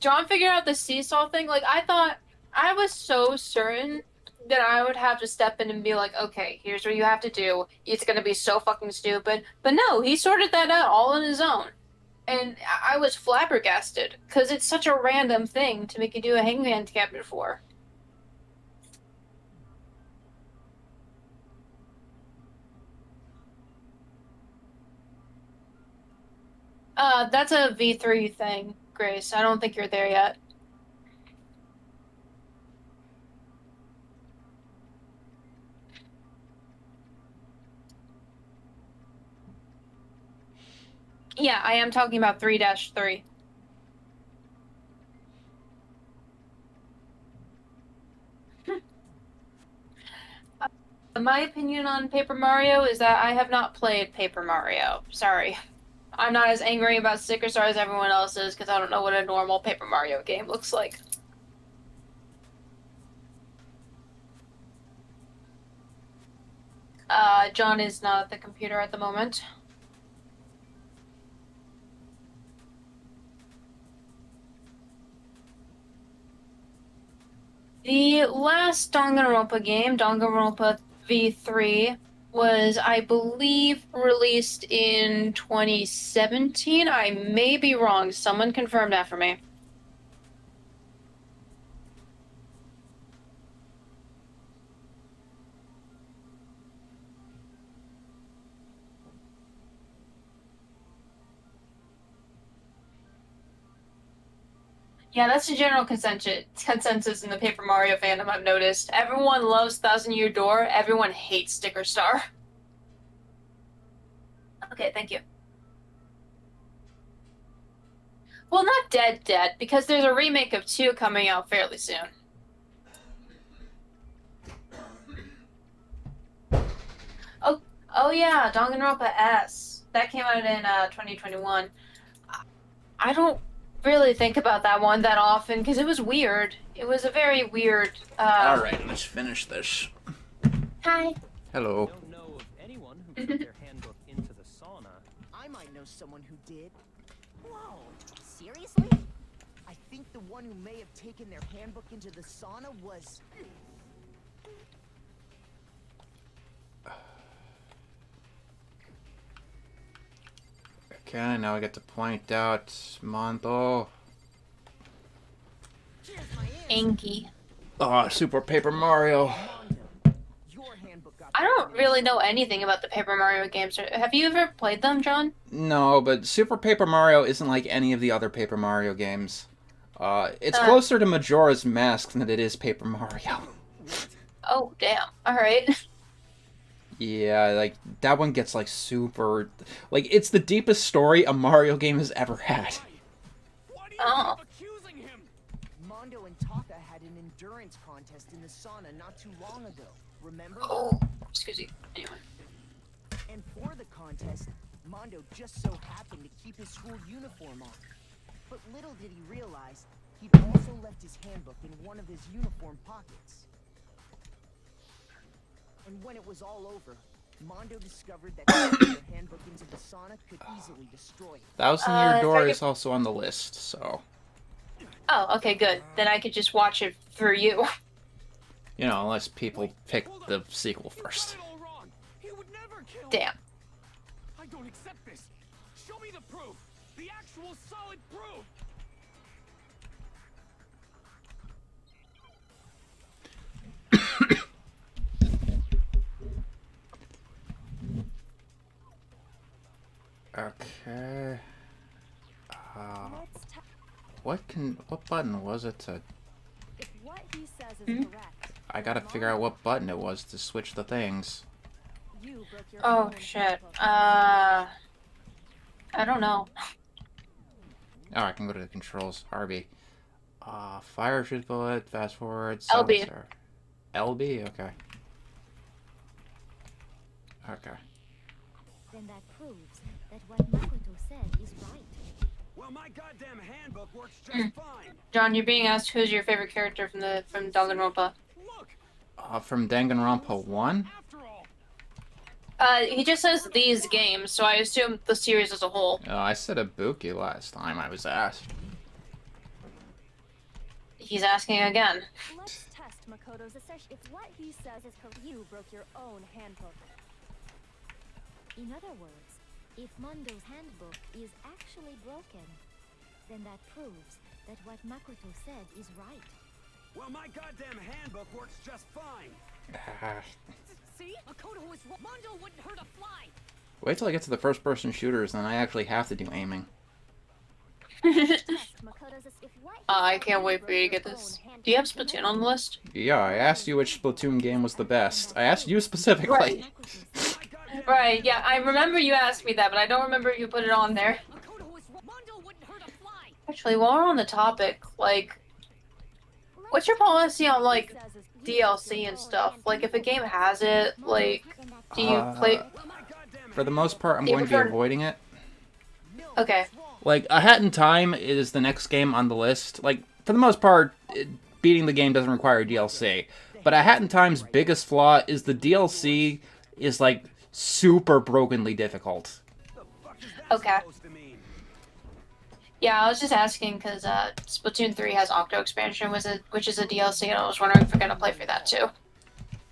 John figured out the seesaw thing. Like, I was so certain that I would have to step in and be like, okay, here's what you have to do. It's gonna be so fucking stupid. But no, he sorted that out all on his own. And I was flabbergasted, because it's such a random thing to make you do a hangman cabinet for. That's a V3 thing, Grace. I don't think you're there yet. Yeah, I am talking about 3-3. My opinion on Paper Mario is that I have not played Paper Mario. Sorry. I'm not as angry about Sticker Star as everyone else is because I don't know what a normal Paper Mario game looks like. John is not at the computer at the moment. The last Danganronpa game, Danganronpa V3, was, I believe, released in 2017. I may be wrong. Someone confirm that for me. Yeah, that's the general consensus in the Paper Mario fandom, I've noticed. Everyone loves Thousand Year Door, everyone hates Sticker Star. Okay, thank you. Well, not dead, because there's a remake of 2 coming out fairly soon. Oh yeah, Danganronpa S. That came out in 2021. I don't really think about that one that often because it was weird. It was a very weird. Alright, let's finish this. Hi. Hello. I don't know of anyone who put their handbook into the sauna. I might know someone who did. Whoa, seriously? I think the one who may have taken their handbook into the sauna was... Okay, now I get to point out Mondo. Anki. Oh, Super Paper Mario. I don't really know anything about the Paper Mario games. Have you ever played them, John? No, but Super Paper Mario isn't like any of the other Paper Mario games. It's closer to Majora's Mask than it is Paper Mario. Oh, damn. Alright. Yeah, like, that one gets, like, super... Like, it's the deepest story a Mario game has ever had. Oh. Mondo and Taka had an endurance contest in the sauna not too long ago. Remember? Oh, excuse me. Anyway. And for the contest, Mondo just so happened to keep his school uniform on. But little did he realize, he'd also left his handbook in one of his uniform pockets. And when it was all over, Mondo discovered that taking the handbook into the sauna could easily destroy it. Thousand Year Door is also on the list, so... Oh, okay, good. Then I could just watch it for you. You know, unless people pick the sequel first. Damn. I don't accept this. Show me the proof. The actual solid proof. Okay. What button was it to... If what he says is correct, I gotta figure out what button it was to switch the things. you broke your Oh, own shit. handbook. I don't know. Oh, I can go to the controls. RB. Fire, shoot bullet, fast forward, LB. silencer. LB? Okay. Okay. Then that proves that what Makoto said is right. Well, my goddamn handbook works just fine. John, you're being asked who's your favorite character from Danganronpa. From Danganronpa 1? He just says these games, so I assume the series as a whole. Oh, I said Ibuki last time I was asked. He's asking again. Let's test Makoto's assertion. If what he says is correct, you broke your own handbook. In other words, If Mondo's handbook is actually broken, then that proves that what Makoto said is right. Well, my goddamn handbook works just fine. See? Makoto was wrong. Mondo wouldn't hurt a fly. Wait till I get to the first-person shooters, then I actually have to do aiming. I can't wait for you to get this. Do you have Splatoon on the list? Yeah, I asked you which Splatoon game was the best. I asked you specifically. Right, yeah, I remember you asked me that, but I don't remember if you put it on there. Actually, while we're on the topic, like, what's your policy on, like, DLC and stuff? Like, if a game has it, like, do you play... For the most part, I'm going to be avoiding it. Okay. Like, A Hat in Time is the next game on the list. Like, for the most part, beating the game doesn't require DLC. But A Hat in Time's biggest flaw is the DLC is, like, super brokenly difficult. Okay. Yeah, I was just asking because Splatoon 3 has Octo expansion, which is a DLC, and I was wondering if we're gonna play for that too.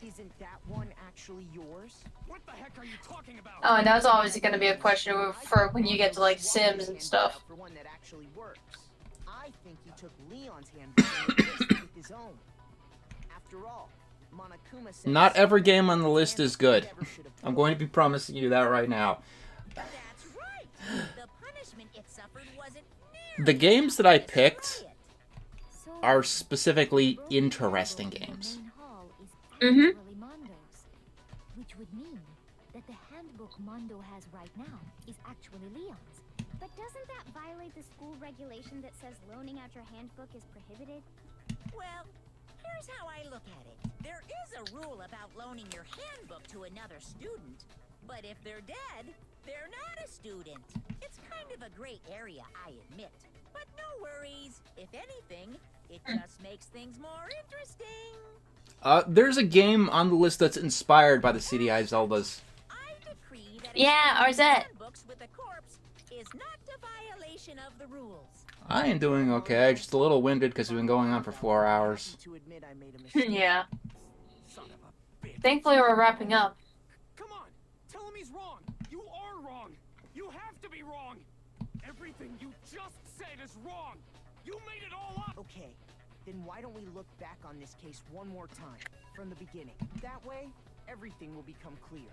Isn't that one actually yours? What the heck are you talking about? Oh, and that's always gonna be a question for when you get to like Sims and stuff. For one that actually works. I think he took Leon's handbook and replaced it with his own. After all, Monokuma said Not every game on the list is good. I'm going to be promising you that right now. That's right. The punishment it suffered wasn't The games that I picked are specifically interesting games. Which would mean that the handbook Mondo has right now is actually Leon's. But doesn't that violate the school regulation that says loaning out your handbook is prohibited? Well, here's how I look at it. There is a rule about loaning your handbook to another student, but if they're dead, they're not a student. It's kind of a gray area, I admit. But no worries. If anything, it just makes things more interesting. There's a game on the list that's inspired by the CDI Zeldas. Yeah, Arzette. Books with a corpse is not a violation of the rules. I am doing okay, just a little winded because we've been going on for 4 hours. Yeah. Thankfully, we're wrapping up. Come on, tell him he's wrong. You are wrong. You have to be wrong. Everything you just said is wrong. You made it all up. Okay, then why don't we look back on this case one more time, from the beginning. That way, everything will become clear.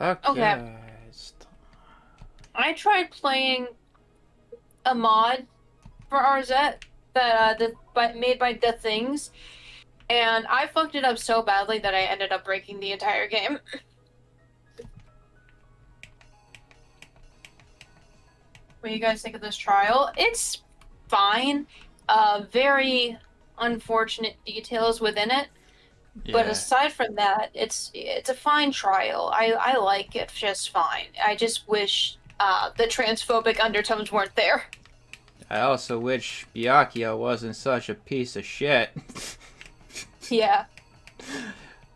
Okay. I tried playing a mod for Arzette that made by The Things, and I fucked it up so badly that I ended up breaking the entire game. What do you guys think of this trial? It's fine. Very unfortunate details within it. Yeah. But aside from that, it's a fine trial. I like it just fine. I just wish the transphobic undertones weren't there. I also wish Byakuya wasn't such a piece of shit. Yeah.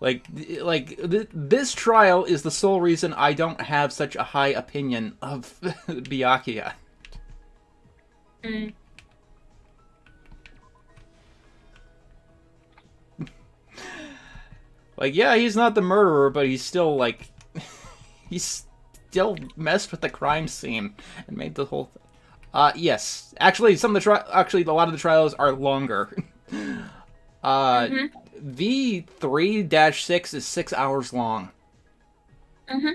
This trial is the sole reason I don't have such a high opinion of Byakuya. Mm. Like, yeah, he's not the murderer, but he's still, like... he's still messed with the crime scene and made the whole thing. Yes. Actually, a lot of the trials are longer. V3-6 is 6 hours long. Mm-hmm.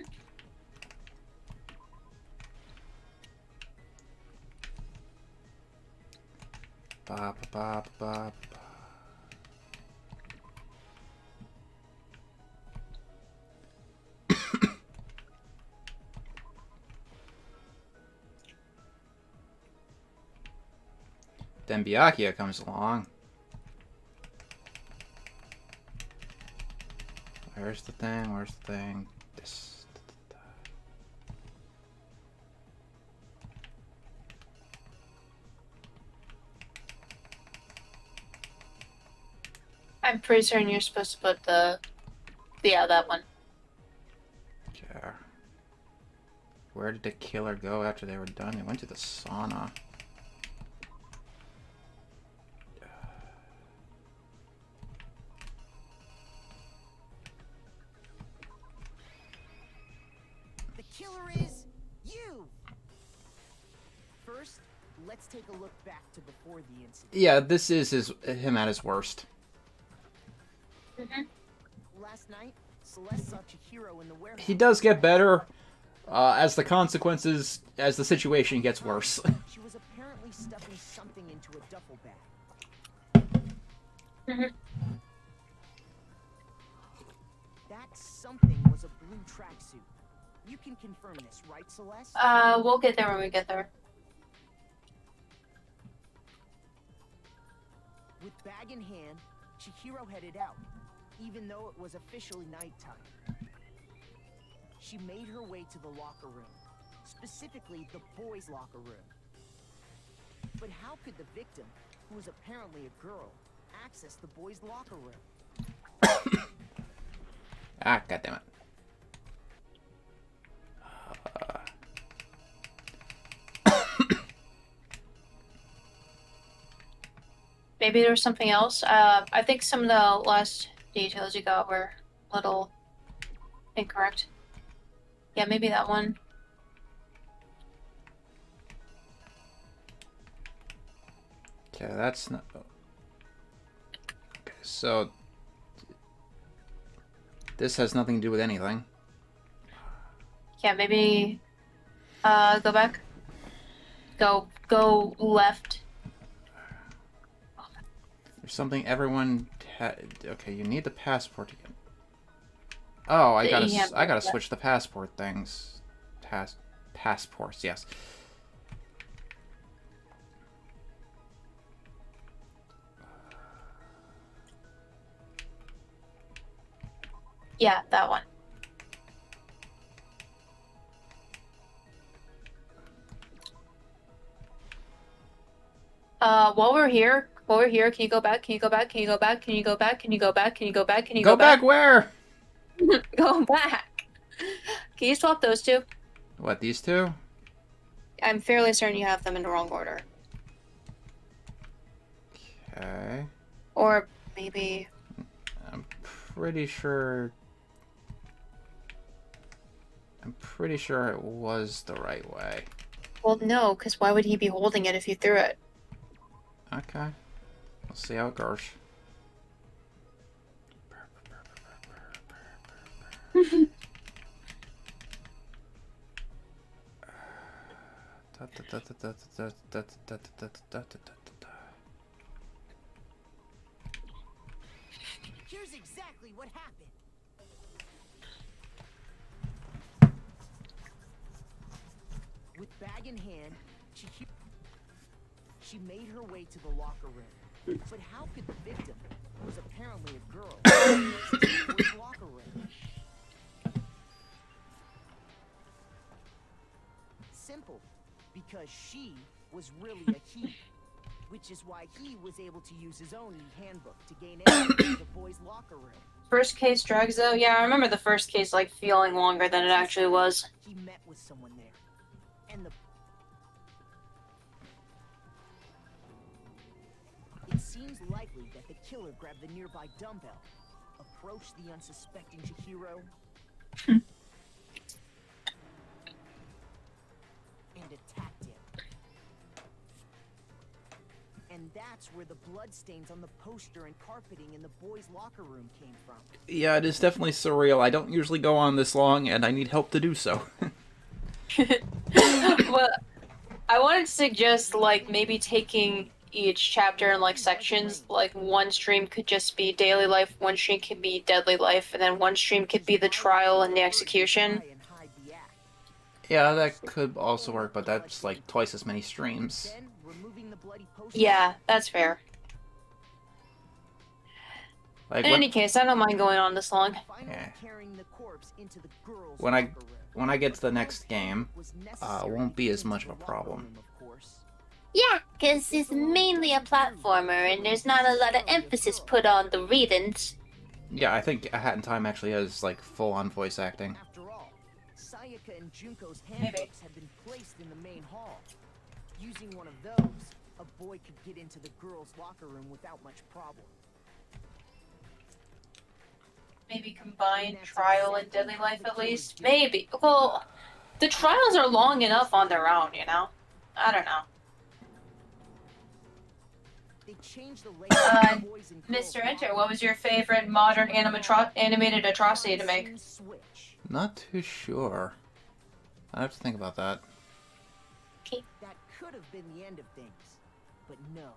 Ba, ba, ba, ba, ba. Then Byakuya comes along. Where's the thing? Where's the thing? This. I'm pretty certain you're supposed to put that one. Yeah. Where did the killer go after they were done? They went to the sauna. killer is you. First, let's take a look back to before the incident. Yeah, this is him at his worst. Last night, Celeste saw Chihiro in the warehouse. He does get better as the consequences, as the situation gets worse. She was apparently stuffing something into a duffel bag. That something was a blue tracksuit. You can confirm this, right, Celeste? We'll get there when we get there. With bag in hand, Chihiro headed out, even though it was officially nighttime. She made her way to the locker room, specifically the boys' locker room. But how could the victim, who was apparently a girl, access the boys' locker room? Ah, goddammit. Maybe there was something else. I think some of the last details you got were a little incorrect. Yeah, maybe that one. Okay, that's not... Okay, so... This has nothing to do with anything. Yeah, maybe... go back. Go left. There's something everyone... Okay, you need the passport to get... Oh, I gotta switch the passport things. Passports, yes. Yeah, that one. While we're here, can you go back? Can you go back? Can you go back? Can you go back? Can you go back? Can you go back? Can you go back? Where? Go back. Can you swap those two? What, these two? I'm fairly certain you have them in the wrong order. Okay. Or maybe... I'm pretty sure it was the right way. Well, no, because why would he be holding it if you threw it? Okay. We'll see how it goes. Here's exactly what happened. With bag in hand, she made her way to the locker room. But how could the victim, who was apparently a girl, access the boys' locker room? Simple, because she was really a he, which is why he was able to use his own handbook to gain entry to the boys' locker room. First case drags though? Yeah, I remember the first case like feeling longer than it actually was. He met with someone there, and it seems likely that the killer grabbed the nearby dumbbell, approached the unsuspecting Chihiro, and attacked him. And that's where the bloodstains on the poster and carpeting in the boys' locker room came from. Yeah, it is definitely surreal. I don't usually go on this long, and I need help to do so. Well, I wanted to suggest like maybe taking each chapter in like sections. Like one stream could just be daily life, one stream could be deadly life, and then one stream could be the trial and the execution. Yeah, that could also work, but that's like twice as many streams. Yeah, that's fair. Like in any case, I don't mind going on this long. Yeah. When I get to the next game, it won't be as much of a problem. Yeah, because it's mainly a platformer and there's not a lot of emphasis put on the readings. Yeah, I think A Hat in Time actually has like full-on voice acting. After all, Sayaka and Junko's handbooks had been placed in the main hall. Using one of those, a boy could get into the girls' locker room without much problem. Maybe combine trial and deadly life at least? Maybe. Well, The trials are long enough on their own, you know? I don't know. They changed the layout of the boys and girls Mr. Enter, what was your favorite modern animated atrocity to make? switch. Not too sure. I have to think about that. That could have been the end of things. But no.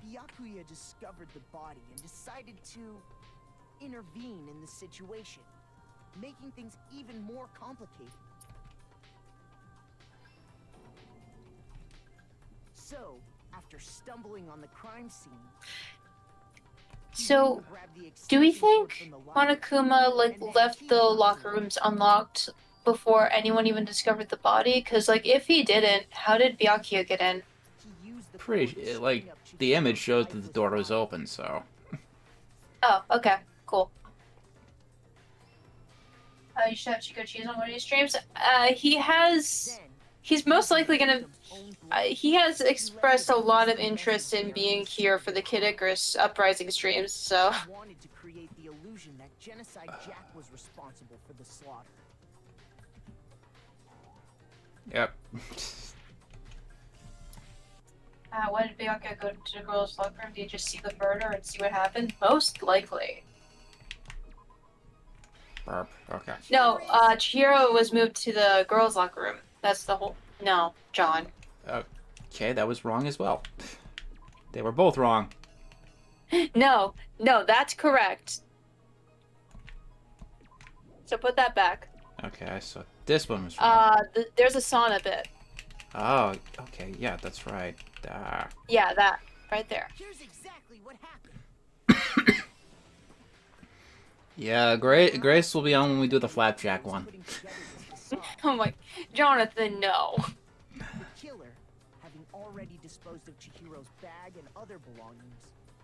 Byakuya discovered the body and decided to intervene in the situation, making things even more complicated. So, after stumbling on the crime scene, So, do we think Monokuma left the locker rooms unlocked before anyone even discovered the body? Because if he didn't, how did Byakuya get in? Pretty the image shows that the door was open, so. Oh, okay, cool. You should have Chico Cheese on one of these streams. He's most likely gonna. He has expressed a lot of interest in being here for the Kid Icarus Uprising streams, so. wanted to create the illusion that Genocide Jack was responsible for the slaughter. Yep. Why did Byakuya go to the girls' locker room? Did you just see the murder and see what happened? Most likely. Burp. Okay. No, Chihiro was moved to the girls' locker room. That's the whole. No, John. Okay, that was wrong as well. They were both wrong. No, that's correct. So put that back. Okay, so this one was wrong. There's a sauna bit. Oh, okay, yeah, that's right. Yeah, that. Right there. Here's exactly what happened. Yeah, Grace will be on when we do the flapjack one. Oh my. Jonathan, no. The killer, having already disposed of Chihiro's bag and other belongings,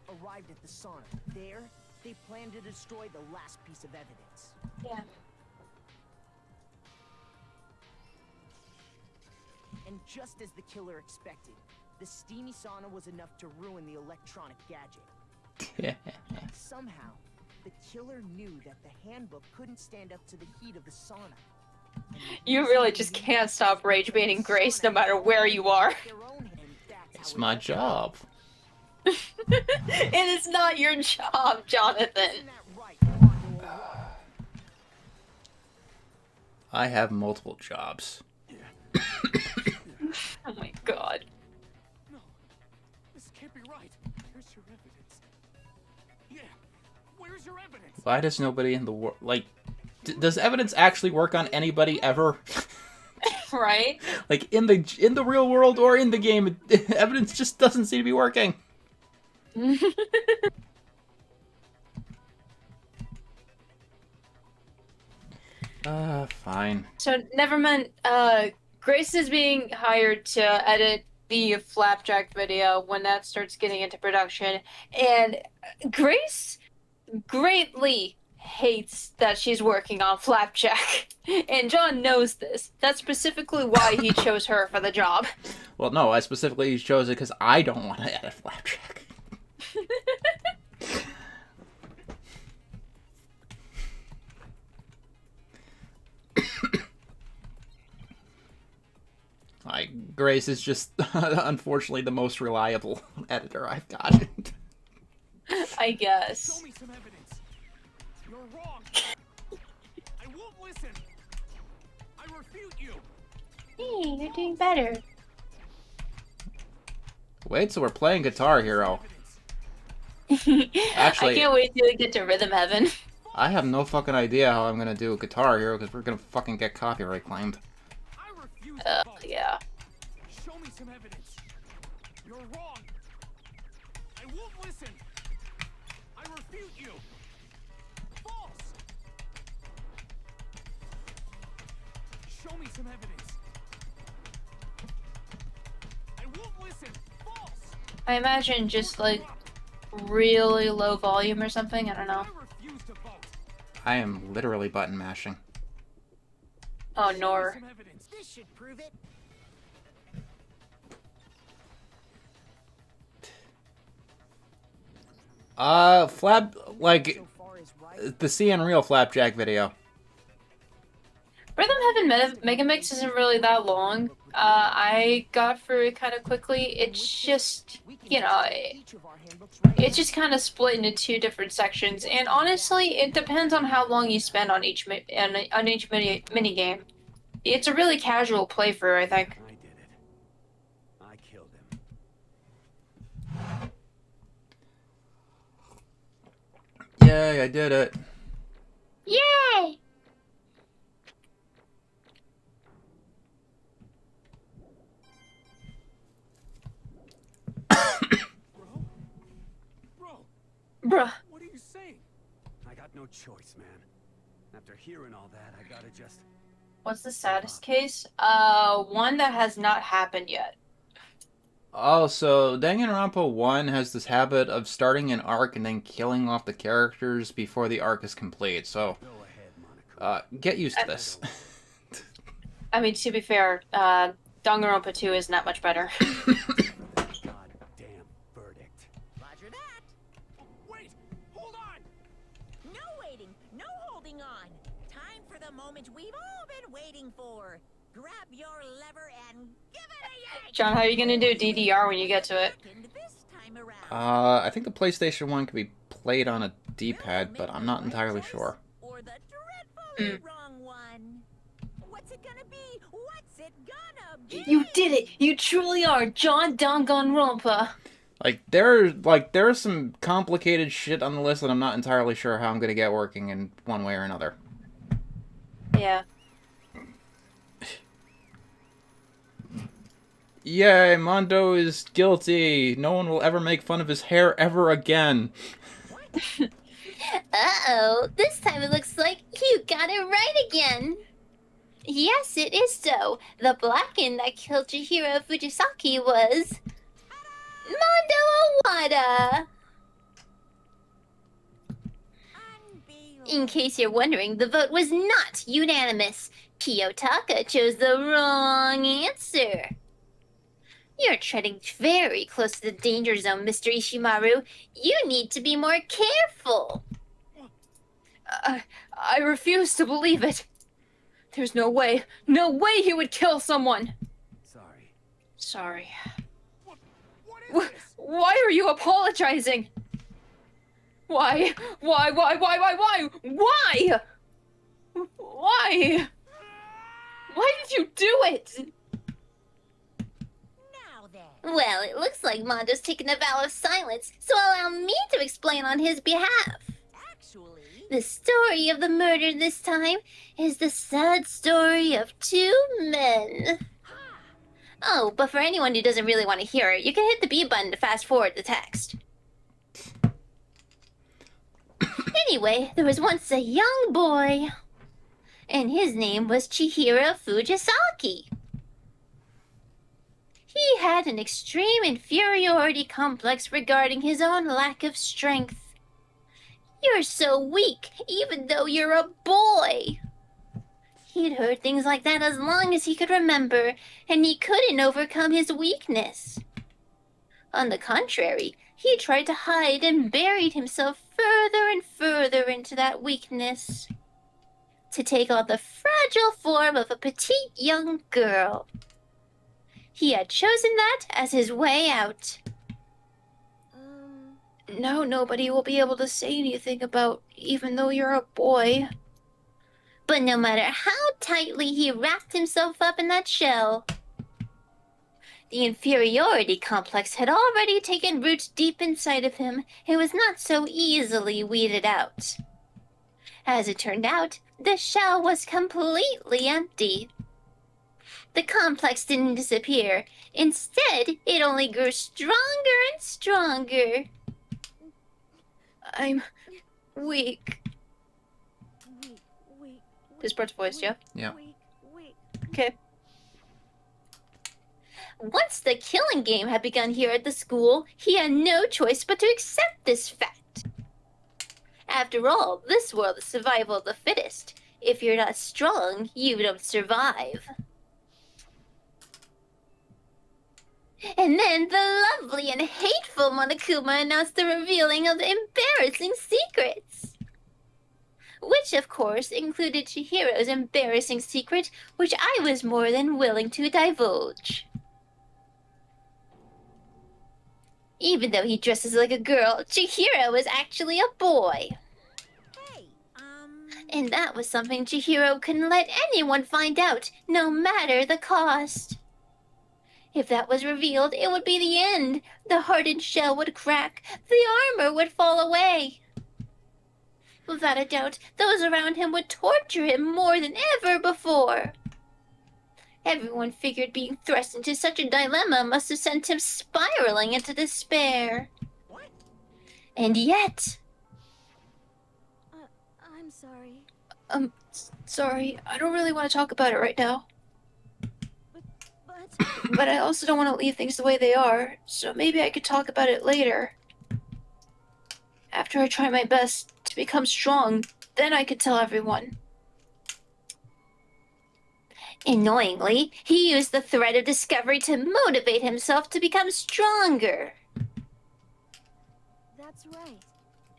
arrived at the sauna. There, they planned to destroy the last piece of evidence. Yeah. And just as the killer expected, the steamy sauna was enough to ruin the electronic gadget. Somehow, the killer knew that the handbook couldn't stand up to the heat of the sauna. You really just can't stop rage baiting Grace no matter where you are. It's my job. It is not your job, Jonathan. I have multiple jobs. Oh my god. No, this can't be right. Where's your evidence? Yeah, where's your evidence? Why does nobody in the world does evidence actually work on anybody ever? Right? In the real world or in the game, evidence just doesn't seem to be working. Fine. So, never mind. Grace is being hired to edit the Flapjack video when that starts getting into production, and Grace greatly hates that she's working on Flapjack. And John knows this. That's specifically why he chose her for the job. Well, no, I specifically chose it because I don't want to edit Flapjack. Grace is just, unfortunately, the most reliable editor I've got. I guess. Show me some evidence. You're wrong. I won't listen. I refute you. Hey, you're doing better. Wait, so we're playing Guitar Hero. Actually, I can't wait till we get to Rhythm Heaven. I have no fucking idea how I'm gonna do Guitar Hero because we're gonna fucking get copyright claimed. Yeah. Show me some evidence. You're wrong. I won't listen. I refute you. False. Show me some evidence. I won't listen. False. I imagine just really low volume or something. I don't know. I am literally button mashing. Oh, nor. This should prove it. The See Unreal Flapjack video. Rhythm even Mega Mix isn't really that long. I got through it kind of quickly. It's just, you know, it's just kind of split into two different sections. And honestly, it depends on how long you spend on each mini game. It's a really casual playthrough, I think. I did it. I killed him. Yay, I did it. Yay! Bruh. What are you saying? I got no choice, man. After hearing all that, I gotta just... What's the saddest case? One that has not happened yet. Oh, so Danganronpa 1 has this habit of starting an arc and then killing off the characters before the arc is complete, so get used to this. I mean, to be fair, Danganronpa 2 is not much better. Goddamn verdict. Roger that. Wait! Hold on! No waiting, no holding on. Time for the moment we've all been waiting for. Grab your lever and give it a yank. John, how are you gonna do DDR when you get to it? I think the PlayStation 1 can be played on a D-pad, but I'm not entirely sure. Or the dreadfully wrong one. What's it gonna be? What's it gonna be? You did it! You truly are John Danganronpa! There's some complicated shit on the list that I'm not entirely sure how I'm gonna get working in one way or another. Yeah. Yay, Mondo is guilty. No one will ever make fun of his hair ever again. Uh-oh, this time it looks like you got it right again. Yes, it is so. The Blackened that killed Chihiro Fujisaki was... Mondo Owada! In case you're wondering, the vote was not unanimous. Kiyotaka chose the wrong answer. You're treading very close to the danger zone, Mr. Ishimaru. You need to be more careful. I refuse to believe it. There's no way he would kill someone. Sorry. Why are you apologizing? Why? Why did you do it? Well, it looks like Mondo's taken a vow of silence, so allow me to explain on his behalf. The story of the murder this time is the sad story of two men. Oh, but for anyone who doesn't really want to hear it, you can hit the B button to fast forward the text. Anyway, there was once a young boy, and his name was Chihiro Fujisaki. He had an extreme inferiority complex regarding his own lack of strength. You're so weak, even though you're a boy. He'd heard things like that as long as he could remember, and he couldn't overcome his weakness. On the contrary, he tried to hide and buried himself further and further into that weakness, to take on the fragile form of a petite young girl. He had chosen that as his way out. Now nobody will be able to say anything about even though you're a boy. But no matter how tightly he wrapped himself up in that shell, the inferiority complex had already taken root deep inside of him and was not so easily weeded out. As it turned out, the shell was completely empty. The complex didn't disappear. Instead, it only grew stronger and stronger. I'm weak. This part's voiced, yeah? Yeah. Okay. Once the killing game had begun here at the school, he had no choice but to accept this fact. After all, this world is survival of the fittest. If you're not strong, you don't survive. And then the lovely and hateful Monokuma announced the revealing of the embarrassing secrets. which of course included Chihiro's embarrassing secret, which I was more than willing to divulge. Even though he dresses like a girl, Chihiro is actually a boy. Hey, And that was something Chihiro couldn't let anyone find out, no matter the cost. If that was revealed, it would be the end. The hardened shell would crack. The armor would fall away. Without a doubt, those around him would torture him more than ever before. Everyone figured being thrust into such a dilemma must have sent him spiraling into despair. What? And yet... I'm sorry. Sorry, I don't really want to talk about it right now. But But I also don't want to leave things the way they are, so maybe I could talk about it later. After I try my best to become strong, then I could tell everyone. Annoyingly, he used the thread of discovery to motivate himself to become stronger. that's right.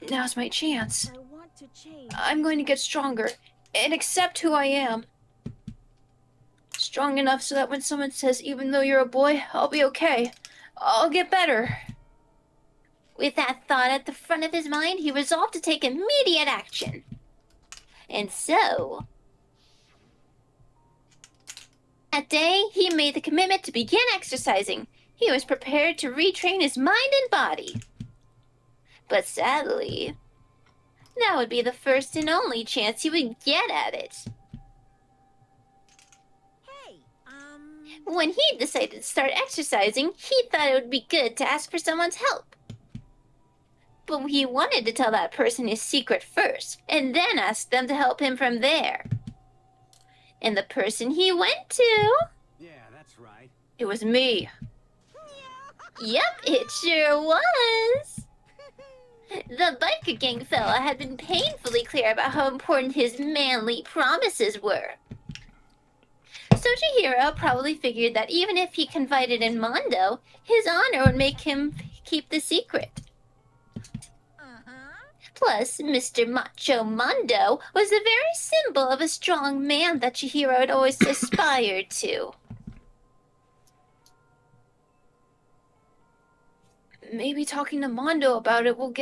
Now's my chance. I want to change. I'm going to get stronger and accept who I am. Strong enough so that when someone says, even though you're a boy, I'll be okay. I'll get better. With that thought at the front of his mind, he resolved to take immediate action. And so... that day, he made the commitment to begin exercising. He was prepared to retrain his mind and body. But sadly, that would be the first and only chance he would get at it. Hey, When he decided to start exercising, he thought it would be good to ask for someone's help. But he wanted to tell that person his secret first, and then ask them to help him from there. And the person he went to... Yeah, that's right. It was me. Yep, it sure was. The biker gang fella had been painfully clear about how important his manly promises were. So Chihiro probably figured that even if he confided in Mondo, his honor would make him keep the secret. Plus, Mr. Macho Mondo was the very symbol of a strong man that Chihiro had always aspired to. Maybe talking to Mondo about it will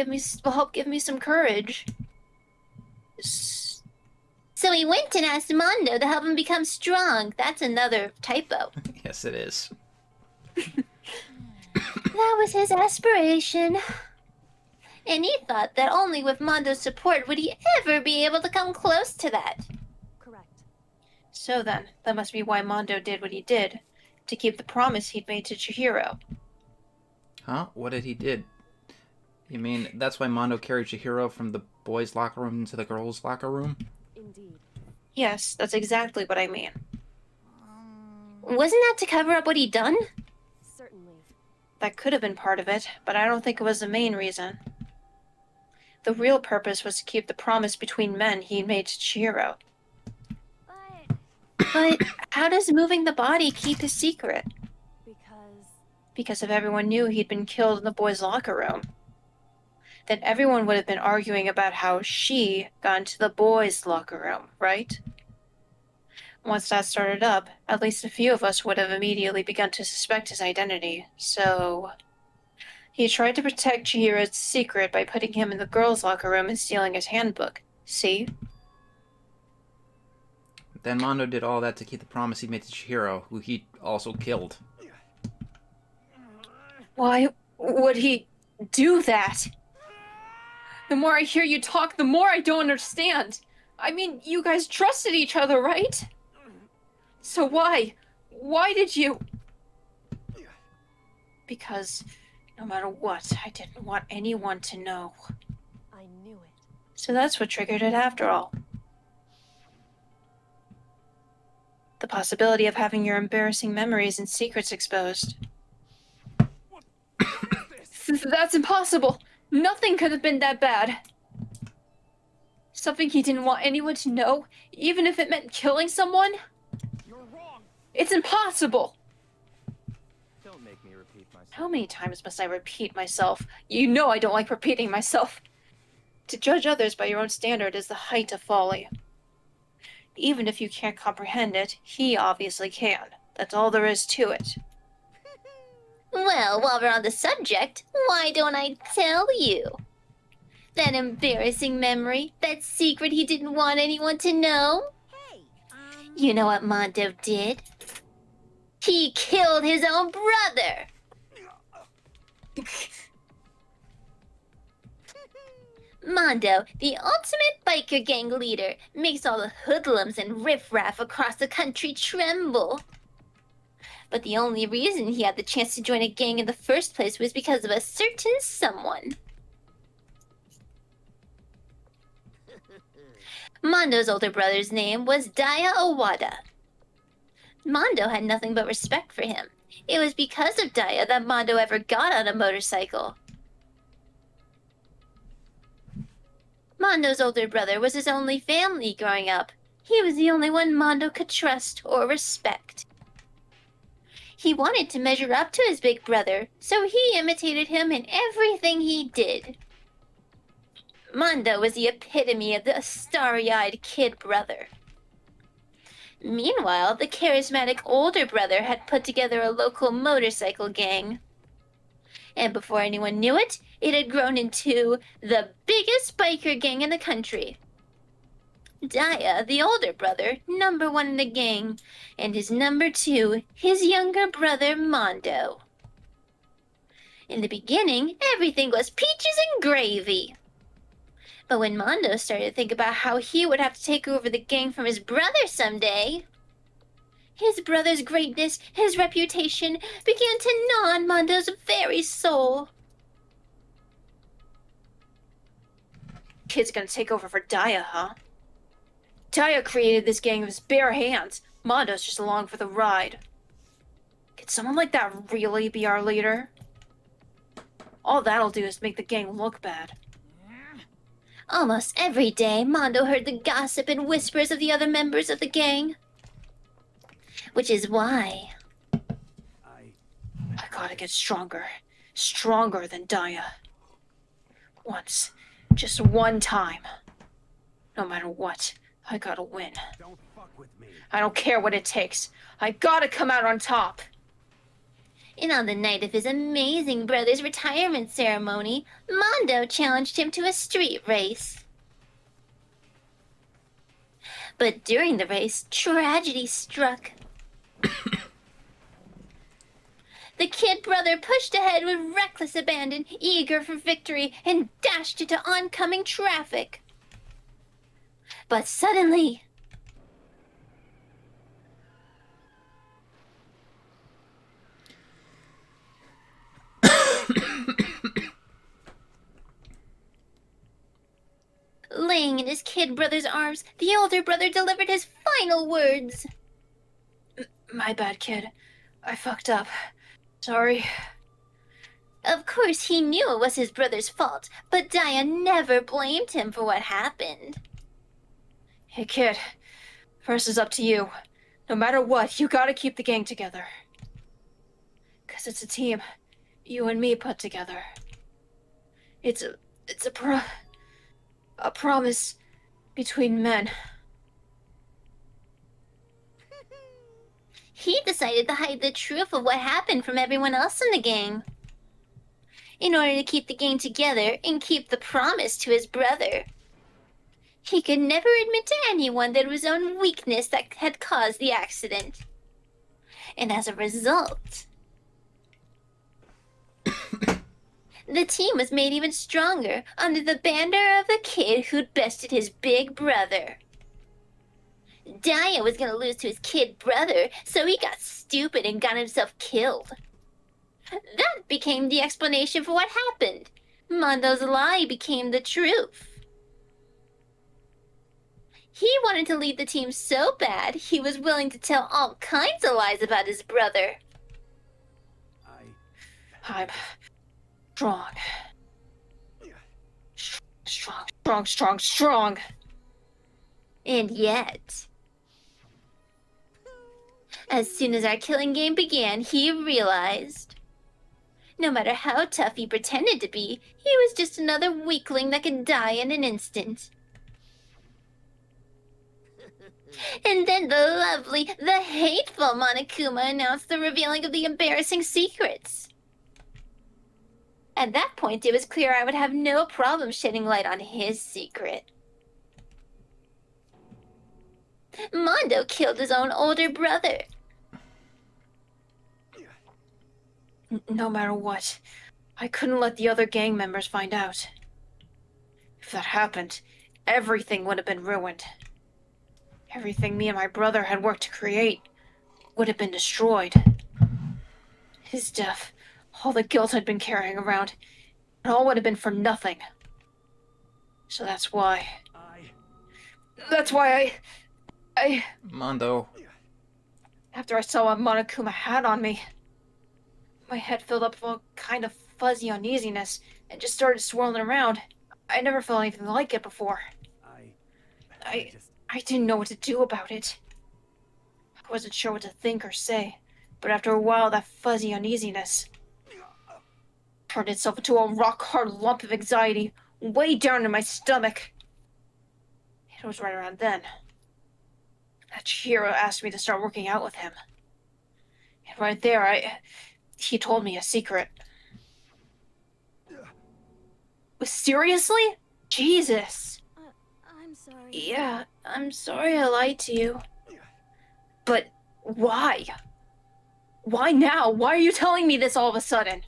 help give me some courage. So he went and asked Mondo to help him become strong. That's another typo. Yes, it is. That was his aspiration. And he thought that only with Mondo's support would he ever be able to come close to that. Correct. So then, that must be why Mondo did what he did, to keep the promise he'd made to Chihiro. Huh? What did he did? You mean that's why Mondo carried Chihiro from the boys' locker room into the girls' locker room? Indeed. Yes, that's exactly what I mean. Wasn't that to cover up what he'd done? Certainly. That could have been part of it, but I don't think it was the main reason. The real purpose was to keep the promise between men he made to Chihiro. But how does moving the body keep his secret? Because if everyone knew he'd been killed in the boys' locker room, then everyone would have been arguing about how she got into the boys' locker room, right? Once that started up, at least a few of us would have immediately begun to suspect his identity, so... he tried to protect Chihiro's secret by putting him in the girls' locker room and stealing his handbook. See? Then Mondo did all that to keep the promise he made to Chihiro, who he also killed. Why would he do that? The more I hear you talk, the more I don't understand. I mean, you guys trusted each other, right? So why? Why did you... Because no matter what, I didn't want anyone to know. I knew it. So that's what triggered it after all. The possibility of having your embarrassing memories and secrets exposed. That's impossible! Nothing could have been that bad! Something he didn't want anyone to know, even if it meant killing someone? You're wrong. It's impossible! Don't make me repeat myself. How many times must I repeat myself? You know I don't like repeating myself. To judge others by your own standard is the height of folly. Even if you can't comprehend it, he obviously can. That's all there is to it. Well, while we're on the subject, why don't I tell you? That embarrassing memory, that secret he didn't want anyone to know? You know what Mondo did? He killed his own brother! Mondo, the ultimate biker gang leader, makes all the hoodlums and riffraff across the country tremble. But the only reason he had the chance to join a gang in the first place was because of a certain someone. Mondo's older brother's name was Daya Owada. Mondo had nothing but respect for him. It was because of Daya that Mondo ever got on a motorcycle. Mondo's older brother was his only family growing up. He was the only one Mondo could trust or respect. He wanted to measure up to his big brother, so he imitated him in everything he did. Mondo was the epitome of the starry-eyed kid brother. Meanwhile, the charismatic older brother had put together a local motorcycle gang. And before anyone knew it, it had grown into the biggest biker gang in the country. Daya, the older brother, #1 in the gang, and his #2, his younger brother Mondo. In the beginning, everything was peaches and gravy. But when Mondo started to think about how he would have to take over the gang from his brother someday, his brother's greatness, his reputation, began to gnaw on Mondo's very soul. Kid's gonna take over for Daya, huh? Daya created this gang with his bare hands. Mondo's just along for the ride. Could someone like that really be our leader? All that'll do is make the gang look bad. Almost every day, Mondo heard the gossip and whispers of the other members of the gang. Which is why... I gotta get stronger. Stronger than Daya. Once. Just one time. No matter what, I gotta win. Don't fuck with me. I don't care what it takes. I gotta come out on top. And on the night of his amazing brother's retirement ceremony, Mondo challenged him to a street race. But during the race, tragedy struck. The kid brother pushed ahead with reckless abandon, eager for victory, and dashed into oncoming traffic. But suddenly... laying in his kid brother's arms, the older brother delivered his final words. My bad, kid. I fucked up. Sorry. Of course, he knew it was his brother's fault, but Daya never blamed him for what happened. Hey, kid. First is up to you. No matter what, you gotta keep the gang together. 'Cause it's a team you and me put together. It's a promise between men. He decided to hide the truth of what happened from everyone else in the gang. In order to keep the gang together and keep the promise to his brother. He could never admit to anyone that it was his own weakness that had caused the accident. And as a result, the team was made even stronger under the banner of the kid who'd bested his big brother. Daya was gonna lose to his kid brother, so he got stupid and got himself killed. That became the explanation for what happened. Mondo's lie became the truth. He wanted to lead the team so bad, he was willing to tell all kinds of lies about his brother. I'm strong. Strong. And yet... as soon as our killing game began, he realized... No matter how tough he pretended to be, he was just another weakling that could die in an instant. And then the lovely, the hateful Monokuma announced the revealing of the embarrassing secrets. At that point, it was clear I would have no problem shedding light on his secret. Mondo killed his own older brother. No matter what, I couldn't let the other gang members find out. If that happened, everything would have been ruined. Everything me and my brother had worked to create would have been destroyed. His death, all the guilt I'd been carrying around, it all would have been for nothing. So that's why... I... Mondo. After I saw what Monokuma had on me, my head filled up with all kind of fuzzy uneasiness and just started swirling around. I never felt anything like it before. I didn't know what to do about it. I wasn't sure what to think or say, but after a while that fuzzy uneasiness turned itself into a rock-hard lump of anxiety way down in my stomach. It was right around then that Chihiro asked me to start working out with him. And right there, he told me a secret. Seriously? Jesus. I'm sorry. Yeah, I'm sorry I lied to you. But why? Why now? Why are you telling me this all of a sudden?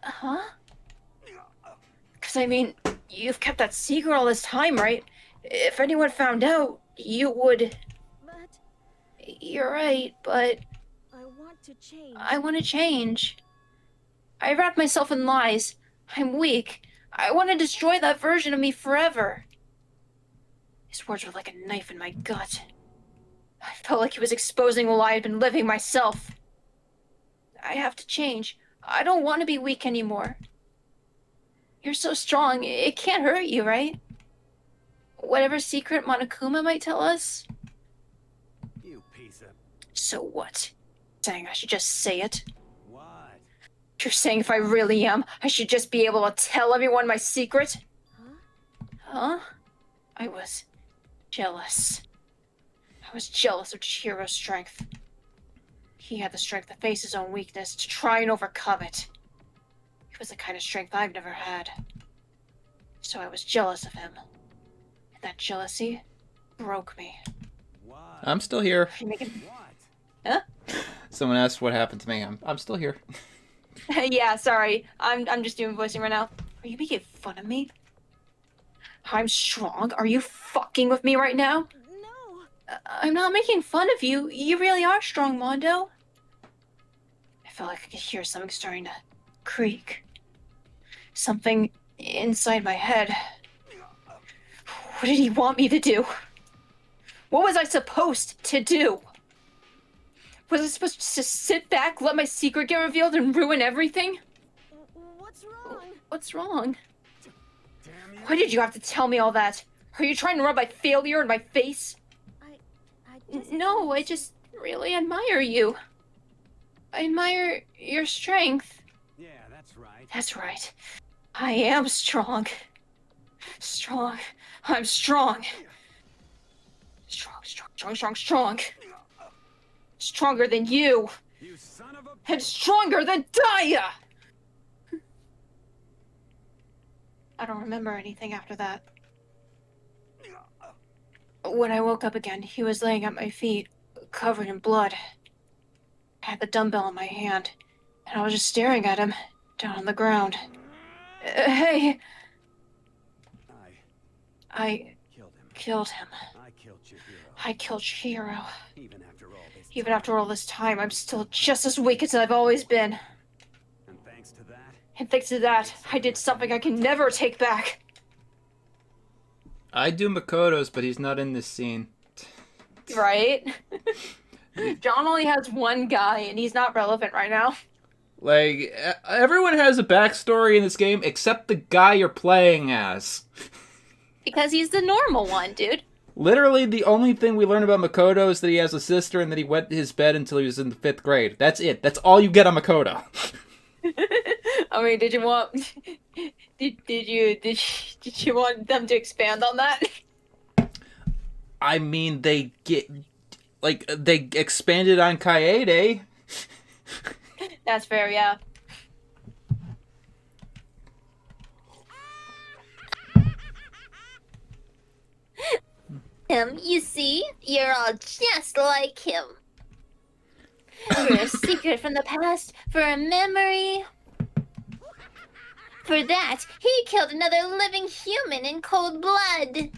Huh? Because, I mean, you've kept that secret all this time, right? If anyone found out, you would... But... You're right, but... I want to change. I want to change. I wrapped myself in lies. I'm weak. I want to destroy that version of me forever. His words were like a knife in my gut. I felt like he was exposing a lie I'd been living myself. I have to change. I don't want to be weak anymore. You're so strong, it can't hurt you, right? Whatever secret Monokuma might tell us. You piece of... So what? Saying I should just say it? What? You're saying if I really am, I should just be able to tell everyone my secret? Huh? I was jealous. I was jealous of Chihiro's strength. He had the strength to face his own weakness, to try and overcome it. It was the kind of strength I've never had. So I was jealous of him. And that jealousy broke me. I'm still here. Are you making... What? Huh? Someone asked what happened to me. I'm still here. Yeah, sorry. I'm just doing voicing right now. Are you making fun of me? I'm strong. Are you fucking with me right now? No. I'm not making fun of you. You really are strong, Mondo. I felt like I could hear something starting to creak. Something inside my head. What did he want me to do? What was I supposed to do? Was I supposed to just sit back, let my secret get revealed, and ruin everything? What's wrong? What's wrong? Damn you. Why did you have to tell me all that? Are you trying to rub my failure in my face? No, I just really admire you. I admire your strength. Yeah, that's right. That's right. I am strong. Strong. I'm strong. Strong. Stronger than you. You son of a... And stronger than Daya! I don't remember anything after that. When I woke up again, he was laying at my feet, covered in blood. I had the dumbbell in my hand, and I was just staring at him, down on the ground. Hey! I killed him. I killed Chihiro. I killed Chihiro. Even after all this time. I'm still just as weak as I've always been. And thanks to that, I did something I can never take back. I do Makoto's, but he's not in this scene. Right? John only has one guy, and he's not relevant right now. Like, everyone has a backstory in this game except the guy you're playing as. Because he's the normal one, dude. Literally, the only thing we learn about Makoto is that he has a sister and that he wet his bed until he was in the 5th grade. That's it. That's all you get on Makoto. I mean, did you want did you want them to expand on that? I mean, they expanded on Kaede. That's fair, yeah. You see? You're all just like him. For a secret from the past, for a memory. For that, he killed another living human in cold blood.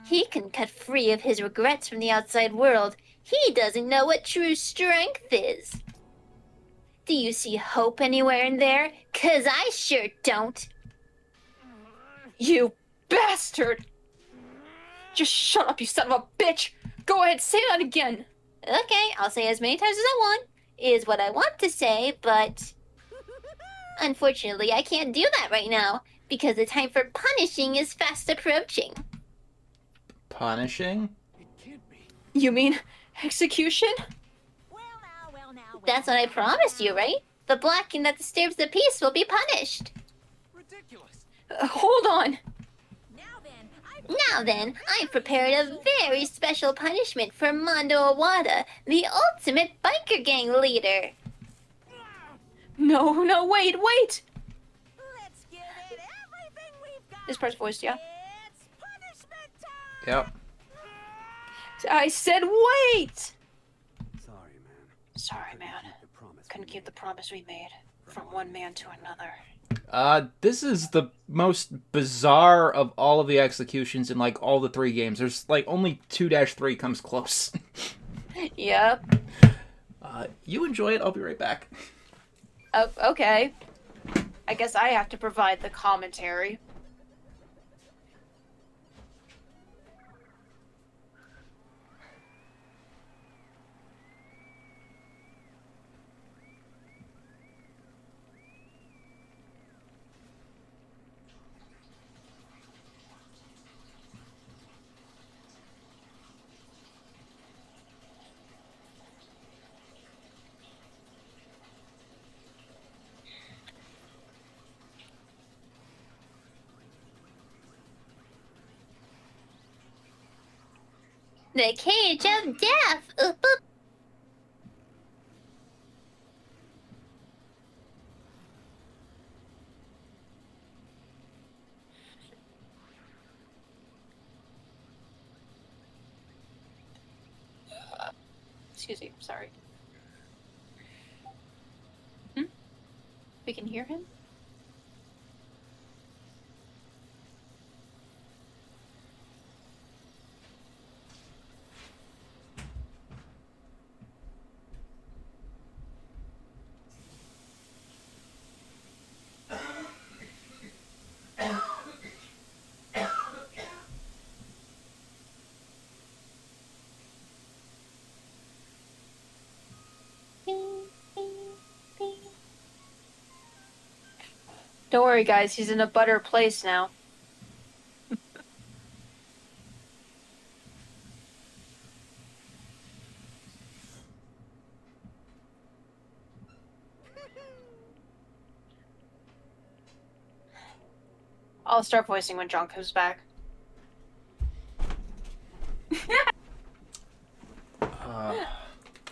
He can cut free of his regrets from the outside world. He doesn't know what true strength is. Do you see hope anywhere in there? 'Cause I sure don't. You bastard! Just shut up, you son of a bitch! Go ahead, say that again! Okay, I'll say as many times as I want. Is what I want to say, but... Unfortunately, I can't do that right now, because the time for punishing is fast approaching. Punishing? You mean execution? That's what I promised you, right? The blacking that disturbs the peace will be punished. Ridiculous. Hold on. Now then, I've prepared a very special punishment for Mondo Awada, the ultimate biker gang leader. No, wait! This part's voiced, yeah? Yep. I said wait! Sorry, man. Sorry, man. Couldn't keep the promise we made. From one man to another. This is the most bizarre of all of the executions in, like, all the 3 games. There's, like, only 2-3 comes close. Yep. You enjoy it, I'll be right back. Oh, okay. I guess I have to provide the commentary. The cage of death. Oop, oop. Excuse me, sorry. We can hear him? Don't worry, guys. He's in a better place now. I'll start voicing when John comes back.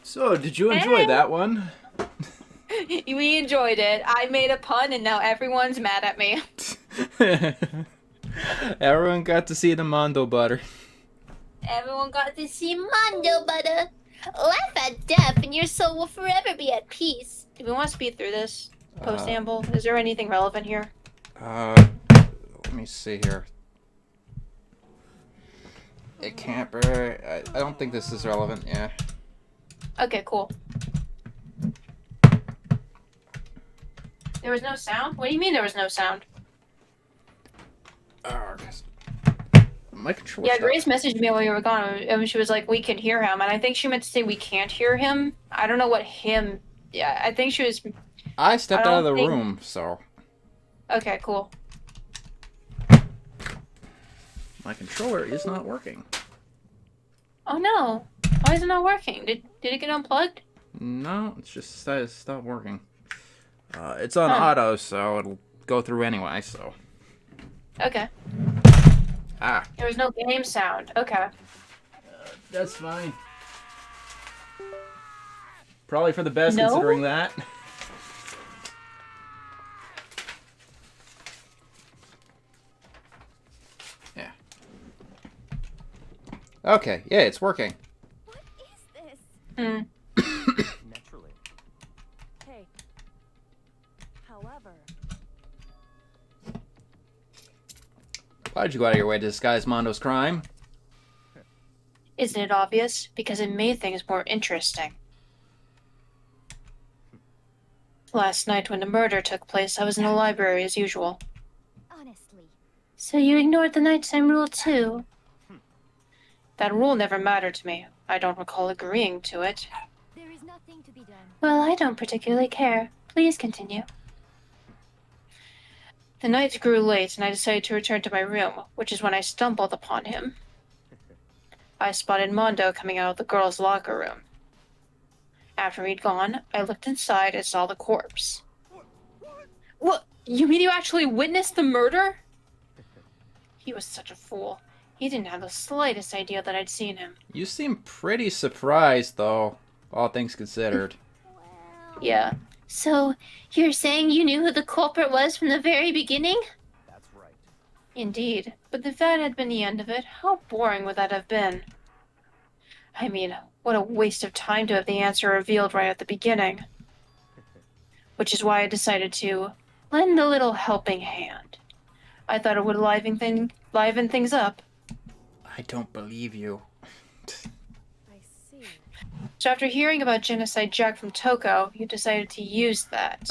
So, did you enjoy that one? We enjoyed it. I made a pun and now everyone's mad at me. Everyone got to see the Mondo butter. Everyone got to see Mondo butter. Laugh at death and your soul will forever be at peace. Do we want to speed through this post-amble? Is there anything relevant here? Let me see here. It can't be. I don't think this is relevant, yeah. Okay, cool. There was no sound? What do you mean there was no sound? My controller. Yeah, Grace messaged me while you were gone, and she was like, we can hear him. And I think she meant to say we can't hear him. I don't know what him... Yeah, I think she was... I stepped out of the room, so... Okay, cool. My controller is not working. Oh no. Why is it not working? Did it get unplugged? No, it's just decided to stop working. It's on auto, so it'll go through anyway, so. Okay. Ah. There was no game sound. Okay. That's fine. Probably for the best, considering that. Yeah. Okay, yeah, it's working. What is this? Naturally. Hey. However, Why'd you go out of your way to disguise Mondo's crime? Isn't it obvious? Because it made things more interesting. Last night when the murder took place, I was in the library as usual. Honestly. So you ignored the nighttime rule too? That rule never mattered to me. I don't recall agreeing to it. There is nothing to be done. Well, I don't particularly care. Please continue. The nights grew late, and I decided to return to my room, which is when I stumbled upon him. I spotted Mondo coming out of the girls' locker room. After he'd gone, I looked inside and saw the corpse. What? You mean you actually witnessed the murder? He was such a fool. He didn't have the slightest idea that I'd seen him. You seem pretty surprised, though, all things considered. Yeah. So, you're saying you knew who the culprit was from the very beginning? That's right. Indeed. But if that had been the end of it, how boring would that have been? I mean, what a waste of time to have the answer revealed right at the beginning. Which is why I decided to lend a little helping hand. I thought it would liven things up. I don't believe you. I see. So after hearing about Genocide Jack from Toko, you decided to use that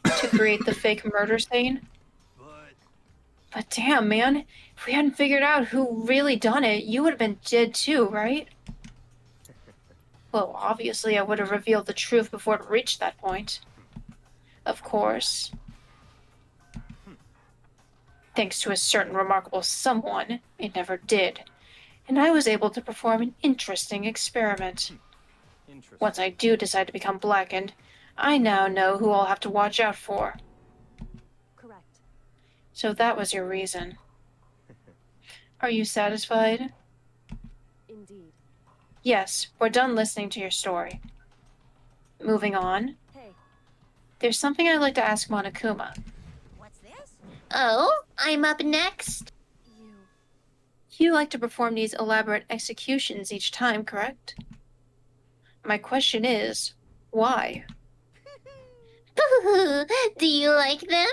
to create the fake murder scene? But damn, man, if we hadn't figured out who really done it, you would have been dead too, right? Well, obviously I would have revealed the truth before it reached that point. Of course. Thanks to a certain remarkable someone, it never did. And I was able to perform an interesting experiment. Once I do decide to become blackened, I now know who I'll have to watch out for. Correct. So that was your reason. Are you satisfied? Indeed. Yes, we're done listening to your story. Moving on. Hey. There's something I'd like to ask Monokuma. What's this? Oh, I'm up next. You like to perform these elaborate executions each time, correct? My question is, why? Do you like them?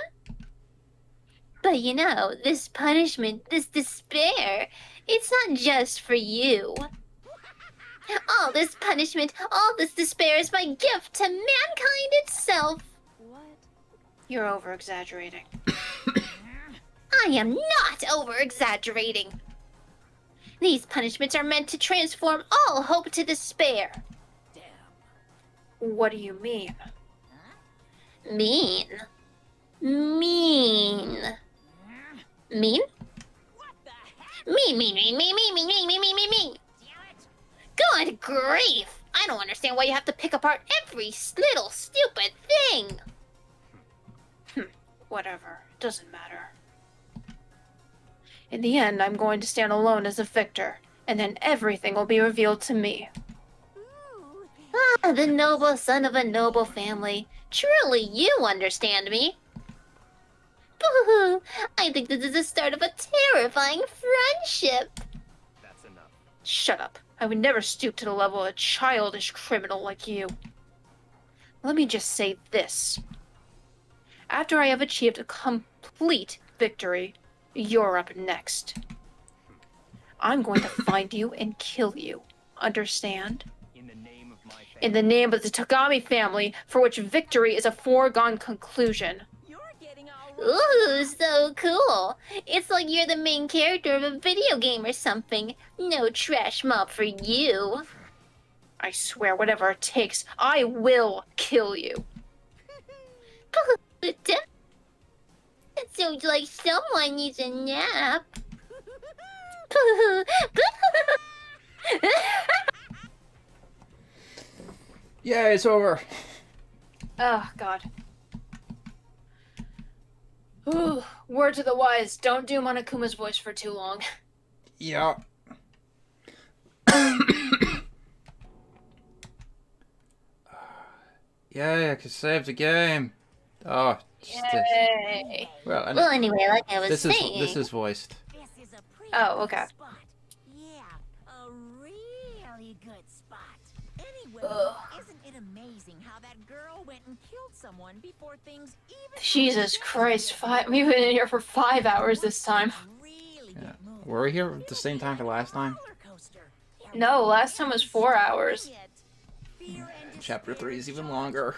But you know, this punishment, this despair, it's not just for you. All this punishment, all this despair is my gift to mankind itself. What? You're over-exaggerating. I am not over-exaggerating. These punishments are meant to transform all hope to despair. What do you mean? Mean. Mean. Mean? Me. Good grief! I don't understand why you have to pick apart every little stupid thing. Whatever. It doesn't matter. In the end, I'm going to stand alone as a victor, and then everything will be revealed to me. Ah, the noble son of a noble family. Truly, you understand me. Boo-hoo! I think this is the start of a terrifying friendship. That's enough. Shut up. I would never stoop to the level of a childish criminal like you. Let me just say this. After I have achieved a complete victory, you're up next. I'm going to find you and kill you. Understand? In the name of my family. In the name of the Tagami family, for which victory is a foregone conclusion. Ooh, so cool. It's like you're the main character of a video game or something. No trash mob for you. I swear, whatever it takes, I will kill you. Sounds like someone needs a nap. Yeah, it's over. Oh, God. Ooh, word to the wise, don't do Monokuma's voice for too long. Yeah. Yay, I can save the game. Oh, just this. Yay. Well, Well, anyway, like I was saying. This is voiced. This is a pretty Oh, okay. good spot. Yeah, a really good spot. Anyway, Ugh. isn't it amazing how that girl went and killed someone before things even... Jesus Christ, we've been in here for 5 hours this time. Yeah. Were we here at the same time for last time? No, last time was 4 hours. Chapter 3 is even longer.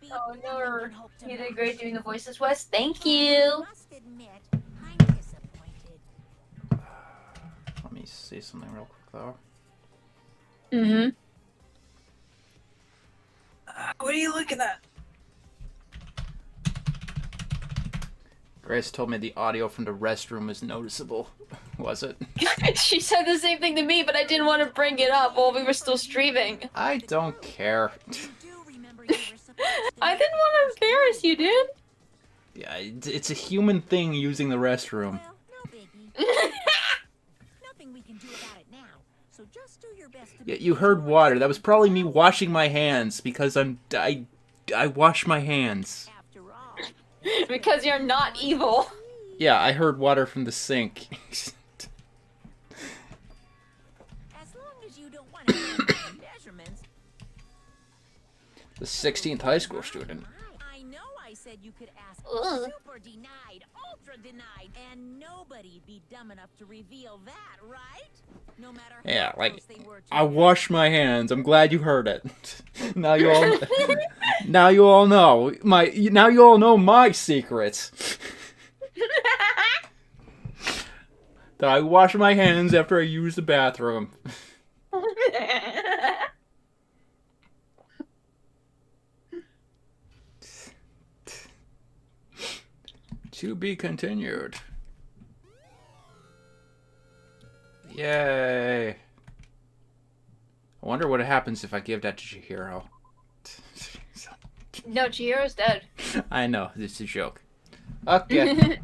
Oh no, you did great doing the voices, Wes. Thank you. Let me see something real quick, though. Mm-hmm. What are you looking at? Grace told me the audio from the restroom is noticeable. Was it? She said the same thing to me, but I didn't want to bring it up while we were still streaming. I don't care. I didn't want to embarrass you, dude. Yeah, it's a human thing using the restroom. Nothing we can do about it now. So just do your best to Yeah, you heard water. That was probably me washing my hands because I wash my hands. Because you're not evil. Yeah, I heard water from the sink. as long as you don't want to have measurements. The 16th high school student. I know I said you could ask super denied, ultra denied, and nobody'd be dumb enough to reveal that, right? No matter how Yeah, like, close they were to I wash my hands. I'm glad you heard it. Now you all now you all know my secrets. That I wash my hands after I use the bathroom. To be continued. Yay. I wonder what happens if I give that to Chihiro. No, Chihiro's dead. I know, this is a joke. Okay.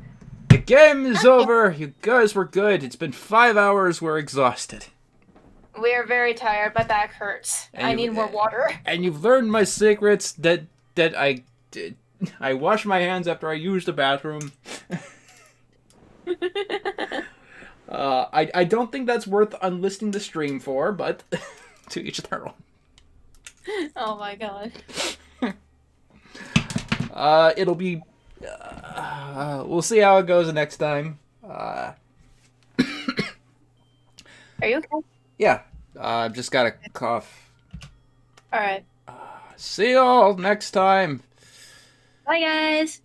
The game is over. You guys were good. It's been 5 hours. We're exhausted. We are very tired. My back hurts. I need more water. And you've learned my secrets that I wash my hands after I use the bathroom. I don't think that's worth unlisting the stream for, but to each their own. Oh my god. It'll be... we'll see how it goes next time. Are you okay? Yeah. I've just got a cough. Alright. See y'all next time. Bye, guys.